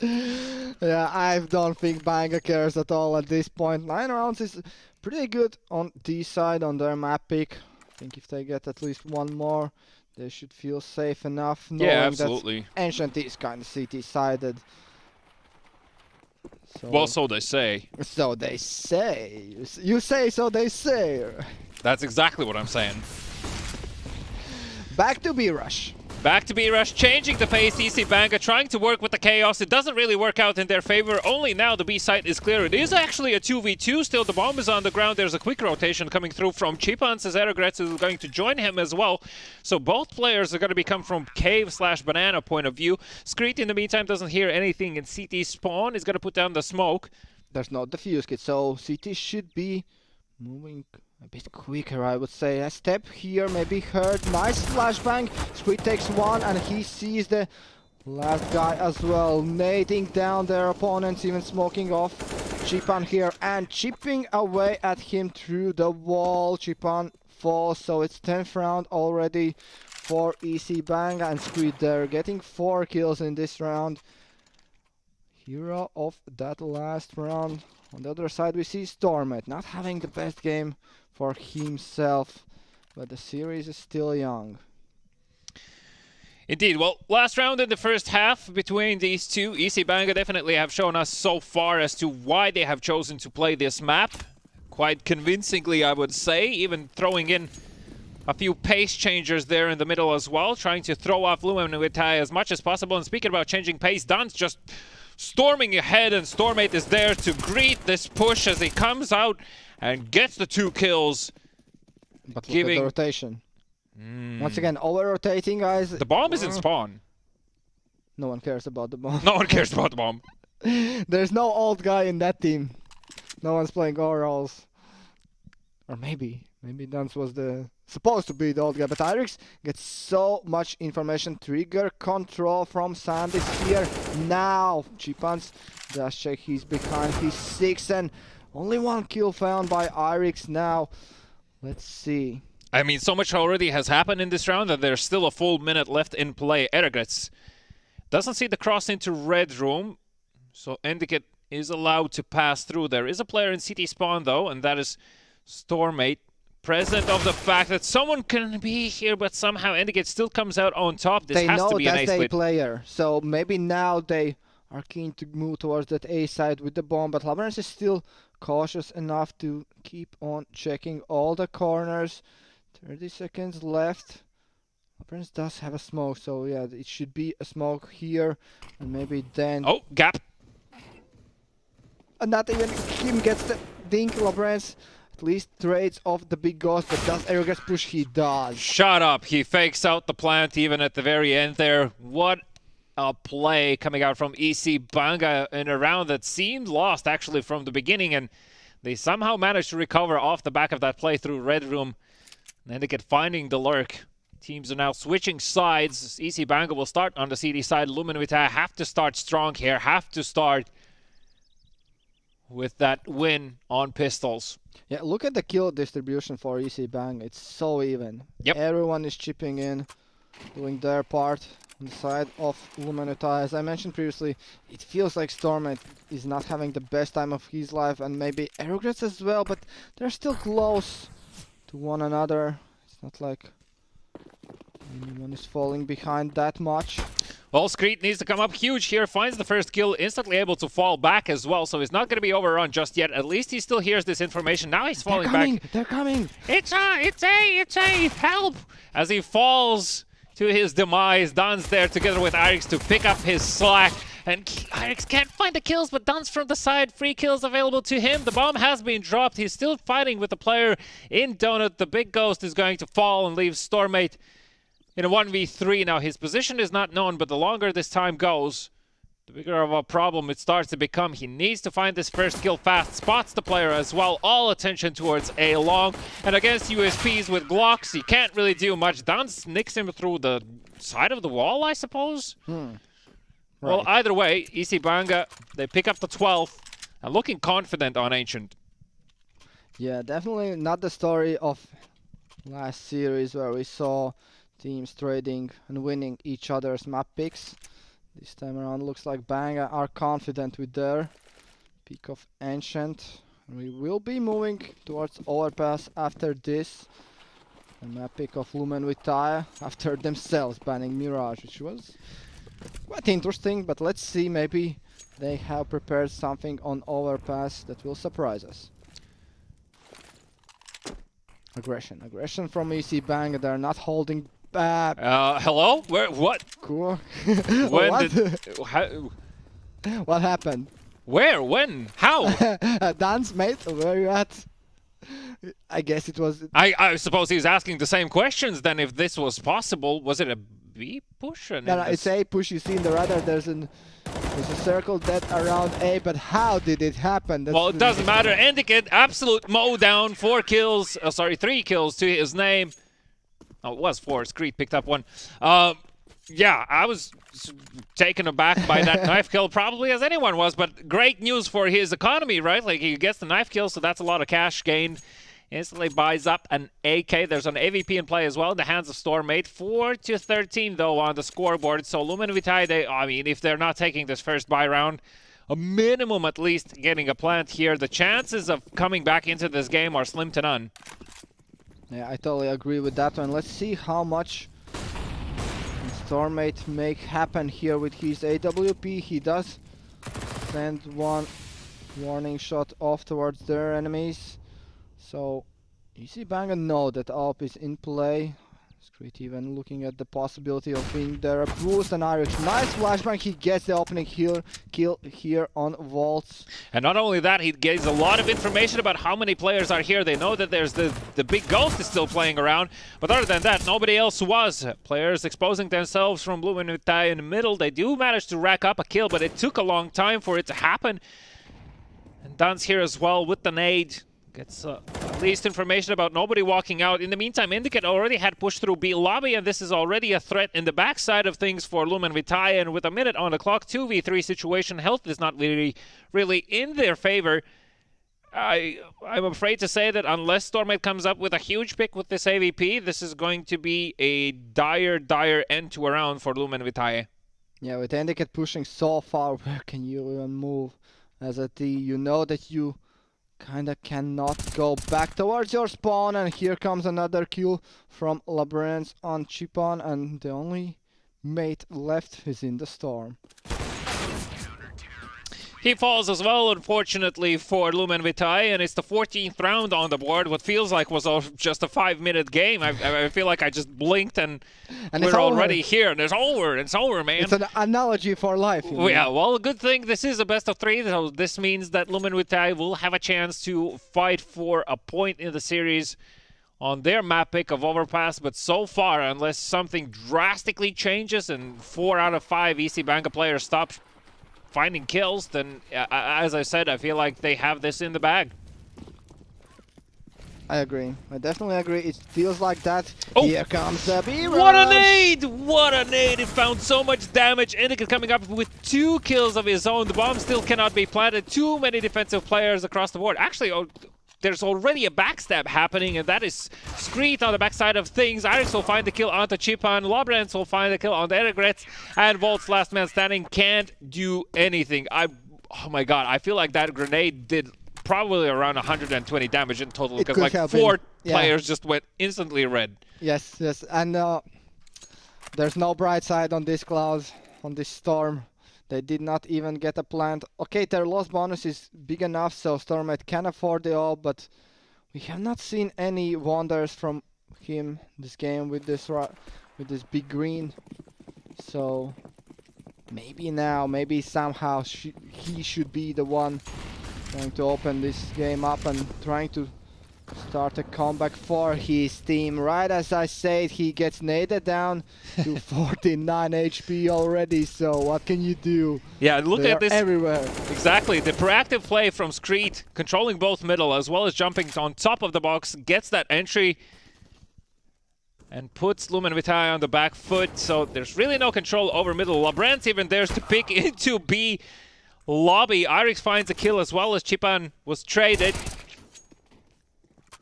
Yeah, I don't think Banga cares at all at this point. 9 rounds is pretty good on D side on their map pick. I think if they get at least one more, they should feel safe enough. Knowing
yeah, absolutely.
That Ancient is kind of CT-sided. So
well, so they say.
So they say. You say, so they say.
That's exactly what I'm saying.
Back to B-Rush.
Back to B-Rush, changing the pace. EC Banga trying to work with the chaos. It doesn't really work out in their favor. Only now the B site is clear. It is actually a 2v2. Still, the bomb is on the ground. There's a quick rotation coming through from Chipan. Says Erogretz is going to join him as well. So both players are going to become from cave/banana point of view. Screet, in the meantime, doesn't hear anything in CT spawn. Is going to put down the smoke.
There's no defuse kit, so CT should be moving a bit quicker, I would say. A step here, maybe heard. Nice flashbang. Screet takes one, and he sees the last guy as well. Nading down their opponents, even smoking off Chipan here, and chipping away at him through the wall. Chipan falls, so it's 10th round already for EC Banga, and Screet there getting 4 kills in this round. Hero of that last round. On the other side, we see Stormate not having the best game for himself, but the series is still young.
Indeed. Well, last round in the first half between these two, EC Banga definitely have shown us so far as to why they have chosen to play this map. Quite convincingly, I would say, even throwing in a few pace changers there in the middle as well, trying to throw off Lumen Vitae as much as possible. And speaking about changing pace, Dan's just storming ahead, and Stormate is there to greet this push as he comes out and gets the 2 kills.
But look at the rotation. Once again, over-rotating, guys.
The bomb is in spawn.
No one cares about the bomb.
No one cares about the bomb.
There's no old guy in that team. No one's playing overalls. Or maybe Dance was supposed to be the old guy, but Irix gets so much information. Trigger control from Sandis here. Now Chipan's dash check, he's behind, he's 6, and only 1 kill found by Irix now. Let's see.
I mean, so much already has happened in this round that there's still a full minute left in play. Erogretz doesn't see the cross into red room, so Endicott is allowed to pass through. There is a player in CT spawn though, and that is Stormate. Present of the fact that someone can be here, but somehow Endicott still comes out on top. This has to be an A split.
They know that's a player, so maybe now they are keen to move towards that A side with the bomb, but Labrance is still cautious enough to keep on checking all the corners. 30 seconds left. Labrance does have a smoke, so yeah, it should be a smoke here, and maybe then...
Oh, gap!
And not even him gets the dink. Labrance at least trades off the big ghost, but does Erogretz push? He does.
Shut up! He fakes out the plant even at the very end there. What a play coming out from EC Banga in a round that seemed lost actually from the beginning, and they somehow managed to recover off the back of that play through Red Room. And they get finding the lurk. Teams are now switching sides. EC Banga will start on the CD side. Lumen Vitae have to start strong here, have to start with that win on pistols.
Yeah, look at the kill distribution for EC Bang. It's so even.
Yep.
Everyone is chipping in, doing their part on the side of Lumenutai. As I mentioned previously, it feels like Stormate is not having the best time of his life, and maybe Aerograds as well, but they're still close to one another. It's not like anyone is falling behind that much.
Well, Screet needs to come up huge here, finds the first kill, instantly able to fall back as well, so he's not going to be overrun just yet. At least he still hears this information. Now he's falling back.
They're coming!
It's A, help! As he falls to his demise, Don's there together with Arix to pick up his slack. And Arix can't find the kills, but Don's from the side. Free kills available to him. The bomb has been dropped. He's still fighting with the player in Donut. The big ghost is going to fall and leave Stormate in a 1v3. Now, his position is not known, but the longer this time goes, the bigger of a problem it starts to become. He needs to find this first kill fast, spots the player as well. All attention towards A long. And against USPs with Glocks, he can't really do much. Don nicks him through the side of the wall, I suppose?
Right.
Well, either way, EC Banga, they pick up the 12th and looking confident on Ancient.
Yeah, definitely not the story of last series where we saw teams trading and winning each other's map picks. This time around looks like Banga are confident with their pick of Ancient. We will be moving towards Overpass after this. A map pick of Lumen with Taya after themselves banning Mirage, which was quite interesting, but let's see, maybe they have prepared something on Overpass that will surprise us. Aggression from EC Banga, they're not holding back.
Hello? Where? What?
Cool.
When
what? What happened?
Where? When? How?
Dance, mate, where are you at? I guess it was...
I suppose he was asking the same questions then, if this was possible. Was it a B push?
No, it's A push. You see in the radar there's a circle that around A, but how did it happen?
Well, it doesn't matter. Endicott, absolute mow down, 3 kills to his name. Oh, it was 4. Screet picked up 1. Yeah, I was taken aback by that knife kill, probably as anyone was, but great news for his economy, right? Like, he gets the knife kill, so that's a lot of cash gained. Instantly buys up an AK. There's an AVP in play as well in the hands of Stormate. 4-13, though, on the scoreboard. So Lumen Vitae, I mean, if they're not taking this first buy round, a minimum at least getting a plant here. The chances of coming back into this game are slim to none.
Yeah, I totally agree with that one. Let's see how much Stormate make happen here with his AWP. He does send one warning shot off towards their enemies. So, EC Banga know that AWP is in play. Screet even looking at the possibility of being there. A boost and Irish. Nice flashbang. He gets the opening kill here on Vaults.
And not only that, he gets a lot of information about how many players are here. They know that there's the big ghost is still playing around. But other than that, nobody else was. Players exposing themselves from Lumen Vitae in the middle. They do manage to rack up a kill, but it took a long time for it to happen. And Dan's here as well with the nade. Gets at least information about nobody walking out. In the meantime, Indicate already had pushed through B lobby, and this is already a threat in the backside of things for Lumen Vitae. And with a minute on the clock, 2v3 situation, health is not really in their favor. I'm afraid to say that unless Stormate comes up with a huge pick with this AVP, this is going to be a dire end to a round for Lumen Vitae.
Yeah, with Indicate pushing so far, where can you even move? As a T, you know that you kinda cannot go back towards your spawn, and here comes another kill from Labyrinth on Chipon, and the only mate left is in the storm.
He falls as well, unfortunately, for Lumen Vitae, and it's the 14th round on the board. What feels like was just a 5-minute game. I feel like I just blinked and we're already here. And it's over, man.
It's an analogy for life. You know?
Yeah, well, a good thing this is a best of 3. So this means that Lumen Vitae will have a chance to fight for a point in the series on their map pick of Overpass. But so far, unless something drastically changes and 4 out of 5 EC Banga players stop finding kills, then as I said, I feel like they have this in the bag.
I agree. I definitely agree. It feels like that.
Oh.
Here comes the B-rush.
What a nade! What a nade! It found so much damage. Indica coming up with 2 kills of his own. The bomb still cannot be planted. Too many defensive players across the board. Actually, there's already a backstab happening, and that is Screet on the backside of things. Irix will find the kill onto Chipan. Lobrens will find the kill on the Eregrets. And Volt's last man standing can't do anything. Oh my god, I feel like that grenade did probably around 120 damage in total, because like 4 players just went instantly red.
Yes, yes, and there's no bright side on this Cloud, on this Storm. They did not even get a plant. Okay, their loss bonus is big enough, so Stormate can afford it all, but we have not seen any wonders from him this game with this big green. So maybe now, maybe somehow he should be the one trying to open this game up and trying to start a comeback for his team. Right as I said, he gets naded down to 49 HP already, so what can you do?
Yeah, look
They
at
are
this.
Everywhere.
Exactly. The proactive play from Screet, controlling both middle as well as jumping on top of the box, gets that entry and puts Lumen Vitae on the back foot, so there's really no control over middle. Labrance even dares to pick into B lobby. Irix finds a kill as well as Chipan was traded.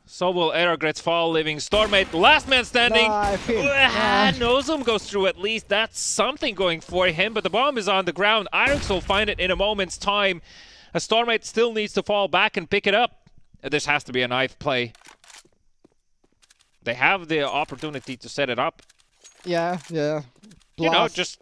So will Eregrets fall, leaving Stormate last man standing. Nozum goes through at least. That's something going for him, but the bomb is on the ground. Irix will find it in a moment's time. A Stormate still needs to fall back and pick it up. This has to be a knife play. They have the opportunity to set it up.
Yeah, yeah.
Plus, you know, just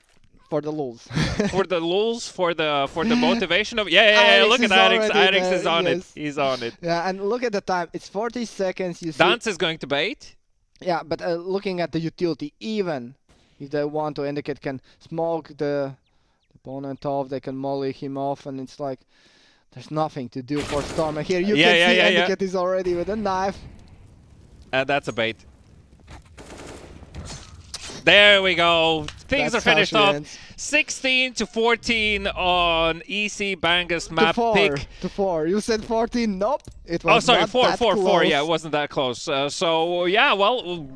for the lulz.
For the lulz, for the motivation of yeah. Look at Irix. Irix is on it. He's on it.
Yeah, and look at the time. It's 40 seconds. You see.
Dance is going to bait.
Yeah, but looking at the utility, even if they want to, Indicate can smoke the opponent off. They can molly him off, and it's like there's nothing to do for Storm. And here you can see Indicate is already with a knife.
And that's a bait. There we go. Things are finished off. 16-14 on EC Bangus map pick.
To 4. You said 14. Nope. It was
sorry,
not
4.
that close.
4. Yeah, it wasn't that close. So yeah, well,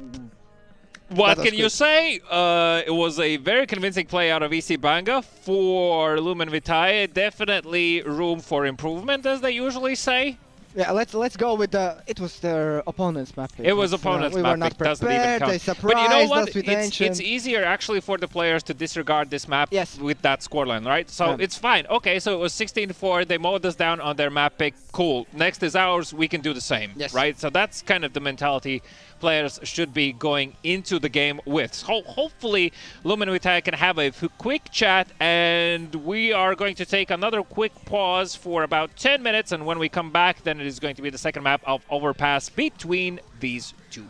what can you say? It was a very convincing play out of EC Banga for Lumen Vitae. Definitely room for improvement, as they usually say.
Yeah, let's go with the. It was their opponent's map pick.
It was opponent's map pick. Doesn't even count.
They surprised
but you know what?
us with
It's easier actually for the players to disregard this map with that scoreline, right? So it's fine. Okay, so it was 16-4. They mowed us down on their map pick. Cool. Next is ours. We can do the same, right? So that's kind of the mentality players should be going into the game with. So hopefully Lumen Vitae can have a quick chat, and we are going to take another quick pause for about 10 minutes, and when we come back, then it is going to be the second map of Overpass between these two.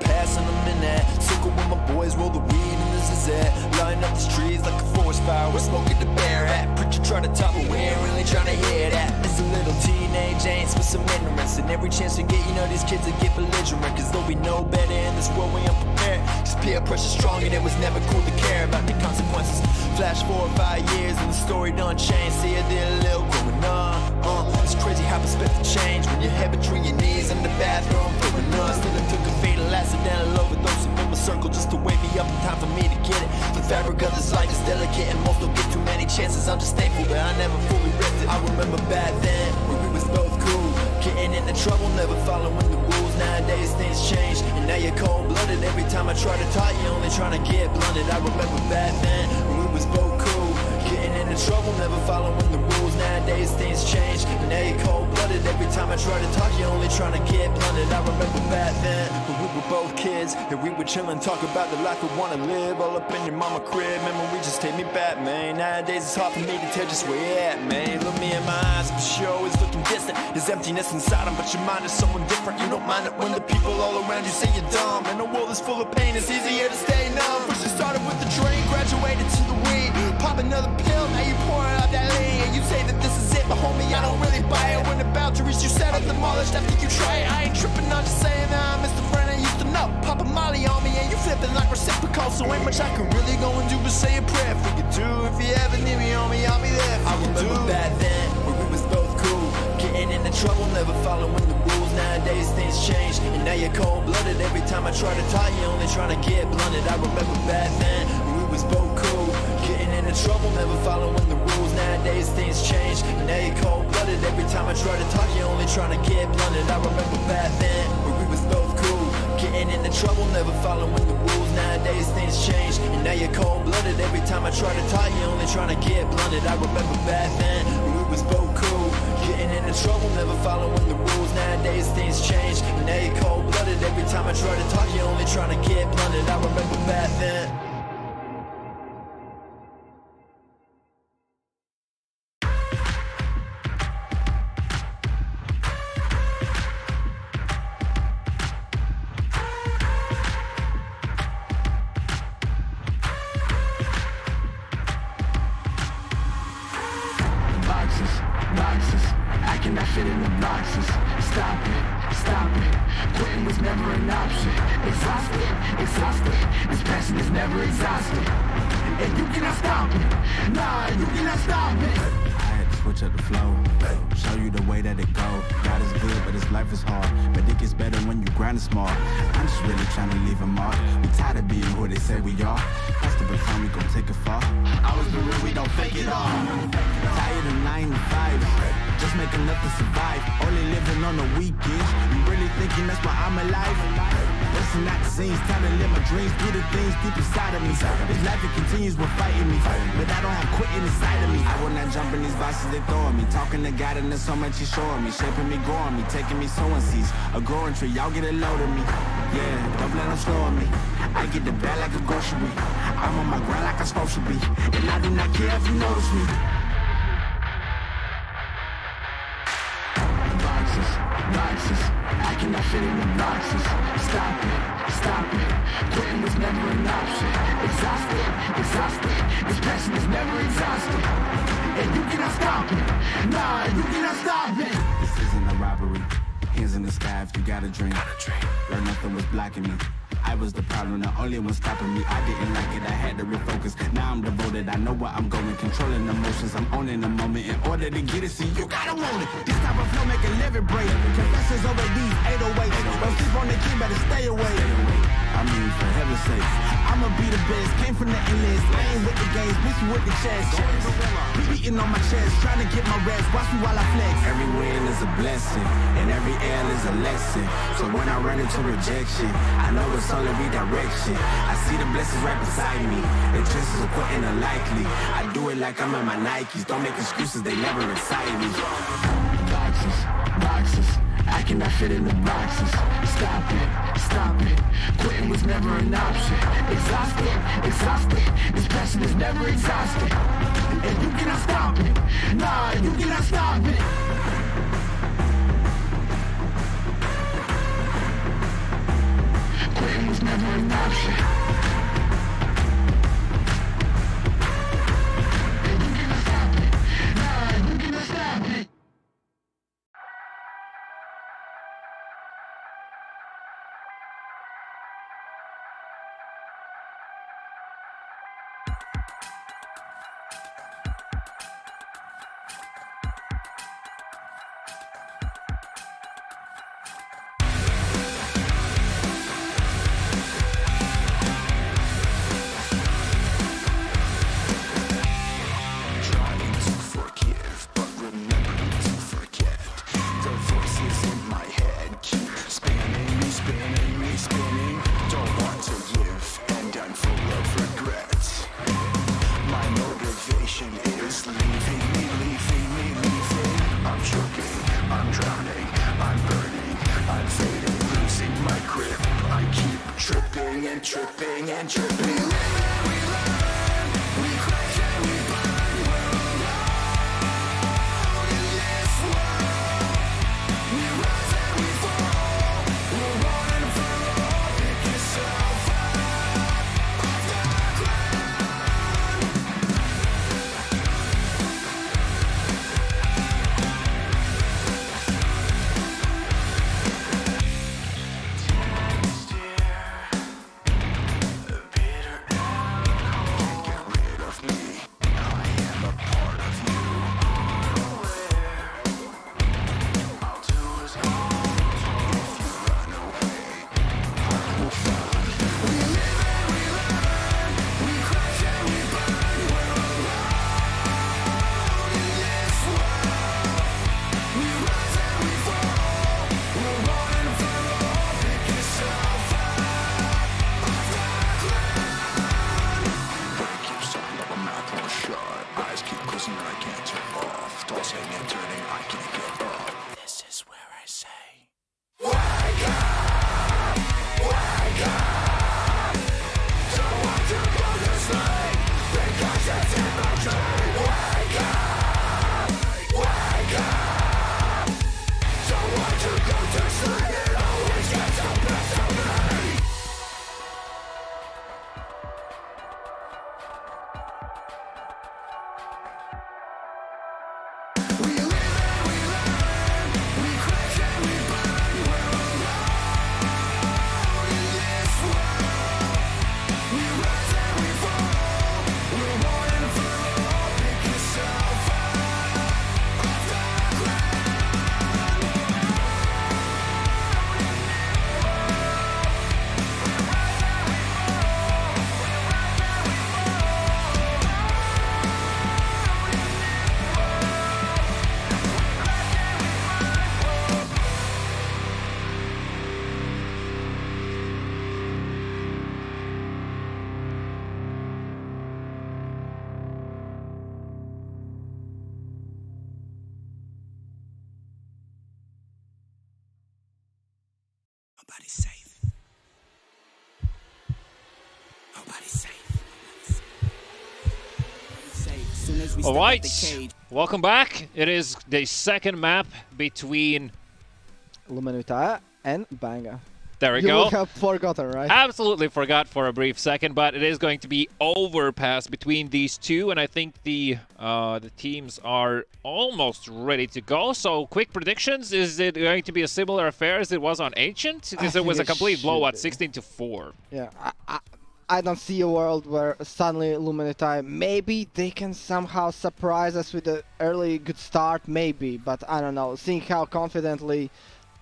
Passing them in that circle with my boys, roll the weed and this is it. Line up these trees like a forest fire, we're smoking the bear hat. Preacher trying to top it, we ain't really trying to hear that. It's a little teenage angst with some ignorance, and every chance we get, you know, these kids that get belligerent, cause though we know better in this world, we unprepared. Cause peer pressure strong and it was never cool to care about the consequences. Flash 4 or 5 years and the story done changed. See, I did a little growing up. It's crazy how perspective change when your head between your knees in the bathroom pulling up. Still it took a fatal accidental overdose in my circle just to wake me up in time for me to get it. The fabric of this life is delicate and most don't get too many chances. I'm just thankful that I never fully ripped it. I remember back then when we was both cool, getting into trouble, never following the rules. Nowadays things change and now you're cold-blooded. Every time I try to talk, you're only trying to get blunted. I remember back then when we was both cool, getting into trouble, never following the rules. Nowadays things change and now you're cold-blooded. cold-blooded. Every time I try to talk, you're only trying to get blunted. I remember back then, when we were both kids, and we would chill and talk about the life we wanna live. All up in your mama crib, memory just take me back, man. Nowadays it's hard for me to tell just where you're at, man. Look me in my eyes, the show is looking distant. There's emptiness inside them, but your mind is someone different. You don't mind it when the people all around you say you're dumb. And the world is full of pain, it's easier to stay numb. First you started with the drink, graduated to the weed. Pop another pill, now you pouring out that lean. And you say that this is it, but homie, I don't really buy it. When the boundaries you set up demolished after you try it. I ain't tripping, I'm just saying that I miss the friend I used to know. Pop a molly on me and you flipping like reciprocal. So ain't much I can really go and do but say a prayer for you do. If you ever need me, homie, I'll be there for you. I remember back then, when we was both cool, getting into trouble, never following the rules. Nowadays things change, and now you're cold-blooded. Every time I try to talk, you're only trying to get blunted. I remember back then, when we was both cool, getting into trouble, never following the rules. Nowadays things change, and now you're cold-blooded. Every time I try to talk, you're only trying to get blunted. I remember back then, when we was both cool, getting into trouble, never following the rules. Nowadays things change, and now you're cold-blooded. Every time I try to talk, you're only trying to get blunted. I remember back then, when we was both cool, getting into trouble, never following the rules. Nowadays things change, and now you're cold-blooded. Every time I try to talk, you're only trying to get blunted. I remember back then.
Boxes, I cannot fit in the boxes. Stop it, quitting was never an option. Exhausted, this passion is never exhausted. And you cannot stop it, nah, you cannot stop it.
I had to switch up the flow, show you the way that it go. God is good, but this life is hard. But it gets better when you grind small. I'm just really trying to leave a mark. We tired of being who they say we are. That's the time we gon' take it far. Always been real, we don't fake it all. Tired of 9 to 5, just make enough to survive. Only living on the weekends. You really thinking that's why I'm alive? Listen out the scenes, time to live my dreams. Do the things deep inside of me. This life it continues with fighting me, but I don't have quitting inside of me. I will not jump in these boxes they throwing me. Talking to God and there's so much he's showing me. Shaping me, growing me, taking me sowing seeds. A growing tree, y'all get a load of me. Yeah, don't let them slow on me. I get the bag like a grocery. I'm on my grind like I'm supposed to be. And I do not care if you notice me. Boxes, I cannot fit in the boxes. Stop it, quitting was never an option. Exhausted, this passion is never exhausted. And you cannot stop it, nah, you cannot stop it. This isn't a robbery, hands in the sky if you got a dream. Learn nothing was blocking me. I was the problem, the only one stopping me. I didn't like it, I had to refocus. Now I'm devoted, I know where I'm going. Controlling emotions, I'm owning the moment. In order to get it, see, you gotta want it. This type of flow make a living break. Confessions over these 808s. Don't sleep on the key, better stay away. I mean, for heaven's sake, I'ma be the best. Came from the endless, I ain't with the games, bitch, you with the chest. Be beating on my chest, trying to get my rest. Watch me while I flex. Every win is a blessing, and every L is a lesson. So when I run into rejection, I know it's only redirection. I see the blessings right beside me. The chances of quitting are likely. I do it like I'm in my Nikes. Don't make excuses, they never excite me.
Boxes, I cannot fit in the boxes. Stop it, quitting was never an option. Exhausted, this passion is never exhausted. And you cannot stop it, nah, you cannot stop it. Quitting was never an option. And you cannot stop it, nah, you cannot stop it.
and tripping and tripping.
Nobody's safe. Nobody's safe.
All right, welcome back. It is the second map between
Lumen and Banga.
There we go.
You have forgotten, right?
Absolutely forgot for a brief second, but it is going to be overpass between these two, and I think the teams are almost ready to go. So, quick predictions: is it going to be a similar affair as it was on Ancient? Because it was a complete blowout, 16-4.
Yeah, I don't see a world where suddenly Lumen maybe they can somehow surprise us with an early good start, maybe, but I don't know. Seeing how confidently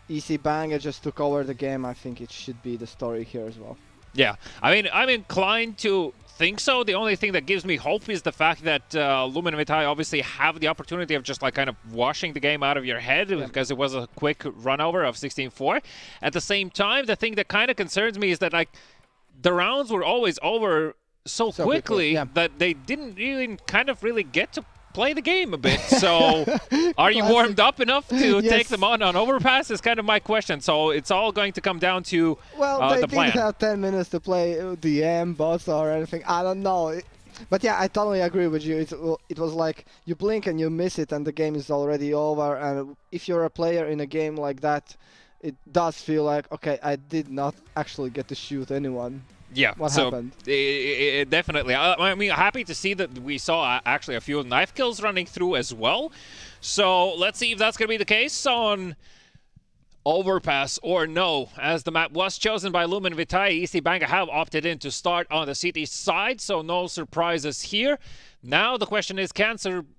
EC Banga just took over the game, I think it should be the story here as well.
Yeah, I mean, I'm inclined to think so. The only thing that gives me hope is the fact that Lumen obviously have the opportunity of just like kind of washing the game out of your head, because it was a quick run over of 16-4. At the same time, the thing that kind of concerns me is that like the rounds were always over so quickly that they didn't even really get to play the game a bit. So are you warmed up enough to take them on overpass is kind of my question. So it's all going to come down to the plan.
They didn't have 10 minutes to play DM, bots or anything. I don't know. But yeah, I totally agree with you. It was like you blink and you miss it and the game is already over. And if you're a player in a game like that, it does feel like, okay, I did not actually get to shoot anyone.
Yeah,
what
so
happened?
It definitely. I mean, happy to see that we saw actually a few knife kills running through as well. So let's see if that's going to be the case on overpass or no. As the map was chosen by Lumen Vitae, EC Banga have opted in to start on the city side, so no surprises here. Now the question is, can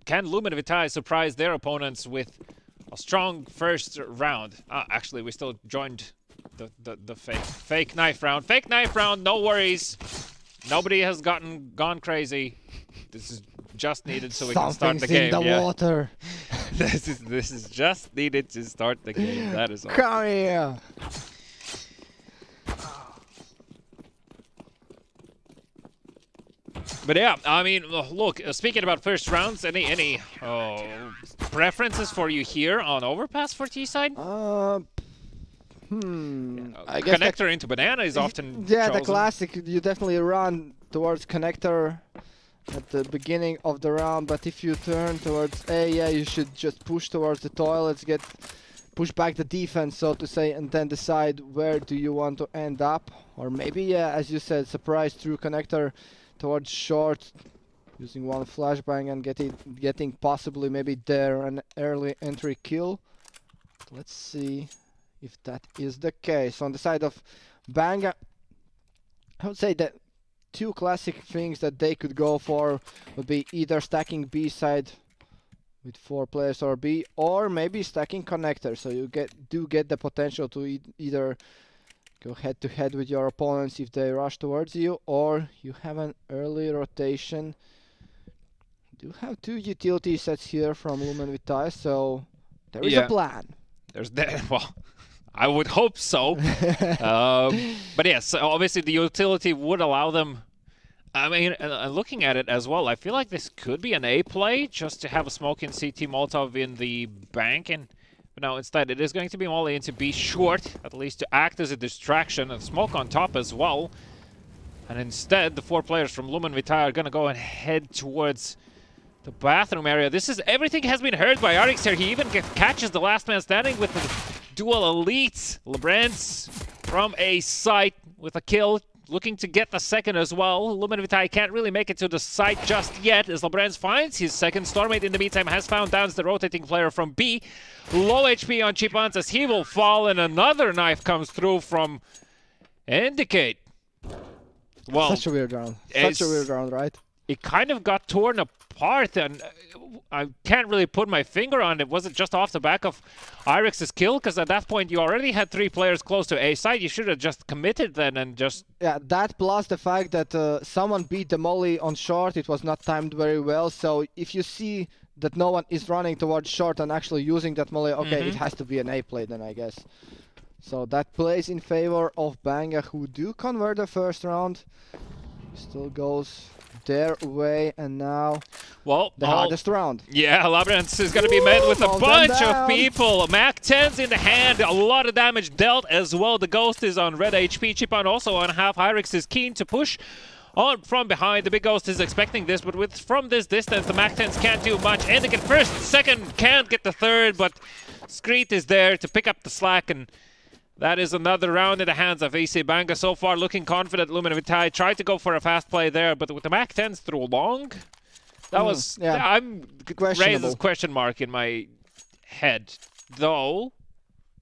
Lumen Vitae surprise their opponents with a strong first round? Actually, we still joined the fake knife round. Fake knife round, no worries. Nobody has gone crazy. This is just needed so we can start the game.
Something's in the water.
This is just needed to start the game. That is all.
Come here.
But yeah, I mean, look, speaking about first rounds, any preferences for you here on overpass for T-side?
I guess
connector into banana is often
yeah,
chosen.
the classic. You definitely run towards connector at the beginning of the round, but if you turn towards A, yeah, you should just push towards the toilets, push back the defense, so to say, and then decide where do you want to end up. Or maybe, yeah, as you said, surprise through connector towards short, using one flashbang and getting possibly maybe there an early entry kill. Let's see if that is the case. On the side of Banga, I would say that two classic things that they could go for would be either stacking B side with 4 players or B, or maybe stacking connector, so you do get the potential to either go head to head with your opponents if they rush towards you, or you have an early rotation. Do have 2 utility sets here from Lumen Vitae, so there is a plan.
There's that. Well, I would hope so. But yes, obviously the utility would allow them. I mean, looking at it as well, I feel like this could be an A play, just to have a smoke in CT Molotov in the bank. But no, instead it is going to be Molly into B short, at least to act as a distraction, and smoke on top as well. And instead, the 4 players from Lumen Vitae are going to go and head towards the bathroom area. Everything has been heard by Arix here. He even catches the last man standing with the dual elites. Lebrans from a site with a kill, looking to get the second as well. Lumen Vitae can't really make it to the site just yet, as Lebrans finds his second. Stormate in the meantime has found Downs, the rotating player from B. Low HP on Chipans as he will fall, and another knife comes through from Indicate. Well,
such a weird round. Such a weird round, right?
It kind of got torn apart, and I can't really put my finger on it. Was it just off the back of Irix's kill? Because at that point you already had 3 players close to A side. You should have just committed then and just...
Yeah, that plus the fact that someone beat the molly on short. It was not timed very well. So if you see that no one is running towards short and actually using that molly, okay, it has to be an A play then, I guess. So that plays in favor of Banga, who do convert the first round. Still goes their way, and now the hardest round.
Yeah, Labyrinth is going to be met with a bunch of people. Mac 10's in the hand, a lot of damage dealt as well. The Ghost is on red HP. Chipan also on half. Irix is keen to push on from behind. The Big Ghost is expecting this, but from this distance, the Mac 10's can't do much. Ending at first, second, can't get the third, but Screet is there to pick up the slack, and that is another round in the hands of AC Banga. So far looking confident. Lumen Vitae tried to go for a fast play there, but with the Mac 10s through long, that was...
Yeah,
I'm raising this question mark in my head. Though,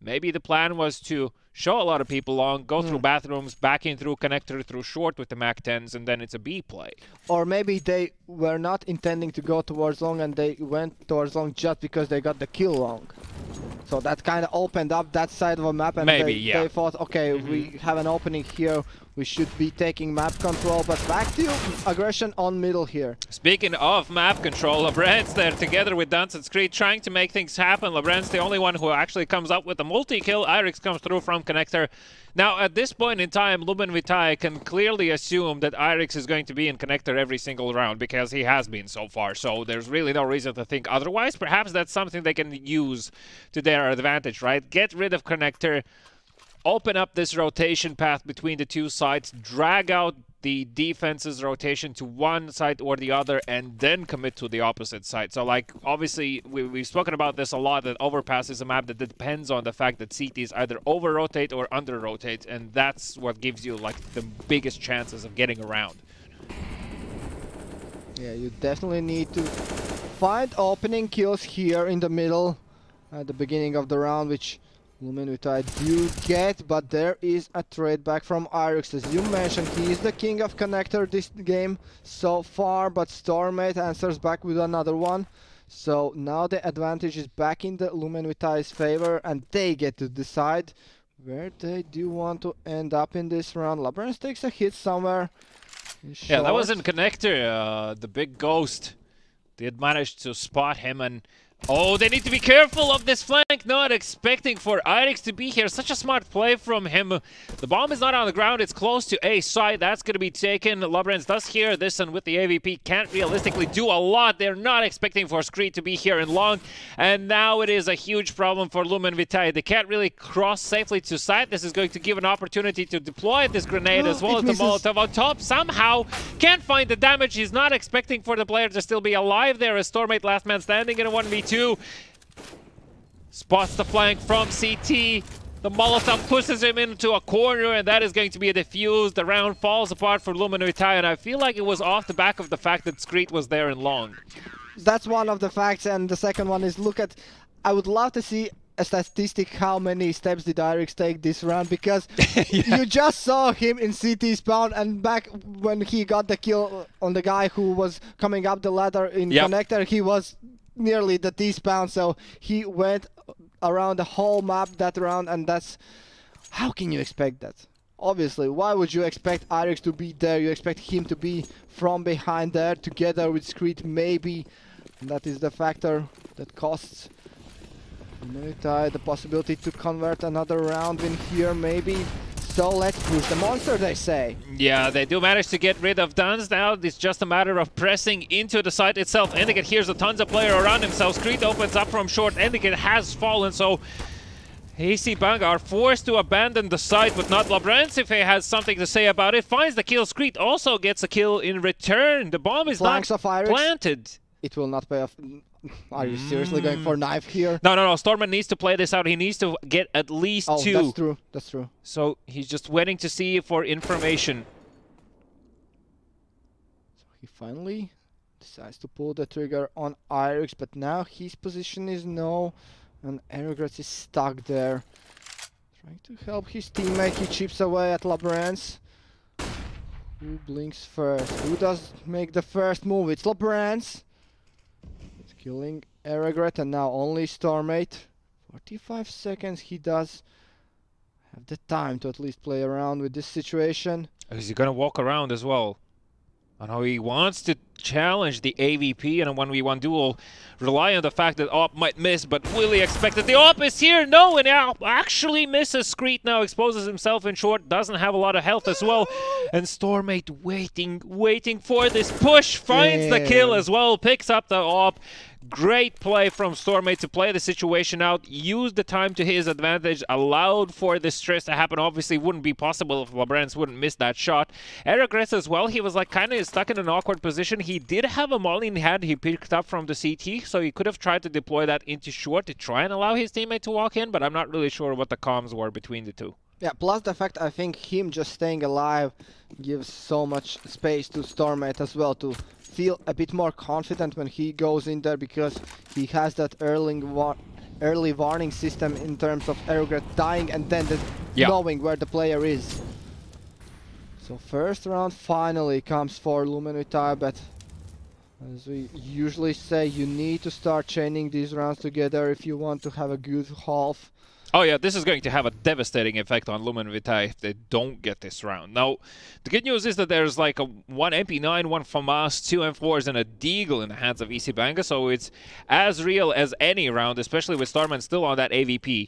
maybe the plan was to show a lot of people long, go through bathrooms, back in through connector, through short with the Mac 10s, and then it's a B play.
Or maybe they were not intending to go towards long and they went towards long just because they got the kill long. So that kind of opened up that side of a map, and they thought, okay, we have an opening here, we should be taking map control, but back to aggression on middle here.
Speaking of map control, Lebrans there together with Dance and Screed trying to make things happen. Lebrans the only one who actually comes up with a multi-kill. Irix comes through from connector. Now, at this point in time, Lumen Vitae can clearly assume that Irix is going to be in connector every single round, because he has been so far, so there's really no reason to think otherwise. Perhaps that's something they can use to their advantage, right? Get rid of connector, open up this rotation path between the 2 sides, drag out the defense's rotation to one side or the other, and then commit to the opposite side. So, like, obviously, we've spoken about this a lot, that Overpass is a map that depends on the fact that CTs either over-rotate or under-rotate, and that's what gives you, like, the biggest chances of getting around.
Yeah, you definitely need to find opening kills here in the middle at the beginning of the round, which Lumen Vitae do get, but there is a trade back from Irix. As you mentioned, he is the king of connector this game so far, but Stormate answers back with another one. So now the advantage is back in the Lumen Vitae's favor, and they get to decide where they do want to end up in this round. Labyrinth takes a hit somewhere.
Yeah, that was in connector. The Big Ghost did manage to spot him, and Oh, they need to be careful of this flank. Not expecting for Irix to be here. Such a smart play from him. The bomb is not on the ground. It's close to A side. That's going to be taken. Labrens does hear this, and with the AVP, can't realistically do a lot. They're not expecting for Screed to be here in long. And now it is a huge problem for Lumen Vitae. They can't really cross safely to side. This is going to give an opportunity to deploy this grenade as well as the Molotov on top. Somehow can't find the damage. He's not expecting for the player to still be alive there as Stormate last man standing in a 1v2. Spots the flank from CT. The Molotov pushes him into a corner, and that is going to be a defuse. The round falls apart for Lumen Vitae, and I feel like it was off the back of the fact that Screed was there in long.
That's one of the facts, and the second one is look at... I would love to see a statistic how many steps did Irix take this round, because you just saw him in CT spawn, and back when he got the kill on the guy who was coming up the ladder in connector, he was nearly the T-spawn, so he went around the whole map that round, and that's... How can you expect that? Obviously, why would you expect Irix to be there? You expect him to be from behind there, together with Screed, maybe. And that is the factor that costs Militai the possibility to convert another round win here, maybe. So let's push the monster, they say.
Yeah, they do manage to get rid of Duns now. It's just a matter of pressing into the site itself. Endicott hears a tons of player around himself. Screed opens up from short. Endicott has fallen, so AC Banga are forced to abandon the site, but not Labrens if he has something to say about it. Finds the kill. Screed also gets a kill in return. The bomb is not planted.
It will not pay off. Are you seriously going for knife here?
No. Stormman needs to play this out. He needs to get at least 2.
That's true. That's true.
So he's just waiting to see for information.
So he finally decides to pull the trigger on Irix, but now his position is no, and Aerogratz is stuck there. Trying to help his teammate. He chips away at Labrens. Who blinks first? Who does make the first move? It's Labrens. Killing Aerograt, and now only Stormate. 45 seconds, he does have the time to at least play around with this situation.
Is he gonna walk around as well? I know he wants to challenge the AVP in a 1v1 duel, rely on the fact that AWP might miss, but Willie expected the AWP is here. No, and AWP actually misses. Screed now exposes himself in short, doesn't have a lot of health as well. And Stormate waiting for this push, finds the kill as well, picks up the AWP. Great play from Stormate to play the situation out, used the time to his advantage, allowed for the stress to happen. Obviously wouldn't be possible if Labrens wouldn't miss that shot. Aerogratz as well, he was like kind of stuck in an awkward position. He did have a molly in hand he picked up from the CT, so he could have tried to deploy that into short to try and allow his teammate to walk in, but I'm not really sure what the comms were between the two.
Yeah, plus the fact I think him just staying alive gives so much space to Stormate as well to feel a bit more confident when he goes in there, because he has that early warning system in terms of Aerograt dying and then knowing where the player is. So first round finally comes for Lumen Vitae, but as we usually say, you need to start chaining these rounds together if you want to have a good half.
Oh yeah, this is going to have a devastating effect on Lumen Vitae if they don't get this round. Now, the good news is that there's like a 1 MP9, 1 FAMAS, 2 M4s, and a Deagle in the hands of EC Banga, so it's as real as any round, especially with Starman still on that AVP.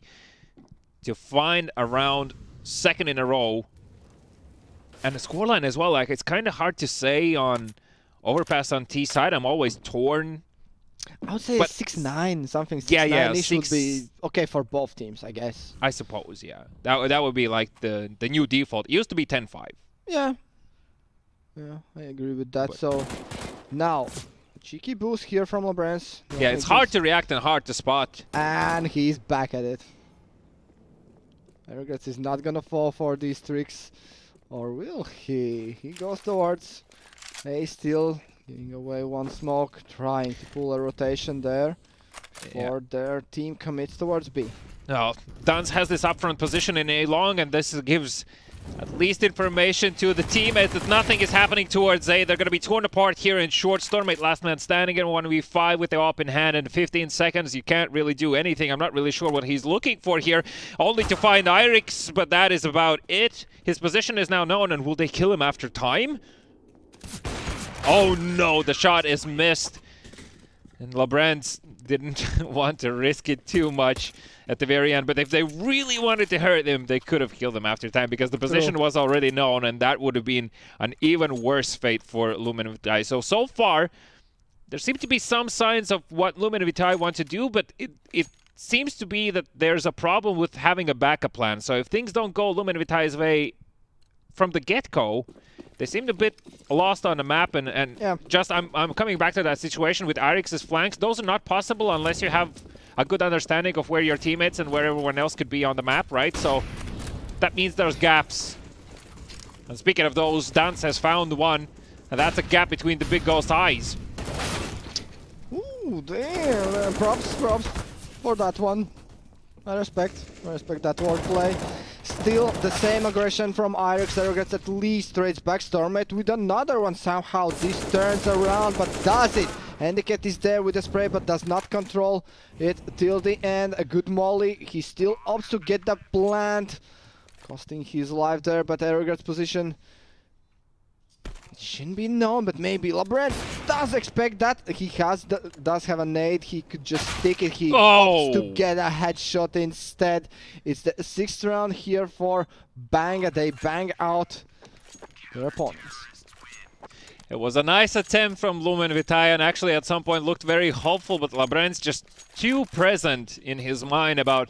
To find a round second in a row, and the scoreline as well, like it's kind of hard to say on Overpass on T side. I'm always torn.
I would say 6-9, something 6-9-ish would be okay for both teams, I guess.
I suppose, yeah. That would be like the new default. It used to be 10-5.
Yeah. Yeah, I agree with that. But so, now, cheeky boost here from Labrens.
Yeah, it's hard to react and hard to spot.
And he's back at it. Aerogratz is not gonna fall for these tricks. Or will he? He goes towards A still. Giving away one smoke, trying to pull a rotation there before their team commits towards B.
No, Duns has this upfront position in A long, and this gives at least information to the teammates that nothing is happening towards A. They're going to be torn apart here in short. Stormate last man standing in 1v5 with the AWP in hand in 15 seconds. You can't really do anything. I'm not really sure what he's looking for here, only to find Irix, but that is about it. His position is now known, and will they kill him after time? Oh no, the shot is missed. And LeBrand didn't want to risk it too much at the very end. But if they really wanted to hurt him, they could have killed him after time because the position was already known, and that would have been an even worse fate for Lumen Vitae. So far, there seem to be some signs of what Lumen Vitae want to do, but it seems to be that there's a problem with having a backup plan. So if things don't go Lumen Vitae's way from the get-go, they seemed a bit lost on the map, and just I'm coming back to that situation with Irix's flanks. Those are not possible unless you have a good understanding of where your teammates and where everyone else could be on the map, right? So that means there's gaps. And speaking of those, Dance has found one, and that's a gap between the big ghost eyes.
Ooh, damn! Props for that one. I respect that wordplay. Still the same aggression from Irix. Arrogance at least trades back Stormate with another one. Somehow this turns around, but does it? Handicap is there with the spray, but does not control it till the end. A good molly. He still opts to get the plant, costing his life there, but Arrogance position shouldn't be known, but maybe LeBrand does expect that. He does have a nade. He could just stick it. He opts to get a headshot instead. It's the 6th round here for Bang. They bang out their opponents.
It was a nice attempt from Lumen Vitae, and actually at some point looked very hopeful, but LeBrand's just too present in his mind about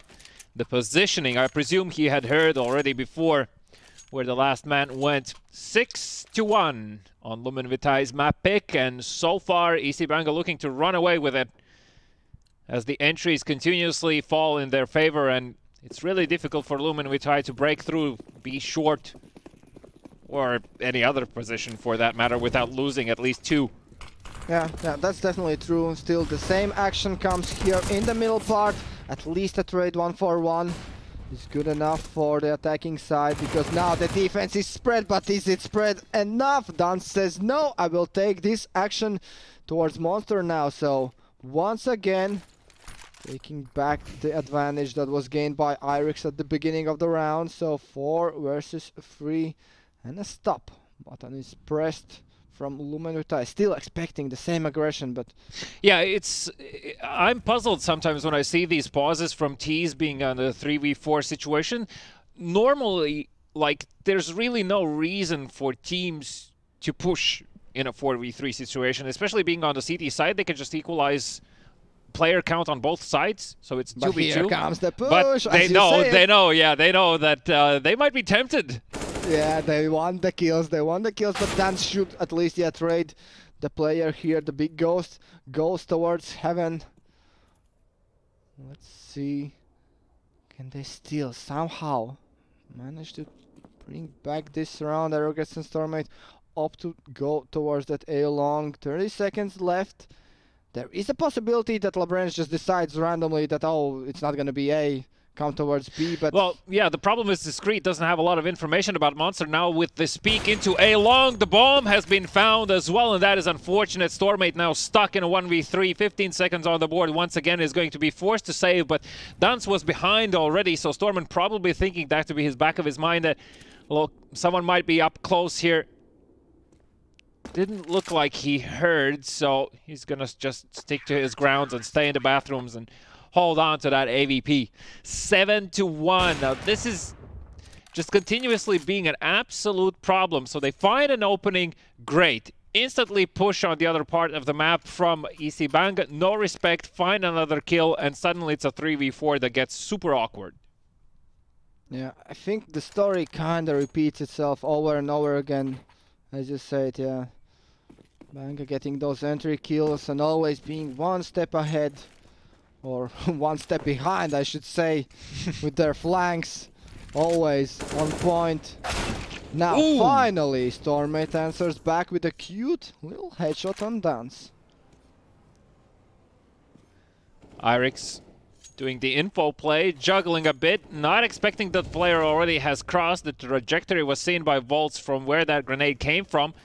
the positioning. I presume he had heard already before where the last man went. 6-1 on Lumen Vitae's map pick, and so far EC Banga looking to run away with it as the entries continuously fall in their favor, and it's really difficult for Lumen Vitae to break through, be short, or any other position for that matter, without losing at least 2.
Yeah, that's definitely true. Still the same action comes here in the middle part. At least a trade 1-for-1 is good enough for the attacking side, because now the defense is spread, but is it spread enough? Dance says no, I will take this action towards Monster now. So once again taking back the advantage that was gained by Irix at the beginning of the round. So 4 versus 3 and a stop button is pressed from Lumen Vitae. Still expecting the same aggression, but
yeah, I'm puzzled sometimes when I see these pauses from T's being on a 3v4 situation. Normally, like, there's really no reason for teams to push in a 4v3 situation, especially being on the CT side. They can just equalize player count on both sides, so it's 2v2.
But here comes the push.
But they know that they might be tempted.
Yeah, they want the kills, but Dance should at least trade the player here. The big ghost goes towards heaven. Let's see. Can they still somehow manage to bring back this round? Arrogance and Stormate opt to go towards that A long. 30 seconds left. There is a possibility that LeBrand just decides randomly that, oh, it's not going to be A, come towards B, but...
Well, yeah, the problem is Discreet doesn't have a lot of information about Monster. Now with this peek into A long, the bomb has been found as well, and that is unfortunate. Stormate now stuck in a 1v3, 15 seconds on the board. Once again is going to be forced to save, but Dance was behind already, so Storman probably thinking that to be his back of his mind that, look, someone might be up close here. Didn't look like he heard, so he's gonna just stick to his grounds and stay in the bathrooms and hold on to that AVP. 7-1. Now this is just continuously being an absolute problem. So they find an opening, great. Instantly push on the other part of the map from EC Banga. No respect, find another kill, and suddenly it's a 3v4 that gets super awkward.
Yeah, I think the story kinda repeats itself over and over again. As you said, yeah. Banga getting those entry kills and always being one step ahead. Or one step behind, I should say, with their flanks. Always on point. Now, finally, Stormate answers back with a cute little headshot on Dance.
Irix doing the info play, juggling a bit, not expecting that player already has crossed. The trajectory was seen by Volts from where that grenade came from.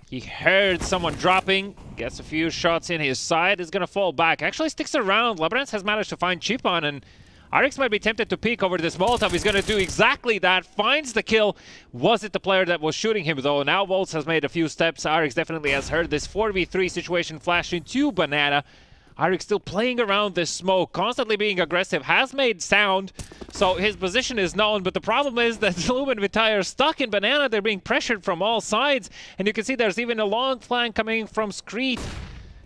He heard someone dropping, gets a few shots in his side, is gonna fall back. Actually sticks around. Labrance has managed to find Chipon, and Arix might be tempted to peek over this Molotov. He's going to do exactly that. Finds the kill. Was it the player that was shooting him, though? Now Volts has made a few steps. Arix definitely has heard this 4v3 situation flashing to Banana. Arix still playing around this smoke, constantly being aggressive, has made sound, so his position is known, but the problem is that Lumen Vitae are stuck in Banana. They're being pressured from all sides, and you can see there's even a long flank coming from Screet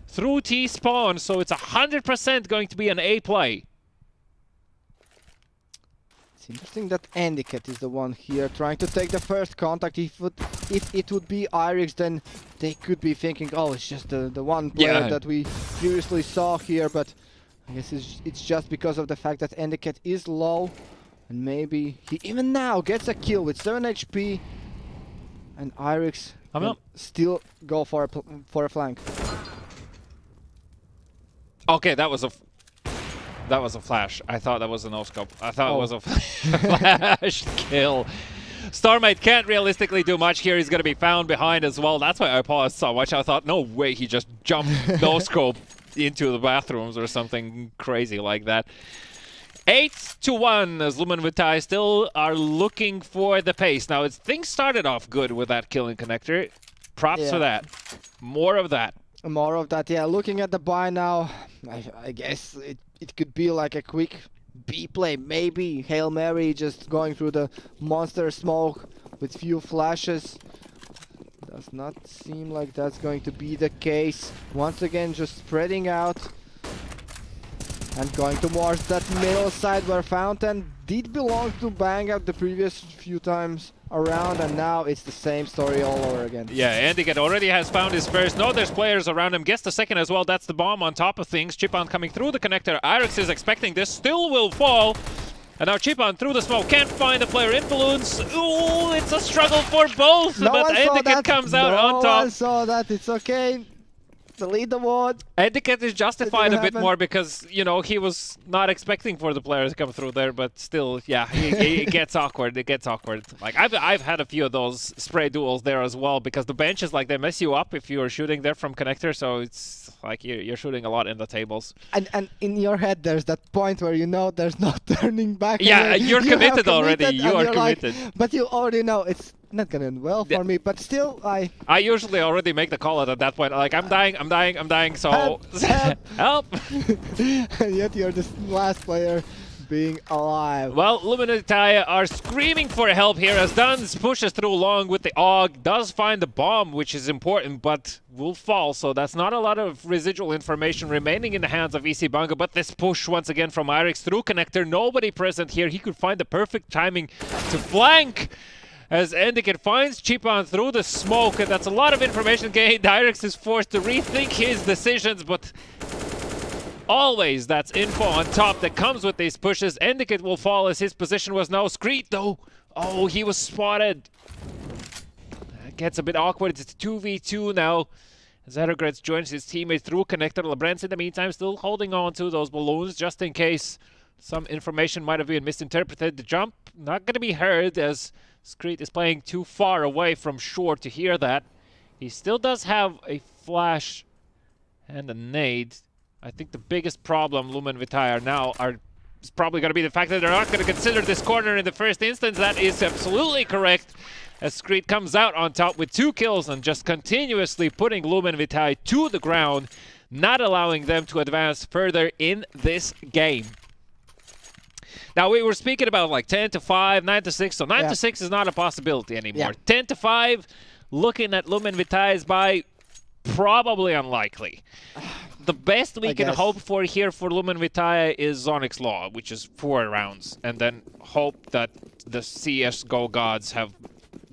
through T-spawn, so it's 100% going to be an A play.
It's interesting that Andycat is the one here trying to take the first contact. If it would be Irix, then they could be thinking, oh, it's just the one player that we previously saw here, but I guess it's just because of the fact that Andycat is low, and maybe he even now gets a kill with 7 HP, and Irix can still go for a flank.
Okay, that was a flash. I thought that was a no-scope. I thought it was a flash kill. Starmate can't realistically do much here. He's going to be found behind as well. That's why I paused so much. I thought, no way, he just jumped no-scope into the bathrooms or something crazy like that. 8-1 as Lumen Vitae still are looking for the pace. Now, things started off good with that killing connector. Props for that. More of that.
More of that, yeah. Looking at the buy now, I guess it could be like a quick B play, maybe Hail Mary just going through the monster smoke with few flashes. Does not seem like that's going to be the case. Once again, just spreading out and going towards that middle side where Fountain did belong to Bang Up the previous few times around, and now it's the same story all over again.
Yeah, Andycat already has found his first. No, there's players around him. Gets the second as well. That's the bomb on top of things. Chipon coming through the connector. Irix is expecting this. Still will fall. And now Chipon through the smoke. Can't find the player in balloons. Ooh, it's a struggle for both. But Andycat comes out on top.
No one saw that. It's okay. Delete the word.
Andycat is justified a bit more because, you know, he was not expecting for the player to come through there, but still, yeah, it gets awkward. It gets awkward. Like, I've had a few of those spray duels there as well, because the benches, like, they mess you up if you're shooting there from connector, so it's like you're shooting a lot in the tables.
And in your head, there's that point where you know there's no turning back.
Yeah, you're committed already. You are committed.
Like, but you already know it's not gonna end well for me, but still
I usually already make the call at that point. Like, I'm dying, so help.
And yet you're the last player being alive.
Well, Lumen Vitae are screaming for help here as Duns pushes through along with the AUG, does find the bomb, which is important, but will fall, so that's not a lot of residual information remaining in the hands of EC Bunga, but this push once again from Irix through connector, nobody present here. He could find the perfect timing to flank as Andycat finds Chipon through the smoke, and that's a lot of information gained. Irix is forced to rethink his decisions, but always that's info on top that comes with these pushes. Andycat will fall as his position was now Screet, though. Oh, he was spotted. That gets a bit awkward. It's 2v2 now. Zettergretz joins his teammate through connector. Lebrens in the meantime still holding on to those balloons just in case some information might have been misinterpreted. The jump not going to be heard as Screet is playing too far away from shore to hear that. He still does have a flash and a nade. I think the biggest problem Lumen Vitae are now is probably going to be the fact that they're not going to consider this corner in the first instance. That is absolutely correct, as Screet comes out on top with 2 kills and just continuously putting Lumen Vitae to the ground, not allowing them to advance further in this game. Now, we were speaking about like 10-5, 9-6, so 9-6 is not a possibility anymore. 10-5, looking at Lumen Vitae's buy, probably unlikely. The best we can hope for here for Lumen Vitae is Zonic's Law, which is 4 rounds, and then hope that the CSGO gods have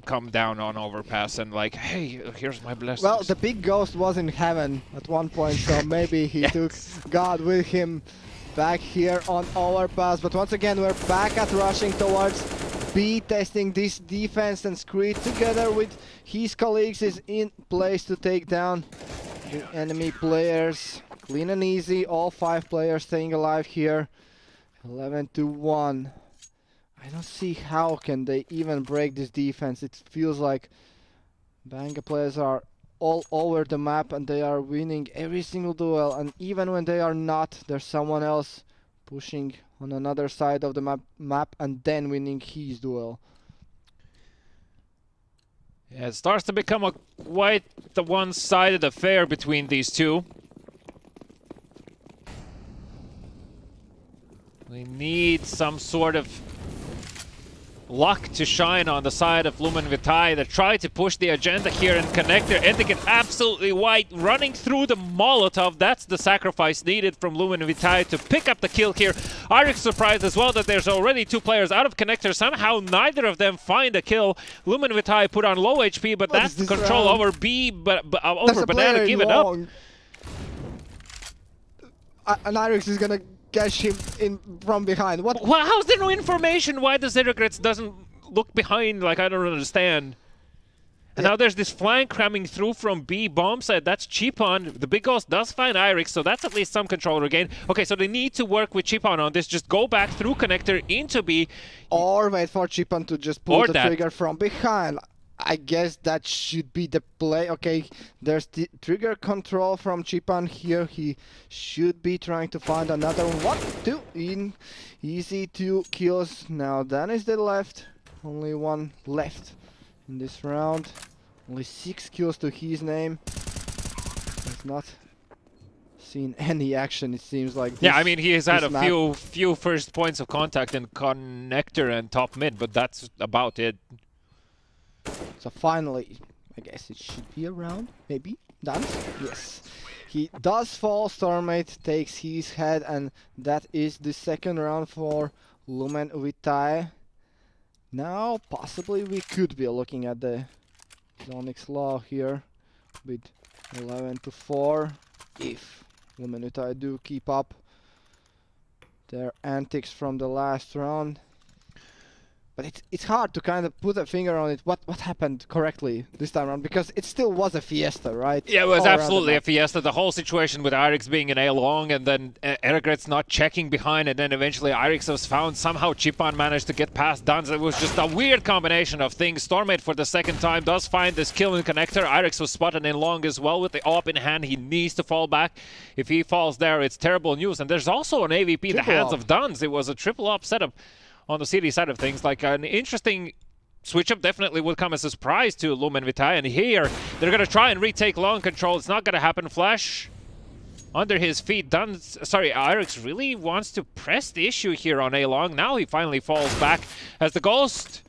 come down on Overpass and like, hey, here's my blessings.
Well, the big ghost was in heaven at one point, so maybe he took God with him back here on Overpass. But once again, we're back at rushing towards B, testing this defense, and Screet together with his colleagues is in place to take down the enemy players. Clean and easy, all 5 players staying alive here. 11-1. I don't see how can they even break this defense. It feels like Banga players are all over the map and they are winning every single duel, and even when they are not, there's someone else pushing on another side of the map and then winning his duel.
Yeah, it starts to become quite the one-sided affair between these two. We need some sort of luck to shine on the side of Lumen Vitae. They try to push the agenda here in connector. Etiquette absolutely white, running through the Molotov. That's the sacrifice needed from Lumen Vitae to pick up the kill here. Irix surprised as well that there's already 2 players out of connector. Somehow neither of them find a kill. Lumen Vitae put on low HP, but that's the control round? Over B, but over Banana, give it up.
And Irix is gonna catch him in from behind. What?
Well, how's there no information? Why does Zerogrets doesn't look behind? Like, I don't understand. And now there's this flank cramming through from B bomb side. That's Cheapon. The Big Ghost does find Irix, so that's at least some control regain. Okay, so they need to work with Cheapon on this. Just go back through connector into B.
Or wait for Cheapon to just pull the trigger from behind. I guess that should be the play. Okay, there's the trigger control from Cheapon here. He should be trying to find another 1, 2 in. Easy 2 kills. Now Dan is the left. Only 1 left in this round. Only 6 kills to his name. Has not seen any action, it seems like.
Yeah, I mean, he has had a few first points of contact in connector and top mid, but that's about it.
So finally, I guess it should be a round, maybe. Done? Yes. He does fall, Stormmate takes his head, and that is the second round for Lumen Vitae. Now, possibly we could be looking at the Zonix Law here with 11-4, if Lumen Vitae do keep up their antics from the last round. But it's hard to kind of put a finger on it, what happened correctly this time around, because it still was a fiesta, right?
Yeah, it was absolutely a fiesta. The whole situation with Irix being in A long, and then Erigret's not checking behind, and then eventually Irix was found. Somehow Cheapon managed to get past Duns. It was just a weird combination of things. Stormmate for the second time does find this kill in connector. Irix was spotted in long as well with the AWP in hand. He needs to fall back. If he falls there, it's terrible news. And there's also an AVP in the hands of Duns. It was a triple AWP setup on the CD side of things. Like, an interesting switch-up definitely would come as a surprise to Lumen Vitae. And here, they're going to try and retake long control. It's not going to happen. Flash under his feet. Irix really wants to press the issue here on A long. Now he finally falls back as the Ghost,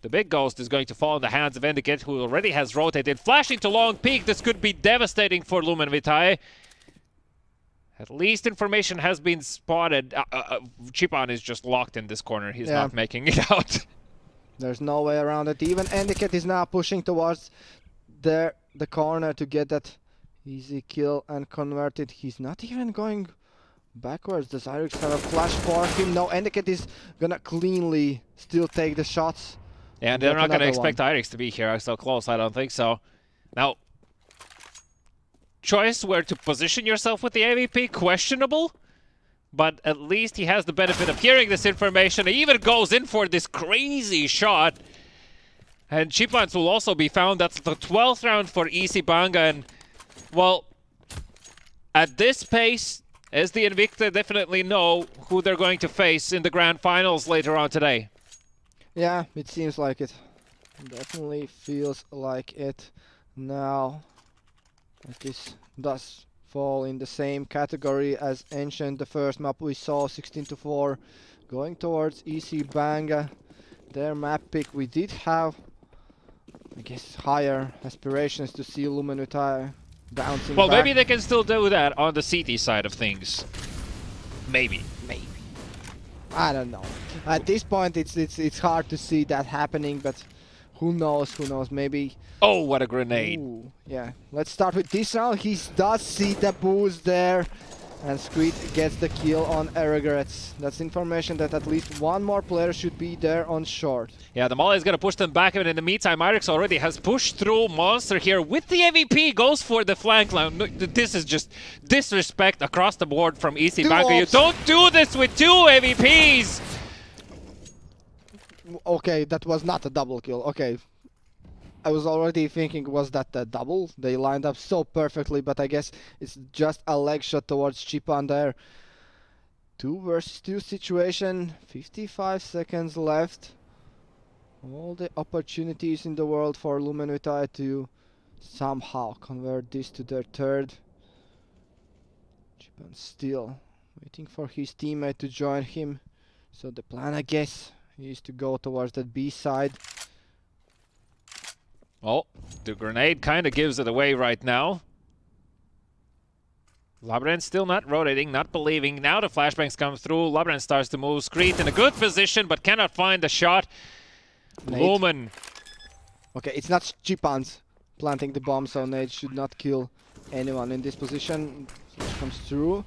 the Big Ghost, is going to fall in the hands of Endicott, who already has rotated. Flashing to long peak. This could be devastating for Lumen Vitae. At least information has been spotted. Cheapon is just locked in this corner. He's not making it out.
There's no way around it. Even Endicott is now pushing towards the corner to get that easy kill and convert it. He's not even going backwards. Does Irix have a flash for him? No, Endicott is gonna cleanly still take the shots.
Yeah, and they're not gonna expect Irix to be here so close. I don't think so. Now, choice where to position yourself with the AVP, questionable, but at least he has the benefit of hearing this information. He even goes in for this crazy shot, and Cheapons will also be found. That's the 12th round for EC Banga, and well, at this pace, as the Invicta definitely know who they're going to face in the grand finals later on today.
Yeah, it seems like it. Definitely feels like it now. This does fall in the same category as Ancient, the first map we saw, 16-4, going towards EC Banga. Their map pick, we did have, I guess, higher aspirations to see Lumen Vitae bouncing
back.
Maybe
they can still do that on the CT side of things. Maybe.
I don't know. At this point, it's hard to see that happening, but who knows, maybe.
Oh, what a grenade.
Ooh, yeah, let's start with this round. He does see the boost there, and Squid gets the kill on Eregrets. That's information that at least one more player should be there on short.
Yeah, the Molly is going to push them back, and in the meantime, Irix already has pushed through Monster here with the AVP, goes for the flank line. This is just disrespect across the board from EC Banga. You don't do this with 2 AVPs!
Okay, that was not a double kill. Okay, I was already thinking, was that a double? They lined up so perfectly, but I guess it's just a leg shot towards Cheapon there 2 versus 2 situation, 55 seconds left. All the opportunities in the world for Lumen Vitae to somehow convert this to their third. Chipan still waiting for his teammate to join him. So the plan, I guess, is to go towards that B side.
Oh, the grenade kind of gives it away right now. Labyrinth still not rotating, not believing. Now the flashbangs come through. Labyrinth starts to move. Screet in a good position, but cannot find the shot. Lumen.
Okay, it's not Chipan's planting the bomb, so Nate should not kill anyone in this position. Flash comes through.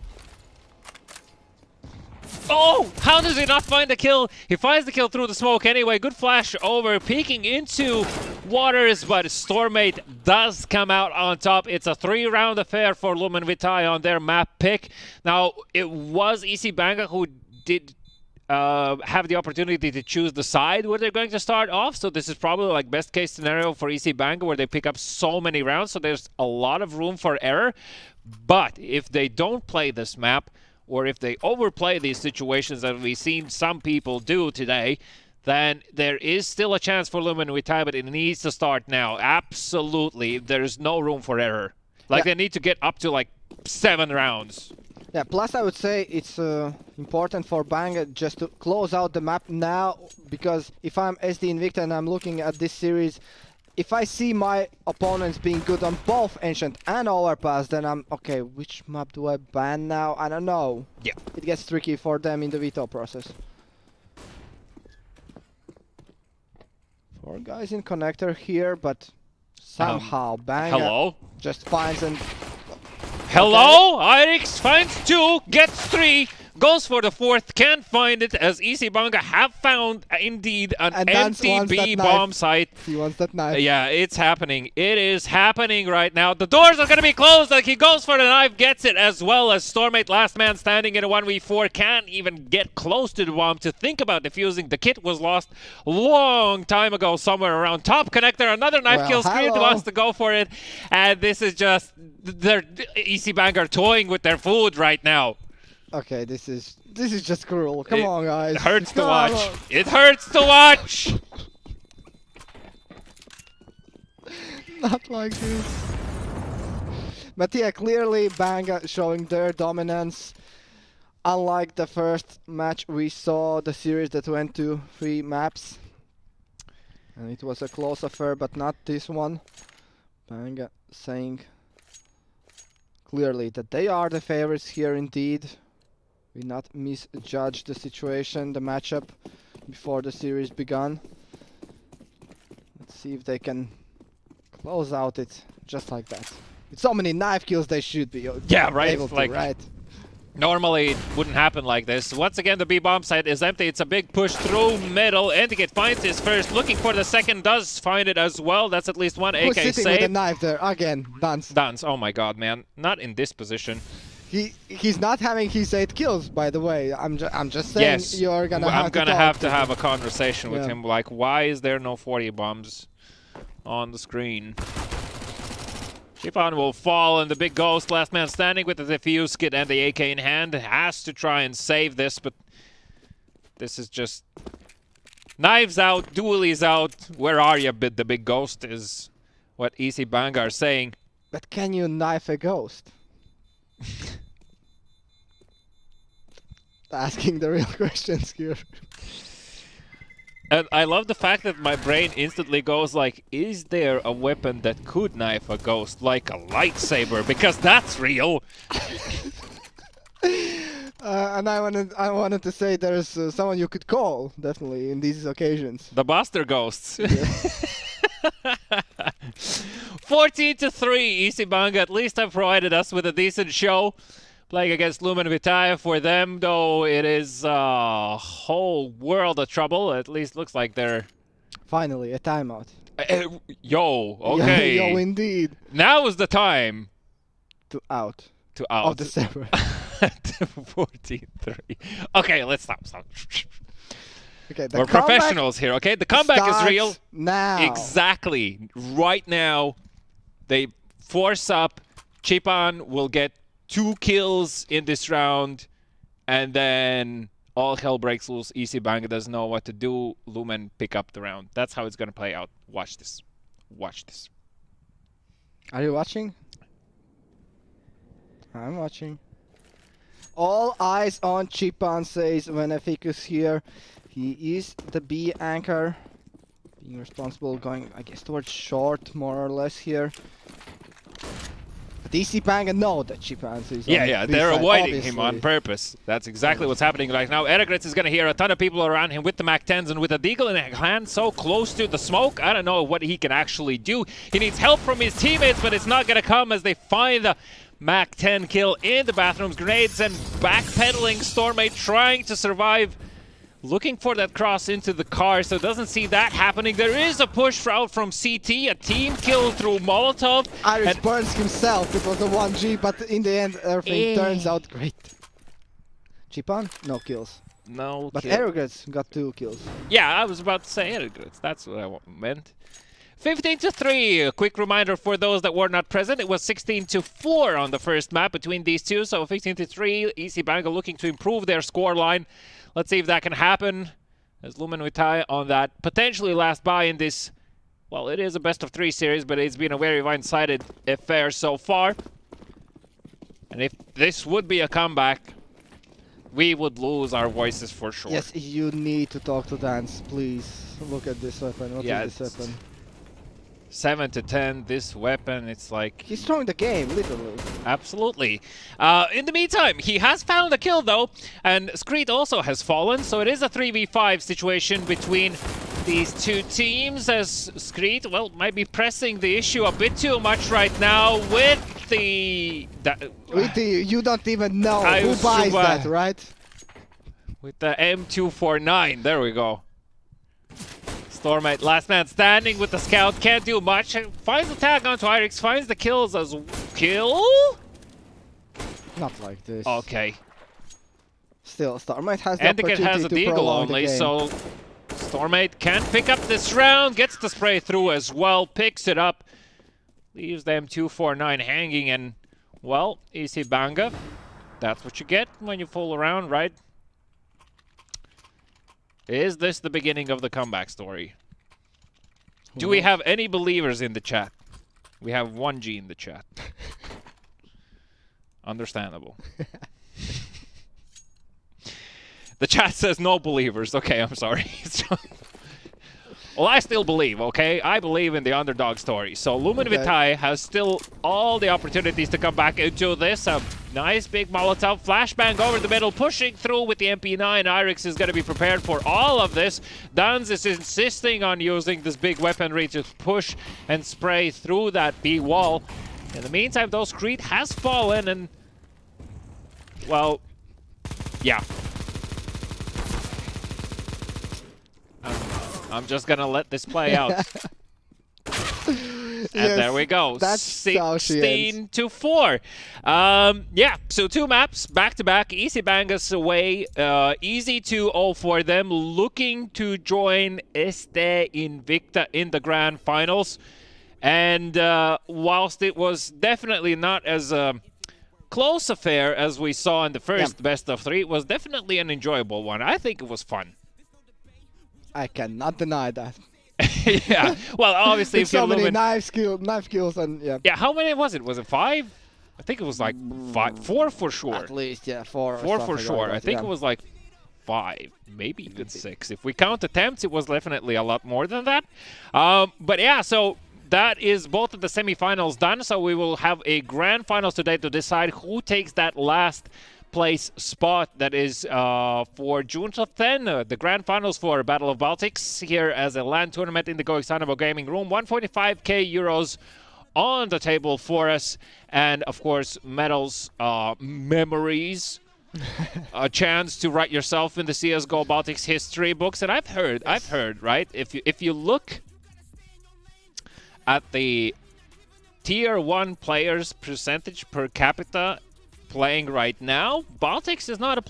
Oh! How does he not find the kill? He finds the kill through the smoke anyway. Good flash over, peeking into waters, but Stormate does come out on top. It's a 3-round affair for Lumen Vitae on their map pick. Now, it was EC Banga who did have the opportunity to choose the side where they're going to start off. So this is probably like best case scenario for EC Banga, where they pick up so many rounds. So there's a lot of room for error. But if they don't play this map, or if they overplay these situations that we've seen some people do today, then there is still a chance for Lumen Vitae, but it needs to start now. Absolutely. There's no room for error. Like, they need to get up to like 7 rounds.
Yeah, plus I would say it's important for Banga just to close out the map now, because if I'm SD Invicta and I'm looking at this series, if I see my opponents being good on both Ancient and Overpass, then I'm okay, which map do I ban now? I don't know.
Yeah.
It gets tricky for them in the veto process. 4 guys in connector here, but somehow Banga just finds and...
Hello! Irix finds 2, gets 3, goes for the 4th, can't find it, as EC Banga have found indeed an empty B bomb site.
He wants that knife.
Yeah, it's happening. It is happening right now. The doors are going to be closed. Like, he goes for the knife, gets it, as well as Stormate, last man standing in a 1v4, can't even get close to the bomb to think about defusing. The kit was lost long time ago, somewhere around top connector. Another knife kill. Screed wants to go for it, and this is just their EC Banga are toying with their food right now.
Okay, this is just cruel. Come on, guys.
It hurts to watch. It hurts to watch.
Not like this. But yeah, clearly Banga showing their dominance. Unlike the first match, we saw the series that went to 3 maps. And it was a close affair, but not this one. Banga saying clearly that they are the favorites here indeed. We not misjudge the situation, the matchup, before the series began. Let's see if they can close out it just like that. With so many knife kills, they should be able to,
like,
right?
Normally it wouldn't happen like this. Once again, the B bomb site is empty. It's a big push through middle. Antigate finds his first, looking for the second, does find it as well. That's at least one AK
sitting
save.
with a knife there again? Dance.
Dance. Oh my god, man! Not in this position.
He's not having his 8 kills, by the way. I'm just saying,
yes,
you're gonna
I'm gonna
have
to have a conversation with him. Like, why is there no 40 bombs on the screen? Chipan will fall, and the big ghost, last man standing with the defuse kit and the AK in hand, has to try and save this, but this is just knives out, dualies out. Where are you, the big ghost? Is what EC Banga are saying.
But can you knife a ghost? Asking the real questions here.
And I love the fact that my brain instantly goes like, is there a weapon that could knife a ghost like a lightsaber? Because that's real.
And I wanted to say there's someone you could call, definitely, in these occasions.
The Buster Ghosts. 14-3, EC Banga at least have provided us with a decent show. Playing against Lumen Vitae, for them, though, it is a whole world of trouble. At least looks like they're...
Finally, a timeout.
Yo, okay.
Yo, indeed.
Now is the time.
To out.
To out.
Of the server.
14-3. Okay, let's stop.
Okay,
we're professionals here, okay? The comeback is real.
Now.
Exactly. Right now, they force up. Chipan will get 2 kills in this round. and then all hell breaks loose. Easy Banga doesn't know what to do. Lumen pick up the round. That's how it's going to play out. Watch this. Watch this.
Are you watching? I'm watching. All eyes on Chipan, says Veneficus here. He is the B anchor. Being responsible, going, I guess, towards short, more or less here. But DC Banga know that Chipan is on
Yeah,
B
they're
side,
avoiding
obviously.
him on purpose. That's exactly what's happening right now. Erigritz is going to hear a ton of people around him with the Mac-10s and with a Deagle in hand so close to the smoke. I don't know what he can actually do. He needs help from his teammates, but it's not going to come as they find the Mac-10 kill in the bathrooms. Grenades and backpedaling. Stormate trying to survive. Looking for that cross into the car, so doesn't see that happening. There is a push out from CT, a team kill through Molotov.
Iris burns himself. It was a 1G, but in the end, everything turns out great. Chipan, no kills.
No
but
kill.
Erigritz got 2 kills.
Yeah, I was about to say Erigritz. That's what I meant. 15-3. A quick reminder for those that were not present. It was 16-4 on the first map between these two. So 15-3. Easy Banga looking to improve their score line. Let's see if that can happen. As Lumen Vitai on that potentially last buy in this. Well, it is a best of 3 series, but it's been a very one-sided affair so far. And if this would be a comeback, we would lose our voices for sure.
Yes, you need to talk to Dance, please. Look at this weapon. What is this weapon?
7-10, this weapon, it's like...
He's throwing the game, literally.
Absolutely. In the meantime, he has found a kill, though, and Screed also has fallen, so it is a 3v5 situation between these two teams, as Screed, well, might be pressing the issue a bit too much right now with the...
you don't even know who buys that, right?
With the M249, there we go. Stormate, last man standing with the scout, can't do much. Finds the tag onto Irix, finds the kills as kill?
Not like this.
Okay.
Still, Stormate has the opportunity
has a
to
deagle
prolong
only,
the game.
so Stormate can pick up this round, gets the spray through as well, picks it up, leaves them 249 hanging, and, well, Easy Banga. That's what you get when you fool around, right? Is this the beginning of the comeback story? Do we have any believers in the chat? We have 1G in the chat. Understandable. The chat says no believers. Okay, I'm sorry. Well, I still believe, okay? I believe in the underdog story. So Lumen Vitai has still all the opportunities to come back into this. A nice big Molotov flashbang over the middle, pushing through with the MP9. Irix is going to be prepared for all of this. Duns is insisting on using this big weaponry to push and spray through that B wall. In the meantime, though, Screed has fallen and, well, yeah. I'm just gonna let this play out. And
yes,
there we go.
That's
16-4. Yeah, so 2 maps back-to-back. Easy Banga's away. Easy 2-0 for them. Looking to join Este Invicta in the grand finals. And whilst it was definitely not as close affair as we saw in the first best of 3, it was definitely an enjoyable one. I think it was fun.
I cannot deny that.
Yeah, well, obviously, if
so
you're
many knife kills, and yeah.
Yeah, how many was it? Was it 5? I think it was like 4 for sure.
At least, yeah, 4.
4 for sure. I think it was like 5, maybe even 6. If we count attempts, it was definitely a lot more than that. But yeah, so that is both of the semifinals done. So we will have a grand finals today to decide who takes that last place spot that is for June 10, the grand finals for Battle of Baltics here as a LAN tournament in the GOEXANIMO gaming room. 145k euros on the table for us, and of course medals, memories, a chance to write yourself in the CSGO Baltics history books. And I've heard, right, if you look at the tier 1 players percentage per capita playing right now, Baltics is not a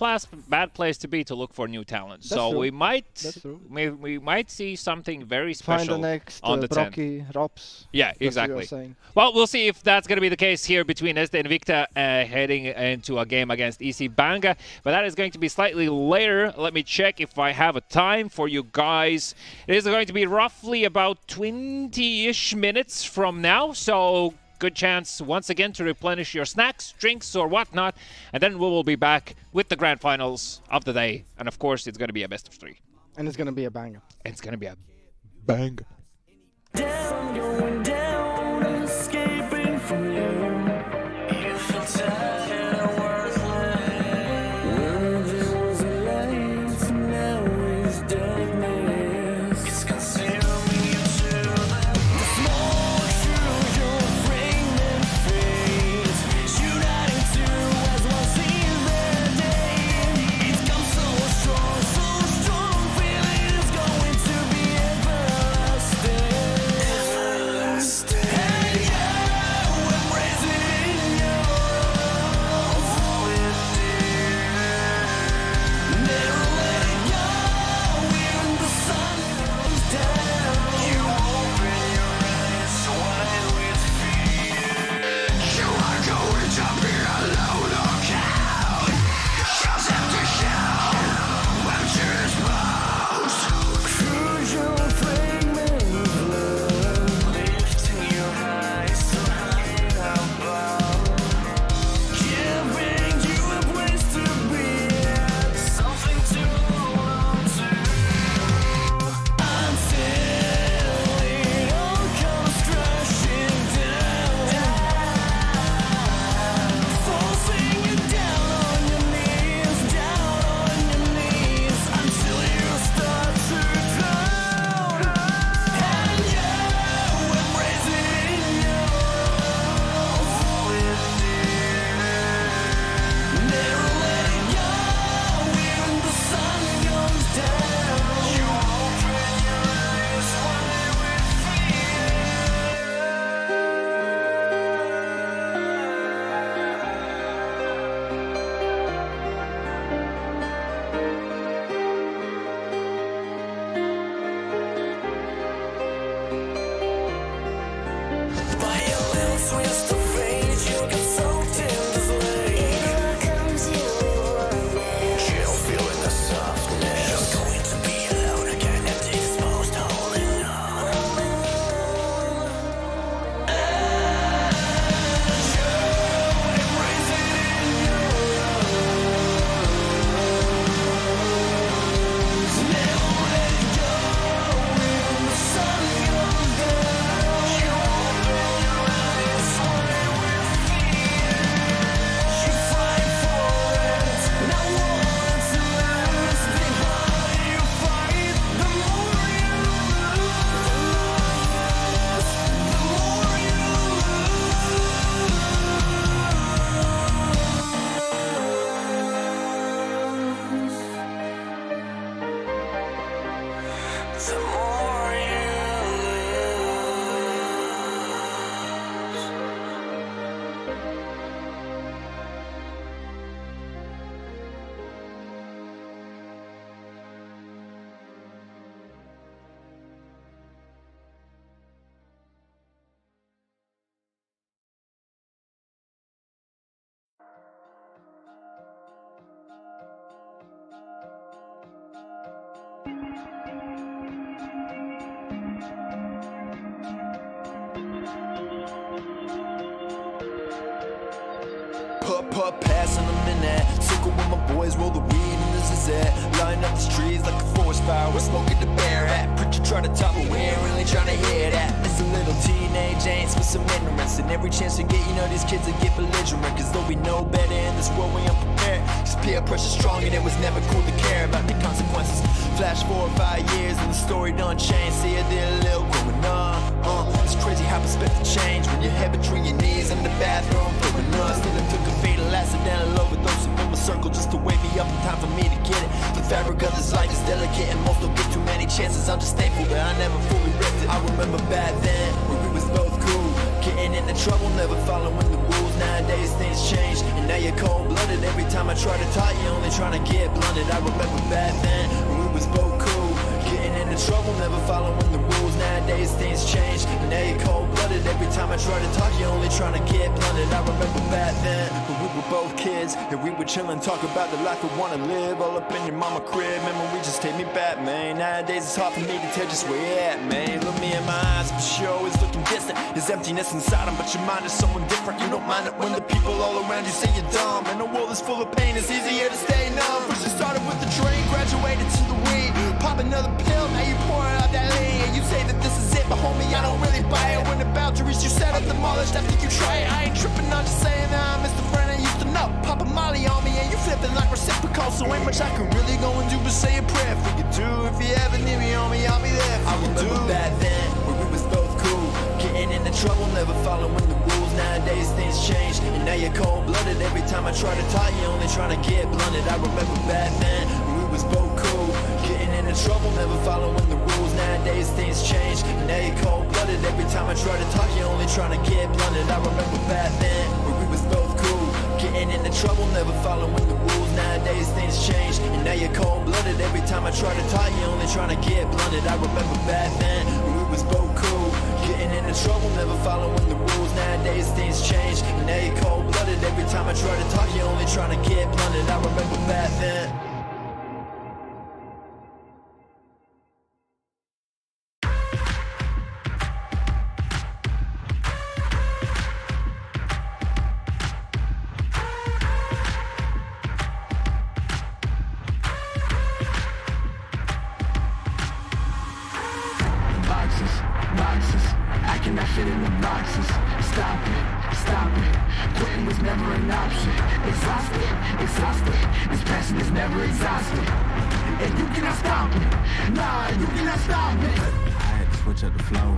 bad place to be to look for new talent.
That's
so
true.
we might see something very special
Find the next
on the 10th.
Brocky, Rops.
Yeah, exactly. Well, we'll see if that's going to be the case here between Este and Victa heading into a game against EC Banga. But that is going to be slightly later. Let me check if I have a time for you guys. It is going to be roughly about 20-ish minutes from now. So good chance once again to replenish your snacks, drinks, or whatnot. And then we will be back with the grand finals of the day. And of course, it's going to be a best of 3.
And it's going to be a banger.
It's going to be a banger.
Down, going down, escaping from you. You feel tired and worthless. Where there was a light, now is darkness. It's consuming you to the smoke through your frame and face. Shoot out into as one sees their day. It's come so strong, feeling is going to be everlasting.
Putt, passing them in that circle with my boys, roll the weed and this is it. Line up the trees like a forest fire, we're smoking the bear hat. Preacher try to topple, we ain't really trying to hear that. It's a little teenage angst with some ignorance, and every chance we get, you know these kids will get belligerent. Cause though we know better in this world, we unprepared. Cause peer pressure strong and it was never cool to care about the consequences. Flash 4 or 5 years and the story done changed. See, I did a little growing up. It's crazy how perspective change when your head between your knees in the bathroom, putting us. Still it took a fatal accidental overdose in my circle just to wake me up in time for me to get it. The fabric of this life is delicate and most don't get too many chances. I'm just thankful that I never fully ripped it. I remember back then when we was both cool, getting into trouble, never following the rules. rules, nowadays things change. And now you're cold-blooded, every time I try to talk, you're only trying to get blunted. I remember back then, when we was both cool, getting into trouble, never following the rules. Nowadays things change, and now you're cold-blooded, every time I try to talk, you're only trying to get blunted. I remember back then, when we were both kids, and we would chill and talk about the life we wanna live, all up in your mama crib. Memory just take me back, man. Nowadays it's hard for me to tell just where you're at, man. Look me in my eyes, but you're always looking distant. There's emptiness inside them, but your mind is someone different. You don't mind it when the people all around you say you're dumb. And the world is full of pain, it's easier to stay numb. First you started with the train, graduated to the weed. Pop another pill, now you pouring out that lean. And you say that this is it, but homie, I don't really buy it. When the boundaries you set up demolished after you try it. I ain't tripping, I'm just saying that I miss the friend I used to know. Pop a molly on me and you flipping like reciprocal. So ain't much I can really go and do but say a prayer for you too. If you ever need me, homie, I'll be there for you too. I remember back then, when we was both cool, getting into trouble, never following the rules. Nowadays things change, and now you're cold-blooded. Every time I try to talk, you're only trying to get blunted. I remember back then, when we was both cool, getting into trouble, never following the rules. Nowadays things change, and now you're cold-blooded. Every time I try to talk, you're only trying to get blunted. I remember back then, when we was both cool, getting into trouble, never following the rules. Nowadays things change, and now you're cold-blooded. Every time I try to talk, you're only trying to get blunted. I remember back then, when we was both cool, getting into trouble, never following the rules. Nowadays things change, and now you're cold-blooded. Every time I try to talk, you're only trying to get blunted. I remember back then.
Boxes, I cannot fit in the boxes. Stop it, quitting was never an option. Exhausted, this passion is never exhausted. And you cannot stop it, nah, you cannot stop it.
I had to switch up the flow,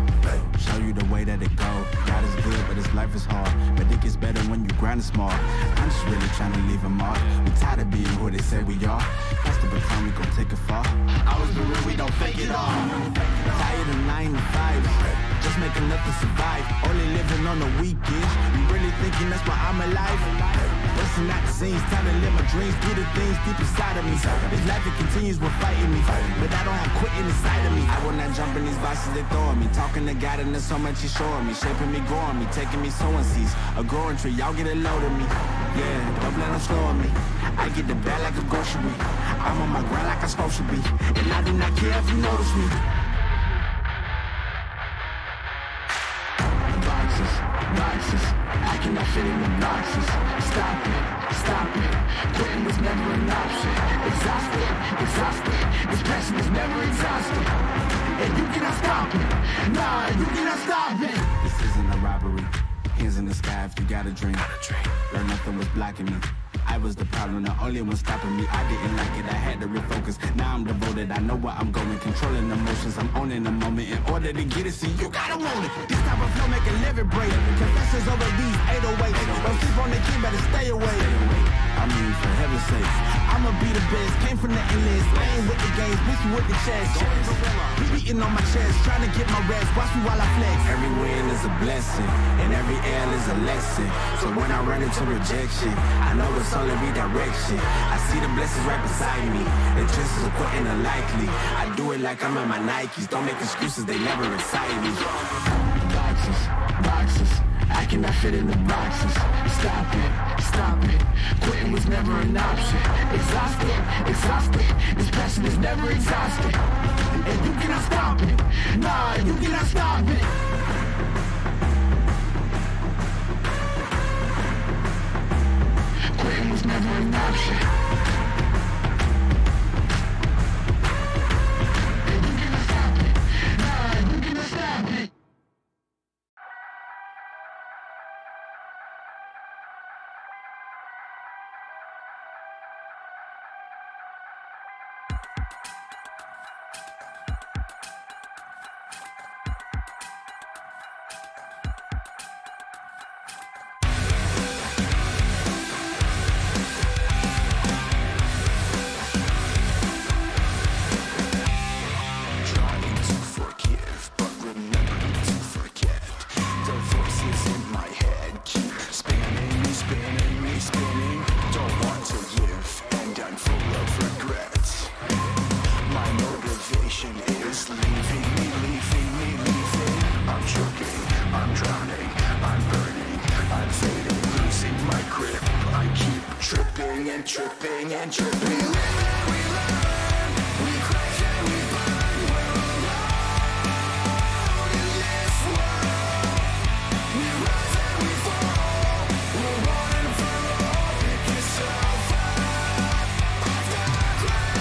show you the way that it go. God is good, but his life is hard. But it gets better when you grind small. I'm just really trying to leave a mark. We tired of being who they say we are. That's the baton, we gon' take it far. Always been real, we don't fake it all. Tired of 9 to 5, just make enough to survive. Only living on the weekends. You really thinking that's why I'm alive? Busting out the scenes, time to live my dreams, do the things deep inside of me. This life, it continues with fighting me, but I don't have quitting inside of me. I will not jump in these boxes they throwing me. Talking to God and there's so much he's showing me. Shaping me, growing me, taking me sowing seeds. A growing tree, y'all get a load of me. Yeah, don't let them slow on me. I get the bag like a grocery. I'm on my grind like I'm supposed to be. And I do not care if you notice me. Boxes, I cannot fit in the boxes. Stop it, quitting was never an option. Exhausted, this passion is never exhausted. And you cannot stop it, nah, you cannot stop it. This isn't a robbery, hands in the sky if you got a dream. Learn nothing was blocking me. I was the problem, the only one stopping me. I didn't like it, I had to refocus. Now I'm devoted, I know where I'm going. Controlling emotions, I'm owning the moment. In order to get it, see, you gotta want it. This type of flow make a living break. Confessions over these 808s. Don't sleep on the key, better stay away. I mean, for heaven's sake, I'ma be the best. Came from the endless, I ain't with the games, bitch with the chest. Be beating on my chest, trying to get my rest. Watch me while I flex. Every win is a blessing, and every L is a lesson. So when I run into rejection, I know it's only redirection. I see the blessings right beside me. The chances of quitting are likely. I do it like I'm in my Nikes. Don't make excuses, they never excite me.
Boxes, I cannot fit in the boxes. Stop it, quitting was never an option. Exhausted, this passion is never exhausted. And you cannot stop it, nah, you cannot stop it. Quitting was never an option. And you cannot stop it, nah, you cannot stop it.
tripping and tripping.
We live and we learn, we crash and we burn. We're alone in this world. We rise and we fall. We're one and for all. Pick yourself up off the ground.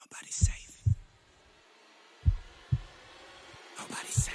Nobody's safe. Nobody's safe.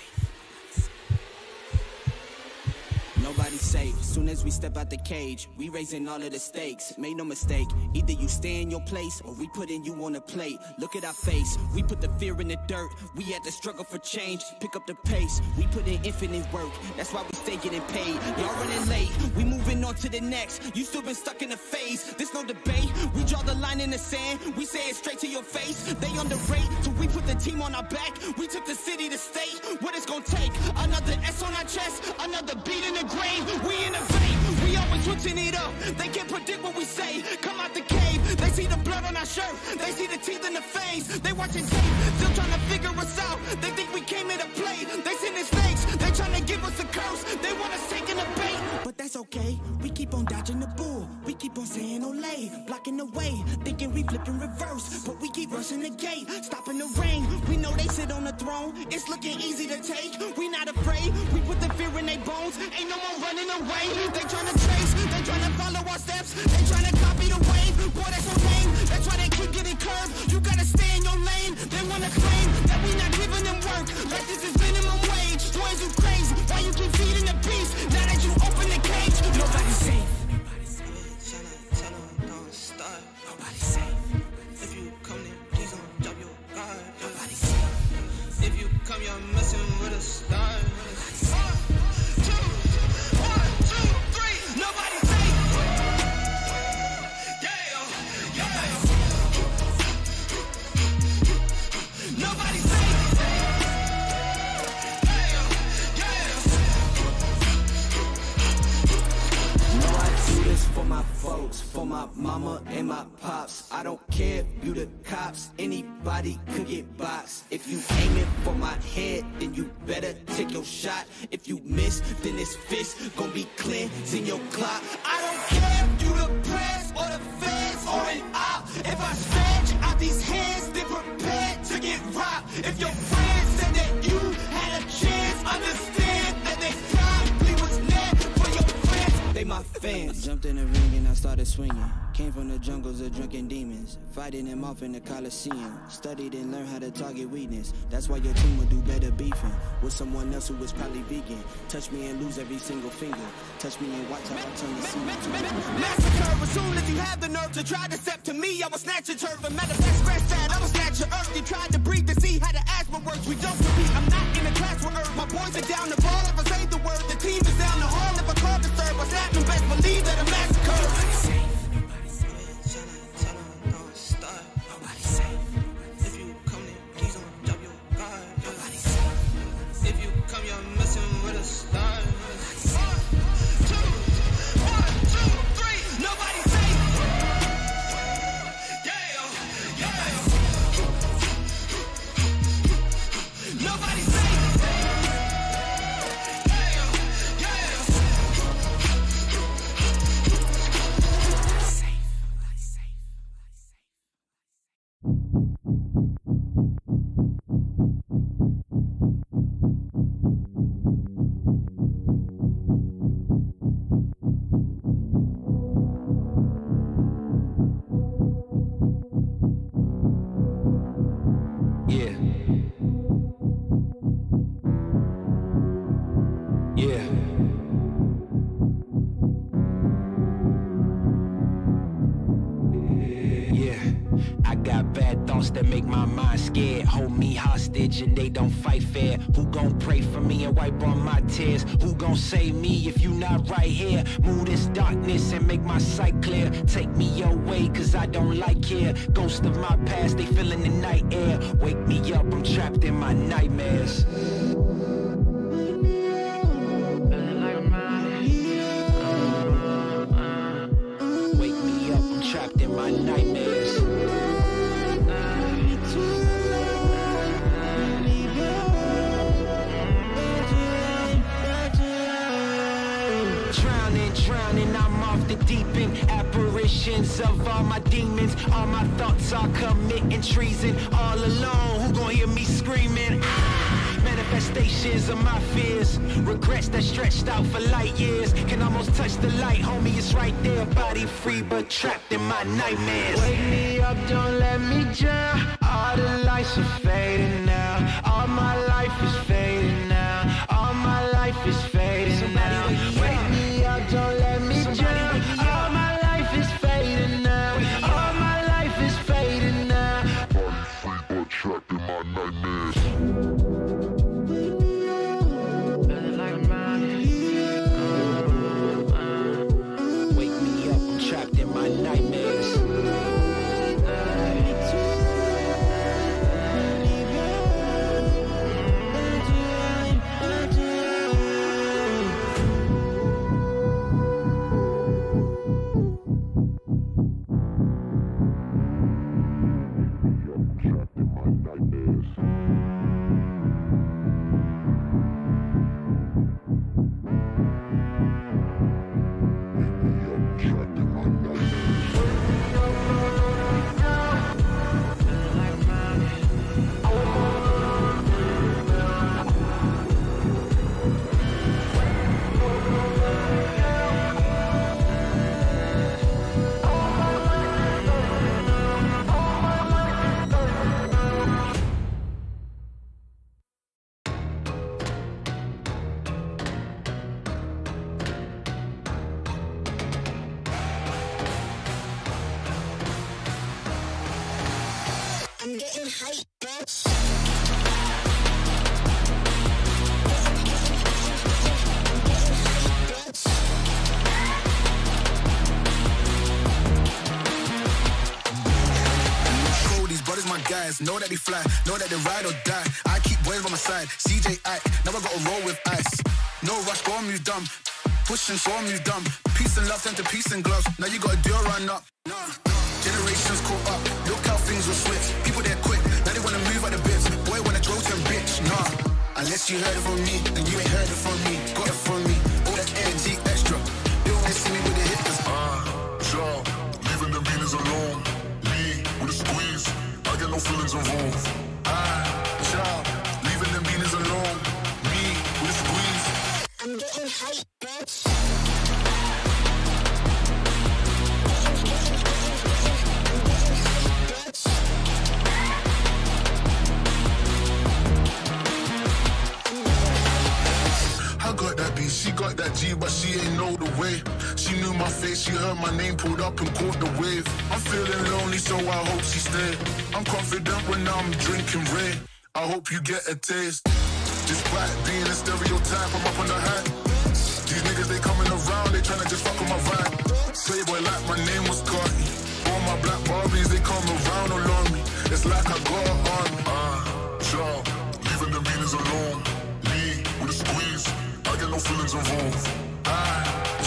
Nobody's safe. Soon as we step out the cage, we raising all of the stakes. Make no mistake, either you stay in your place or we putting you on a plate. Look at our face, we put the fear in the dirt. We had to struggle for change, pick up the pace. We put in infinite work, that's why we stay getting paid. Y'all running late, we moving on to the next. You still been stuck in a phase, there's no debate. We draw the line in the sand, we say it straight to your face. They underrate, so we put the team on our back. We took the city to state, what it's gonna take. Another S on our chest, another beat in the grave. We innovate, we always switching it up. They can't predict what we say, come out the cave. They see the blood on our shirt, they see the teeth in the face. They watching tape, still trying to figure us out. They think we came here to play, they sending snakes. They trying to give us a curse, they want us taking the bait. But that's okay, we keep on dodging the bull. We keep on saying Olay, blocking the way, thinking we flip in reverse. But we keep rushing the gate, stopping the rain. We know they sit on the throne, it's looking easy to take. We not afraid, we put the fear in their bones. Ain't no more running away. They tryna trace, they tryna follow our steps. They tryna copy the wave. Boy, that's so lame. That's why they keep getting curved. You gotta stay in your lane. They wanna claim that we not giving them work. Like this is minimum wage. Boys, you crazy. Why you keep feeding the beast? Now that you open the cage, nobody's safe. Nobody's safe. Tell them don't start. Nobody's safe. If you come in, please don't drop your guard. Nobody's safe. If you come, you're messing with a star. For my folks, for my mama and my pops. I don't care if you the cops, anybody could get boxed. If you aiming for my head, then you better take your shot. If you miss, then this fist gon' be cleansing your clock. I don't care if you the press or the feds or an op. If I stretch out these hands, then prepare to get robbed. If your friends said that you had a chance, understand that they probably was never for your friends. They my fans.
Jumped in the ring and I started swinging. Came from the jungles of drunken demons, fighting them off in the Coliseum. Studied and learned how to target weakness. That's why your team would do better beefing with someone else who was probably vegan. Touch me and lose every single finger. Touch me and watch how I turn the scene into
massacre. As soon as you have the nerve to try to step to me, I will snatch your turf and manifest scratch that. I will snatch your earth. You tried to breathe to see how the asthma works. We don't compete. I'm not in a class with earth. My boys are down the ball. If I say the word, the team is down the hall. If I call the serve, I snap them. Best believe that a massacre.
That make my mind scared, hold me hostage and they don't fight fair. Who gon' pray for me and wipe on my tears? Who gon' save me if you not right here? Move this darkness and make my sight clear. Take me your way cause I don't like here. Ghost of my past, they feeling the night air. Wake me up, I'm trapped in my nightmares. Wake me up, I'm trapped in my nightmares. Drowning, I'm off the deep end. Apparitions of all my demons. All my thoughts are committing treason. All alone, who gon' hear me screaming? Manifestations of my fears. Regrets that stretched out for light years. Can almost touch the light, homie, it's right there. Body free but trapped in my nightmares. Wake me up, don't let me drown. All the lights are fading now. All my life is fading now. All my life is fading now. Wake me up, don't let me drown. All my life is fading now. All my life is fading now.
Body free but trapped in my nightmares.
Wake me up, I'm trapped in my nightmares.
I'm getting hyped, bitch.
These brothers my guys, know that they fly, know that they ride or die. I keep boys by my side, CJ Ike, now I gotta roll with ice. No rush, go on, move dumb. Pushing, so I move dumb. Peace and love turn to peace and gloves. Now you gotta do a run up. Generations caught up, look how things will switch. People they're quick, now they wanna move out the bits. Boy wanna draw to bitch, nah. Unless you heard it from me, then you ain't heard it from me. Got it from me, all that energy extra. They wanna see me with the hitters.
Child, leaving them beanies alone. Me with a squeeze, I get no feelings involved.
Child, leaving them beanies alone. Me with a squeeze.
I'm getting hyped, bitch.
got that G, but she ain't know the way. She knew my face, she heard my name, pulled up and caught the wave. I'm feeling lonely, so I hope she stay. I'm confident when I'm drinking Ray. I hope you get a taste. Despite being a stereotype, I'm up on the hype. These niggas, they coming around, they tryna just fuck on my vibe. Playboy like my name was Carti. All my black Barbies, they come around along me. It's like I got on me.
Child, leaving the meanings alone. Me with a squeeze, I get no feelings involved.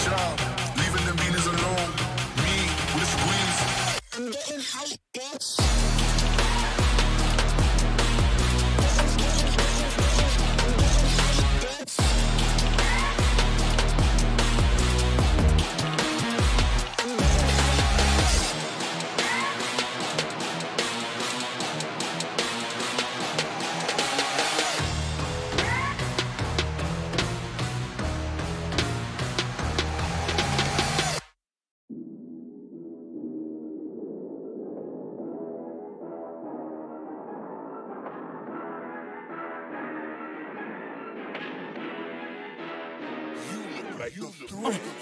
Child, leaving the meanings alone. Me with a squeeze.
I'm getting hype, bitch.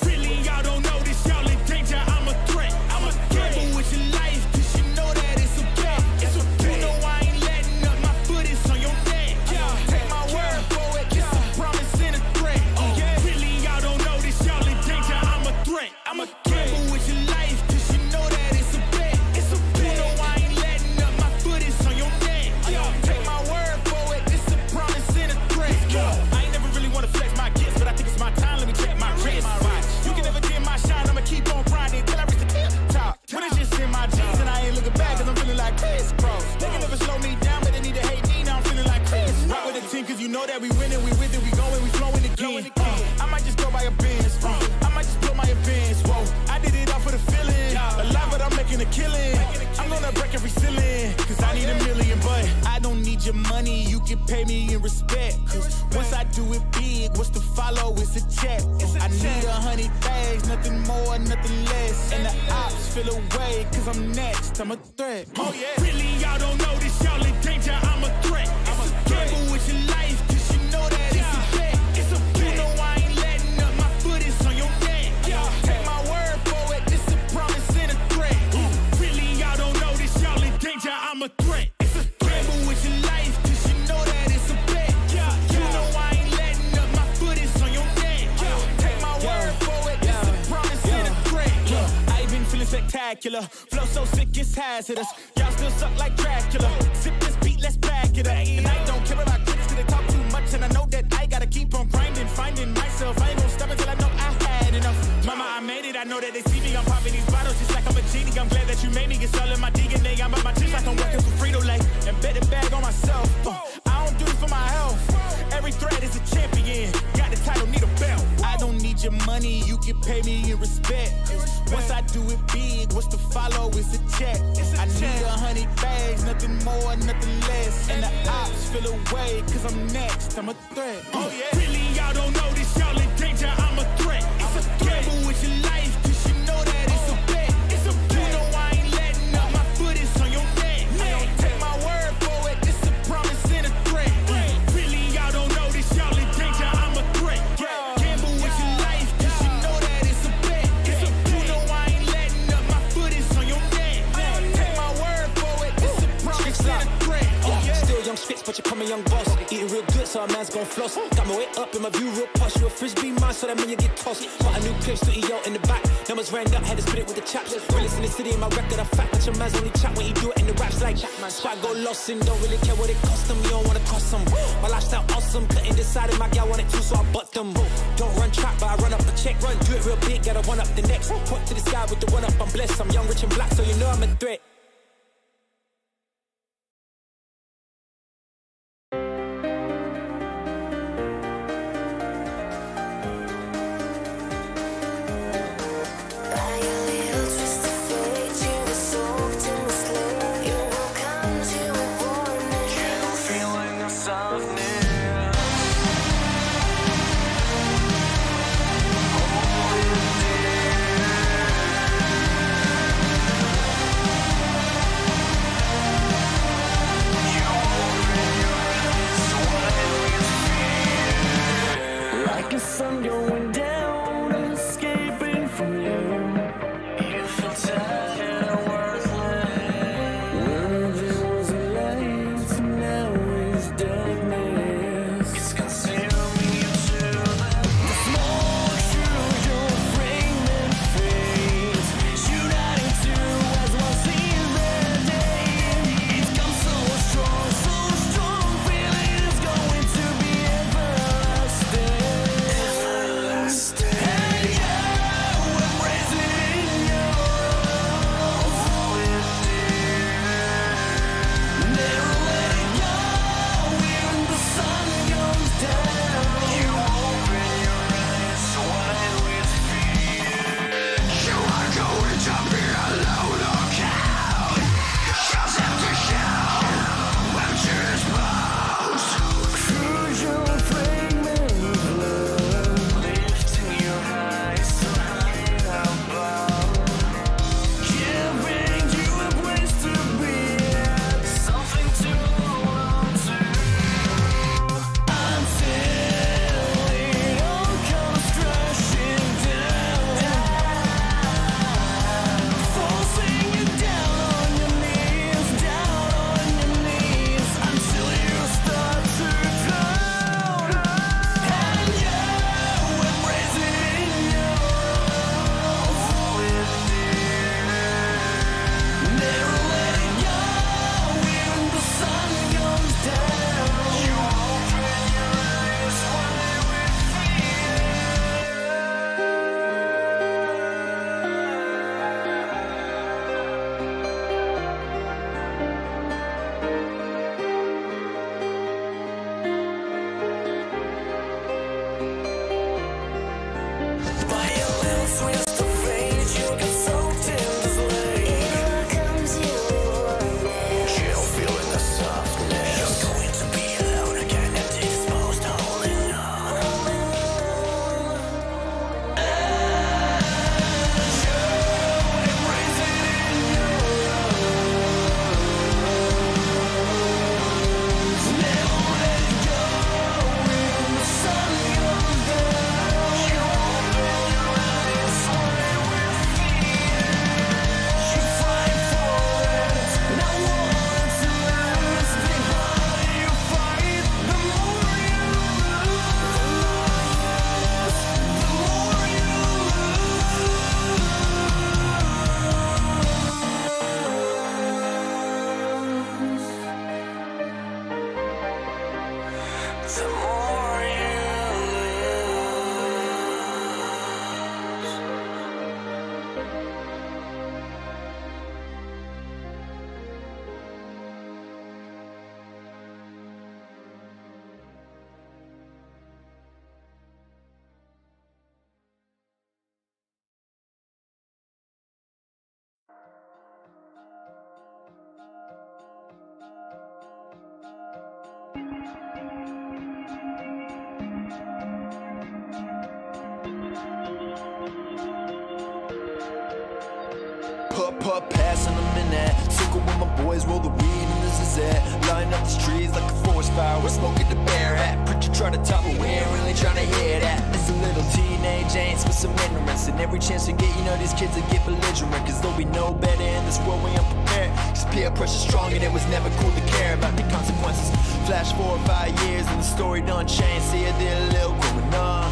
Really, y'all don't know this, y'all in danger, I'm a threat. I'm a gamble with your life, cause you know that it's a bet. It's a bet. You know I ain't letting up, my foot is on your neck. Take my word for it, it's a promise and a threat. Really, y'all don't know this, y'all in danger, I'm a threat. I'm a gamble with your life, cause you know that it's a bet. It's a bet. You know I ain't letting up, my foot is on your neck. Take my word for it, it's a promise and a threat. I ain't never really wanna flex my gifts, but I think it's my time, let me check my wrist. You can never dim my shine, I'ma keep on grinding till I reach the top. When it's just in my jeans and I ain't looking back, cause I'm feeling like Chris Cross. They can never slow me down, but they need to hate me, now I'm feeling like Chris. Rock with the team, cause you know that we winning, we with it, we going, we flowing again. I might just go by a Benz, I might just blow my advance, whoa. I did it all for the feeling, alive but I'm making a killing. I'm gonna break every ceiling, cause I need a million, but I don't need your money, you can pay me in respect. Cause once I do it big, what's to follow is a check. I need 100 bags, nothing more, nothing less. And the ops feel away, cause I'm next, I'm a threat. Oh yeah. Really, y'all don't know this, y'all in danger, I'm a threat. I'm a gamble with your life, cause you know that it's a bet. It's a bet. You know I ain't letting up, my foot is on your neck. Take my word for it, it's a promise and a threat. Really, y'all don't know this, y'all in danger, I'm a threat. It's a gamble with your life, cause you know that it's a bet. You know I ain't letting up, my foot is on your neck. Take my word for it, it's a promise and a threat. I ain't been feeling spectacular, flow so sick it's hazardous. Y'all still suck like Dracula. Sip this beat, let's back it up. And I don't care about critics cause they talk too much, and I know that I gotta keep on grinding, finding myself. I ain't gonna stop until I know I had enough. Mama, I made it, I know that they see me. I'm popping these bottles just like I'm a genie. I'm glad that you made me, it's all in my DNA. I'm about my chips like I'm working for Frito-Lay, and bet the bag on myself. I don't do this for my health. Every threat is a champion. Got the title, need a belt. I don't need your money, you can pay me in respect. Once I do it big, what's to follow is a check. I need 100 bags, nothing more, nothing less. And the ops feel away, cause I'm next, I'm a threat. Oh yeah. Really, y'all don't know this, y'all in danger, I'm a threat. It's a gamble with your life, cause you know that it's a bet. It's a bet. You know I ain't letting up, my foot is on your neck. Take my word for it, it's a promise and a threat. Really, y'all don't know this, y'all in danger, I'm a threat. Gamble with your life, cause you know that it's a bet. It's a bet. You know I ain't letting up, my foot is on your neck. Take my word for it, it's a promise and a threat.
Still young spits, but you call me young boss. Eating real good, so a man's gon' floss. Got my way up in my view real posh. You a frisbee mine, so that mean you get tossed. Got a new clip, studio in the back. Numbers ran up, had to spit it with the chaps. Realest in the city, in my record, I fact. But your man's only chat when he do it in the raps like Spot go lost and don't really care what it cost them. You don't wanna cost them. My lifestyle awesome, couldn't decide if my gal want it too, so I butt them. Don't run track, but I run up a check. Run, do it real big, gotta one up the next. Point to the sky with the one up, I'm blessed. I'm young, rich and black, so you know I'm a threat.
Passing them in that circle with my boys, roll the weed and this is it. Line up these trees like a forest fire, we're smoking the bear hat. Preacher try to topple, we ain't really trying to hear that. It's a little teenage angst with some ignorance, and every chance we get, you know, these kids will get belligerent, cause though we know better in this world, we unprepared. Cause peer pressure strong and it was never cool to care about the consequences. Flash 4 or 5 years and the story done changed. See, I did a little growing up.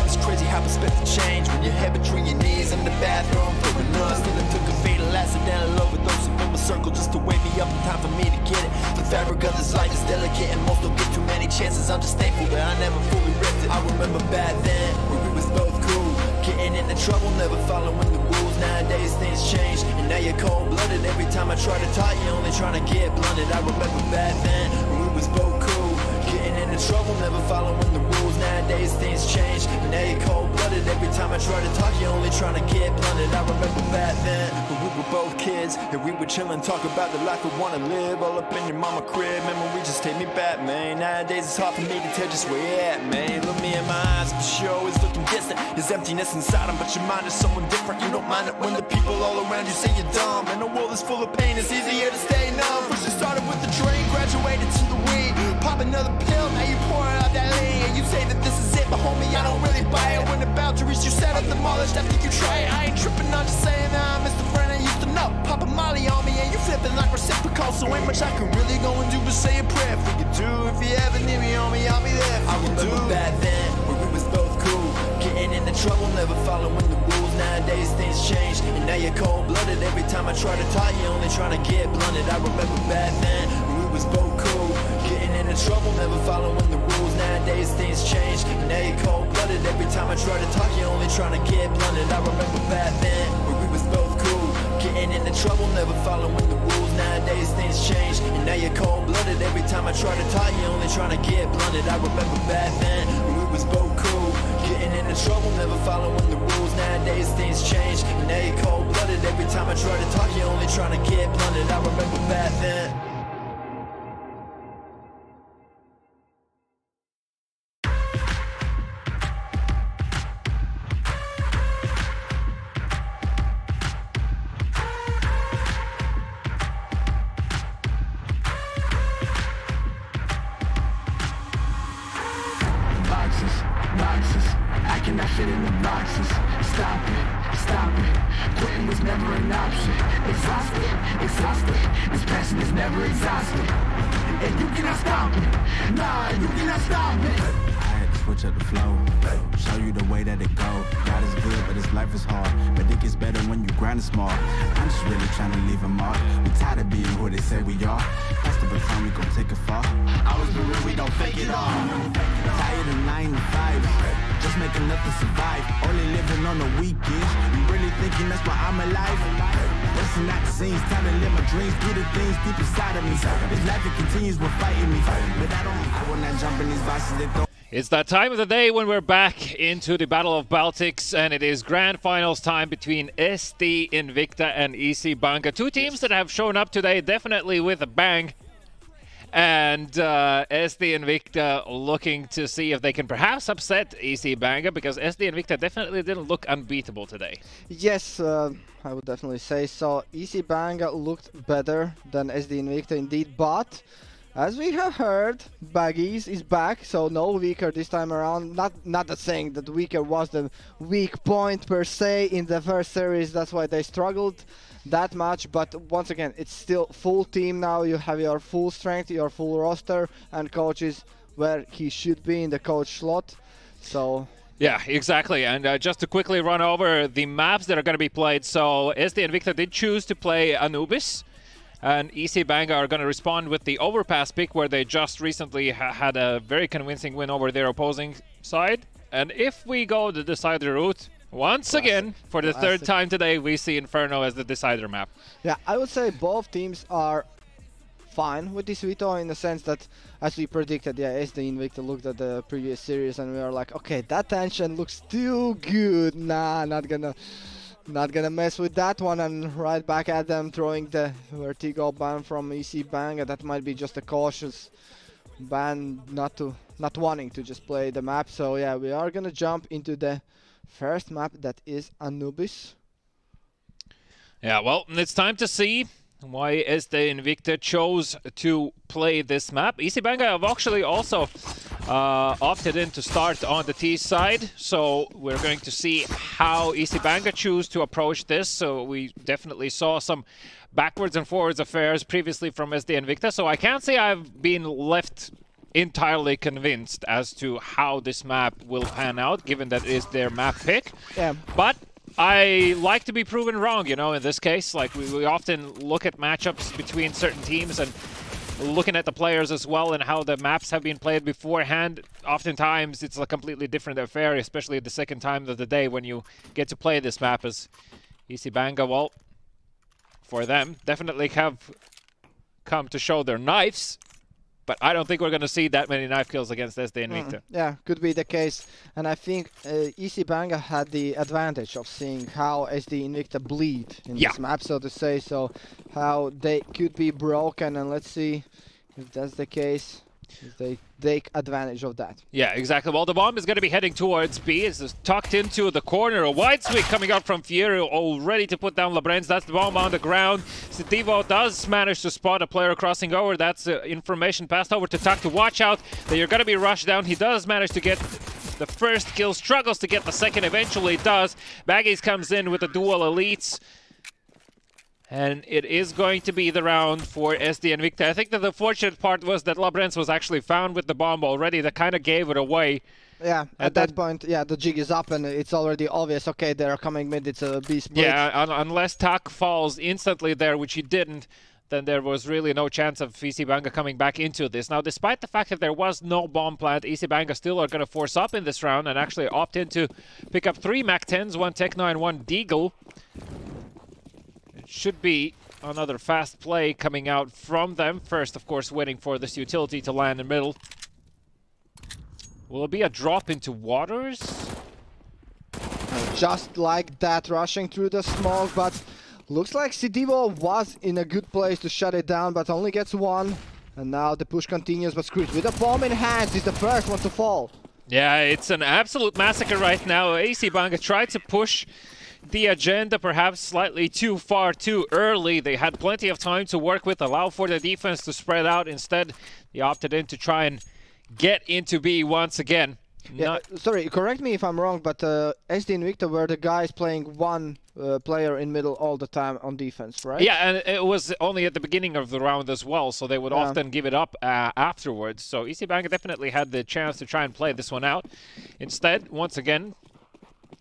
It's crazy how perspective change when your head between your knees in the bathroom throwing up. Still it took a fatal accidental overdose in my circle just to wake me up in time for me to get it. The fabric of this life is delicate and most don't get too many chances. I'm just thankful that I never fully ripped it. I remember back then when we was both cool, getting into trouble, never following the rules. Nowadays things change and now you're cold-blooded. Every time I try to talk, you're only trying to get blunted. I remember back then when we was both cool, getting into trouble, never following the rules. Nowadays things change and now you're cold-blooded. Every time I try to talk, you're only trying to get blunted. I remember back then when we were both kids and we would chill and talk about the life we wanna live. All up in your mama crib, memory just take me back, man. Nowadays it's hard for me to tell just where you're at, man. Look me in my eyes, but you're always looking distant. There's emptiness inside them, but your mind is someone different. You don't mind it when the people all around you say you're dumb. And the world is full of pain, it's easier to stay numb. First you started with the drain, graduated to the weed. Pop another pill, now you pouring out that lean. And you say that this is it, but homie, I don't really buy it. When the boundaries you set up demolished after you try it. I ain't tripping, I'm just saying that I miss the friend I used to know. Pop a molly on me and you flipping like reciprocal. So ain't much I can really go and do but say a prayer for you do. If you ever need me on me, I'll be there for you. I remember back then when we was both cool, getting into trouble, never following the rules. Nowadays things change and now you're cold-blooded. Every time I try to talk, you're only trying to get blunted. I remember back then when we was both cool, getting into trouble, never following the rules. Nowadays things change and now you're cold-blooded. Every time I try to talk, you're only trying to get blunted. I remember back then when we was both cool, getting into trouble, never following the rules. Nowadays things change and now you're cold-blooded. Every time I try to talk, you're only trying to get blunted. I remember back then when we was both cool, getting into trouble, never following the rules. Nowadays things change and now you're cold-blooded. Every time I try to talk, you're only trying to get blunted. I remember back then.
I cannot fit in the boxes. Stop it, stop it. Quitting was never an option. Exhausted, exhausted. This passion is never exhausted. And you cannot stop it. Nah, you cannot stop it.
I had to switch up the flow, show you the way that it go. God is good, but his life is hard. But it gets better when you grind it smart. I'm just really trying to leave a mark. We tired of being who they say we are. That's the baton, we gon' take it far.
I was the real, we don't fake it all.
Tired of 9 to 5, just make enough to survive. Only living on the weekends. You really thinking that's why I'm alive? Listen, not the scenes, time to live my dreams, do the things deep inside of me. This life, it continues with fighting me. But I will not jump in these boxes they throw.
It's that time of the day when we're back into the Battle of Baltics, and it is grand finals time between SD Invicta and EC Banga. Two teams that have shown up today definitely with a bang. And SD Invicta looking to see if they can perhaps upset EC Banga, because SD Invicta definitely didn't look unbeatable today.
Yes, I would definitely say so. EC Banga looked better than SD Invicta indeed, but as we have heard, Baggies is back, so no Weaker this time around. Not that saying that Weaker was the weak point per se in the first series, that's why they struggled that much, but once again, it's still full team now. You have your full strength, your full roster, and coach is where he should be in the coach slot. So
yeah, exactly. And just to quickly run over the maps that are going to be played. So SD Invicta did choose to play Anubis, and EC Banga are going to respond with the Overpass pick, where they just recently had a very convincing win over their opposing side. And if we go the decider route, once again, for the third time today, we see Inferno as the decider map.
Yeah, I would say both teams are fine with this veto, in the sense that, as we predicted, yeah, SD Invicta looked at the previous series and we were like, okay, that tension looks too good. Nah, not gonna mess with that one, and right back at them, throwing the Vertigo ban from EC Banga. That might be just a cautious ban, not wanting to just play the map. So yeah, we are gonna jump into the first map, that is Anubis.
Yeah, well, it's time to see why SD Invicta chose to play this map. Easy Banga have actually also opted in to start on the T side, so we're going to see how Easy Banga choose to approach this. So we definitely saw some backwards and forwards affairs previously from SD Invicta, so I can't say I've been left entirely convinced as to how this map will pan out, given that it is their map pick.
Yeah.
But I like to be proven wrong, you know, in this case. Like, we often look at matchups between certain teams and looking at the players as well and how the maps have been played beforehand. Oftentimes, it's a completely different affair, especially the second time of the day when you get to play this map as Easy Banga. Well, for them, definitely have come to show their knives. But I don't think we're going to see that many knife kills against SD Invicta.
Yeah, could be the case. And I think Easy Banga had the advantage of seeing how SD Invicta bleed in this map, so to say. So how they could be broken, and let's see if that's the case. If they take advantage of that.
Yeah, exactly. Well, the bomb is going to be heading towards B. It's tucked into the corner. A wide sweep coming out from Fieri, all ready to put down Labrenz. That's the bomb on the ground. Sitivo does manage to spot a player crossing over. That's information passed over to Tuck to watch out that you're going to be rushed down. He does manage to get the first kill, struggles to get the second, eventually does. Baggies comes in with the dual elites. And it is going to be the round for SD Invicta. I think that the fortunate part was that Labrenz was actually found with the bomb already. That kind of gave it away.
Yeah, at that point, yeah, the jig is up and it's already obvious. Okay, they're coming mid, it's a B split.
Yeah, unless Tak falls instantly there, which he didn't, then there was really no chance of Easy Banga coming back into this. Now, despite the fact that there was no bomb plant, Easy Banga still are going to force up in this round and actually opt in to pick up 3 Mac-10s, 1 Tech-9, 1 Deagle. Should be another fast play coming out from them. First, of course, waiting for this utility to land in the middle. Will it be a drop into waters?
Just like that, rushing through the smoke, but looks like Sitivo was in a good place to shut it down, but only gets 1. And now the push continues, but Screech with a bomb in hand is the first one to fall.
Yeah, it's an absolute massacre right now. Easy Banga tried to push the agenda perhaps slightly too far, too early. They had plenty of time to work with, allow for the defense to spread out. Instead, they opted in to try and get into B once again.
Yeah, sorry, correct me if I'm wrong, but SD Invicta were the guys playing 1 player in middle all the time on defense, right?
Yeah, and it was only at the beginning of the round as well, so they would often give it up afterwards. So Easy Banga definitely had the chance to try and play this one out. Instead, once again,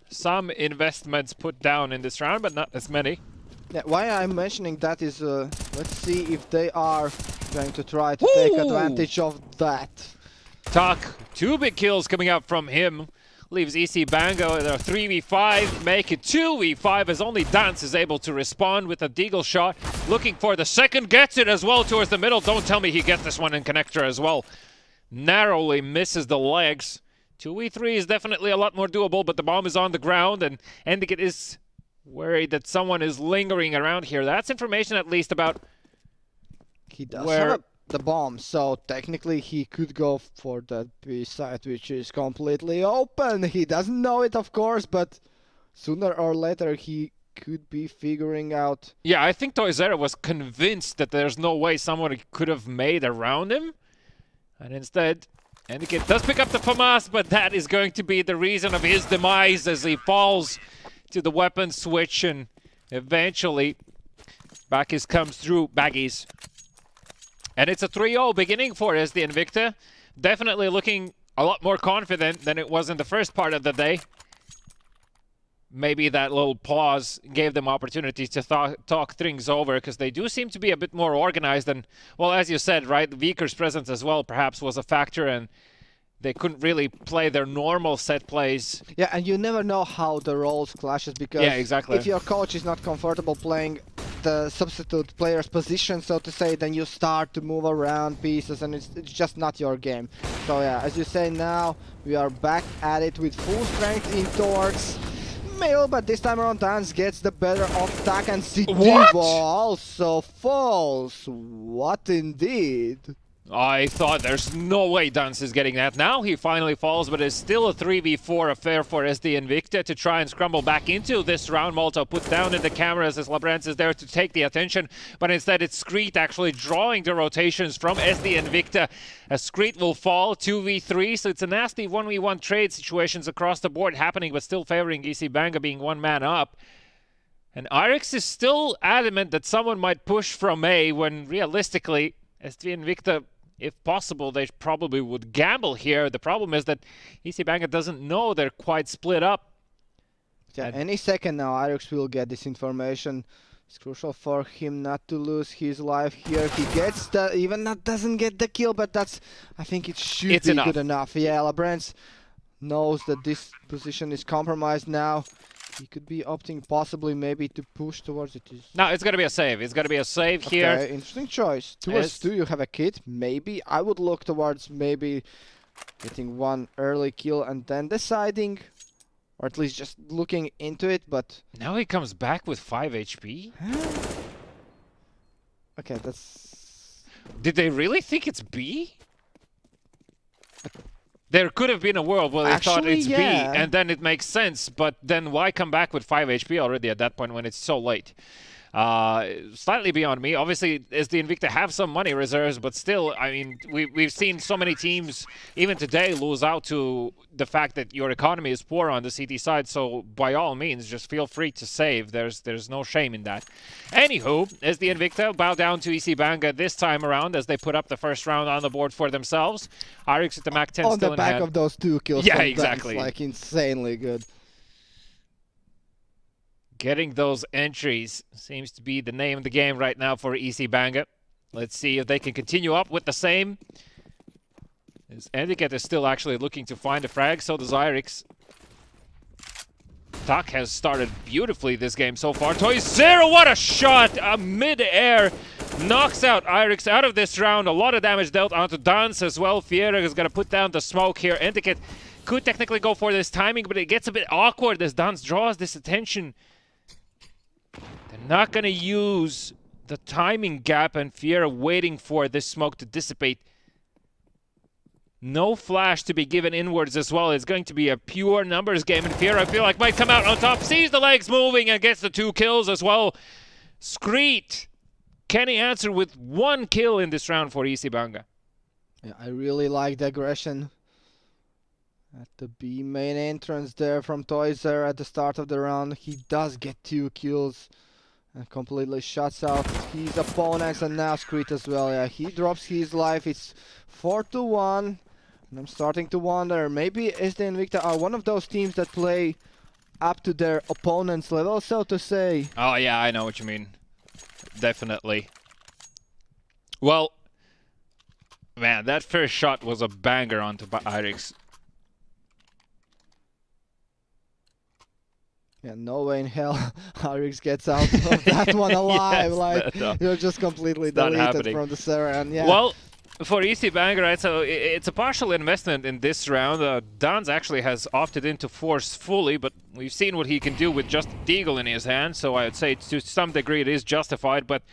some investments put down in this round, but not as many.
Yeah, why I'm mentioning that is, let's see if they are going to try to take advantage of that.
Tak, 2 big kills coming out from him. Leaves Easy Banga in a 3v5, make it 2v5 as only Dance is able to respond with a Deagle shot. Looking for the second, gets it as well towards the middle. Don't tell me he gets this one in connector as well. Narrowly misses the legs. 2v3 is definitely a lot more doable, but the bomb is on the ground, and Endicott is worried that someone is lingering around here. That's information at least about
he does have the bomb, so technically he could go for that B side, which is completely open. He doesn't know it, of course, but sooner or later he could be figuring out.
Yeah, I think Toizera was convinced that there's no way someone could have made around him, and instead Endicott does pick up the FAMAS, but that is going to be the reason of his demise as he falls to the weapon switch, and eventually Baggies comes through. Baggies. And it's a 3-0 beginning for SD Invicta. Definitely looking a lot more confident than it was in the first part of the day. Maybe that little pause gave them opportunities to talk things over, because they do seem to be a bit more organized. And, well, as you said, right, Viker's presence as well perhaps was a factor, and they couldn't really play their normal set plays.
Yeah, and you never know how the roles clashes, because if your coach is not comfortable playing the substitute player's position, so to say, then you start to move around pieces, and it's just not your game. So yeah, as you say, now we are back at it with full strength in towards middle, but this time around Dance gets the better of Tak, and Sitivo also falls. What indeed?
I thought there's no way Dance is getting that. Now he finally falls, but it's still a 3v4 affair for SD Invicta to try and scramble back into this round. Molto put down in the cameras as Labrance is there to take the attention, but instead it's Screet actually drawing the rotations from SD Invicta. As Screet will fall 2v3, so it's a nasty 1v1 trade situations across the board happening, but still favoring EC Banga being one man up. And Irix is still adamant that someone might push from A when realistically SD Invicta, if possible, they probably would gamble here. The problem is that EC Banga doesn't know they're quite split up.
Yeah, any second now, Irix will get this information. It's crucial for him not to lose his life here. He gets the, even not doesn't get the kill, but that's, I think it should be good enough. Yeah, Labrance knows that this position is compromised now. He could be opting possibly maybe to push towards it.
No, it's going to be a save. It's going to be a save here.
Okay, interesting choice. 2-2, you have a kit. Maybe I would look towards maybe getting one early kill and then deciding, or at least just looking into it, but...
Now he comes back with 5 HP?
Okay, that's...
Did they really think it's B? There could have been a world where they thought it's B, and then it makes sense, but then why come back with 5 HP already at that point when it's so late? Slightly beyond me. Obviously, SD Invicta have some money reserves, but still, I mean, we've seen so many teams, even today, lose out to the fact that your economy is poor on the CT side, so by all means, just feel free to save. There's no shame in that. Anywho, SD Invicta bow down to EC Banga this time around as they put up the first round on the board for themselves. Irix at the Mac 10
on
still
the back of those 2 kills.
Yeah, exactly.
Like, insanely good.
Getting those entries seems to be the name of the game right now for EC Banga. Let's see if they can continue up with the same. Endiket is still actually looking to find a frag, so does Irix. Tak has started beautifully this game so far. Toy0, what a shot! Mid-air knocks out Irix out of this round. A lot of damage dealt onto Dance as well. Fiera is going to put down the smoke here. Endiket could technically go for this timing, but it gets a bit awkward as Dance draws this attention. They're not going to use the timing gap, and Fiera waiting for this smoke to dissipate. No flash to be given inwards as well. It's going to be a pure numbers game, and Fiera, I feel like, might come out on top. Sees the legs moving and gets the 2 kills as well. Screet, can he answer with 1 kill in this round for EC Banga?
Yeah, I really like the aggression at the B main entrance there from Toyzer at the start of the round. He does get 2 kills and completely shuts out his opponents, and now Screet as well. Yeah, he drops his life. It's 4-1, and I'm starting to wonder, maybe SD Invicta are one of those teams that play up to their opponent's level, so to say.
Oh yeah, I know what you mean. Definitely. Well, man, that first shot was a banger onto Irix.
Yeah, no way in hell Irix gets out of that one alive.
Yes,
like, you're just completely deleted from the server. And yeah.
Well, for EC Banga, right, so it's a partial investment in this round. Dans actually has opted into force fully, but we've seen what he can do with just Deagle in his hand, so I would say to some degree it is justified. But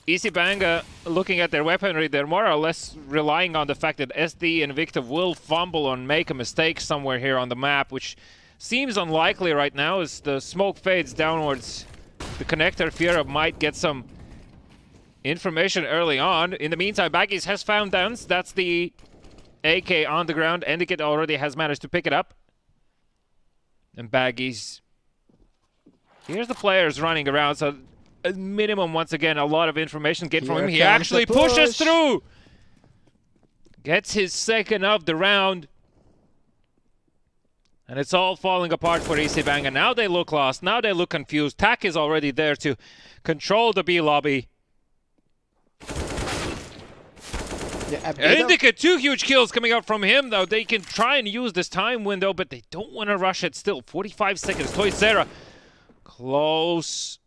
EC Banga, looking at their weaponry, they're more or less relying on the fact that SD Invicta will fumble and make a mistake somewhere here on the map, which seems unlikely right now as the smoke fades downwards. The connector Fiera might get some information early on. In the meantime, Baggies has found Dance. That's the AK on the ground. Endiket already has managed to pick it up. And Baggies. Here's the players running around, so at minimum, once again, a lot of information get from him. He actually pushes through! Gets his second of the round. And it's all falling apart for EC Banga. Now they look lost. Now they look confused. Tak is already there to control the B lobby.
Yeah,
Endiket, 2 huge kills coming out from him, though. They can try and use this time window, but they don't want to rush it still. 45 seconds. Toy0 close.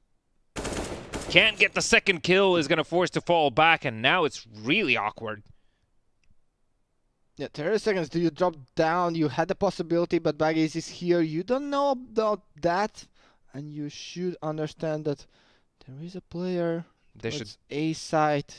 Can't get the second kill. Is going to force to fall back, and now it's really awkward.
Yeah, 30 seconds. Do you drop down? You had the possibility, but Baggies is here. You don't know about that, and you should understand that there is a player.
They should
A side.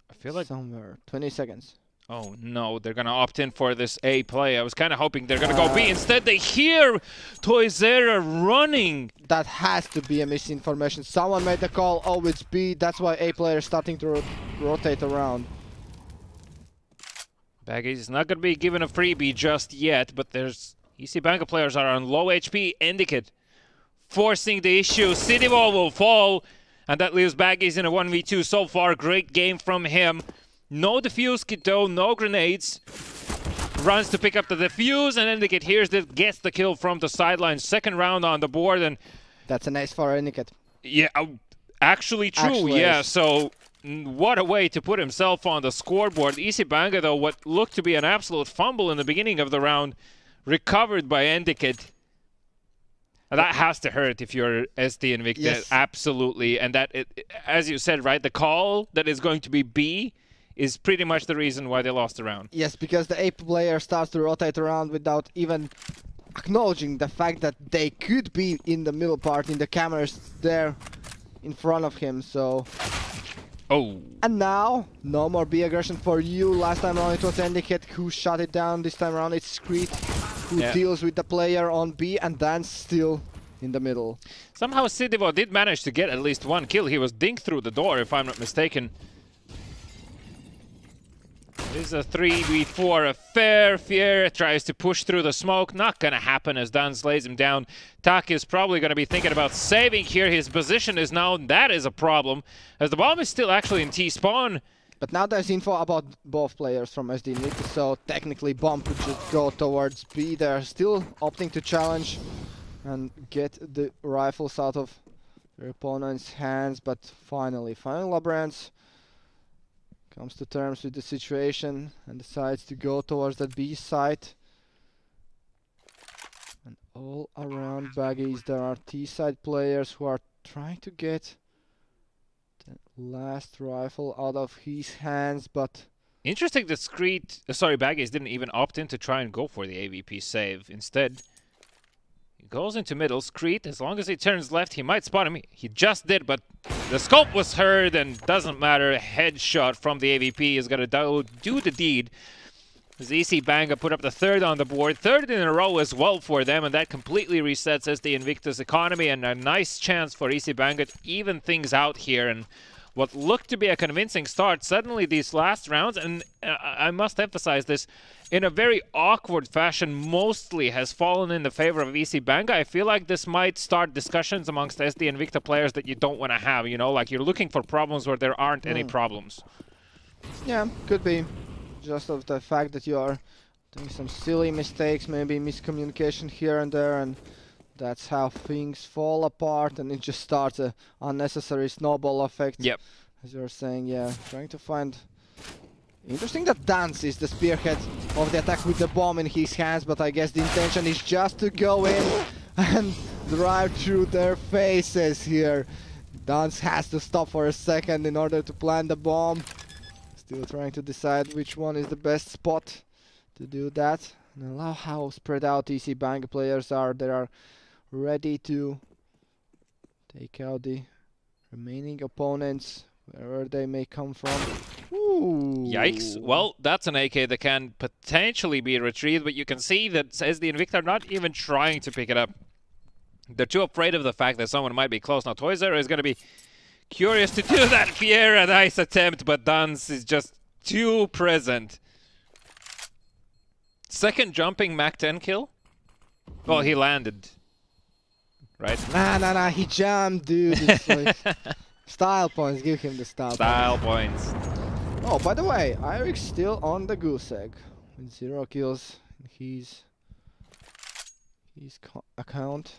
I feel like
somewhere 20 seconds.
Oh no, they're gonna opt in for this A play. I was kind of hoping they're gonna go B. Instead, they hear Toizera running.
That has to be a misinformation. Someone made the call. Oh, it's B. That's why A player is starting to rotate around.
Baggies is not gonna be given a freebie just yet, but there's EC Banka players are on low HP. Indicate forcing the issue. City Ball will fall, and that leaves Baggies in a 1v2 so far. Great game from him. No defuse kit though, no grenades. Runs to pick up the defuse, and Indicate hears it, gets the kill from the sideline. Second round on the board, and
that's an ace for Indicate.
Yeah, actually true. Yeah, so what a way to put himself on the scoreboard. EC Banka though, what looked to be an absolute fumble in the beginning of the round, recovered by Indicate. That has to hurt if you're SD Invicta, yes. Absolutely. And that, as you said, right, the call that is going to be B is pretty much the reason why they lost the round.
Yes, because the A player starts to rotate around without even acknowledging the fact that they could be in the middle part, in the cameras there in front of him, so...
Oh.
And now, no more B aggression for you. Last time around it was Indicate who shut it down. This time around it's Screet who deals with the player on B, and then still in the middle.
Somehow Sidivo did manage to get at least one kill. He was dinked through the door, if I'm not mistaken. This is a 3v4 affair. Fier tries to push through the smoke. Not gonna happen as Dans lays him down. Tak is probably gonna be thinking about saving here. His position is now, that is a problem, as the bomb is still actually in T-spawn.
But now there's info about both players from SD Invicta, so technically bomb could just go towards B. They're still opting to challenge and get the rifles out of their opponent's hands, but finally Labrans comes to terms with the situation and decides to go towards that B site. And all around Baggies there are T side players who are trying to get the last rifle out of his hands, but...
Interesting that Baggies didn't even opt in to try and go for the AVP save. Instead, he goes into middle. Screet, as long as he turns left, he might spot him. He just did, but the scope was heard, and doesn't matter. A headshot from the AVP is going to do the deed. As EC Banka put up the third on the board, third in a row as well for them, and that completely resets SD Invicta's economy, and a nice chance for EC Banka to even things out here. And what looked to be a convincing start, suddenly these last rounds, and I must emphasize this, in a very awkward fashion, mostly has fallen in the favor of EC Banka. I feel like this might start discussions amongst SD Invicta players that you don't want to have, you know, like you're looking for problems where there aren't any problems.
Yeah, could be. Just of the fact that you are doing some silly mistakes, maybe miscommunication here and there, and that's how things fall apart, and it just starts a unnecessary snowball effect.
Yep.
As you're saying, yeah, trying to find... Interesting that Dance is the spearhead of the attack with the bomb in his hands, but I guess the intention is just to go in and drive through their faces here. Dance has to stop for a second in order to plant the bomb. Still trying to decide which one is the best spot to do that. And allow how spread out EC Banka players are. They are ready to take out the remaining opponents, wherever they may come from. Ooh.
Yikes. Well, that's an AK that can potentially be retrieved, but you can see that SD Invicta are not even trying to pick it up. They're too afraid of the fact that someone might be close. Now, Toizera is going to be curious to do that. Fiera, nice attempt, but Dans is just too present. Second jumping Mac 10 kill? Well, he landed. Right?
Nah, he jumped, dude. It's like style points, give him the style
points.
Oh, by the way, Irik's still on the goose egg with 0 kills in his account.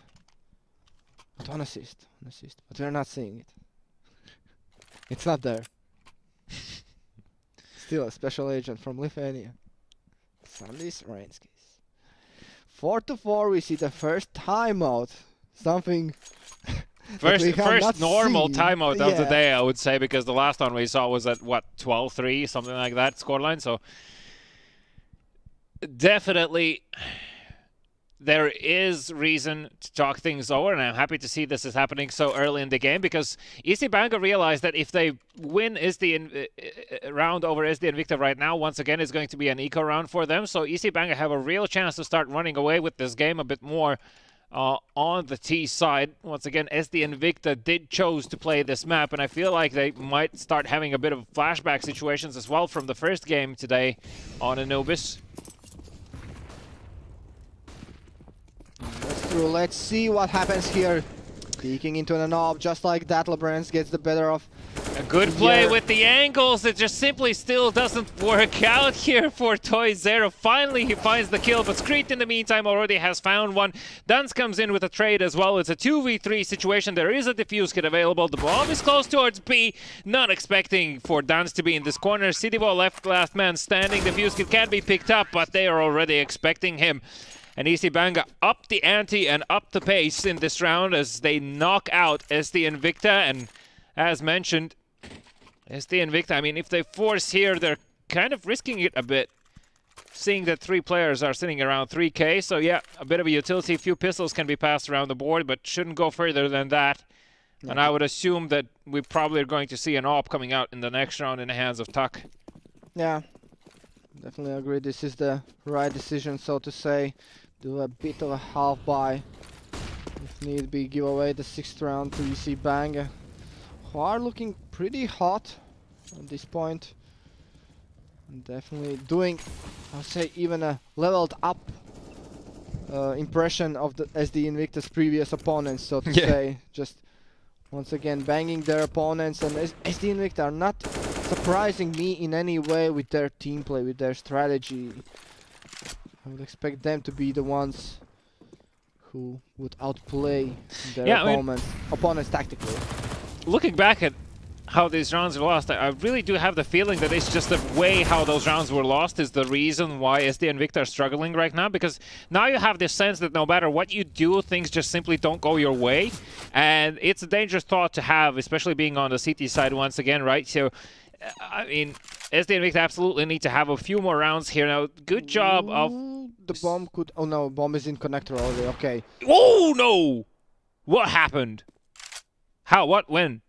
But on assist, but we're not seeing it. It's not there. Still a special agent from Lithuania. Sandis Rainskis. 4-4, we see the first timeout. Something
first normal timeout of the day, I would say, because the last one we saw was at what, 12-3, something like that scoreline. So definitely there is reason to talk things over, and I'm happy to see this is happening so early in the game, because EC Banga realized that if they win SD round over SD Invicta right now, once again, it's going to be an eco round for them. So EC Banga have a real chance to start running away with this game a bit more on the T side. Once again, SD Invicta did chose to play this map, and I feel like they might start having a bit of flashback situations as well from the first game today on Anubis.
That's true. Let's see what happens here. Peeking into an knob, just like that, LeBrance gets the better of.
A good play with the angles. It just simply still doesn't work out here for Toy Zero. Finally, he finds the kill, but Screet in the meantime already has found one. Duns comes in with a trade as well. It's a 2v3 situation. There is a defuse kit available. The bomb is close towards B. Not expecting for Duns to be in this corner. Citybo left last man standing. The defuse kit can be picked up, but they are already expecting him. And EC Banga up the ante and up the pace in this round as they knock out SD Invicta. And as mentioned, SD Invicta, I mean, if they force here, they're kind of risking it a bit, seeing that 3 players are sitting around 3k. So yeah, a bit of a utility. A few pistols can be passed around the board, but shouldn't go further than that. Okay. And I would assume that we probably are going to see an AWP coming out in the next round in the hands of Tuck.
Yeah, definitely agree. This is the right decision, so to say. Do a bit of a half buy. If need be, give away the 6th round to EC Banga, who are looking pretty hot at this point. And definitely doing, I'll say, even a leveled up impression of the SD Invicta's previous opponents, so to say. Just once again banging their opponents, and SD Invicta are not surprising me in any way with their team play, with their strategy. I would expect them to be the ones who would outplay their opponents tactically.
Looking back at how these rounds were lost, I really do have the feeling that it's just the way how those rounds were lost is the reason why SD Invicta are struggling right now, because now you have this sense that no matter what you do, things just simply don't go your way. And it's a dangerous thought to have, especially being on the CT side once again, right? So, I mean, SD Invicta absolutely need to have a few more rounds here. Now, good job of...
The bomb could... Oh no, bomb is in connector already, okay.
Oh no! What happened? How? What? When?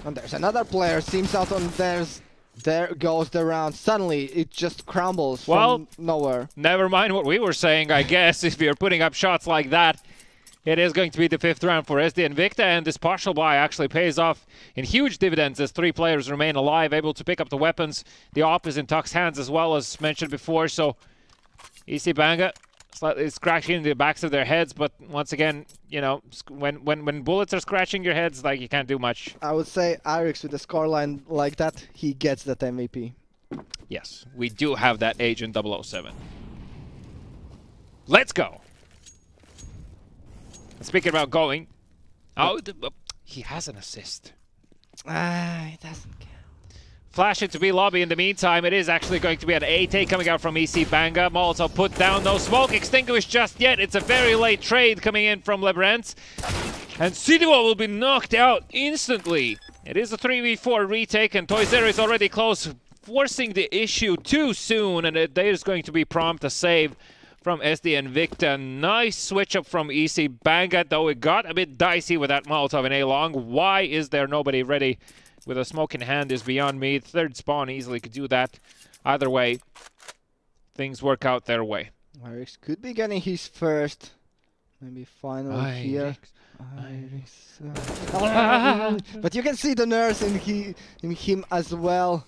And there's another player, seems out on theirs. There goes the round. Suddenly, it just crumbles from nowhere.
Never mind what we were saying, I guess. If you're putting up shots like that, it is going to be the 5th round for SD Invicta, and this partial buy actually pays off in huge dividends as 3 players remain alive, able to pick up the weapons. The AWP is in Tuck's hands as well, as mentioned before, so EC Banga slightly scratching the backs of their heads, but once again, you know, when bullets are scratching your heads, like, you can't do much.
I would say Irix with a scoreline like that, he gets that MVP.
Yes, we do have that Agent 007. Let's go. Speaking about going, he has an assist.
It doesn't count.
Flash into B lobby in the meantime. It is actually going to be an A-take coming out from EC Banga. Molotov put down, no smoke extinguished just yet. It's a very late trade coming in from LeBrance. And Citybo will be knocked out instantly. It is a 3v4 retake, and Toy Zero is already close, forcing the issue too soon, and there is going to be prompt a save from SD Invicta. Nice switch up from EC Banga, though it got a bit dicey with that Molotov in A-long. Why is there nobody ready with a smoke in hand is beyond me. 3rd spawn easily could do that. Either way, things work out their way.
Irix could be getting his first, maybe final here. But you can see the nurse in him as well.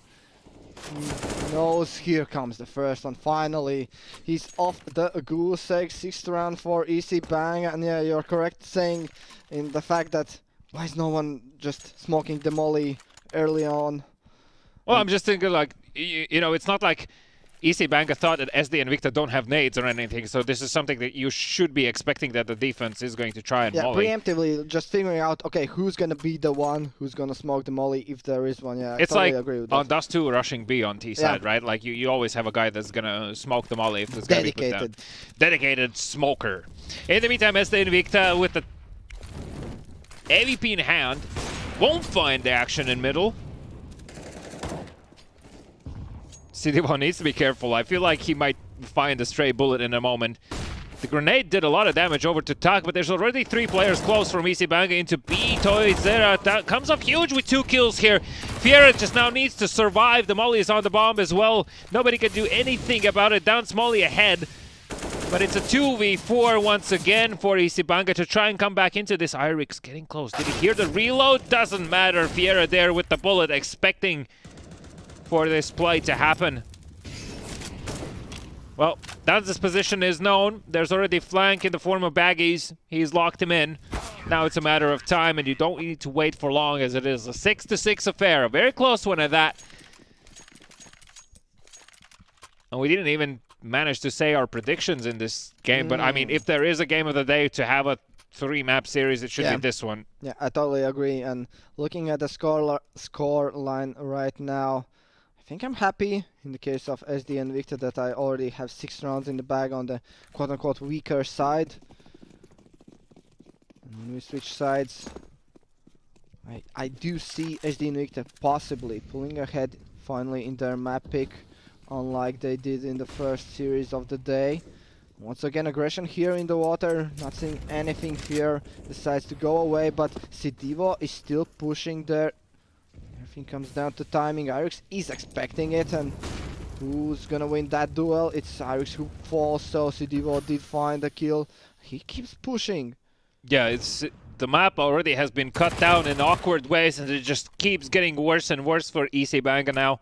He knows here comes the first one. Finally, he's off the goose egg. 6th round for EC Banga, and yeah, you're correct saying in the fact that why is no one just smoking the molly early on?
Well, I'm just thinking, like, you know, it's not like EC Banga thought that SD and Invicta don't have nades or anything, so this is something that you should be expecting that the defense is going to try and molly.
Preemptively, just figuring out, okay, who's going to be the one who's going to smoke the molly if there is one. Yeah,
it's
totally
like
agree with
on
that.
Dust 2 rushing B on T side, right? Like, you always have a guy that's going to smoke the molly if it's going to be put down. Dedicated smoker. In the meantime, SD and Invicta with the AVP in hand won't find the action in middle. Citybo needs to be careful. I feel like he might find a stray bullet in a moment. The grenade did a lot of damage over to Tak, but there's already 3 players close from Easy Banga into B. Toizera that comes up huge with 2 kills here. Fiera just now needs to survive. The Molly is on the bomb as well. Nobody can do anything about it. Down Smolly ahead. But it's a 2v4 once again for Easy Banga to try and come back into this. Irix getting close. Did he hear the reload? Doesn't matter. Fiera there with the bullet, expecting for this play to happen. Well, Dance's position is known. There's already flank in the form of Baggies. He's locked him in. Now it's a matter of time, and you don't need to wait for long, as it is a 6-6 affair. A very close one at that. And we didn't even manage to say our predictions in this game, but I mean, if there is a game of the day to have a 3-map series, it should be this one.
Yeah, I totally agree. And looking at the score line right now, I think I'm happy in the case of SD and Victor that I already have 6 rounds in the bag on the quote-unquote weaker side. And when we switch sides, I do see SD and Victor possibly pulling ahead finally in their map pick, unlike they did in the first series of the day. Once again, aggression here in the water, not seeing anything here, decides to go away, but Sidivo is still pushing there. Everything comes down to timing. Irix is expecting it, and who's gonna win that duel? It's Irix who falls, so Sidivo did find the kill. He keeps pushing.
Yeah, it's the map already has been cut down in awkward ways, and it just keeps getting worse and worse for Easy Banga now.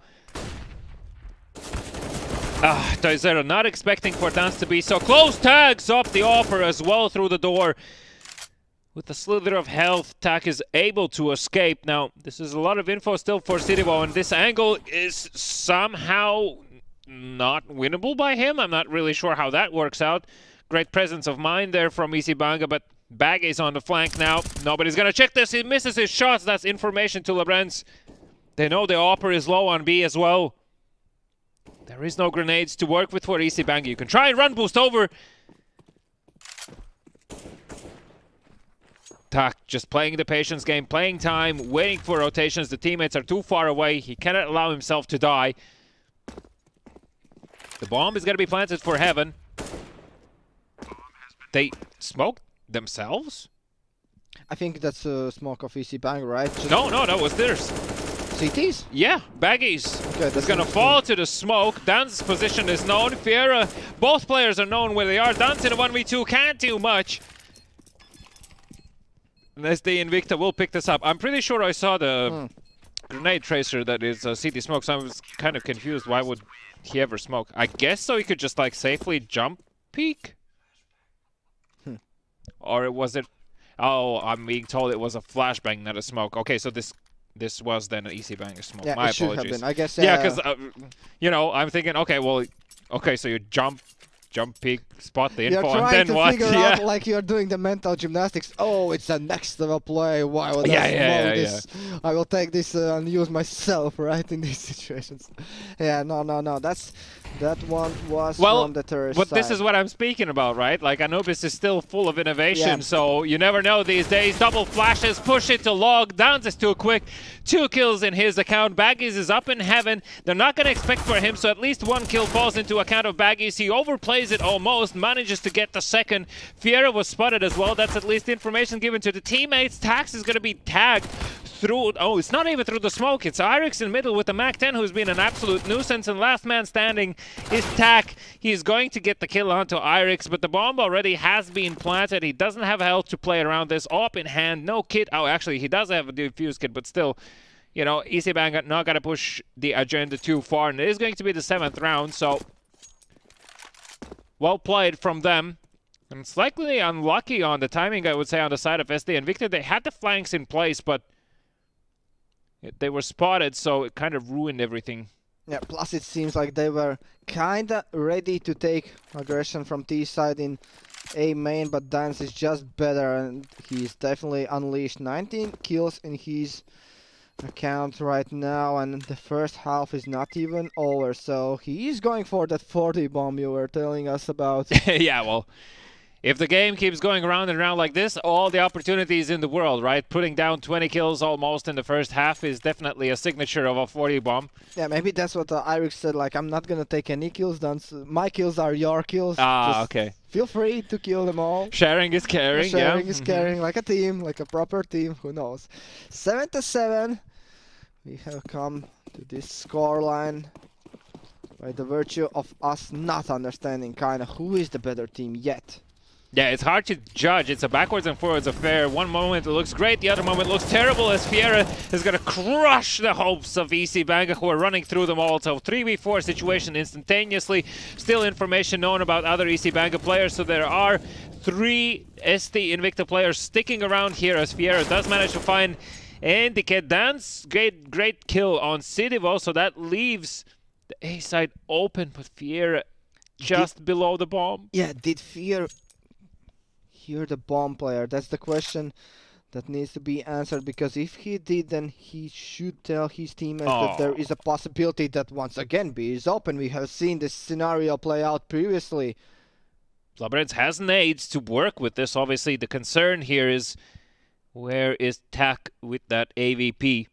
Toizera not expecting for Dance to be so close. Tags off the offer as well through the door. With a slither of health, Tak is able to escape. Now, this is a lot of info still for Sidivo, and this angle is somehow not winnable by him. I'm not really sure how that works out. Great presence of mind there from Easy Banga, but Bag is on the flank now. Nobody's gonna check this. He misses his shots. That's information to Lebrenz. They know the offer is low on B as well. There is no grenades to work with for Easy Banga. You can try and run boost over. Tak just playing the patience game, playing time, waiting for rotations. The teammates are too far away. He cannot allow himself to die. The bomb is going to be planted for Heaven. They smoked themselves?
I think that's a smoke of Easy Bang, right? Just
no, that was theirs.
CTs?
Yeah, Baggies.
Okay,
is going to fall to the smoke. Dance's position is known. Fiera, both players are known where they are. Dance in a 1v2 can't do much. SD Invicta will pick this up. I'm pretty sure I saw the grenade tracer that is CT smoke, so I was kind of confused. Why would he ever smoke? I guess so he could just like safely jump peek? Or was it... Oh, I'm being told it was a flashbang, not a smoke. Okay, so this was then an Easy Bang smoke.
Yeah,
My
it should
apologies.
have been. I guess,
yeah, because, you know, I'm thinking, okay, well, okay, so you jump peek, spot the info, and then what?
You're trying to figure out like you're doing the mental gymnastics. Oh, it's a next level play. Why would I smoke this? I will take this and use myself, right, in these situations. Yeah, no. That one was from the terrorist
but
side.
This is what I'm speaking about, right? Like, Anubis is still full of innovation, so you never know these days. Double flashes, push it to log. Downs is too quick. 2 kills in his account. Baggies is up in heaven. They're not going to expect for him, so at least 1 kill falls into account of Baggies. He overplays it almost, manages to get the second. Fiera was spotted as well. That's at least information given to the teammates. Tax is going to be tagged through... Oh, it's not even through the smoke. It's Irix in middle with the Mac-10, who's been an absolute nuisance, and last man standing is Tak. He's going to get the kill onto Irix, but the bomb already has been planted. He doesn't have health to play around this. Op in hand, no kit. Oh, actually, he does have a defuse kit, but still, you know, Easy Bang not going to push the agenda too far, and it is going to be the 7th round, so well played from them. And slightly unlucky on the timing, I would say, on the side of SD and Victor. They had the flanks in place, but they were spotted, so it kind of ruined everything.
Yeah, plus it seems like they were kinda ready to take aggression from T side in A main, but Dance is just better, and he's definitely unleashed 19 kills in his account right now, and the first half is not even over, so he is going for that 40 bomb you were telling us about.
Yeah, well, if the game keeps going around and around like this, all the opportunities in the world, right? Putting down 20 kills almost in the first half is definitely a signature of a 40 bomb.
Yeah, maybe that's what Irix said, like, I'm not gonna take any kills, my kills are your kills.
Ah, okay.
Feel free to kill them all.
Sharing is caring,
Sharing is caring, like a team, like a proper team, who knows. 7-7, we have come to this scoreline by the virtue of us not understanding kinda who is the better team yet.
Yeah, it's hard to judge. It's a backwards and forwards affair. One moment it looks great, the other moment looks terrible as Fiera is going to crush the hopes of EC Banga, who are running through them all. So 3v4 situation instantaneously. Still information known about other EC Banga players, so there are 3 SD Invicta players sticking around here as Fiera does manage to find Indicate Dance. Great kill on Cidivo, so that leaves the A side open, but Fiera just below the bomb.
Yeah, did Fiera hear the bomb player? That's the question that needs to be answered, because if he did, then he should tell his teammates that there is a possibility that once again B is open. We have seen this scenario play out previously.
Labyrinth has nades to work with this. Obviously, the concern here is where is Tak with that AVP?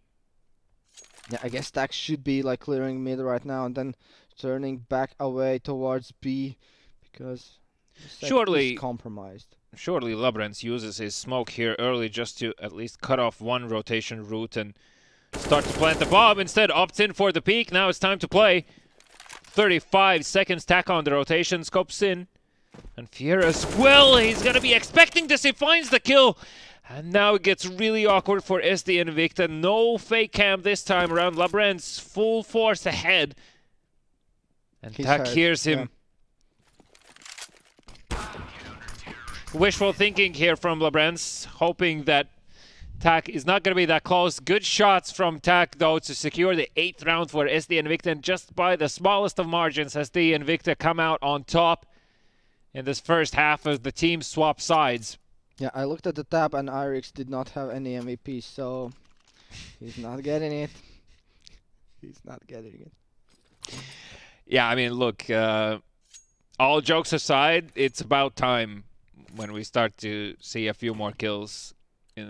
Yeah, I guess Tak should be like clearing mid right now and then turning back away towards B, because
surely
compromised.
Surely Labyrinth uses his smoke here early just to at least cut off one rotation route and start to plant the bomb. Instead opts in for the peak. Now it's time to play. 35 seconds, Tak on the rotation, scopes in. And Fiera as well, he's gonna be expecting this, he finds the kill. And now it gets really awkward for SD Invicta. No fake cam this time around. Labyrinth's full force ahead. And Tak hears him. Yeah. Wishful thinking here from Labyrinth, hoping that Tak is not going to be that close. Good shots from Tak, though, to secure the 8th round for SD Invicta. And just by the smallest of margins, SD Invicta come out on top in this first half as the teams swap sides.
Yeah, I looked at the tab and Irix did not have any MVP, so he's not getting it. He's not getting it.
Yeah, I mean, look, all jokes aside, it's about time when we start to see a few more kills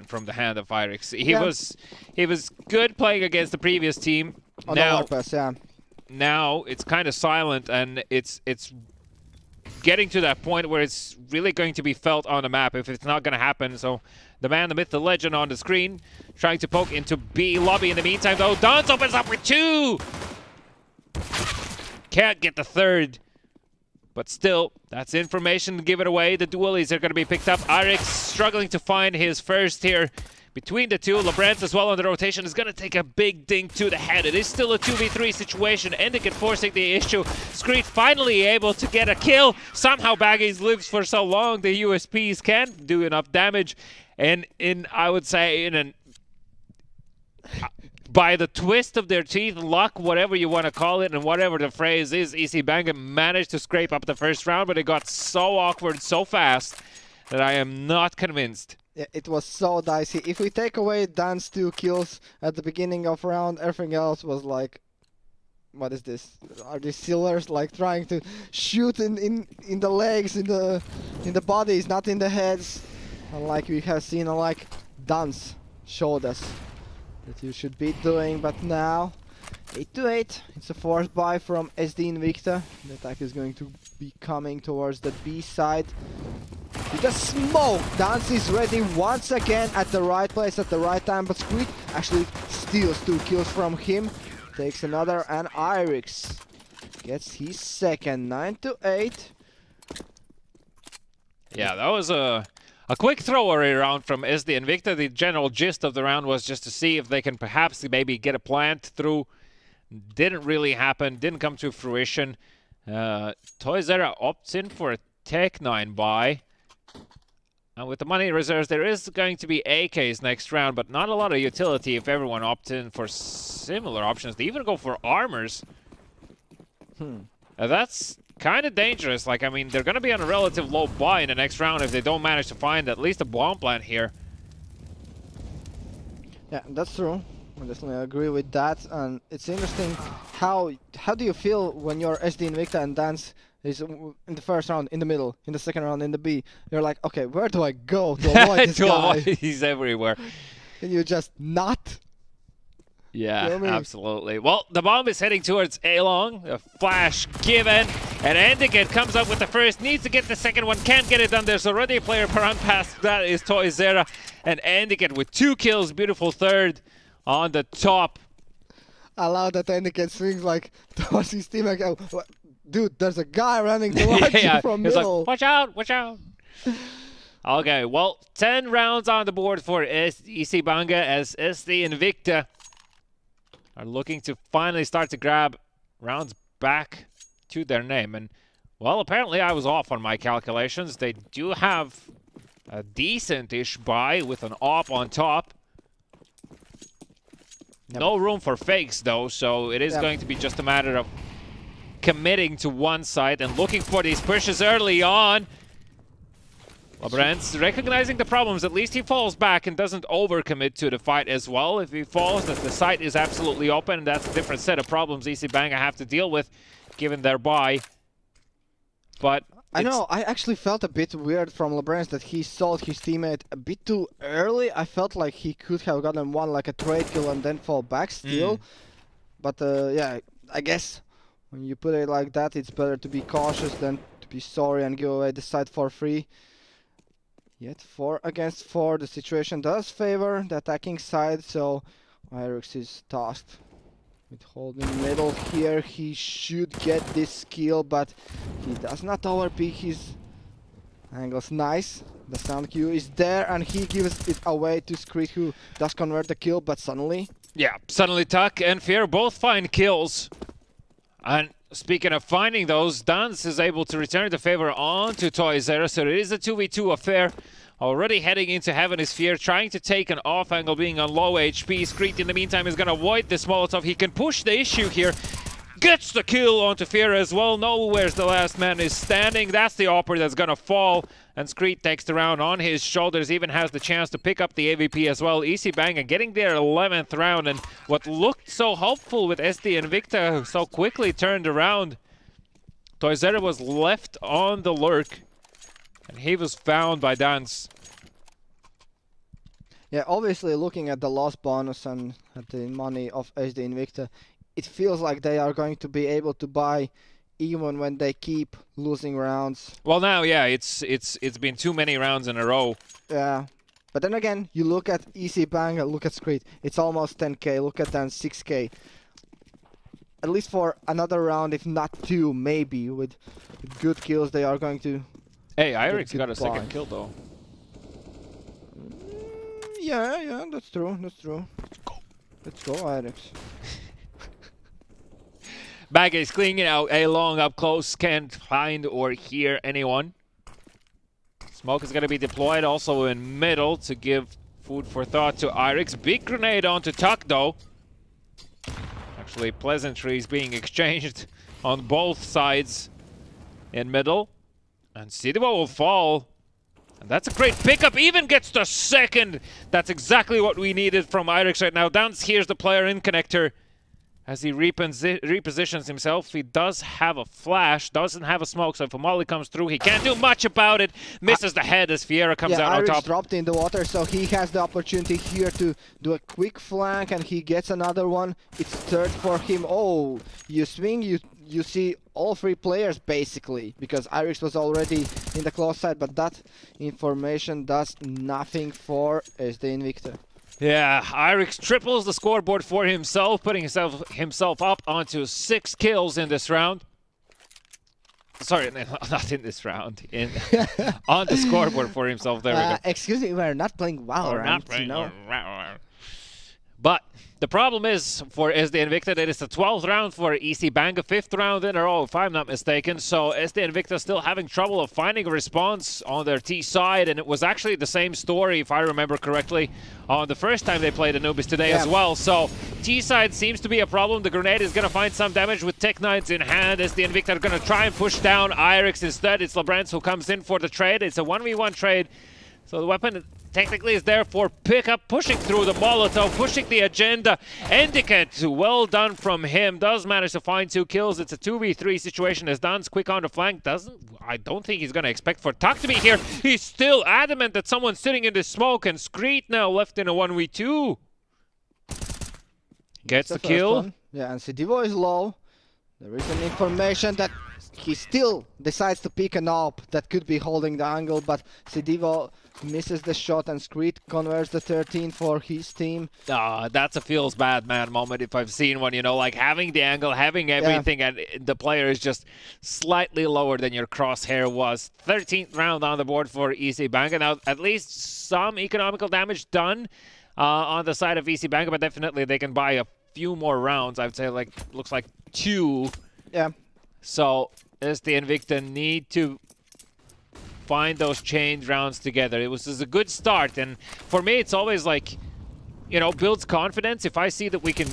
from the hand of Irix. He was good playing against the previous team.
On the Warpass, yeah.
Now it's kind of silent, and it's getting to that point where it's really going to be felt on the map if it's not going to happen. So the man, the myth, the legend on the screen, trying to poke into B lobby in the meantime, though. Dance opens up with 2! Can't get the 3rd. But still, that's information to give it away. The dualies are going to be picked up. Irix struggling to find his first here. Between the two, Labyrinth as well on the rotation is going to take a big ding to the head. It is still a 2v3 situation. Endicott forcing the issue. Screed finally able to get a kill. Somehow Baggies lives for so long. The USPs can't do enough damage. And I would say, by the twist of their teeth, luck, whatever you want to call it, and whatever the phrase is, EC Banga managed to scrape up the first round, but it got so awkward so fast that I am not convinced.
Yeah, it was so dicey. If we take away Dan's 2 kills at the beginning of round, everything else was like, what is this? Are these sealers like trying to shoot in the legs, in the bodies, not in the heads? Unlike we have seen, like Dan's showed us that you should be doing, but now 8-8. It's a forced buy from SD Invicta. The attack is going to be coming towards the B side. With a smoke, Dance is ready once again at the right place at the right time, but Squid actually steals 2 kills from him. Takes another, and Irix gets his second. 9-8.
Yeah, that was a quick throwaway round from SD Invicta. The general gist of the round was just to see if they can perhaps maybe get a plant through. Didn't really happen, didn't come to fruition. Toyzera opts in for a Tech-9 buy. And with the money reserves, there is going to be AKs next round, but not a lot of utility if everyone opts in for similar options. They even go for armors. That's kind of dangerous. Like, I mean, they're going to be on a relative low buy in the next round if they don't manage to find at least a bomb plant here.
Yeah, that's true. I definitely agree with that. And it's interesting, how do you feel when you're SD Invicta and Dance He's in the first round in the middle, in the second round in the B. You're like, okay, where do I go to avoid this guy?
He's everywhere.
And you just not.
Yeah,
You know what I mean?
absolutely. Well, the bomb is heading towards A-Long. A flash given. And Endicott comes up with the first. Needs to get the second one. Can't get it done. There's already a player run past. That is Toizera. And Endicott with 2 kills. Beautiful third on the top.
I love that Endicott swings like towards his team. Like, oh, dude, there's a guy running towards you from
He's
middle.
like, watch out, watch out. Okay, well, 10 rounds on the board for EC Banga as SD Invicta are looking to finally start to grab rounds back to their name. And, well, apparently I was off on my calculations. They do have a decent-ish buy with an op on top. No room for fakes, though, so it is going to be just a matter of committing to one side and looking for these pushes early on. Labrance recognizing the problems, at least he falls back and doesn't overcommit to the fight as well. If he falls, that the site is absolutely open, and that's a different set of problems EC Banga have to deal with, given their buy. But
I know, I actually felt a bit weird from Labrance that he sold his teammate a bit too early. I felt like he could have gotten one like a trade kill and then fall back still. But yeah, I guess when you put it like that, it's better to be cautious than to be sorry and give away the site for free. Yet 4 against 4, the situation does favor the attacking side, so Irix is tasked with holding middle here. He should get this kill, but he does not overpeak his angles. Nice. The sound cue is there, and he gives it away to Screed, who does convert the kill, but suddenly...
Yeah, suddenly Tuck and Fear both find kills. And speaking of finding those, Dance is able to return the favor on to Toizera, so it is a 2v2 affair. Already heading into Heaven is Fear, trying to take an off angle, being on low HP. Screet in the meantime is going to avoid this Molotov. He can push the issue here. Gets the kill onto Fear as well. Nowhere's the last man is standing. That's the Opper that's going to fall. And Screet takes the round on his shoulders, even has the chance to pick up the AVP as well. EC Banga getting their 11th round, and what looked so hopeful with SD Invicta so quickly turned around. Toizera was left on the lurk, and he was found by Dance.
Yeah, obviously looking at the loss bonus and at the money of SD Invicta, it feels like they are going to be able to buy even when they keep losing rounds.
Well, now, yeah, it's been too many rounds in a row.
Yeah, but then again, you look at EC Banga, look at Screed, it's almost 10k, look at them 6k. At least for another round, if not 2, maybe, with good kills, they are going to...
Hey, Irix got a second kill, though.
Yeah, that's true, that's true. Let's go, Irix.
Banga is cleaning out A-Long up close, can't find or hear anyone. Smoke is going to be deployed also in middle to give food for thought to Irix. Big grenade onto Tuck, though. Actually, pleasantries being exchanged on both sides in middle. And Sidiwa will fall. And that's a great pickup, even gets the second. That's exactly what we needed from Irix right now. Dance here's the player in connector. As he repositions himself, he does have a flash, doesn't have a smoke, so if a molly comes through, he can't do much about it. Misses the head as Fiera comes out on top.
Dropped in the water, so he has the opportunity here to do a quick flank, and he gets another one. It's third for him. Oh, you swing, you see all 3 players basically, because Irix was already in the close side, but that information does nothing for SD Invicta.
Yeah, Irix triples the scoreboard for himself, putting himself up onto 6 kills in this round. Sorry, not in this round. On the scoreboard for himself. There we go.
Excuse me, we're not playing Valorant, you know.
But the problem is for SD Invicta that it's the 12th round for EC Banga, 5th round in a row, if I'm not mistaken. So SD Invicta still having trouble of finding a response on their T side, and it was actually the same story, if I remember correctly, on the first time they played Anubis today as well. So T side seems to be a problem. The grenade is going to find some damage with Tech Knights in hand. SD Invicta are going to try and push down Irix instead. It's Labrance who comes in for the trade. It's a 1v1 trade. So the weapon technically is there for pickup, pushing through the Molotov, pushing the agenda. Endicott, well done from him, does manage to find 2 kills. It's a 2v3 situation as Dan's quick on the flank. I don't think he's going to expect for Tuck to be here. He's still adamant that someone's sitting in the smoke, and Screet now left in a 1v2. Gets the kill.
Yeah, and Sidivo is low. There is an information that he still decides to pick an AWP that could be holding the angle, but Sidivo misses the shot and Screet converts the 13 for his team.
That's a feels bad man moment if I've seen one, you know, like having the angle, having everything, and the player is just slightly lower than your crosshair was. 13th round on the board for EC Bank, and now at least some economical damage done on the side of EC Bank, but definitely they can buy a few more rounds. I would say, like, looks like 2.
Yeah.
So the Invicta need to find those chained rounds together. It was a good start, and for me it's always like, you know, builds confidence. If I see that we can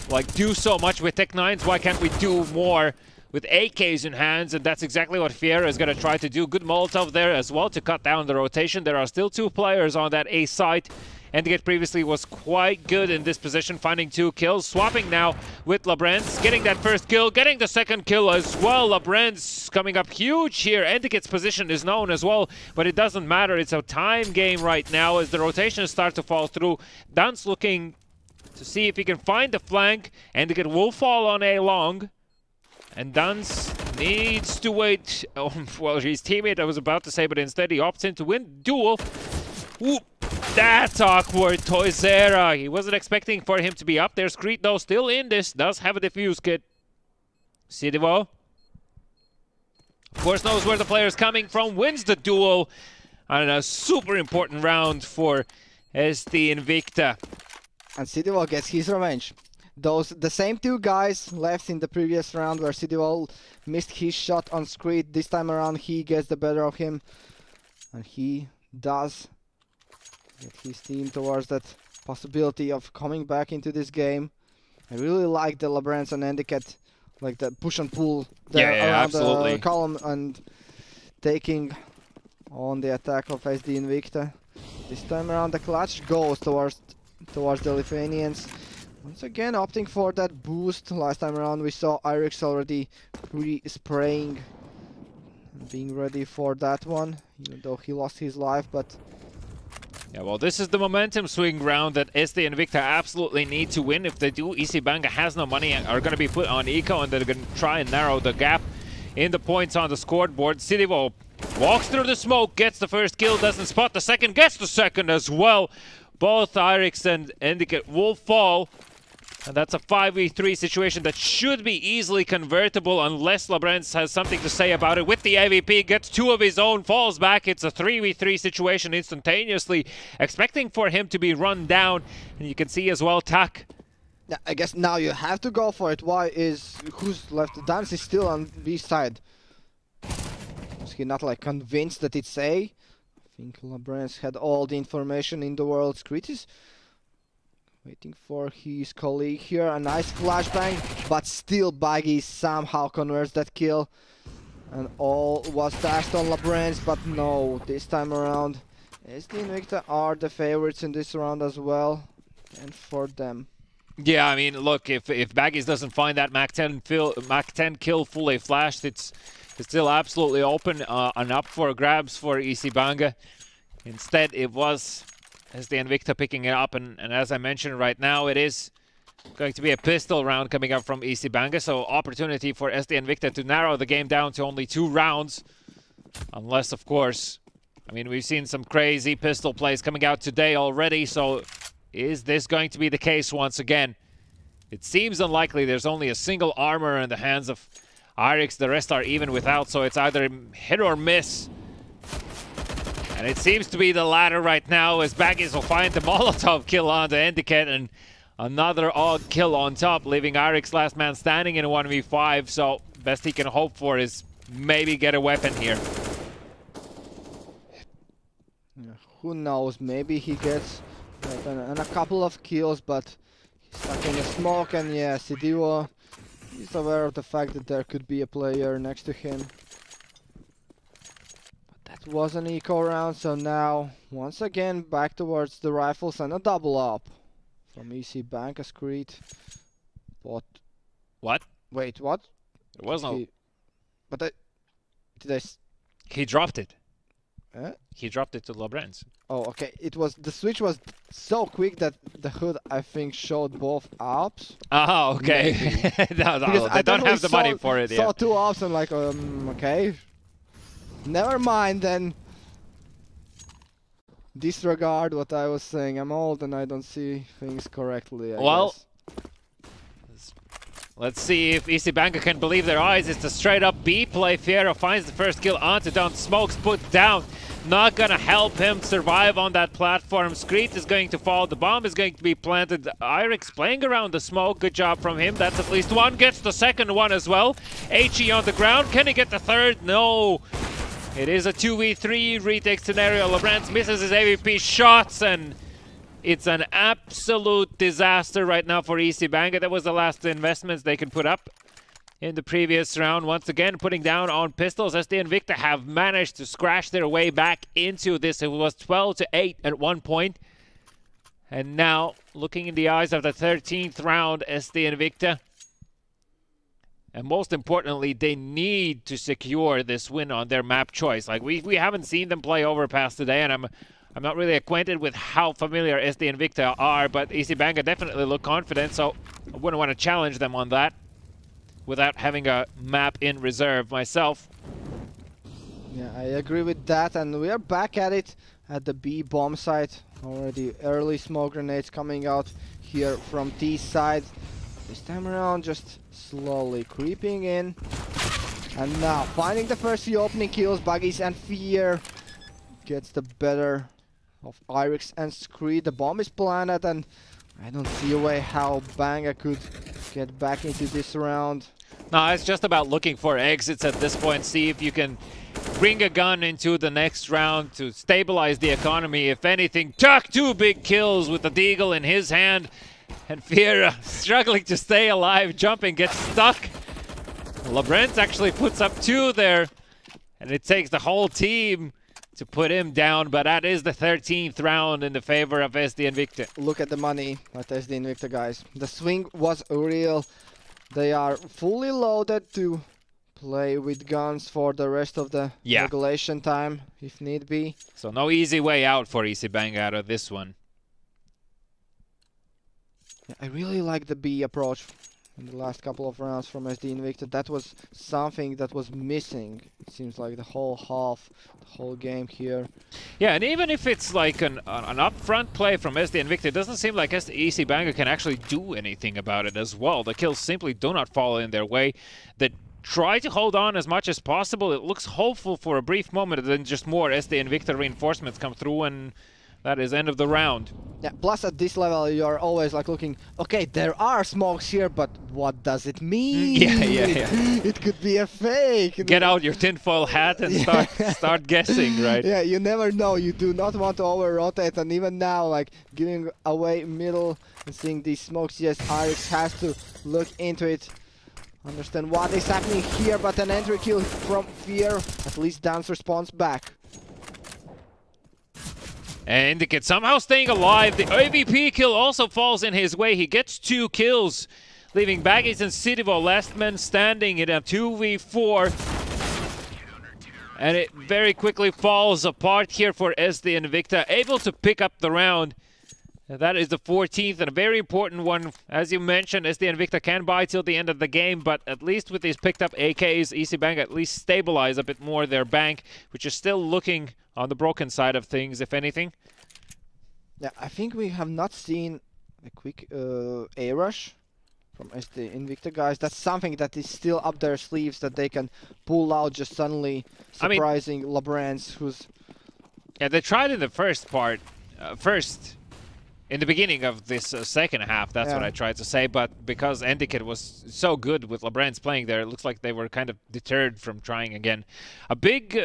like do so much with Tech 9s, why can't we do more with AKs in hands? And that's exactly what Fiera is going to try to do. Good Molotov there as well to cut down the rotation. There are still 2 players on that A site. Endicott previously was quite good in this position, finding 2 kills. Swapping now with Labrenz, getting that first kill, getting the second kill as well. Labrenz coming up huge here. Endicott's position is known as well, but it doesn't matter. It's a time game right now as the rotations start to fall through. Dan's looking to see if he can find the flank. Endicott will fall on A long. And Dan's needs to wait. Oh, well, his teammate I was about to say, but instead he opts in to win duel. Ooh. That's awkward, Toysera. He wasn't expecting for him to be up there. Screet, though, still in this. Does have a defuse kit. Sidivo, of course, knows where the player is coming from. Wins the duel. And a super important round for SD Invicta.
And Sidivo gets his revenge. The same 2 guys left in the previous round where Sidivo missed his shot on Screet. This time around, he gets the better of him. And he does get his team towards that possibility of coming back into this game. I really like the Labrenz and Endicott, like the push and pull there around
absolutely.
The column and taking on the attack of SD Invicta. This time around the clutch goes towards the Lithuanians. Once again opting for that boost. Last time around we saw Irix already pre-spraying, being ready for that one, even though he lost his life, but
yeah, well, this is the momentum swing round that SD Invicta absolutely need to win. If they do, EC Banga has no money and are going to be put on eco, and they're going to try and narrow the gap in the points on the scoreboard. Sidivo walks through the smoke, gets the first kill, doesn't spot the second, gets the second as well. Both Irix and Endicott will fall. And that's a 5v3 situation that should be easily convertible unless Labrenz has something to say about it. With the AVP, gets 2 of his own, falls back. It's a 3v3 situation instantaneously, expecting for him to be run down. And you can see as well, Tak.
Yeah, I guess now you have to go for it. Who's left? Dance is still on B side. Is he not like convinced that it's A? I think Labrenz had all the information in the world. Screet is waiting for his colleague here. A nice flashbang, but still Baggy somehow converts that kill. And all was dashed on Labrenz, but no, this time around SD Invicta are the favorites in this round as well. And for them.
Yeah, I mean, look, if Baggies doesn't find that Mac 10 kill fully flashed, it's still absolutely open and up for grabs for EC Banga. Instead, it was SD Invicta picking it up, and as I mentioned right now, it is going to be a pistol round coming up from EC Banga, so opportunity for SD Invicta to narrow the game down to only 2 rounds. Unless, of course, I mean, we've seen some crazy pistol plays coming out today already, so is this going to be the case once again? It seems unlikely. There's only a single armor in the hands of Irix. The rest are even without, so it's either hit or miss. And it seems to be the latter right now, as Baggies will find the Molotov kill on the Endicott and another odd kill on top, leaving Irix last man standing in a 1v5. So best he can hope for is maybe get a weapon here.
Yeah, who knows? Maybe he gets and a couple of kills, but he's stuck in the smoke. And yeah, Sidivo is aware of the fact that there could be a player next to him. It was an eco round, so now once again back towards the rifles and a double up from EC Bank. A screed. What? Wait, what?
It was no.
But
he dropped it.
Eh?
He dropped it to Labrens.
Oh, okay. It was the switch was so quick that the hood, I think, showed both ups.
Oh, okay. no, they don't have the money for it.
Saw two ups and like, okay. Never mind then. Disregard what I was saying. I'm old and I don't see things correctly, I guess.
Let's see if EC Banker can believe their eyes. It's a straight up B play. Fiero finds the first kill onto Don. Smokes put down. Not gonna help him survive on that platform. Screet is going to fall. The bomb is going to be planted. Irix playing around the smoke. Good job from him. That's at least one. Gets the second one as well. HE on the ground. Can he get the third? No. It is a 2v3 retake scenario. Labrans misses his AVP shots and it's an absolute disaster right now for EC Banker. That was the last investments they could put up in the previous round. Once again, putting down on pistols. SD Invicta have managed to scratch their way back into this. It was 12-8 at one point. And now, looking in the eyes of the 13th round, SD Invicta. And most importantly, they need to secure this win on their map choice. Like, we haven't seen them play Overpass today, and I'm not really acquainted with how familiar SD Invicta are, but EC Banker definitely look confident, so I wouldn't want to challenge them on that without having a map in reserve myself.
Yeah, I agree with that, and we are back at it at the B bomb site. Already early smoke grenades coming out here from T side. This time around, just slowly creeping in. And now, finding the first few opening kills, Buggies and Fear gets the better of Irix and Screed. The bomb is planted, and I don't see a way how Banga could get back into this round.
No, it's just about looking for exits at this point. See if you can bring a gun into the next round to stabilize the economy. If anything, tuck 2 big kills with the Deagle in his hand. And Fear struggling to stay alive, jumping, gets stuck. Labrens actually puts up 2 there. And it takes the whole team to put him down, but that is the 13th round in the favor of SD Invicta.
Look at the money at SD Invicta, guys. The swing was real. They are fully loaded to play with guns for the rest of the regulation time, if need be.
So no easy way out for EC Bang out of this one.
Yeah, I really like the B approach in the last couple of rounds from SD Invicta. That was something that was missing, it seems like, the whole half, the whole game here.
Yeah, and even if it's like an upfront play from SD Invicta, it doesn't seem like EC Banger can actually do anything about it as well. The kills simply do not fall in their way. They try to hold on as much as possible. It looks hopeful for a brief moment, and then just more SD Invicta reinforcements come through, and that is end of the round.
Yeah, plus at this level you're always like looking, okay, there are smokes here, but what does it mean?
Yeah.
It could be a fake.
Get out your tinfoil hat and start guessing, right?
Yeah, you never know. You do not want to over-rotate, and even now, like, giving away middle and seeing these smokes, yes, Irix has to look into it. Understand what is happening here, but an entry kill from Fear. At least Dance responds back.
And Indicate somehow staying alive. The AVP kill also falls in his way. He gets 2 kills, leaving Baggies and Cidivo last man standing in a 2v4. And it very quickly falls apart here for SD Invicta, able to pick up the round. That is the 14th and a very important one. As you mentioned, SD Invicta can buy till the end of the game, but at least with these picked up AKs, EC Bank at least stabilize a bit more their bank, which is still looking on the broken side of things, if anything.
Yeah, I think we have not seen a quick A rush from SD Invicta, guys. That's something that is still up their sleeves that they can pull out just suddenly, surprising Labrans, who's...
Yeah, they tried in the first part, in the beginning of this second half, that's what I tried to say, but because Endicate was so good with Labrans playing there, it looks like they were kind of deterred from trying again. A big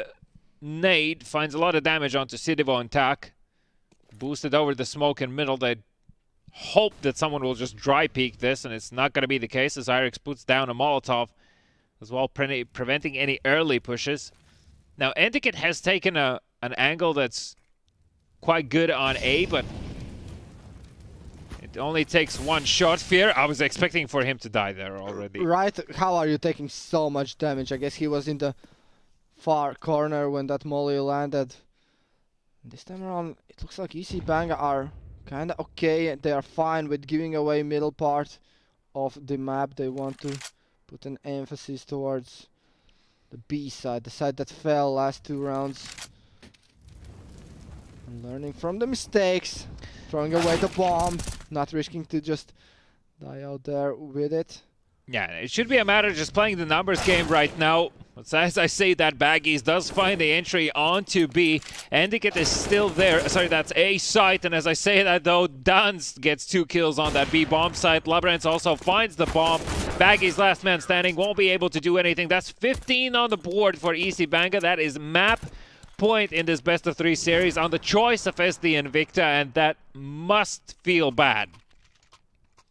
nade finds a lot of damage onto Cidivo and Tak. Boosted over the smoke in middle. They hope that someone will just dry peek this, and it's not going to be the case as Irix puts down a Molotov as well, preventing any early pushes. Now, Endicott has taken an angle that's quite good on A, but it only takes one shot. Fear, I was expecting for him to die there already.
Right, how are you taking so much damage? I guess he was in the far corner when that molly landed. This time around, it looks like EC Bang are kind of okay. They are fine with giving away middle part of the map. They want to put an emphasis towards the B side, the side that fell last 2 rounds. And learning from the mistakes, throwing away the bomb, not risking to just die out there with it.
Yeah, it should be a matter of just playing the numbers game right now. But as I say that, Baggies does find the entry onto B. Endicott is still there. Sorry, that's A site. And as I say that though, Duns gets 2 kills on that B bomb site. Labrance also finds the bomb. Baggies, last man standing, won't be able to do anything. That's 15 on the board for EC Banga. That is map point in this best of 3 series on the choice of SD Invicta, and that must feel bad.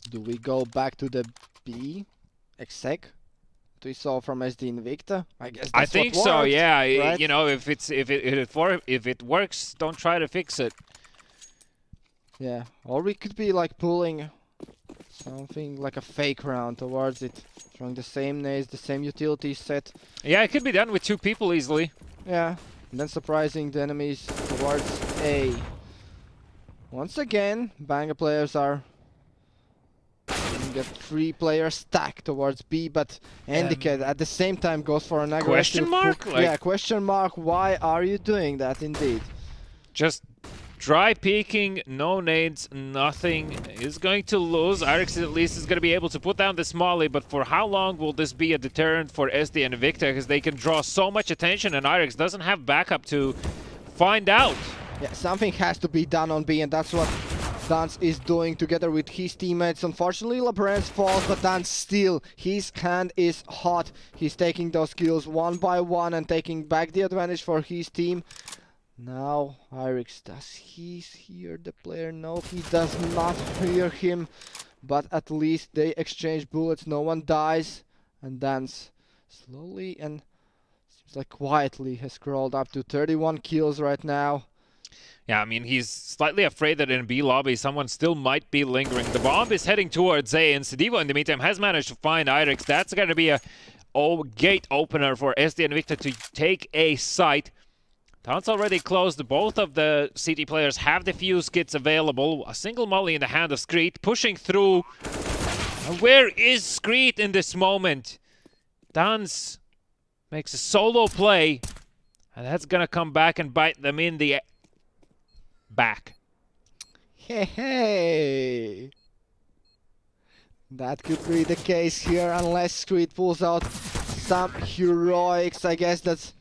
Do we go back to the B exec we saw from SD Invicta? I guess that's
I think so,
worked,
yeah.
right?
You know, if it works, don't try to fix it.
Yeah, or we could be like pulling something like a fake round towards it, throwing the same nades, the same utility set.
Yeah, it could be done with 2 people easily.
Yeah, and then surprising the enemies towards A. Once again, Banga players are get 3-player stack towards B, but Endicott at the same time goes for an aggressive
question mark?
Like, yeah, question mark. Why are you doing that? Indeed.
Just dry peeking, no nades, nothing. Is going to lose. Irix at least is going to be able to put down this molly, but for how long will this be a deterrent for SD and Invicta? Because they can draw so much attention, and Irix doesn't have backup to find out.
Yeah, something has to be done on B, and that's what Dance is doing together with his teammates. Unfortunately, Labrance falls, but Dance still, his hand is hot. He's taking those kills one by one and taking back the advantage for his team. Now, Irix, does he hear the player? No, he does not hear him. But at least they exchange bullets, no one dies. And Dance slowly and seems like quietly has crawled up to 31 kills right now.
Yeah, I mean, he's slightly afraid that in B lobby someone still might be lingering. The bomb is heading towards A, and Sedivo in the meantime has managed to find Irix. That's going to be a gate opener for SD and Invicta to take A site. Town's already closed. Both of the CT players have the fuse kits available. A single molly in the hand of Screet, pushing through. And where is Screet in this moment? Dans makes a solo play, and that's going to come back and bite them in the back.
Hey, that could be the case here unless Screet pulls out some heroics. I guess that's,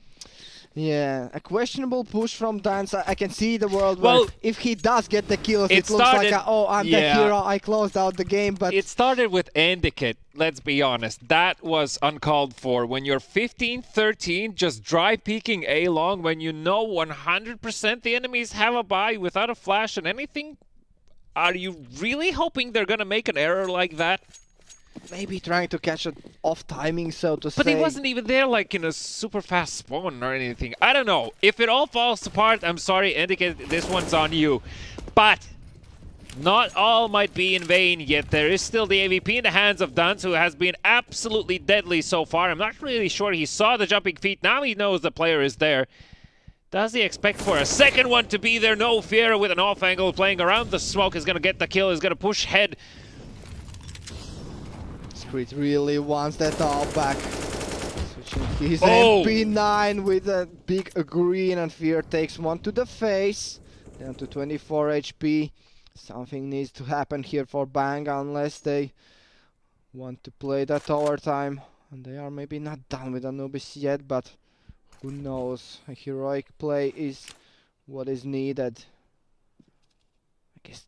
yeah, a questionable push from Dance. I can see the world where if he does get the kills, it looks like oh, I'm the hero, I closed out the game. But
it started with Endicott, let's be honest. That was uncalled for. When you're 15-13, just dry peeking A long, when you know 100% the enemies have a buy without a flash and anything, are you really hoping they're gonna make an error like that?
Maybe trying to catch it off timing, so to say.
But he wasn't even there like in a super fast spawn or anything. I don't know. If it all falls apart, I'm sorry, Endicott, this one's on you. But not all might be in vain yet. There is still the AVP in the hands of Duns, who has been absolutely deadly so far. I'm not really sure he saw the jumping feet. Now he knows the player is there. Does he expect for a second one to be there? No fear with an off angle playing around the smoke. Is going to get the kill. Is going to push head.
Screet really wants that all back. Switching his MP9 with a big green, and Fear takes one to the face. Down to 24 HP. Something needs to happen here for Banga unless they want to play that overtime. And they are maybe not done with Anubis yet, but who knows. A heroic play is what is needed. I guess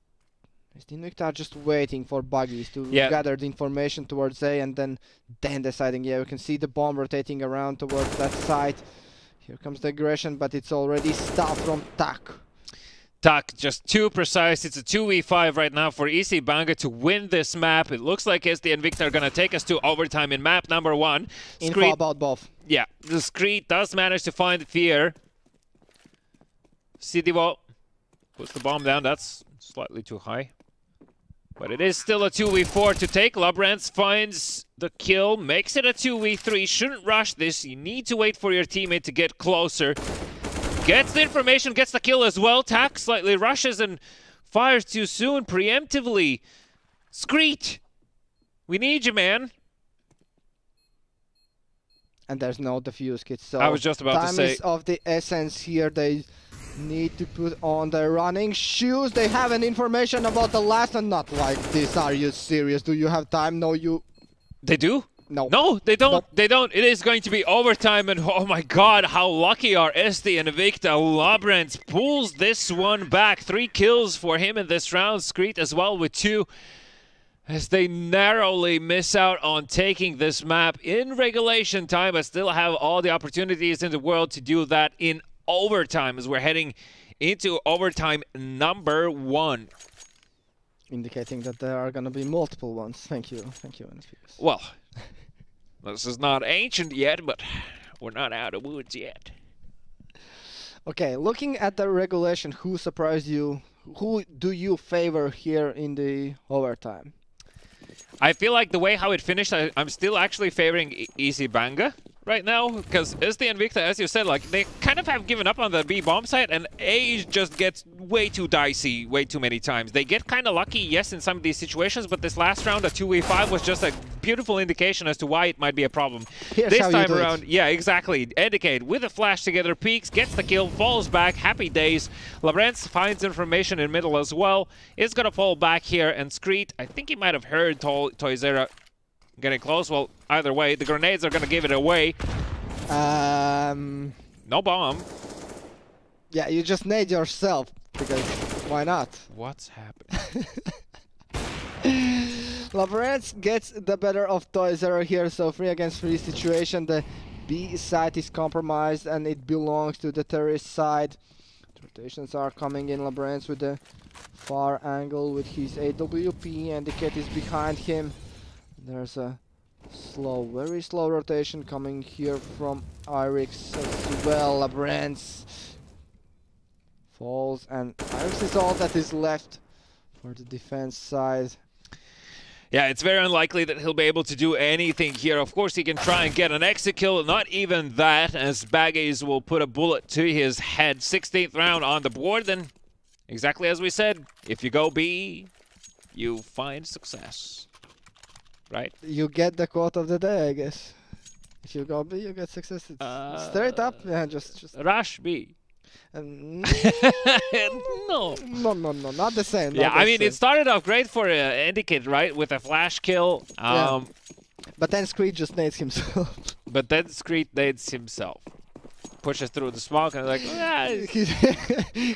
Invicta are just waiting for Buggies to gather the information towards A, and then deciding. Yeah, we can see the bomb rotating around towards that side. Here comes the aggression, but it's already stopped from Tak.
Tuck just too precise. It's a 2v5 right now for EC Banga to win this map. It looks like SD Invicta are going to take us to overtime in map number 1.
Info about both.
Yeah, the Screed does manage to find Fear. Sidivo puts the bomb down. That's slightly too high. But it is still a 2v4 to take. Labrance finds the kill, makes it a 2v3. Shouldn't rush this. You need to wait for your teammate to get closer. Gets the information, gets the kill as well. Tack slightly rushes and fires too soon, preemptively. Screet, we need you, man.
And there's no defuse kit, so
I was just about to say,
time is of the essence here. They need to put on their running shoes. They have an information about the last one. Not like this. Are you serious? Do you have time? No, you...
They do?
No.
No, they don't.
Nope.
They don't. It is going to be overtime, and oh my god, how lucky are SD and Invicta. Labrance pulls this one back. 3 kills for him in this round. Screet as well with 2. As they narrowly miss out on taking this map in regulation time, but still have all the opportunities in the world to do that in overtime as we're heading into overtime number 1.
Indicating that there are going to be multiple ones. Thank you. Thank you, NSPS.
Well, this is not ancient yet, but we're not out of woods yet.
Okay, looking at the regulation, who surprised you? Who do you favor here in the overtime?
I feel like the way how it finished, I'm still actually favoring EC Banga right now, because SD and Invicta, as you said, like they kind of have given up on the B bomb site, and A just gets way too dicey way too many times. They get kind of lucky, yes, in some of these situations, but this last round, a 2v5 was just a beautiful indication as to why it might be a problem.
Here's
this
how
time
you do
around, yeah, exactly. Indicate with a flash together, peeks, gets the kill, falls back, happy days. Labrance finds information in middle as well. Is gonna fall back here, and Screet, I think he might have heard Toyzera getting close. Well, either way, the grenades are gonna give it away. No bomb.
Yeah, you just nade yourself, because why not?
What's happening?
Labrance gets the better of Toyzera here, so 3 against 3 situation. The B side is compromised and it belongs to the terrorist side. Rotations are coming in. Labrance with the far angle with his AWP, and the kit is behind him. There's a slow, very slow rotation coming here from Irix as well. Labrance falls, and Irix is all that is left for the defense side.
Yeah, it's very unlikely that he'll be able to do anything here. Of course, he can try and get an exit kill. Not even that, as Baggies will put a bullet to his head. 16th round on the board. Then, exactly as we said, if you go B, you find success. Right?
You get the quote of the day, I guess. If you go B, you get success. It's straight up. Yeah, just
rush B.
No, not the same.
Yeah, I mean, it started off great for Indicate, right, with a flash kill.
Yeah. But then Screed just nades himself.
But then Screed nades himself. Pushes through the smoke and like, ah.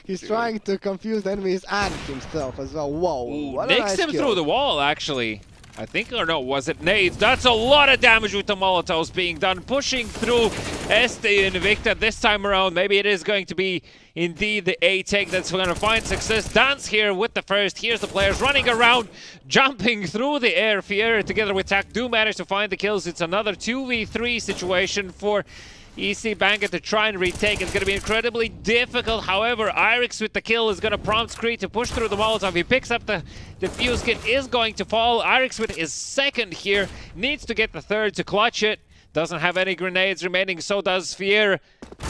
He's trying to confuse the enemies and himself as well. Whoa.
Ooh, nicks him through the wall, actually. I think, or no, was it nades? That's a lot of damage with the Molotovs being done. Pushing through SD and Invicta this time around. Maybe it is going to be indeed the A-take that's going to find success. Dance here with the first. Here's the players running around, jumping through the air. Fiera together with Tak do manage to find the kills. It's another 2v3 situation for EC Banga to try and retake. It's going to be incredibly difficult. However, Irix with the kill is going to prompt Screed to push through the Molotov. He picks up the defuse kit, is going to fall. Irix with his second here, needs to get the third to clutch it. Doesn't have any grenades remaining, so does Fiera.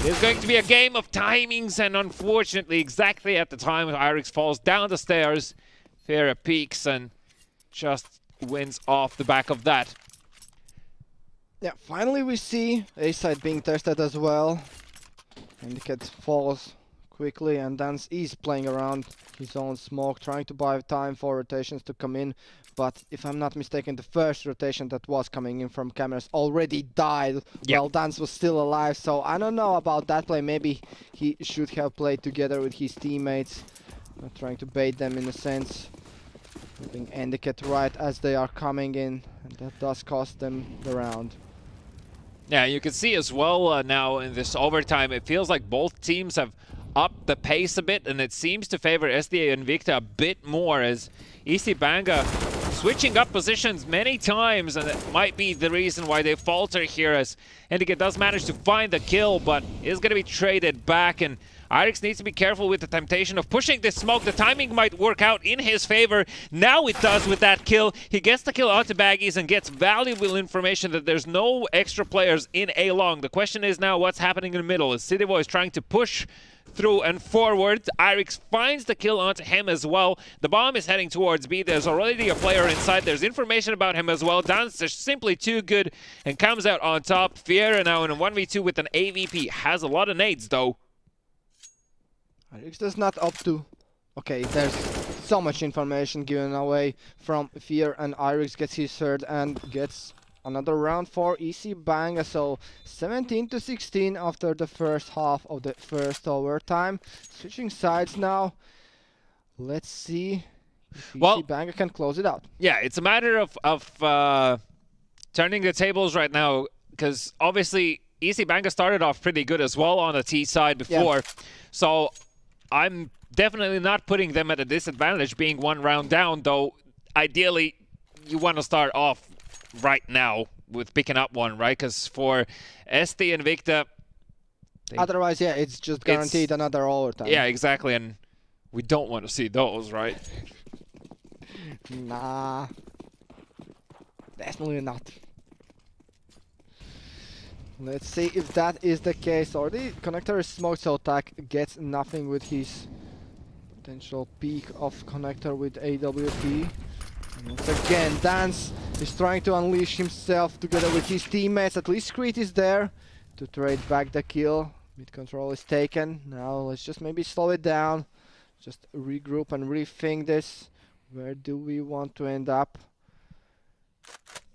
It's going to be a game of timings, and unfortunately, exactly at the time Irix falls down the stairs, Fiera peeks and just wins off the back of that.
Yeah, finally we see A-side being tested as well. Indicate falls quickly, and Dance is playing around his own smoke, trying to buy time for rotations to come in. But if I'm not mistaken, the first rotation that was coming in from cameras already died while Dance was still alive. So I don't know about that play. Maybe he should have played together with his teammates, not trying to bait them in a sense. Moving Indicate right as they are coming in, and that does cost them the round.
Yeah, you can see as well now in this overtime, it feels like both teams have up the pace a bit, and it seems to favor SD Invicta a bit more, as EC Banga switching up positions many times, and it might be the reason why they falter here, as Endika does manage to find the kill, but is going to be traded back, and Irix needs to be careful with the temptation of pushing this smoke. The timing might work out in his favor. Now it does with that kill. He gets the kill onto Baggies and gets valuable information that there's no extra players in A long. The question is now what's happening in the middle. Is City Boy trying to push through and forward? Irix finds the kill onto him as well. The bomb is heading towards B. There's already a player inside. There's information about him as well. Dance is simply too good and comes out on top. Fiera now in a 1v2 with an AVP. Has a lot of nades though.
Irix does not opt to. Okay, there's so much information given away from Fear, and Irix gets his third and gets another round for EC Banga. So 17-16 after the first half of the first overtime. Switching sides now. Let's see if EC Banga can close it out.
Yeah, it's a matter of turning the tables right now, because obviously EC Banga started off pretty good as well on the T side before. Yeah. So I'm definitely not putting them at a disadvantage being one round down, though ideally you want to start off right now with picking up one, right? Because for SD Invicta...
Otherwise, yeah, it's just guaranteed another overtime.
Yeah, exactly, and we don't want to see those, right?
Nah. Definitely not. Let's see if that is the case. Already connector is smoked, so Tak gets nothing with his potential peak of connector with AWP. Once again, Dance is trying to unleash himself together with his teammates. At least Screet is there to trade back the kill. Mid control is taken. Now let's just maybe slow it down. Just regroup and rethink this. Where do we want to end up?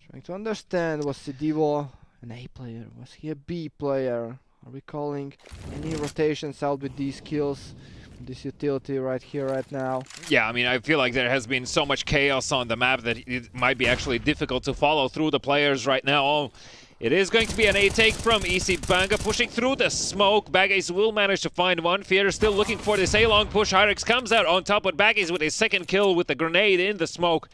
Trying to understand, was Sidivo an A player? Was he a B player? Are we calling any rotations out with these kills? This utility right here, right now.
Yeah, I mean, I feel like there has been so much chaos on the map that it might be actually difficult to follow through the players right now. Oh, it is going to be an A take from EC Banga, pushing through the smoke. Baggies will manage to find one. Fier still looking for this A-long push. Irix comes out on top with Baggies with his second kill with the grenade in the smoke.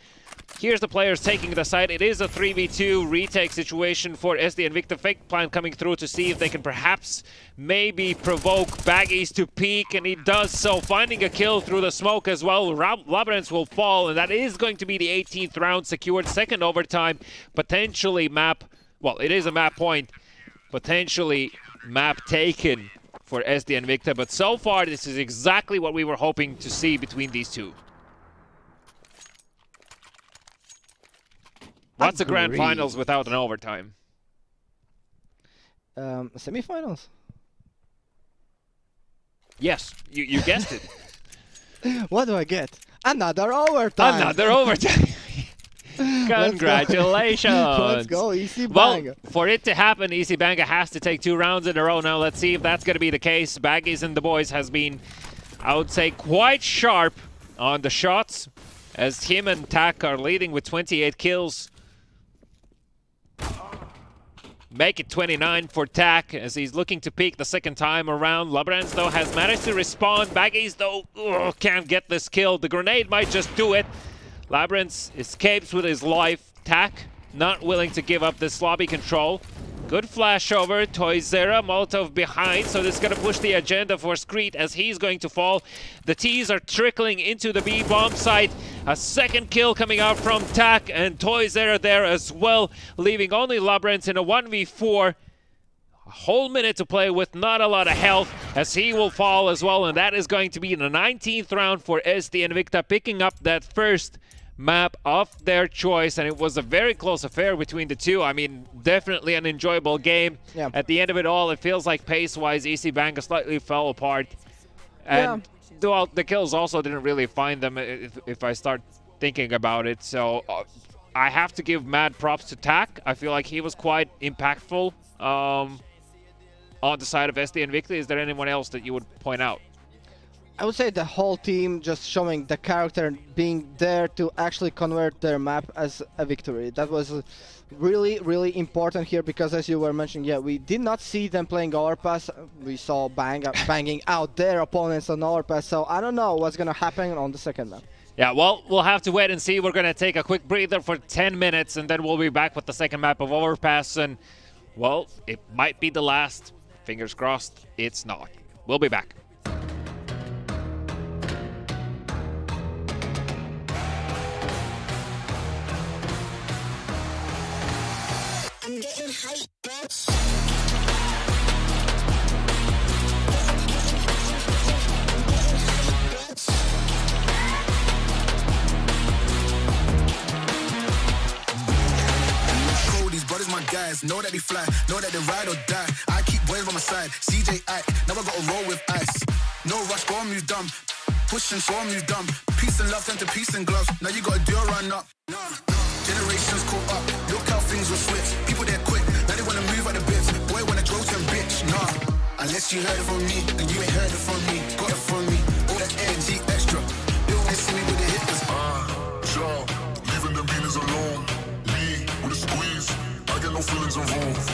Here's the players taking the side. It is a 3v2 retake situation for SD Invicta. Fake plan coming through to see if they can perhaps maybe provoke Baggies to peek, and he does so, finding a kill through the smoke as well. Labyrinth will fall, and that is going to be the 18th round secured. Second overtime, potentially map, well, it is a map point, potentially map taken for SD Invicta, but so far this is exactly what we were hoping to see between these two. What's the grand finals without an overtime?
Semifinals.
Yes, you guessed it.
What do I get? Another overtime.
Another overtime. Congratulations.
Let's go, EC Banga.
Well, for it to happen, EC Banga has to take 2 rounds in a row. Now let's see if that's going to be the case. Baggies and the boys has been, I would say, quite sharp on the shots, as him and Tak are leading with 28 kills. Make it 29 for Tak, as he's looking to peak the second time around. Labrans, though, has managed to respond. Baggies, though, can't get this kill. The grenade might just do it. Labrans escapes with his life. Tak, not willing to give up this lobby control. Good flash over. Toyzera, Molotov behind, so this is going to push the agenda for Screet as he's going to fall. The T's are trickling into the B bomb site. A second kill coming out from Tak, and Toyzera there as well, leaving only Labyrinth in a 1v4. A whole minute to play with not a lot of health, as he will fall as well, and that is going to be in the 19th round for SD Invicta, picking up that first map of their choice, and it was a very close affair between the two. I mean, definitely an enjoyable game. Yeah. At the end of it all, it feels like pace-wise, EC Banga slightly fell apart. And well, the kills also didn't really find them if I start thinking about it. So I have to give mad props to Tak. I feel like he was quite impactful on the side of SD Invicta. Is there anyone else that you would point out?
I would say the whole team just showing the character and being there to actually convert their map as a victory. That was really, really important here because, as you were mentioning, yeah, we did not see them playing overpass. We saw banging out their opponents on overpass, so I don't know what's going to happen on the second map.
Yeah, well, we'll have to wait and see. We're going to take a quick breather for 10 minutes, and then we'll be back with the second map of overpass, and, well, it might be the last. Fingers crossed, it's not. We'll be back.
I'm getting hyped, bitch.
These brothers, my guys, know that they fly, know that they ride or die. I keep boys by my side, CJ Ike, now I gotta roll with ice. No rush, go move dumb, pushing, so move dumb. Peace and love turn to peace and gloves, now you gotta do a run up. Generations caught up, look how things will switch. People there quick, now they wanna move out the bits. Boy wanna grow to a bitch, nah. Unless you heard it from me, and you ain't heard it from me. Got it from me, all that energy extra. They always see me with the hitters.
Child, leaving them beaners alone. Me, with a squeeze, I get no feelings involved.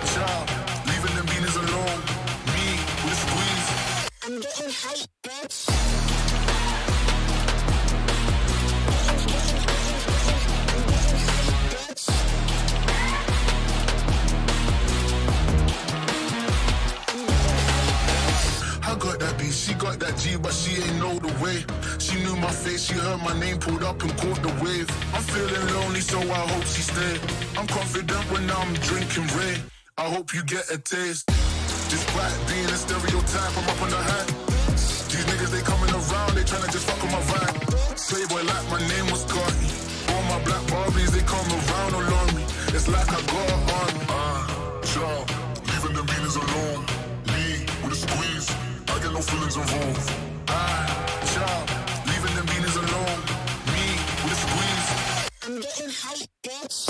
Child, leaving them beaners alone. Me, with a squeeze.
I'm getting hyped, bitch.
I got that B, she got that G, but she ain't know the way. She knew my face, she heard my name, pulled up and caught the wave. I'm feeling lonely, so I hope she stay. I'm confident when I'm drinking Ray. I hope you get a taste. Despite being a stereotype, I'm up on the hat. These niggas, they coming around, they tryna just fuck on my vibe. Playboy like my name was Carty. All my black Barbies, they come around all on me. It's like I got on.
Child, leaving them beaners alone. Me, with a squeeze, I get no feelings involved.
Child, leaving them beaners alone. Me, with a squeeze.
I'm getting hyped, bitch.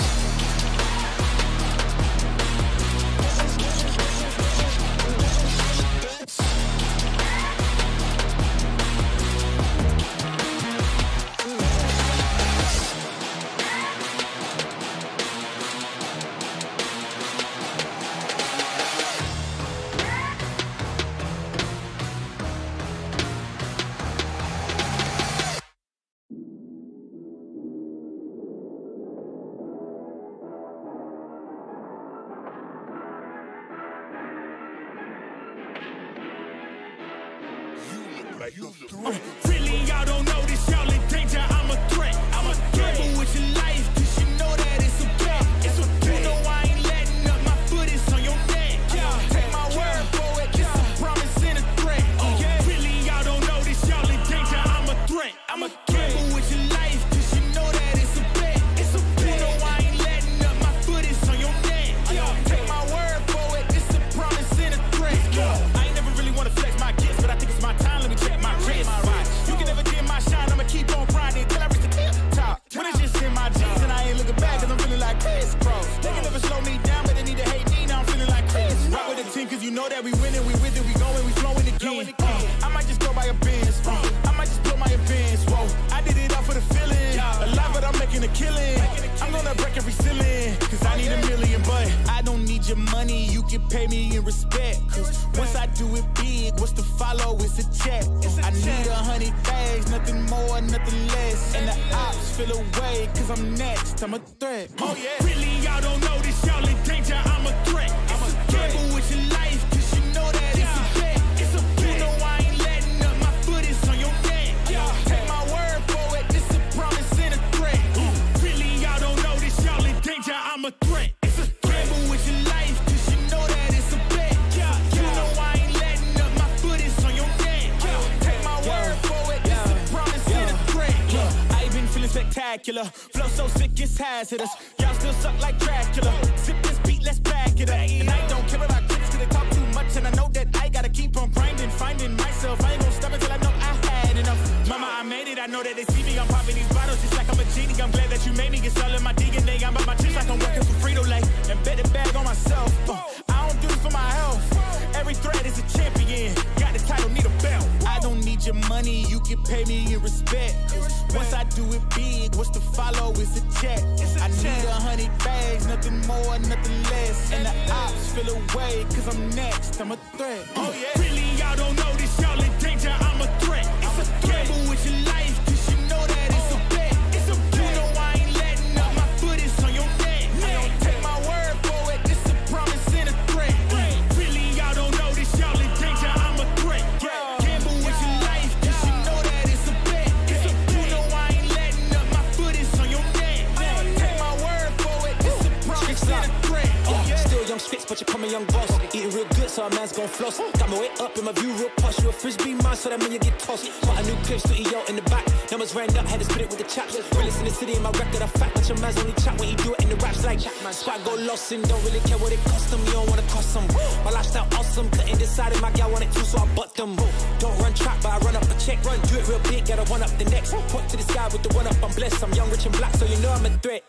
Really, y'all don't know this, y'all in danger. I'm a threat. I'm a gamble with your life, cause you know that it's a bet. It's a bet. You know I ain't letting up, my foot is on your neck. Take my word for it, this a promise and a threat. Really, y'all don't know this, y'all in danger. I'm a threat. I'm a gamble with your life, cause you know that it's a bet. It's a bet. You know I ain't letting up, my foot is on your neck. Take my word for it, this a promise and a threat. I ain't never really wanna flex my gifts, but I think it's my time. Let me check my wrist. You can never dim my shine, I'ma keep on grinding till I reach the top. When it's just in my jeans and I ain't looking back, cause I'm feeling like Chris Cross. They can never slow me down, but they need to hate me, now I'm feeling like Chris. Rock with the team, cause you know that we winning, we with it, we going, we flowing again. I might just go by a Benz, I might just blow my advance, whoa. I did it all for the feeling, alive but I'm making a killing. I'm gonna break every ceiling, cause I need a million, but I don't need your money, you can pay me in respect. Cause once I do it big, what's to follow is a check. I need 100 bags, nothing more, nothing less. And the ops feel away, cause I'm next, I'm a threat. Oh yeah. Really, y'all don't know this, y'all in danger, I'm a threat. I'm a gamble with your life, cause you know that it's a bet. It's a bet. You know I ain't letting up, my foot is on your neck. Take my word for it, this a promise and a threat. Really, y'all don't know this, y'all in danger, I'm a threat. It's a gamble with your life, cause you know that it's a bet. You know I ain't letting up, my foot is on your neck. Take my word for it, this a promise and a threat. I ain't been feeling spectacular, flow so sick it's hazardous. Y'all still suck like Dracula. Zip this beat, let's back it up. And I don't care about critics cause they talk too much, and I know that I gotta keep on grinding, finding myself. I ain't gonna stop until I know I had enough. Mama, I made it, I know that they see me. I'm popping these bottles just like I'm a genie. I'm glad that you made me. It's all in my DNA. I'm about my chips like I'm working for Frito-Lay. And bet it bag on myself. I don't do this for my health. Every threat is a champion. Got the title, need a belt. I don't need your money, you can pay me in respect. Once I do it big, what's to follow is a check. I need 100 bags, nothing more, nothing less. And the ops feel away, cause I'm next, I'm a threat. Oh yeah. Really, y'all don't know this, y'all in danger, I'm a threat. It's a gamble with your life, cause you know that it's a bet. It's a bet. You know I ain't letting up, my foot is on your neck. I don't take my word for it, it's a promise and a threat. Really, y'all don't know this, y'all in danger, I'm a threat. Gamble with your life, cause you know that it's a bet. It's a bet. You know I ain't letting up, my foot is on your neck. I don't take my word for it, it's a promise and a threat.
Still young spits, but you call me young boss. Eating real good, so a man's gon' floss. Got my weight up in my view real posh. You a frisbee man, so that mean you get tossed. Bought a new clip, studio in the back. Numbers ran up, had to spit it with the chaps. Realest in the city, in my record, I fact. But your man's only chat when he do it in the raps. Like, squad go lost and don't really care what it cost them. You don't wanna cost them. My lifestyle awesome, couldn't decide if my gal wanted to, so I bought them. Don't run track, but I run up a check. Run, do it real big, gotta one up the next. Point to the sky with the one up, I'm blessed. I'm young, rich and black, so you know I'm a threat.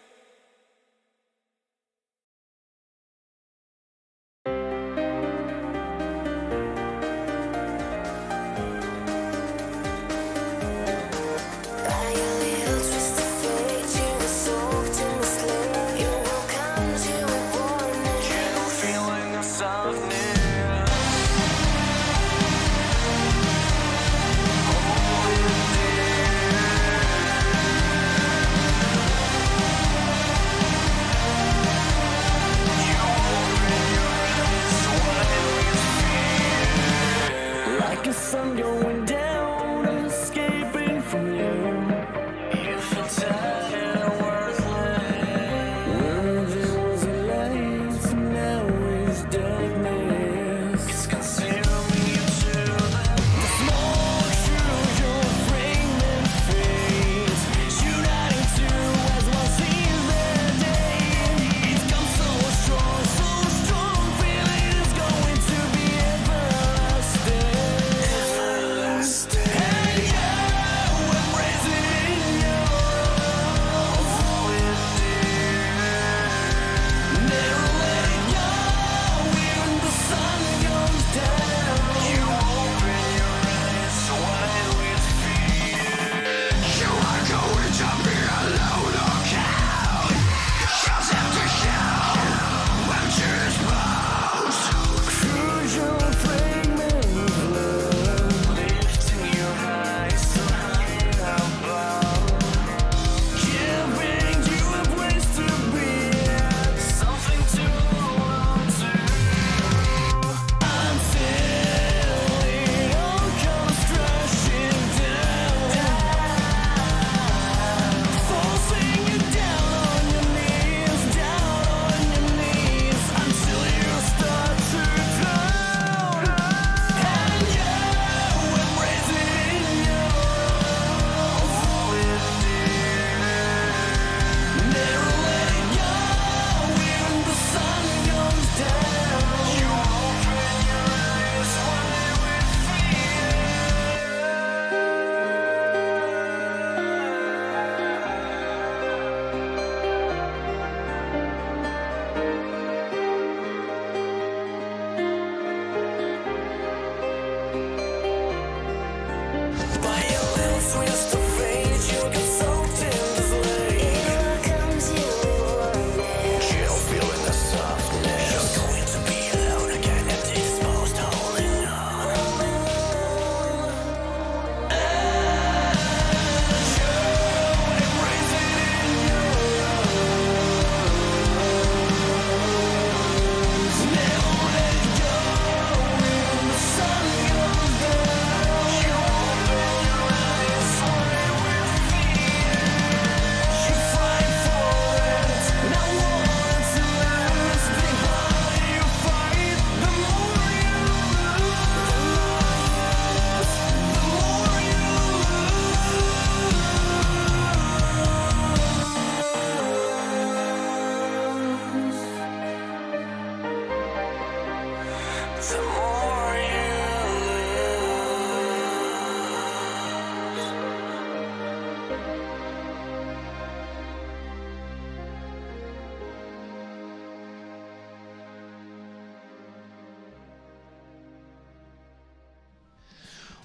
Sun going down, escaping from you. You feel tired and worthless. When there was a light, now is darkness. It's consuming you to the smoke through your frame and face. Shoot out into as one sees their day. It's come so strong, feeling is going to be everlasting. And you embrace it in your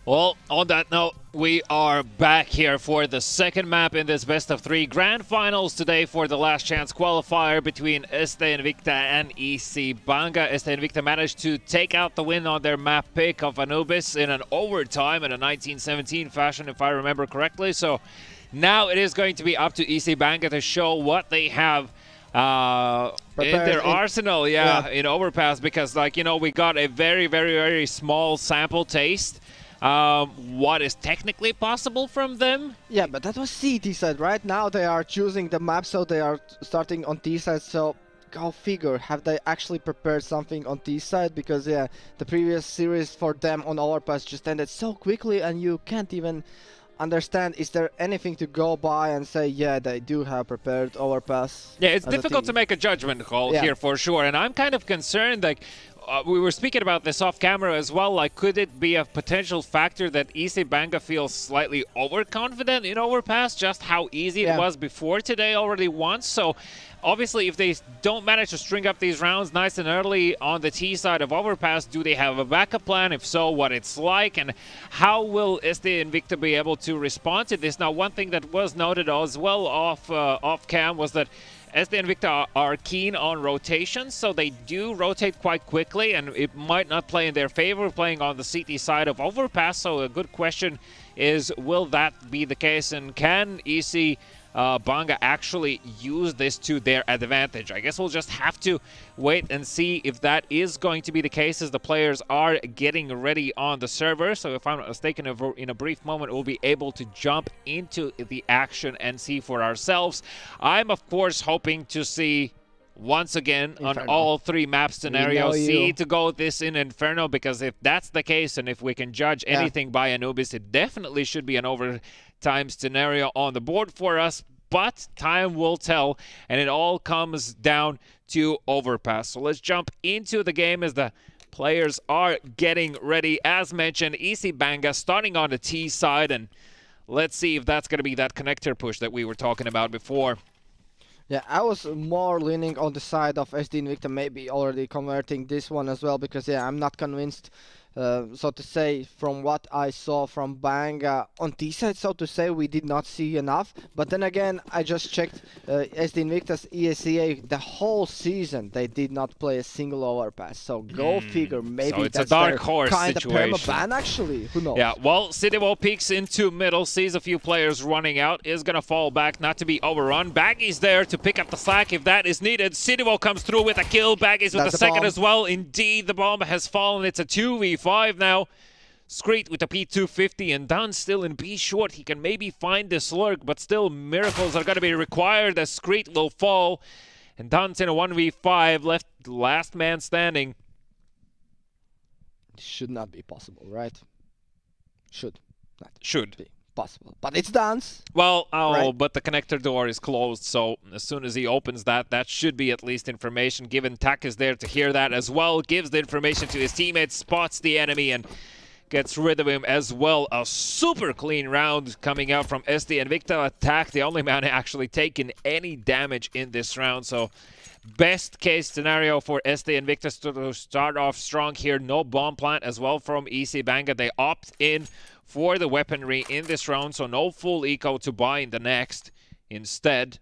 Well, on that note, we are back here for the second map in this best-of-3 grand finals today for the last chance qualifier between ST Invicta and EC Banga. ST Invicta managed to take out the win on their map pick of Anubis in an overtime in a 1917 fashion, if I remember correctly. So now it is going to be up to EC Banga to show what they have in their arsenal, in Overpass, because, like, you know, we got a very, very, very small sample taste. What is technically possible from them?
Yeah, but that was CT side. Right now they are choosing the map, so they are starting on T side. So go figure, have they actually prepared something on T side? Because yeah, the previous series for them on Overpass just ended so quickly, and you can't even understand, is there anything to go by and say, yeah, they do have prepared Overpass?
Yeah, it's difficult to make a judgment call here for sure, and I'm kind of concerned, like, we were speaking about this off camera as well, like, could it be a potential factor that EC Banga feels slightly overconfident in Overpass, just how easy it was before today already once? So obviously if they don't manage to string up these rounds nice and early on the T side of Overpass, do they have a backup plan? If so, what it's like, and how will ST Invicta be able to respond to this? Now, one thing that was noted as well off cam was that ST Invicta are keen on rotations, so they do rotate quite quickly, and it might not play in their favor playing on the CT side of Overpass. So a good question is, will that be the case, and can EC Banga actually use this to their advantage? I guess we'll just have to wait and see if that is going to be the case as the players are getting ready on the server. So if I'm not mistaken, in a brief moment we'll be able to jump into the action and see for ourselves. I'm of course hoping to see once again on all three map scenarios, see to go this in Inferno, because if that's the case and if we can judge anything by Anubis, it definitely should be an overtime scenario on the board for us. But time will tell, and it all comes down to Overpass. So let's jump into the game as the players are getting ready. As mentioned, EC Banga starting on the T side, and let's see if that's going to be that connector push that we were talking about before.
Yeah, I was more leaning on the side of ST Invicta, maybe already converting this one as well, because yeah, I'm not convinced, so to say, from what I saw from Banga on T side, so to say, we did not see enough. But then again, I just checked ST Invicta's ESEA, the whole season they did not play a single Overpass, so go figure, maybe
so it's
that's
a dark horse
kind of
situation.
perma-ban actually, who knows?
Yeah, well, Sidivo peeks into middle, sees a few players running out, is gonna fall back, not to be overrun. Baggy's there to pick up the slack if that is needed. Sidivo comes through with a kill, Baggy's with the second as well. Indeed, the bomb has fallen, it's a 2v5 now. Screet with a P250, and Dunn still in B short. He can maybe find this lurk, but still miracles are going to be required as Screet will fall. And Dunn's in a 1v5, left last man standing.
Should not be possible, right? Should not
be
possible, but it's Dunn's.
Well, but the connector door is closed, so as soon as he opens that, that should be at least information given. Tak is there to hear that as well, gives the information to his teammates, spots the enemy, and gets rid of him as well. A super clean round coming out from ST Invicta. Attack, the only man actually taking any damage in this round, so best case scenario for ST Invicta to start off strong here. No bomb plant as well from EC Banga. They opt in for the weaponry in this round, so no full eco to buy in the next. Instead,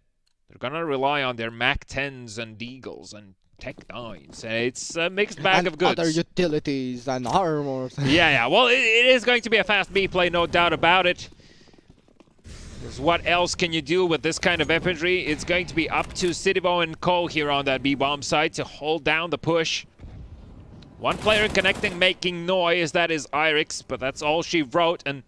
they're gonna rely on their Mac 10s and Deagles and Tech 9s. It's a mixed bag
and
of goods.
Other utilities and armor.
yeah. Well, it is going to be a fast B play, no doubt about it. Because what else can you do with this kind of weaponry? It's going to be up to Sidivo and Co here on that B-bomb side to hold down the push. One player connecting, making noise, that is Irix, but that's all she wrote, and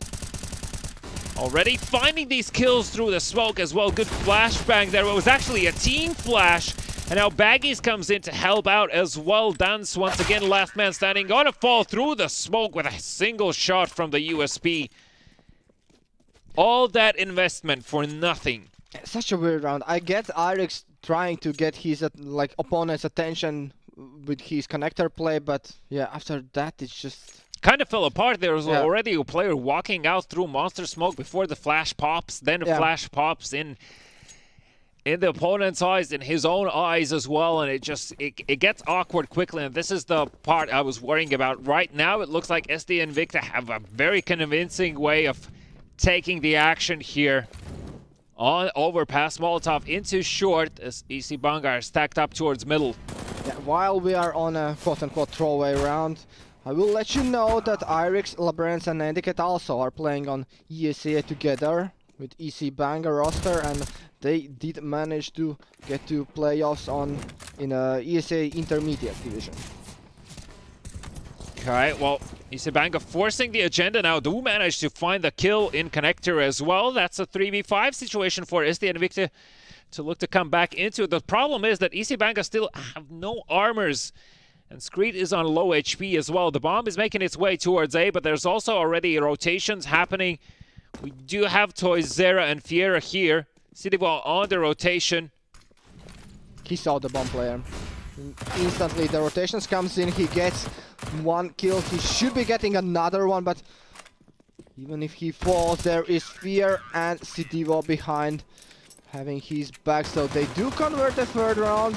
already finding these kills through the smoke as well. Good flashbang there. It was actually a team flash, and now Baggies comes in to help out as well. Dance once again, last man standing, gonna fall through the smoke with a single shot from the USP. All that investment for nothing.
Such a weird round. I get Irix trying to get his opponent's attention with his connector play, but yeah, after that it's just
kind of fell apart. There was already a player walking out through monster smoke before the flash pops, then the flash pops in in the opponent's eyes, in his own eyes as well, and it gets awkward quickly, and this is the part I was worrying about. Right now, it looks like SD and Invicta have a very convincing way of taking the action here. On over past Molotov into short as EC Banga are stacked up towards middle.
Yeah, while we are on a quote-unquote throwaway round, I will let you know that Irix, Labrance and Etiquette also are playing on ESA together with EC Banga roster, and they did manage to get to playoffs in a ESA intermediate division.
Okay, well, EC Banga forcing the agenda now, do manage to find the kill in connector as well. That's a 3v5 situation for SD and Invicta to look to come back into. The problem is that EC Banga still have no armors, and Screed is on low HP as well. The bomb is making its way towards A, but there's also already rotations happening. We do have Toyzera and Fiera here. Cityval on the rotation.
He saw the bomb player. Instantly the rotations comes in, he gets one kill, he should be getting another one, but even if he falls, there is Fear and Cityval behind, having his back, so they do convert the third round.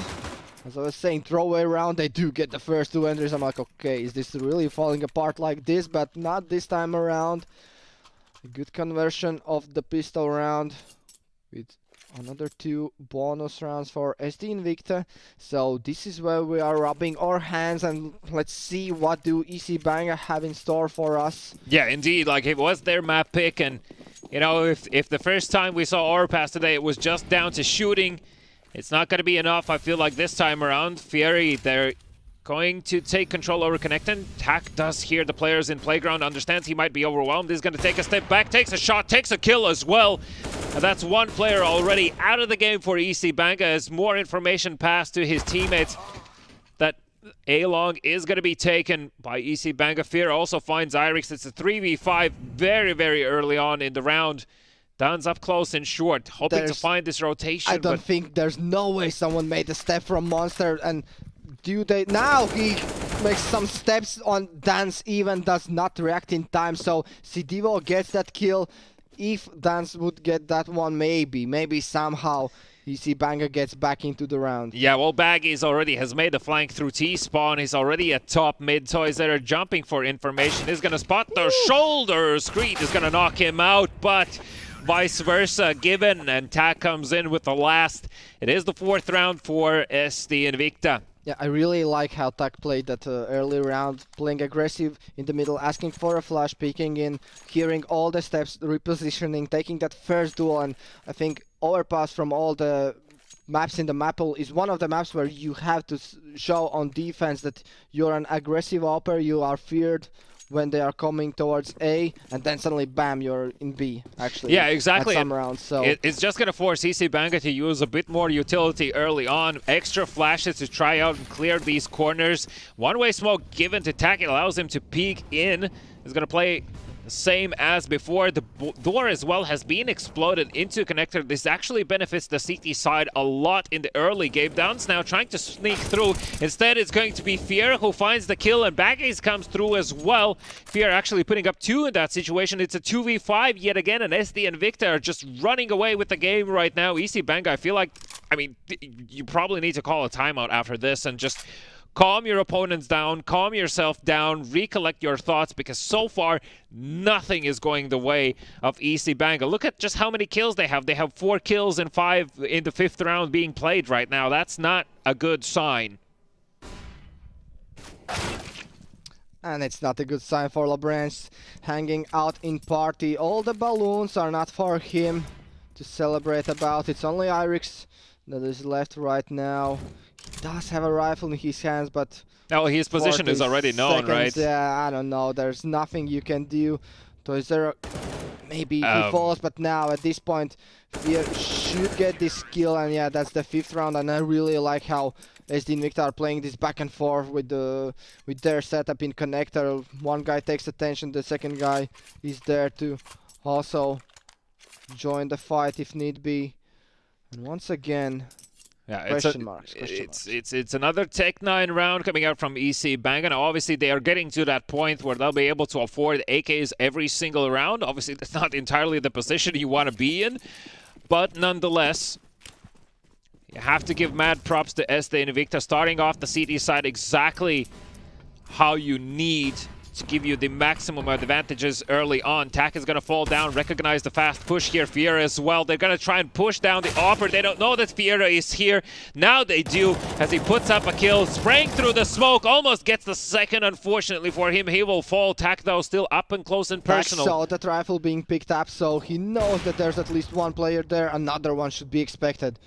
As I was saying, throwaway round, they do get the first two entries. I'm like, okay, is this really falling apart like this? But not this time around. A good conversion of the pistol round with another two bonus rounds for SD Invicta. So this is where we are rubbing our hands, and let's see what do EC Banga have in store for us.
Yeah, indeed. Like, it was their map pick, and you know, if the first time we saw Overpass today, it was just down to shooting. It's not going to be enough, I feel like, this time around. Fieri, they're going to take control over Connecton. Tak does hear the players in Playground, understands he might be overwhelmed. He's going to take a step back, takes a shot, takes a kill as well. And that's one player already out of the game for EC Banga as more information passed to his teammates that A-Long is going to be taken by EC Banga. Fear also finds Irix. It's a 3v5 very, very early on in the round. Dan's up close and short, hoping to find this rotation.
I don't think there's no way someone made a step from Monster, and do they now? He makes some steps on Dance, even does not react in time, so Cityval gets that kill. If Dance would get that one, maybe somehow EC Banga gets back into the round.
Yeah, well, Baggies already has made a flank through T-spawn. He's already at top mid. Toys that are jumping for information. He's going to spot the shoulder. Screed is going to knock him out, but vice versa, Given, and Tak comes in with the last. It is the fourth round for SD Invicta.
Yeah, I really like how Tak played that early round, playing aggressive in the middle, asking for a flash, peeking in, hearing all the steps, repositioning, taking that first duel, and I think Overpass from all the maps in the map pool is one of the maps where you have to show on defense that you're an aggressive upper, you are feared when they are coming towards A, and then suddenly, bam, you're in B, actually.
Yeah, exactly.
At some rounds, so
it's just going to force EC Banga to use a bit more utility early on. Extra flashes to try out and clear these corners. One-way smoke given to Tak. It allows him to peek in. He's going to play the same as before. The door as well has been exploded into connector. This actually benefits the CT side a lot in the early game. Down's now trying to sneak through. Instead, it's going to be Fier who finds the kill, and Baggies comes through as well. Fier actually putting up 2 in that situation. It's a 2v5 yet again, and SD and Victa are just running away with the game right now. EC Banga, I feel like, I mean, you probably need to call a timeout after this and just calm your opponents down, calm yourself down, recollect your thoughts, because so far, nothing is going the way of EC Banga. Look at just how many kills they have. They have 4 kills and 5 in the 5th round being played right now. That's not a good sign.
And it's not a good sign for Labranche, hanging out in party. All the balloons are not for him to celebrate about. It's only Irix that is left right now. He does have a rifle in his hands, but
no, his position is already known, right?
Yeah, I don't know. There's nothing you can do. Toyzera, maybe he falls, but now at this point, Fear should get this kill, and yeah, that's the 5th round. And I really like how SD Invicta are playing this back and forth with their setup in connector. One guy takes attention, the second guy is there to also join the fight if need be. And once again,
yeah,
question marks.
It's another Tech-9 round coming out from EC Banga. Now, obviously, they are getting to that point where they'll be able to afford AKs every single round. Obviously, that's not entirely the position you want to be in, but nonetheless, You have to give mad props to SD Invicta, starting off the CT side exactly how you need to give you the maximum advantages early on. Tak is going to fall down, recognize the fast push here. Fiera as well. They're going to try and push down the offer. They don't know that Fiera is here. Now they do, as he puts up a kill, spraying through the smoke, almost gets the second. Unfortunately for him, he will fall. Tak, though, still up and close and personal.
Tak saw that rifle being picked up, so he knows that there's at least one player there. Another one should be expected.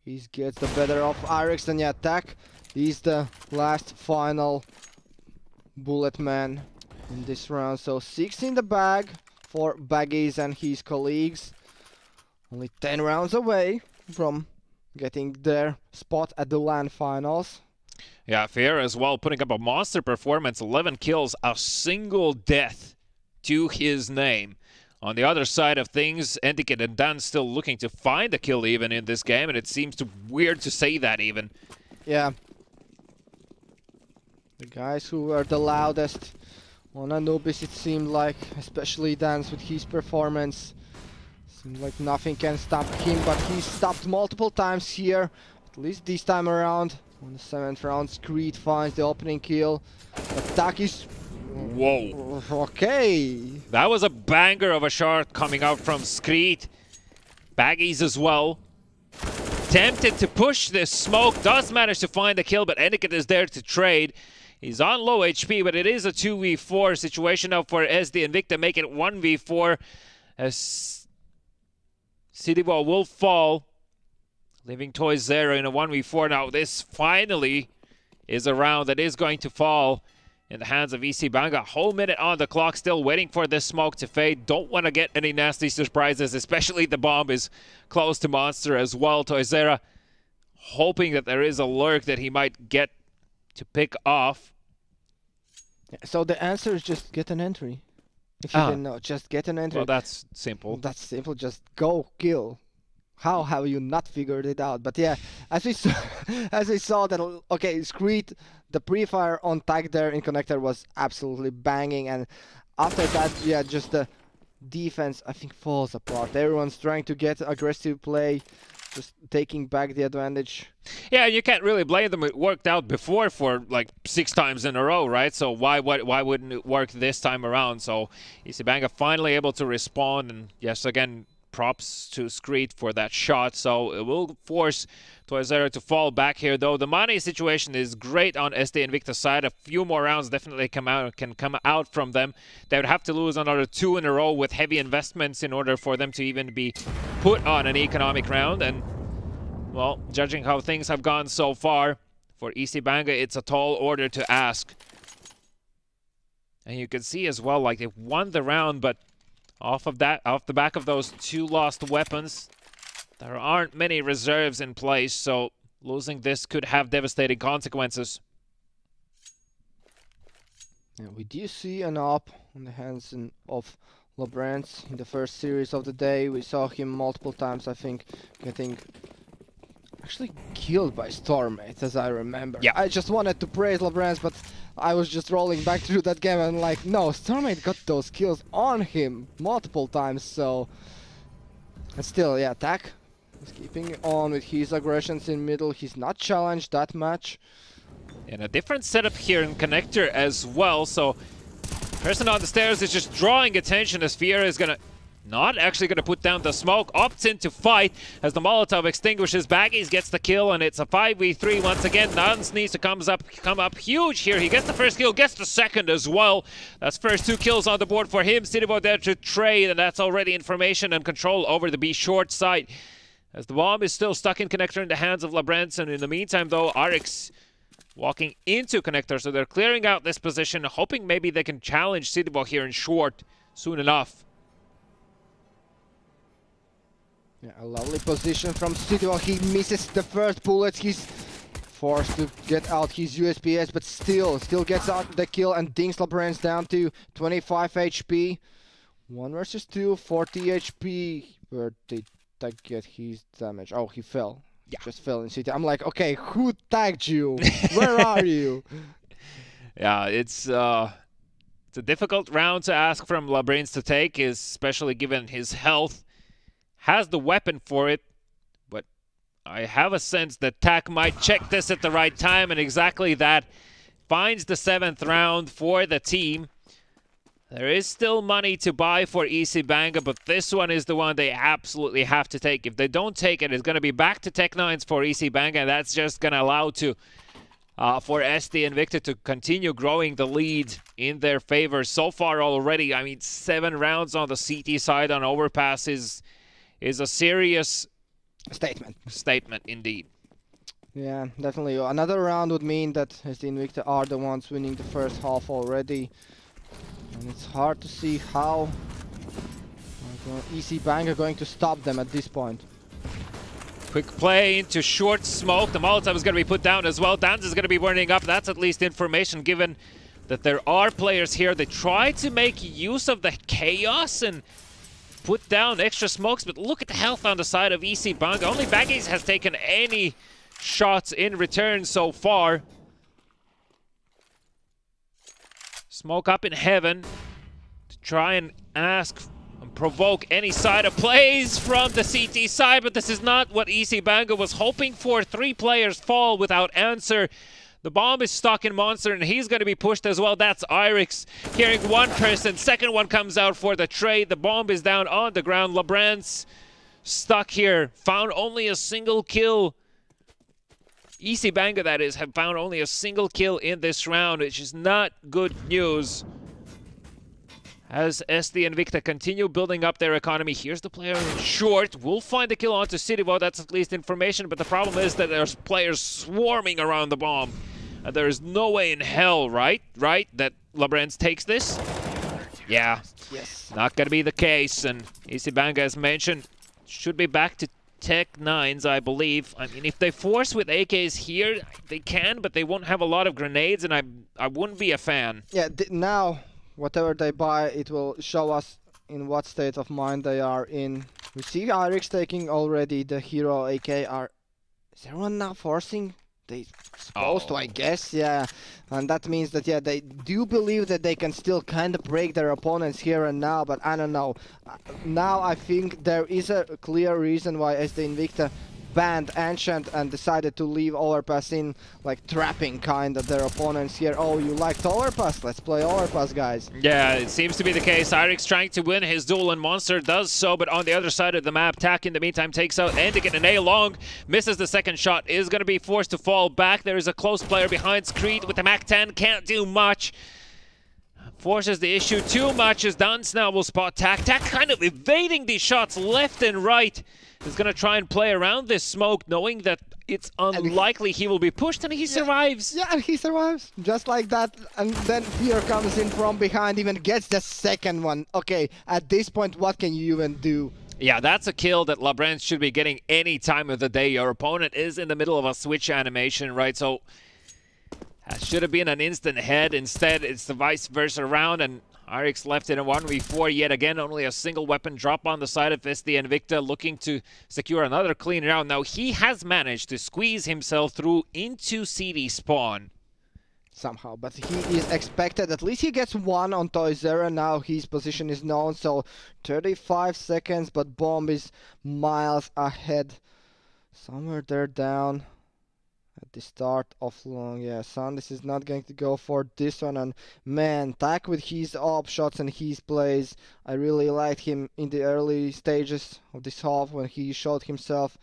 He gets the better of Arix, and yeah, Tak is the last final bullet man in this round. So 6 in the bag for Baggies and his colleagues. Only 10 rounds away from getting their spot at the LAN finals.
Yeah, Fair as well, putting up a monster performance. 11 kills, a single death to his name. On the other side of things, Entiket and Dan still looking to find a kill even in this game, and it seems weird to say that even.
Yeah. The guys who were the loudest on Anubis, it seemed like, especially Dance with his performance. Seemed like nothing can stop him, but he's stopped multiple times here. At least this time around. On the 7th round, Screed finds the opening kill. But Tak is...
Whoa.
Okay.
That was a banger of a shot coming out from Screed. Baggies as well. Tempted to push this smoke, does manage to find the kill, but Eniket is there to trade. He's on low HP, but it is a 2v4 situation now for SD Invicta, make it 1v4 as Cityval will fall, leaving Toys0 in a 1v4. Now this finally is a round that is going to fall in the hands of EC Banga. Whole minute on the clock, still waiting for this smoke to fade. Don't want to get any nasty surprises, especially the bomb is close to Monster as well. Toys0 hoping that there is a lurk that he might get to pick off.
So the answer is just get an entry. If you didn't know, just get an entry.
Well, that's simple.
That's simple, just go kill. How have you not figured it out? But yeah, as we saw that, okay, Screed, the pre-fire on Tak there in connector was absolutely banging, and after that, yeah, just the defense, I think, falls apart. Everyone's trying to get aggressive play, just taking back the advantage.
Yeah, you can't really blame them. It worked out before for like 6 times in a row, right? So why wouldn't it work this time around? So EC Banga finally able to respond, and yes, again, props to Screed for that shot. So it will force Toys0 to fall back here, though. The money situation is great on SD Invicta's side. A few more rounds definitely can come out from them. They would have to lose another 2 in a row with heavy investments in order for them to even be put on an economic round. And, well, judging how things have gone so far, for EC Banga, it's a tall order to ask. And you can see as well, like, they've won the round, but off the back of those 2 lost weapons, there aren't many reserves in place, so losing this could have devastating consequences.
Yeah, we do see an op on the hands of Labrance in the first series of the day. We saw him multiple times, I think, getting actually killed by Stormate, as I remember.
Yeah.
I just wanted to praise Labrance, but I was just rolling back through that game and like, no, Stormate got those kills on him multiple times, so... And still, yeah, Tak is keeping on with his aggressions in middle. He's not challenged that much.
And a different setup here in connector as well, so... Person on the stairs is just drawing attention as Fiera is gonna... Not actually going to put down the smoke, opts in to fight as the Molotov extinguishes. Baggies gets the kill, and it's a 5v3 once again. Nuns needs to come up huge here. He gets the first kill, gets the second as well. That's first 2 kills on the board for him. Citybo there to trade, and that's already information and control over the B short side. As the bomb is still stuck in connector in the hands of Labrance, and in the meantime, though, Arix walking into connector, so they're clearing out this position, hoping maybe they can challenge Citybo here in short soon enough.
Yeah, a lovely position from Cityval. He misses the first bullet. He's forced to get out his USPS, but still gets out the kill and dinks Labrance down to 25 HP. 1 versus 2, 40 HP. Where did Tak get his damage? Oh, he fell. Yeah. Just fell in City. I'm like, okay, who tagged you? Where are you?
Yeah, it's a difficult round to ask from Labrance to take, especially given his health. Has the weapon for it, but I have a sense that TAC might check this at the right time, and exactly that finds the 7th round for the team. There is still money to buy for EC Banga, but this one is the one they absolutely have to take. If they don't take it, it's going to be back to Tech9s for EC Banga, and that's just going to allow for SD Invicta to continue growing the lead in their favor. So far already, I mean, 7 rounds on the CT side on Overpass is a serious statement indeed.
Yeah, definitely. Another round would mean that SD Invicta are the ones winning the first half already. And it's hard to see how EC Bang are going to stop them at this point.
Quick play into short smoke. The Molotov is going to be put down as well. Danz is going to be burning up. That's at least information given that there are players here. They try to make use of the chaos and put down extra smokes, but look at the health on the side of EC Banga. Only Baggies has taken any shots in return so far. Smoke up in heaven to try and ask and provoke any side of plays from the CT side, but this is not what EC Banga was hoping for. 3 players fall without answer. The bomb is stuck in Monster, and he's going to be pushed as well. That's Irix carrying one person. Second one comes out for the trade. The bomb is down on the ground. LeBrand's stuck here. Found only a single kill. EC Banga, that is, have found only a single kill in this round, which is not good news. As SD Invicta continue building up their economy, here's the player in short. We'll find the kill onto Cityvo, that's at least information, but the problem is that there's players swarming around the bomb. And there is no way in hell, right, that LeBrand's takes this? Yeah,
yes,
not gonna be the case, and EC Banga, as mentioned, should be back to Tech9s, I believe. I mean, if they force with AKs here, they can, but they won't have a lot of grenades, and I wouldn't be a fan.
Yeah, now, whatever they buy, it will show us in what state of mind they are in. We see Irix taking already the hero AK. Is everyone now forcing? They supposed to, I guess, yeah. And that means that, yeah, they do believe that they can still kind of break their opponents here and now, but I don't know. Now I think there is a clear reason why SD Invicta banned Ancient and decided to leave Overpass in, like trapping kind of their opponents here. Oh, you liked Overpass? Let's play Overpass, guys.
Yeah, it seems to be the case. Irix trying to win his duel, and Monster does so, but on the other side of the map, TAC in the meantime takes out Endic, and A long misses the second shot, is going to be forced to fall back. There is a close player behind Screed with the MAC-10, can't do much. Forces the issue too much as Danz now will spot TAC. TAC kind of evading these shots left and right. He's going to try and play around this smoke, knowing that it's unlikely he will be pushed, and he survives.
Yeah, and he survives. Just like that. And then Fear comes in from behind, even gets the second one. Okay, at this point, what can you even do?
Yeah, that's a kill that LeBrand should be getting any time of the day. Your opponent is in the middle of a switch animation, right? So that should have been an instant head. Instead, it's the vice versa round, and Irix left in a 1v4 yet again. Only a single weapon drop on the side of SD Invicta, looking to secure another clean round. Now, he has managed to squeeze himself through into CD spawn.
Somehow, but he is expected. At least he gets one on Toyzera. Now his position is known, so 35 seconds, but Bomb is miles ahead. Somewhere there down at the start of long. Yeah, Sandis is not going to go for this one, and man, TAC with his op shots and his plays. I really liked him in the early stages of this half when he showed himself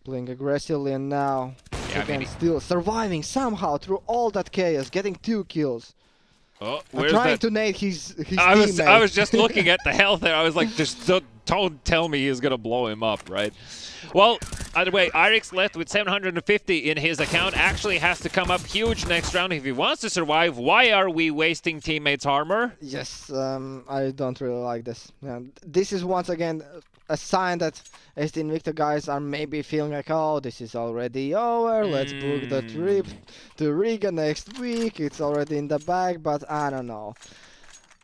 playing aggressively, and now again, still surviving somehow through all that chaos, getting 2 kills.
Oh,
I'm trying to nade his
teammate. I was just looking at the health there. I was like, just don't tell me he's gonna blow him up, right? Well, either way, Irix left with 750 in his account. Actually has to come up huge next round if he wants to survive. Why are we wasting teammates' armor?
Yes, I don't really like this. Yeah, this is once again a sign that SD Invicta guys are maybe feeling like, oh, this is already over, let's book the trip to Riga next week, it's already in the bag, but I don't know.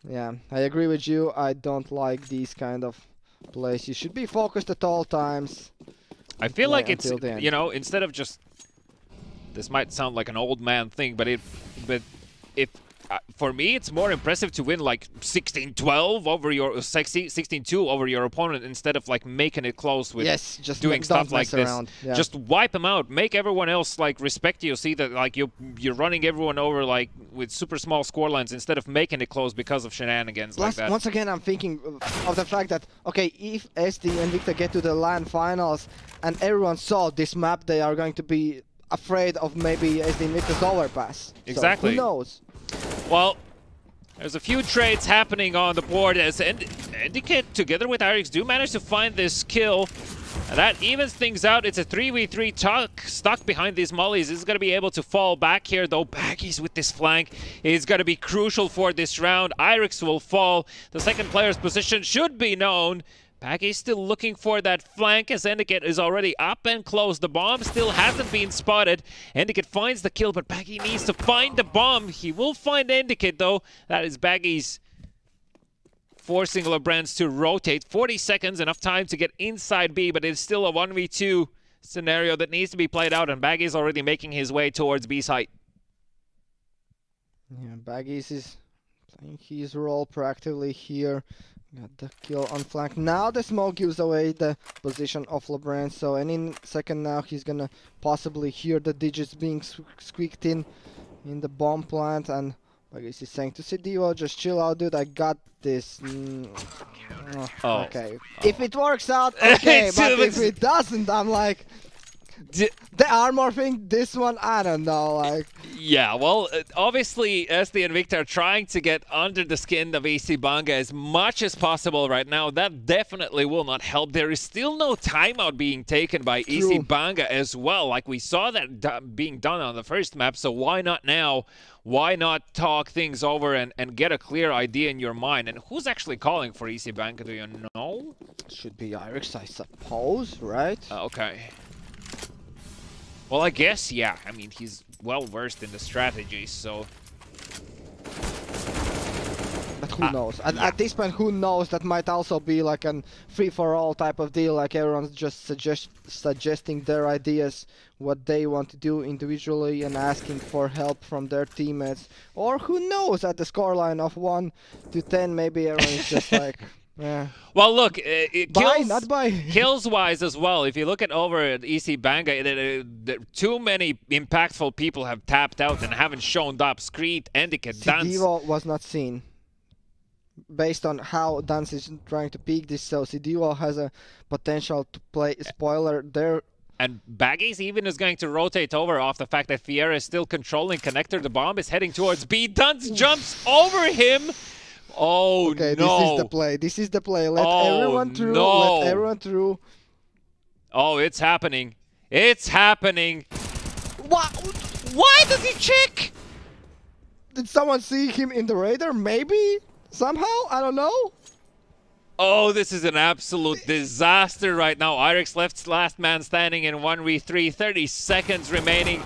Yeah, I agree with you, I don't like these kind of plays. You should be focused at all times.
I feel like it's, you know, instead of just, this might sound like an old man thing, but if for me, it's more impressive to win like 16-12 over your 16-2 over your opponent instead of like making it close with
just
doing stuff like this.
Yeah.
Just wipe them out. Make everyone else like respect you. See that like you're running everyone over like with super small score lines instead of making it close because of shenanigans.
Plus,
like that.
Once again, I'm thinking of the fact that okay, if SD and Victor get to the LAN finals and everyone saw this map, they are going to be afraid of maybe SD and Victor's overpass.
Exactly.
So, who knows?
Well, there's a few trades happening on the board as Indicate together with Irix do manage to find this kill. And that evens things out. It's a 3v3 stuck behind these mollies. Is going to be able to fall back here, though. Baggies with this flank is going to be crucial for this round. Irix will fall. The second player's position should be known. Baggy's still looking for that flank as Endicott is already up and close. The bomb still hasn't been spotted. Endicott finds the kill, but Baggy needs to find the bomb. He will find Endicott, though. That is Baggy's forcing LeBrans to rotate. 40 seconds, enough time to get inside B, but it's still a 1v2 scenario that needs to be played out, and Baggy's already making his way towards B site.
Yeah, Baggies is playing his role proactively here. Got the kill on flank. Now the smoke gives away the position of LeBrans, so any second now he's gonna possibly hear the digits being squeaked in the bomb plant, and Baggies is saying to Sidio, just chill out, dude, I got this. Okay. If it works out, okay, but if it doesn't, I'm like, the armor thing, this one, I don't know, like.
Yeah, well, obviously, SD and Victor are trying to get under the skin of EC Banga as much as possible right now. That definitely will not help. There is still no timeout being taken by EC Banga as well. Like, we saw that being done on the first map, so why not now? Why not talk things over and get a clear idea in your mind? And who's actually calling for EC Banga, do you know?
Should be Irix, I suppose, right?
Okay. Well, I guess, yeah. I mean, he's well-versed in the strategies, so...
But who knows? At this point, who knows? That might also be like a free-for-all type of deal, like everyone's just suggesting their ideas, what they want to do individually, and asking for help from their teammates. Or who knows, at the scoreline of 1 to 10, maybe everyone's just like... Yeah.
Well, look,
kills-wise
as well. If you look at over at EC Banga, too many impactful people have tapped out and haven't shown up. Screed, Endicott, Dance.
Sidivo was not seen. Based on how Dance is trying to peek this, so Sidivo has a potential to play spoiler there.
And Baggies even is going to rotate over off the fact that Fiera is still controlling connector. The bomb is heading towards B. Dance jumps over him. Oh,
okay,
no.
This is the play. This is the play. Let everyone through.
No.
Let everyone through.
Oh, it's happening. It's happening.
What?
Why does he check?
Did someone see him in the radar? Maybe? Somehow? I don't know.
Oh, this is an absolute disaster right now. Irix last man standing in 1v3. 30 seconds remaining.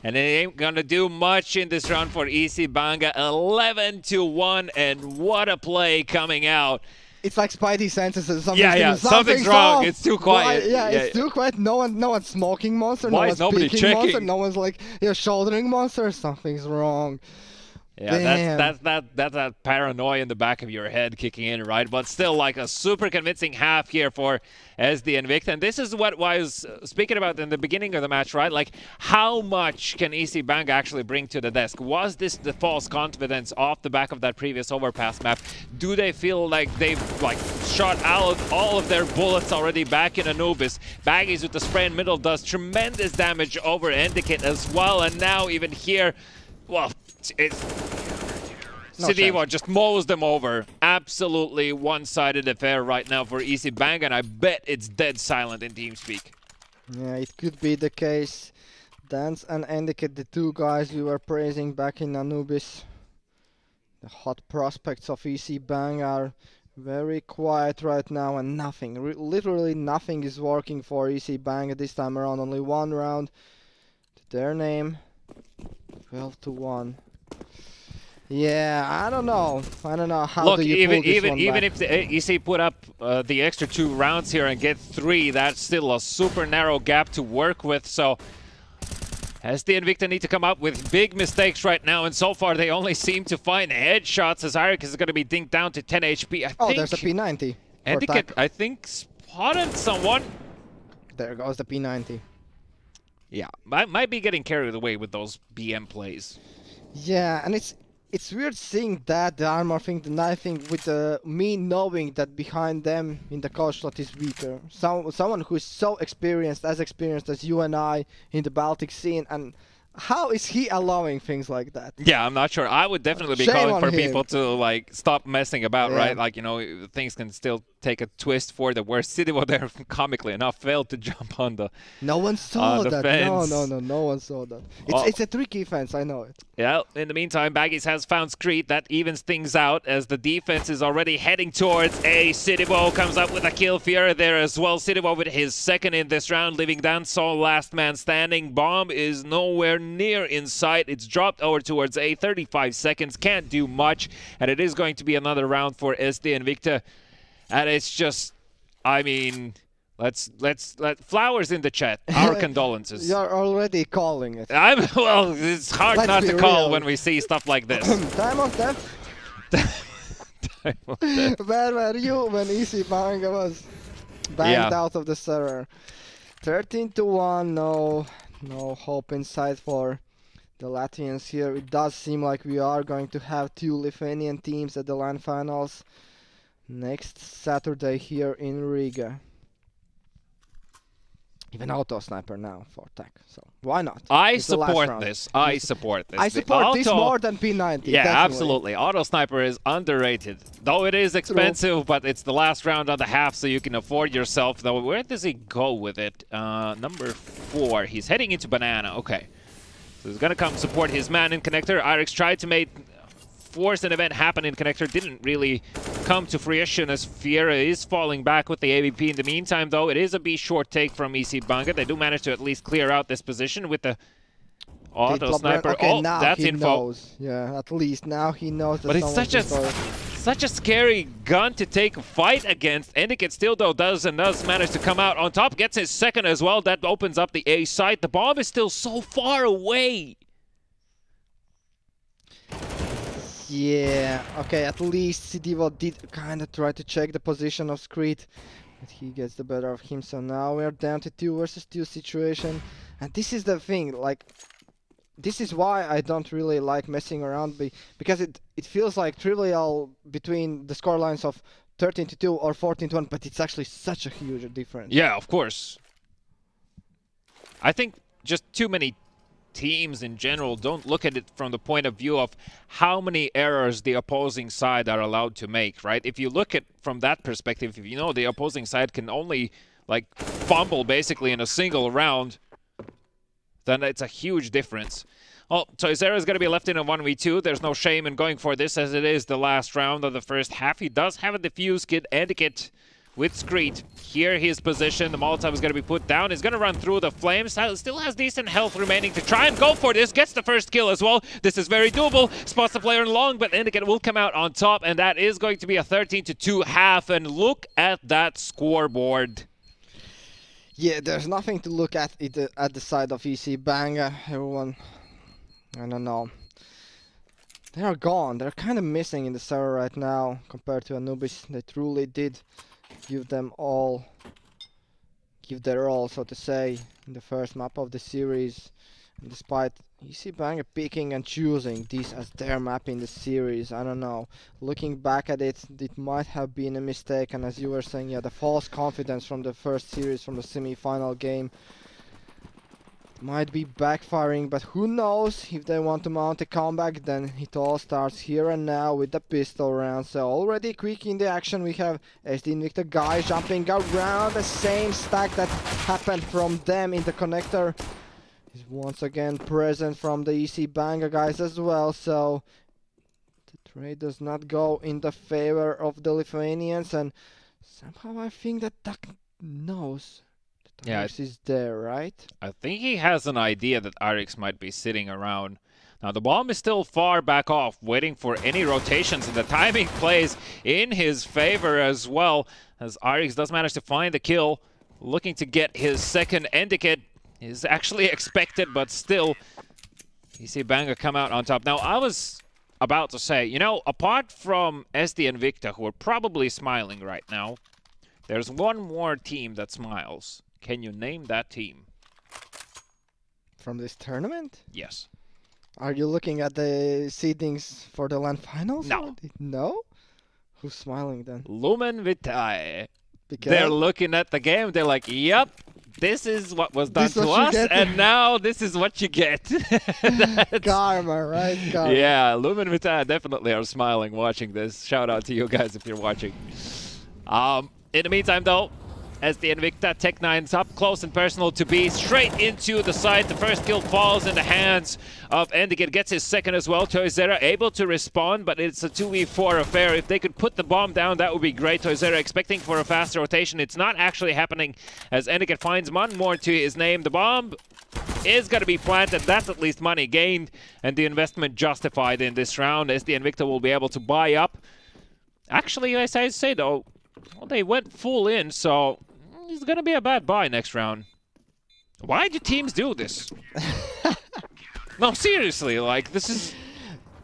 And it ain't gonna do much in this round for EC Banga. 11-1, and what a play coming out.
It's like Spidey senses or something.
Yeah, something's wrong. It's too quiet.
It's too quiet. No one's smoking monster.
Why
no
is nobody
peeking
checking?
Monster. No one's like shouldering monster. Something's wrong.
Yeah, that's that paranoia in the back of your head kicking in, right? But still, like a super convincing half here for SD and Victor. And this is what I was speaking about in the beginning of the match, right? Like, how much can EC Banga actually bring to the desk? Was this the false confidence off the back of that previous overpass map? Do they feel like they've shot out all of their bullets already back in Anubis? Baggies with the spray in middle does tremendous damage over Endicott as well. And now even here, well, Sidivo just mows them over. Absolutely one-sided affair right now for EC Banga, and I bet it's dead silent in TeamSpeak.
Yeah, it could be the case. Dance and Endicott, the two guys we were praising back in Anubis. The hot prospects of EC Banga are very quiet right now, and nothing, literally nothing is working for EC Banga this time around. Only one round to their name. 12-1. Yeah, I don't know. How do you pull this one back?
Even if the EC put up the extra 2 rounds here and get 3, that's still a super narrow gap to work with. So As the Invicta need to come up with big mistakes right now, and so far they only seem to find headshots as Arik is going to be dinked down to 10 HP. I think
there's a P90.
Etiquette, I think, spotted someone.
There goes the P90.
Yeah, might be getting carried away with those BM plays.
Yeah, and it's weird seeing that, the armor thing, the knife thing, with me knowing that behind them in the coach slot is weaker. Someone who is so experienced as you and I in the Baltic scene, and how is he allowing things like that?
Yeah, I'm not sure. I would definitely be calling for people to like stop messing about, right? Like, you know, things can still take a twist for the worst. Cityvo there, comically enough, failed to jump on the
No one saw that.
fence.
No one saw that. It's a tricky fence, I know it.
Yeah, in the meantime, Baggies has found Screed. That evens things out as the defense is already heading towards A. Cityvo comes up with a kill. Fear there as well. Cityvo with his second in this round, leaving Dansol last man standing. Bomb is nowhere near in sight. It's dropped over towards A. 35 seconds, can't do much. And it is going to be another round for SD Invicta. And it's just, I mean, let's let flowers in the chat. Our condolences.
You're already calling it.
Well, it's hard not to call when we see stuff like this.
Time of death.
Time of death.
Where were you when Easy Banga was banged out of the server? 13-1. No hope inside for the Latvians here. It does seem like we are going to have 2 Lithuanian teams at the LAN finals next Saturday here in Riga. Even Auto Sniper now for tech, so why not?
I support this. I support
this more than P90.
Yeah,
definitely.
Absolutely. Auto Sniper is underrated. Though it is expensive, but it's the last round on the half, so you can afford yourself. Though, where does he go with it? Number 4. He's heading into Banana. Okay. So he's going to come support his man in Connector. Irix tried to force an event happen in Connector. Didn't really come to fruition as Fiera is falling back with the AVP. In the meantime, though, it is a B short take from EC Banga. They do manage to at least clear out this position with the Auto Sniper.
Okay, now
that's
he
info.
Knows. Yeah, at least now he knows that.
But it's such a scary gun to take a fight against. Etiquette still, though, does manage to come out on top. Gets his second as well. That opens up the A site. The bomb is still so far away.
Yeah, okay, at least Cityvo did kind of try to check the position of Screed, but he gets the better of him, so now we're down to 2 versus 2 situation. And this is the thing, like, this is why I don't really like messing around, because it feels like trivial between the scorelines of 13-2 or 14-1, but it's actually such a huge difference.
Yeah, of course. I think just too many teams in general don't look at it from the point of view of how many errors the opposing side are allowed to make, right? If you look at from that perspective, if you know the opposing side can only like fumble basically in a single round, then it's a huge difference. Oh, so Zera is going to be left in a 1v2. There's no shame in going for this as it is the last round of the first half. He does have a defuse kit and a kit with Screed. Here his position, the Molotov is going to be put down. He's going to run through the flames. Still has decent health remaining to try and go for this. Gets the first kill as well. This is very doable. Spots the player in long, but Indicate will come out on top, and that is going to be a 13-2 half. And look at that scoreboard.
Yeah, there's nothing to look at the side of EC Banga. Everyone, I don't know. They are gone. They're kind of missing in the server right now compared to Anubis. They truly did give their all, so to say, in the first map of the series. And despite EC Banga picking and choosing this as their map in the series, I don't know. Looking back at it, it might have been a mistake. And as you were saying, yeah, the false confidence from the first series, from the semi-final game, might be backfiring, but who knows. If they want to mount a comeback, then it all starts here and now with the pistol round. So already quick in the action, we have SD Invicta guys jumping around the same stack that happened from them in the connector. Is once again present from the EC Banga guys as well, so the trade does not go in the favor of the Lithuanians, and somehow I think that Duck knows Arix is there, right?
I think he has an idea that Arix might be sitting around. Now the bomb is still far back off, waiting for any rotations, and the timing plays in his favor as well, as Arix does manage to find the kill, looking to get his second Indicate. is actually expected, but still, you see Banga come out on top. Now, I was about to say, you know, apart from SD and Victa, who are probably smiling right now, there's one more team that smiles. Can you name that team?
From this tournament?
Yes.
Are you looking at the seedings for the LAN finals?
No.
No? Who's smiling then?
Lumen Vitae.
Because
They're looking at the game, they're like, yep, this is what was done to us, and now this is what you get.
Karma, right? Karma.
Yeah, Lumen Vitae definitely are smiling watching this. Shout out to you guys if you're watching. In the meantime, though, as the Invicta, Tech9's up close and personal to B, straight into the site. The first kill falls in the hands of Endigit, gets his second as well. Toyzera able to respond, but it's a 2v4 affair. If they could put the bomb down, that would be great. Toyzera expecting for a fast rotation. It's not actually happening as Endigit finds one more to his name. The bomb is going to be planted. That's at least money gained, and the investment justified in this round, as the Invicta will be able to buy up. Actually, as I say though, well, they went full in, so it's gonna be a bad buy next round. Why do teams do this? No, seriously, like, this is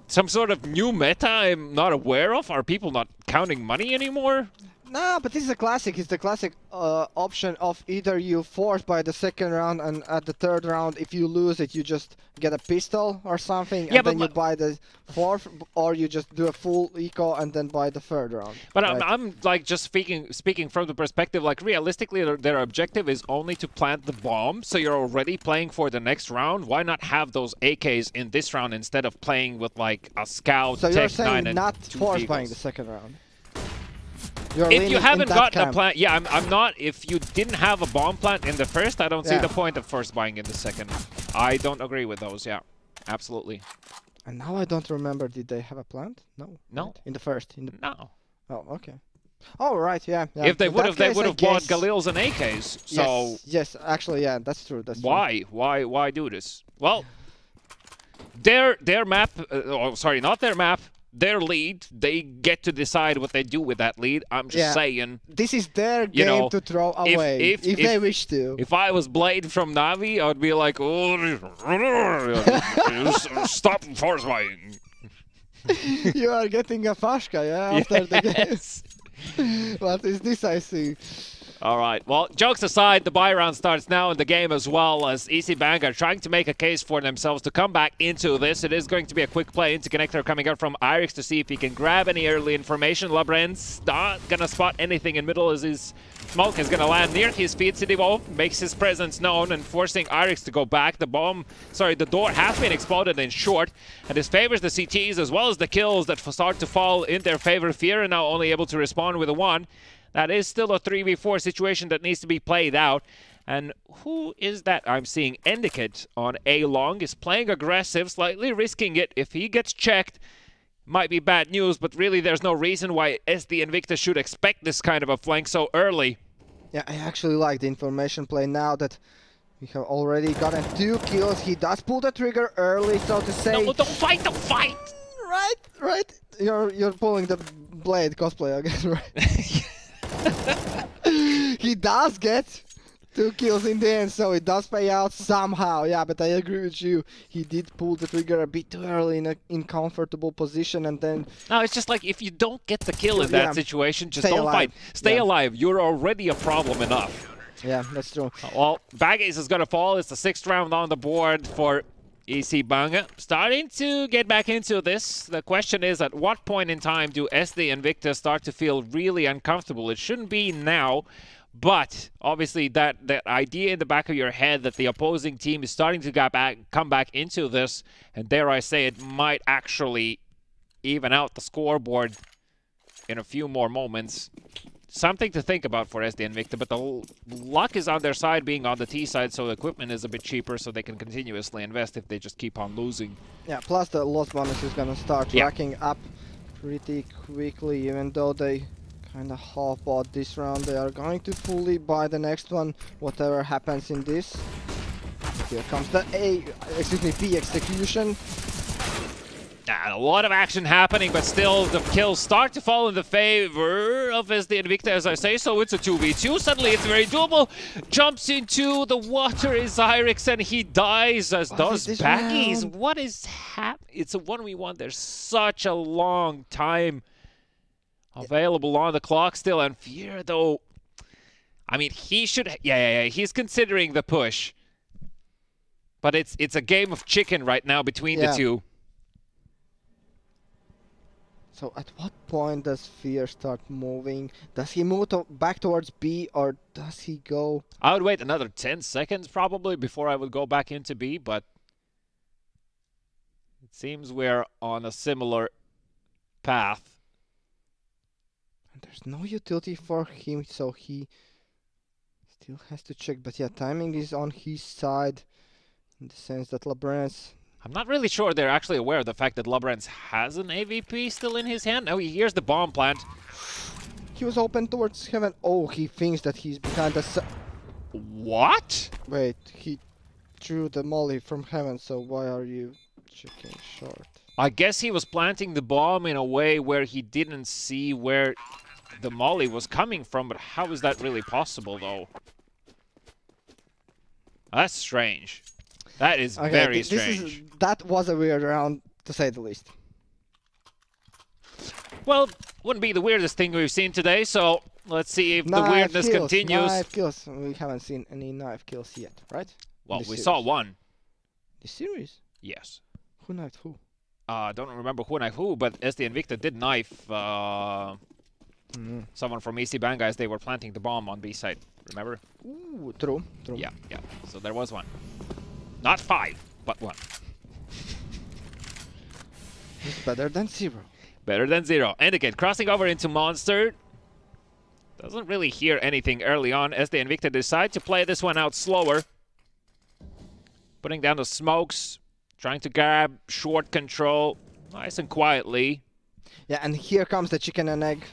some sort of new meta I'm not aware of? Are people not counting money anymore?
No, but this is a classic. It's the classic option of either you force by the second round, and at the third round, if you lose it, you just get a pistol or something, and then you buy the fourth, or you just do a full eco and then buy the third round.
But right? I'm like just speaking from the perspective, like realistically, their objective is only to plant the bomb, so you're already playing for the next round. Why not have those AKs in this round instead of playing with like a scout?
So you're saying not force buying the second round?
If you haven't gotten a plant, yeah, I'm not. If you didn't have a bomb plant in the first, I don't see the point of first buying in the second. I don't agree with those, yeah. Absolutely.
And now I don't remember, did they have a plant? No.
No.
Right? In the first?
No.
Oh, okay. Oh, right, yeah.
If they would have, they would have bought Galils and AKs. So
yes, actually, yeah, that's true. That's
why?
True.
Why do this? Well, their map, oh, sorry, not their map. Their lead, they get to decide what they do with that lead. I'm just saying.
This is their game to throw away, if they wish to.
If I was Blade from Navi, I would be like, oh, stop force buying.
You are getting a Fashka, yeah, after the game. What is this I see?
All right, well, jokes aside, the buy round starts now in the game as well, as EC Bang are trying to make a case for themselves to come back into this. It is going to be a quick play into connector coming out from Irix to see if he can grab any early information. Labren's not going to spot anything in middle as his smoke is going to land near his feet. Sidivo makes his presence known and forcing Irix to go back. The door has been exploded in short, and this favors the CTs as well as the kills that start to fall in their favor. Fear now only able to respond with a 1. That is still a 3v4 situation that needs to be played out. And who is that? I'm seeing Endicate on A long is playing aggressive, slightly risking it. If he gets checked, might be bad news, but really there's no reason why SD Invicta should expect this kind of a flank so early.
Yeah, I actually like the information play now that we have already gotten 2 kills. He does pull the trigger early, so to say.
No, don't fight, don't fight!
Right. You're pulling the Blade cosplay again, right? He does get 2 kills in the end, so it does pay out somehow. Yeah, but I agree with you. He did pull the trigger a bit too early in an uncomfortable position, and then...
No, it's just like, if you don't get the kill in that situation, just don't fight. Stay alive. You're already a problem enough.
Yeah, that's true.
Well, Bagace is going to fall. It's the 6th round on the board for EC Banga. Starting to get back into this. The question is, at what point in time do SD and Victa start to feel really uncomfortable? It shouldn't be now, but obviously that idea in the back of your head that the opposing team is starting to come back into this, and dare I say it might actually even out the scoreboard in a few more moments. Something to think about for SD and Victa, but the luck is on their side, being on the T side, so the equipment is a bit cheaper, so they can continuously invest if they just keep on losing.
Yeah, plus the loss bonus is gonna start racking up pretty quickly, even though they kind of half bought this round. They are going to fully buy the next one, whatever happens in this. Here comes the B execution.
And a lot of action happening, but still the kills start to fall in the favor of SD Invicta, as I say. So it's a 2v2. Suddenly it's very doable. Jumps into the water is Irix, and he dies, as does Baggies. What is happening? It's a 1v1. There's such a long time available on the clock still. And Fear, though, I mean, he should... Yeah. He's considering the push. But it's a game of chicken right now between the two.
So at what point does Fear start moving? Does he move back towards B, or does he go...
I would wait another 10 seconds probably before I would go back into B, but it seems we're on a similar path.
And there's no utility for him, so he still has to check. But yeah, timing is on his side in the sense that Labrance...
I'm not really sure they're actually aware of the fact that Labrance has an AVP still in his hand. Now he hears the bomb plant.
He was open towards heaven. Oh, he thinks that he's behind the...
What?
Wait, he threw the molly from heaven, so why are you checking short?
I guess he was planting the bomb in a way where he didn't see where the molly was coming from, but how is that really possible, though? That's strange. That is very strange.
That was a weird round, to say the least.
Well, wouldn't be the weirdest thing we've seen today, so let's see if the weirdness continues.
Knife kills. We haven't seen any knife kills yet, right?
Well, we saw one.
The series?
Yes.
Who knifed who?
I don't remember who knifed who, but SD Invicta did knife someone from EC Banga as they were planting the bomb on B side. Remember?
Ooh, true.
Yeah. So there was one. Not 5, but 1.
It's better than 0.
Better than 0. And again, crossing over into Monster. Doesn't really hear anything early on as the Invicta decide to play this one out slower. Putting down the smokes. Trying to grab short control. Nice and quietly.
Yeah, and here comes the chicken and egg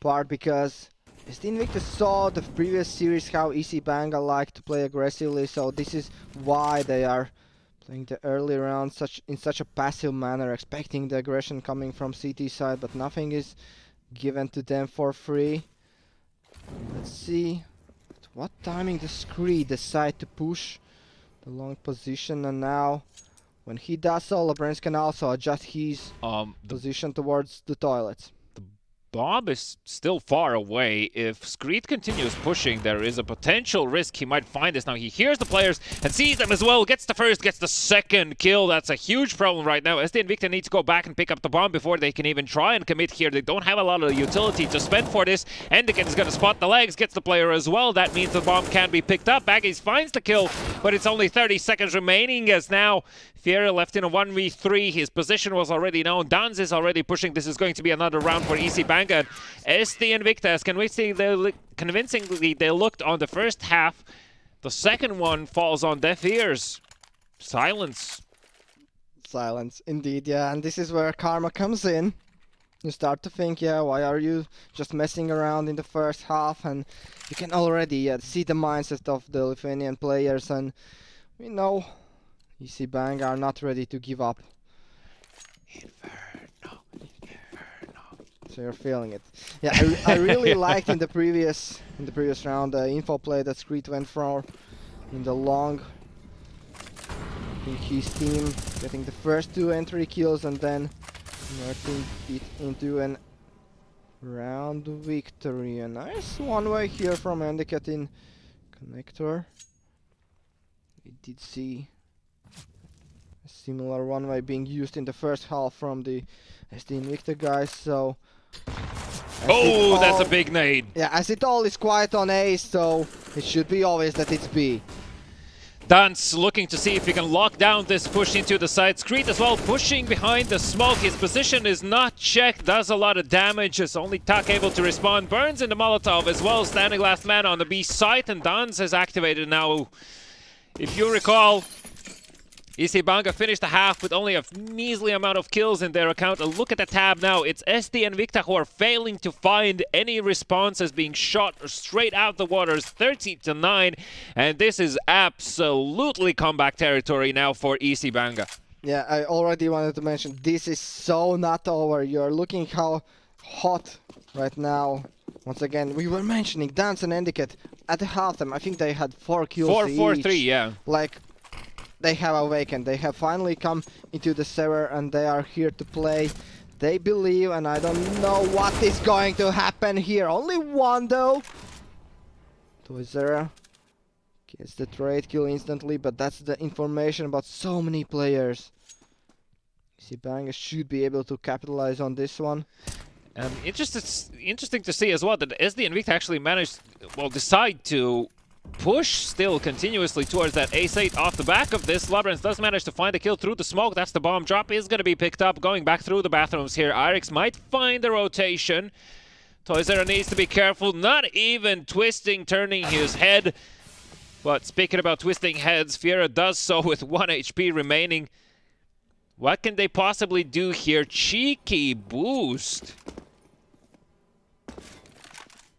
part, because SD Invicta saw the previous series how EC Banga like to play aggressively, so this is why they are playing the early round in such a passive manner, expecting the aggression coming from CT side, but nothing is given to them for free. Let's see at what timing the Scree decide to push the long position, and now when he does so, Labrance can also adjust his position towards the toilets.
Bomb is still far away. If Screed continues pushing, there is a potential risk he might find this. Now he hears the players and sees them as well. Gets the first, gets the second kill. That's a huge problem right now. SD Invicta needs to go back and pick up the bomb before they can even try and commit here. They don't have a lot of utility to spend for this. Endican is going to spot the legs, gets the player as well. That means the bomb can be picked up. Baggies finds the kill, but it's only 30 seconds remaining as now Fiera left in a 1v3. His position was already known. Danz is already pushing. This is going to be another round for EC Banga. SD Invicta, as convincingly they looked on the first half. The second one falls on deaf ears. Silence.
Silence, indeed, yeah. And this is where karma comes in. You start to think, yeah, why are you just messing around in the first half? And you can already see the mindset of the Lithuanian players. And we know EC Banga are not ready to give up.
Inferno.
So you're feeling it. Yeah, I really liked in the previous round the info play that Screed went for in the long. I think his team getting the first 2 entry kills and then converting it into an round victory. A nice one-way here from Endicat in connector. We did see a similar one-way being used in the first half from the SD Invicta guys, so...
Oh, that's a big nade.
Yeah, as it all is quiet on A, so it should be obvious that it's B.
Danz looking to see if he can lock down this push into the side. Screed as well pushing behind the smoke. His position is not checked, does a lot of damage. Is only Tak able to respond. Burns in the Molotov as well, standing last man on the B site, and Danz is activated now. If you recall, EC Banga finished the half with only a measly amount of kills in their account. And look at the tab now. It's SD and Invicta who are failing to find any responses, being shot straight out the waters, 30-9. And this is absolutely comeback territory now for EC Banga.
Yeah, I already wanted to mention, this is so not over. You're looking how hot right now. Once again, we were mentioning Dance and Endicott at the halftime. I think they had 4 kills each.
4-4-3, yeah.
Like, they have awakened. They have finally come into the server and they are here to play. They believe, and I don't know what is going to happen here. Only one though. Toizera gets the trade kill instantly, but that's the information about so many players. Banga should be able to capitalize on this one.
Interesting to see as well that SD and Invicta actually managed, well, decide to push still continuously towards that ace-8 off the back of this. Labrens does manage to find the kill through the smoke. That's the bomb drop. Is going to be picked up. Going back through the bathrooms here. Irix might find the rotation. Toizera needs to be careful. Not even twisting, turning his head. But speaking about twisting heads, Fiera does so with 1 HP remaining. What can they possibly do here? Cheeky boost.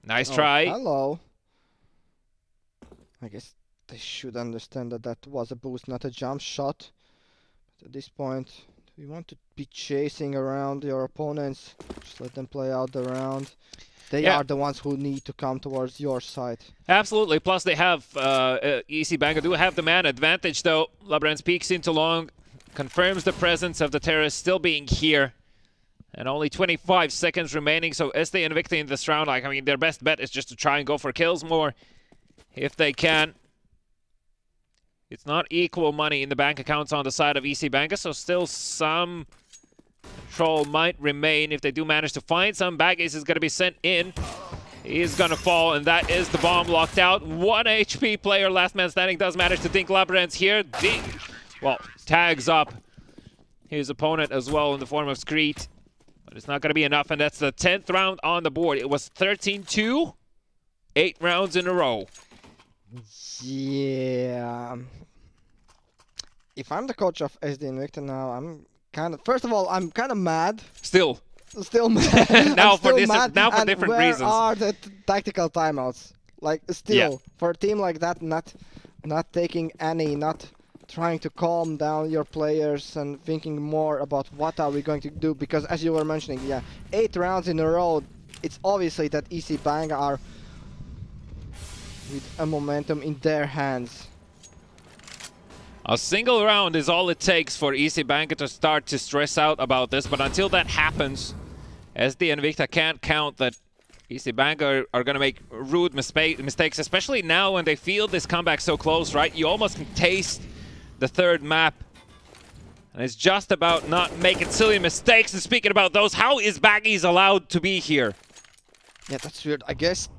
Nice try.
Hello. I guess they should understand that that was a boost, not a jump shot. But at this point, do you want to be chasing around your opponents? Just let them play out the round. They are the ones who need to come towards your side.
Absolutely. Plus, they have EC Banga do have the man advantage, though. Labrens peeks into long, confirms the presence of the terrorists still being here. And only 25 seconds remaining, so SD and Invicta in this round, like, I mean, their best bet is just to try and go for kills more if they can. It's not equal money in the bank accounts on the side of EC Banga, so still some control might remain if they do manage to find some. Baggaze is going to be sent in. He is going to fall, and that is the bomb locked out. 1 HP player, last man standing, does manage to dink Labrens here. Well, tags up his opponent as well in the form of Screet. But it's not going to be enough, and that's the 10th round on the board. It was 13-2, 8 rounds in a row.
Yeah. If I'm the coach of SD Invicta now, I'm kind of... First of all, I'm kind of mad.
Still
mad.
now for different reasons.
Where are the tactical timeouts? Like, still, for a team like that, not taking any, not trying to calm down your players and thinking more about what are we going to do, because as you were mentioning, 8 rounds in a row, it's obviously that EC Banga are with a momentum in their hands.
A single round is all it takes for EC Banga to start to stress out about this, but until that happens, SD and Invicta can't count that EC Banga are going to make rude mistakes, especially now when they feel this comeback so close, right? You almost can taste the third map. And it's just about not making silly mistakes. And speaking about those, how is Baggies allowed to be here?
Yeah, that's weird. I guess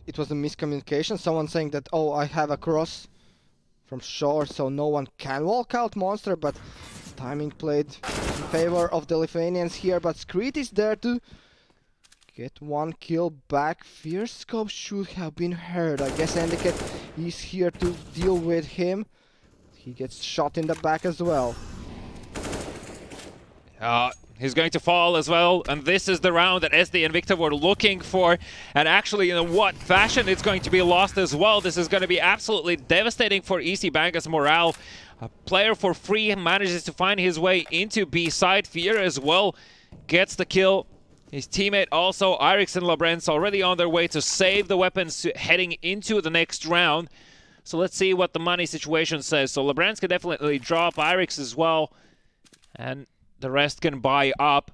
it was a miscommunication. Someone saying that, oh, I have a cross from shore, so no one can walk out Monster, but timing played in favor of the Lithuanians here. But Screet is there to get 1 kill back. Fierce Scope should have been heard. I guess Endicott is here to deal with him. He gets shot in the back as well.
He's going to fall as well, and this is the round that SD and Invicta were looking for. And actually, in what fashion it's going to be lost as well. This is going to be absolutely devastating for EC Banga's morale. A player for free manages to find his way into B side. Fear as well gets the kill. His teammate also, Irix and Labrens, already on their way to save the weapons heading into the next round. So let's see what the money situation says. So Labrens can definitely drop, Irix as well, and the rest can buy up.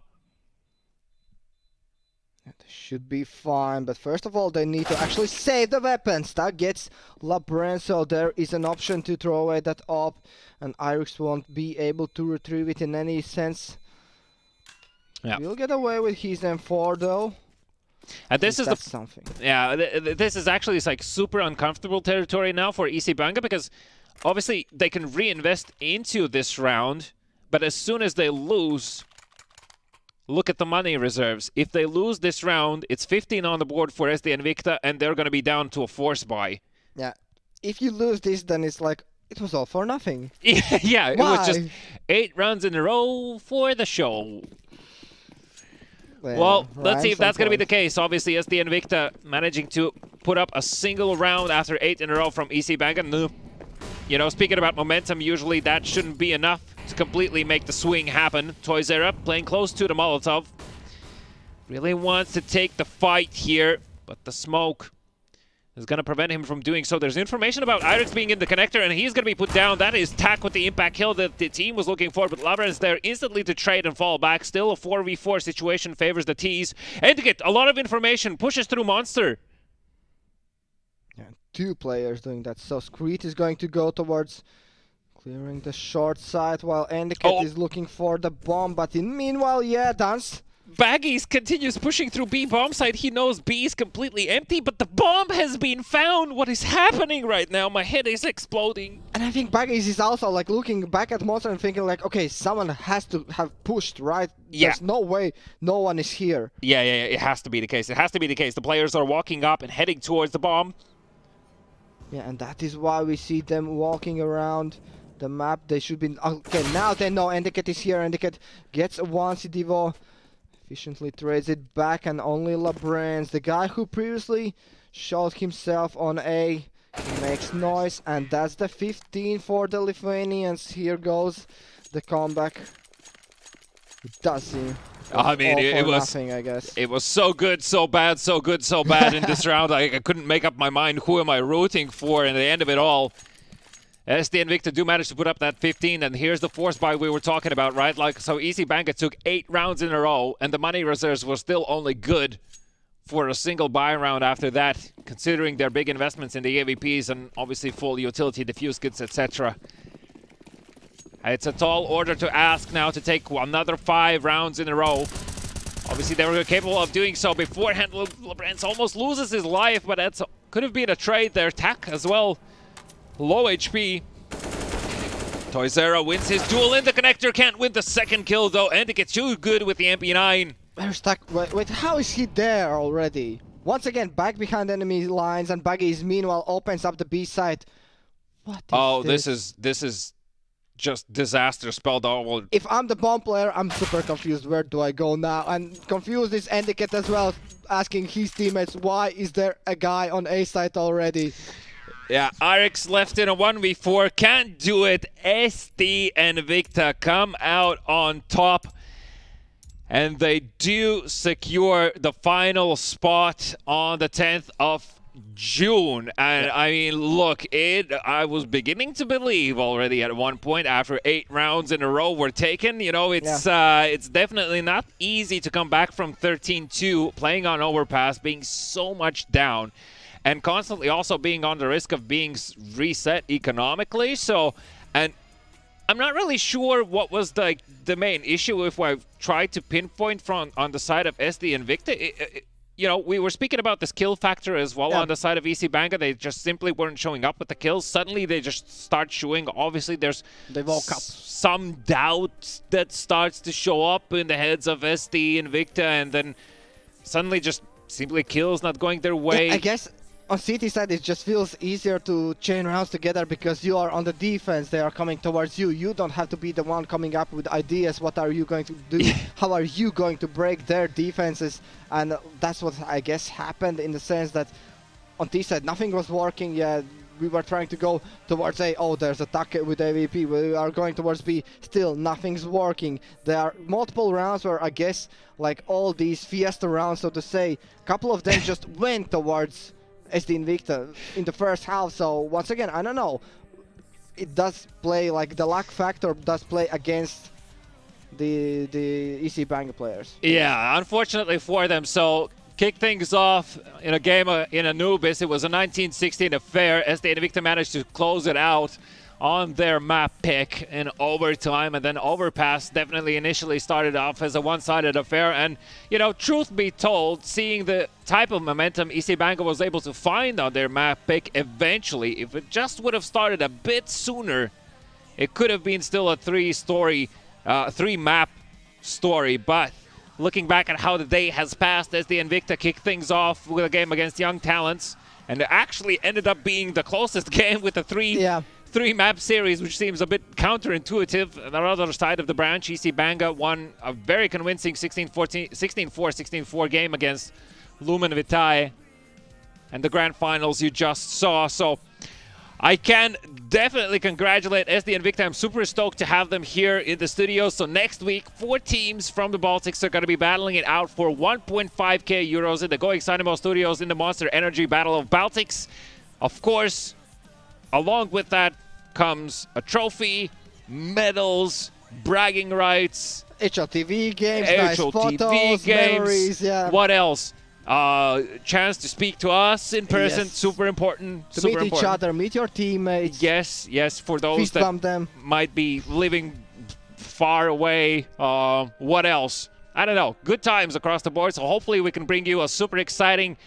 They should be fine, but first of all they need to actually save the weapons. That gets Labrens, so there is an option to throw away that op, and Irix won't be able to retrieve it in any sense.
Yeah.
We'll get away with his M4 though.
And this is
something.
Yeah, this is actually like super uncomfortable territory now for EC Banga, because obviously they can reinvest into this round, but as soon as they lose, look at the money reserves. If they lose this round, it's 15 on the board for SD and Invicta, and they're going to be down to a force buy.
Yeah, if you lose this, then it's like, it was all for nothing.
Yeah, it was just 8 rounds in a row for the show. Well, let's see if that's going to be the case. Obviously, SD and Invicta managing to put up a single round after 8 in a row from EC Banga. you know, speaking about momentum, usually that shouldn't be enough to completely make the swing happen. Toysera playing close to the Molotov. Really wants to take the fight here, but the smoke is going to prevent him from doing so. There's information about Irix being in the connector, and he's going to be put down. That is Tack with the impact kill that the team was looking for, but Lavra is there instantly to trade and fall back. Still a 4v4 situation, favors the T's. And to get a lot of information, pushes through Monster.
Yeah, 2 players doing that. So Screet is going to go towards clearing the short side, while Endicat is looking for the bomb, but in meanwhile, yeah, Dance.
Baggies continues pushing through B bomb site. He knows B is completely empty, but the bomb has been found. What is happening right now? My head is exploding.
And I think Baggies is also like looking back at Monster and thinking like, okay, someone has to have pushed, right?
Yeah.
There's no way no one is here.
Yeah, it has to be the case. It has to be the case. The players are walking up and heading towards the bomb.
Yeah, and that is why we see them walking around the map. They should be... Okay, now they know Endicat is here. Endicat gets a 1C Divo. Efficiently trades it back, and only Labrans, the guy who previously shot himself on A, makes noise, and that's the 15 for the Lithuanians. Here goes the comeback. It does seem.
I mean, it was
nothing, I guess.
It was so good, so bad, so good, so bad in this round. I couldn't make up my mind who am I rooting for in the end of it all. SD and Victor do manage to put up that 15, and here's the force buy we were talking about, right? Like, so Easy Banker took 8 rounds in a row, and the money reserves were still only good for a single buy round after that, considering their big investments in the AVPs and obviously full utility, diffuse kits, etc. It's a tall order to ask now to take another 5 rounds in a row. Obviously, they were capable of doing so beforehand. Lebrans almost loses his life, but that could have been a trade there. Tack as well. Low HP. Toysera wins his duel in the connector, can't win the second kill though, and it gets too good with the MP9.
They're stuck. Wait, how is he there already? Once again, back behind enemy lines, and Baggies meanwhile opens up the B side. What is
this is just disaster spelled out.
If I'm the bomb player, I'm super confused. Where do I go now? And confused is Endicat as well, asking his teammates, why is there a guy on A side already?
Yeah, Irix left in a 1v4, can't do it. SD and Victor come out on top. And they do secure the final spot on the 10th of June. And I mean, look, I was beginning to believe already at one point after 8 rounds in a row were taken. You know, it's definitely not easy to come back from 13-2, playing on overpass, being so much down. And constantly also being on the risk of being reset economically. So, and I'm not really sure what was the main issue if I tried to pinpoint from on the side of SD and Victor. You know, we were speaking about this kill factor as well on the side of EC Banga. They just simply weren't showing up with the kills. Suddenly they just start showing. Obviously there's some doubt that starts to show up in the heads of SD and Victor, and then suddenly just simply kills not going their way.
Yeah, I guess on CT side, it just feels easier to chain rounds together because you are on the defense, they are coming towards you. You don't have to be the one coming up with ideas. What are you going to do? How are you going to break their defenses? And that's what I guess happened, in the sense that on T side, nothing was working. Yeah, we were trying to go towards A. Oh, there's a Take with AVP. We are going towards B. Still, nothing's working. There are multiple rounds where I guess, like all these Fiesta rounds, so to say, a couple of them just went towards SD Invicta in the first half. So once again, I don't know, it does play, like the luck factor does play against the EC Banga players.
Yeah, unfortunately for them. So kick things off in a game in Anubis. It was a 19-16 affair. SD Invicta managed to close it out on their map pick in overtime, and then Overpass definitely initially started off as a one-sided affair. And, you know, truth be told, seeing the type of momentum EC Banga was able to find on their map pick eventually, if it just would have started a bit sooner, it could have been still a three-map story. But looking back at how the day has passed, as the Invicta kicked things off with a game against Young Talents, and it actually ended up being the closest game with a three-map series, which seems a bit counterintuitive. On the other side of the branch, EC Banga won a very convincing 16-4 game against Lumen Vitae, and the grand finals you just saw. So I can definitely congratulate SD and Victor. I'm super stoked to have them here in the studio. So next week, 4 teams from the Baltics are going to be battling it out for 1.5k euros in the GOEXANIMO studios in the Monster Energy Battle of Baltics. Of course, along with that comes a trophy, medals, bragging rights,
HLTV games, nice photos, memories, yeah.
What else? Chance to speak to us in person, yes. Super important.
To meet each other, meet your teammates.
Yes, yes, for those that might be living far away. What else? I don't know. Good times across the board. So hopefully we can bring you a super exciting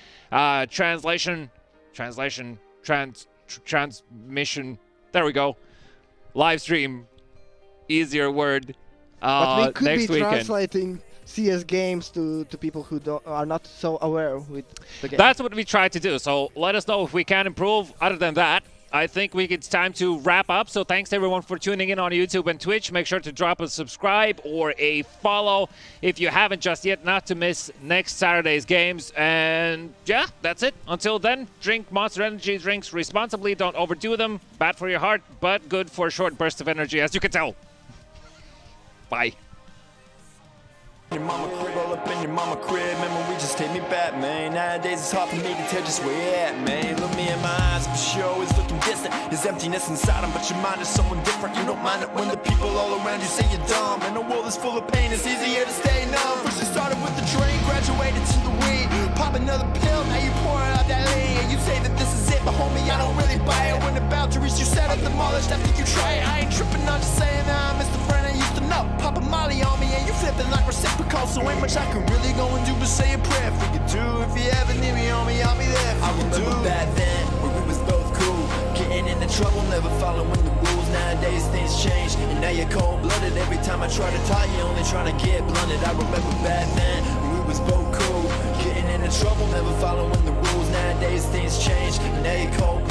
transmission. There we go. Live stream. Easier word.
But we could
next
be
weekend.
Translating CS games to people who are not so aware with the game.
That's what we try to do. So let us know if we can improve. Other than that, I think it's time to wrap up. So thanks everyone for tuning in on YouTube and Twitch. Make sure to drop a subscribe or a follow if you haven't just yet, not to miss next Saturday's games. And yeah, that's it. Until then, drink Monster Energy drinks responsibly. Don't overdo them. Bad for your heart, but good for a short burst of energy, as you can tell. Bye.
Your mama crib, roll up in your mama crib. Memory just take me back, man. Nowadays it's hard for me to tell just where you're at, man. Look me in my eyes, but you're always looking distant. There's emptiness inside them, but your mind is someone different. You don't mind it when the people all around you say you're dumb. And the world is full of pain, it's easier to stay numb. First you started with the drain, graduated to the weed. Pop another pill, now you pouring out that lean. And you say that this is it, but homie, I don't really buy it. When the boundaries you set up demolished after you try it. I ain't tripping, I'm just saying that I miss the friend I used to know. Pop a molly on me and you flipping like reciprocal. So ain't much I can really go and do but say a prayer. If you do, if you ever need me, homie, I'll be there. I remember back then, where we was both cool, getting into trouble, never following the rules. Nowadays things change, and now you're cold-blooded. Every time I try to tie you, only trying to get blunted. I remember back then, when we was both cool, getting into trouble, never following the rules. Nowadays things change, and now you're cold-blooded.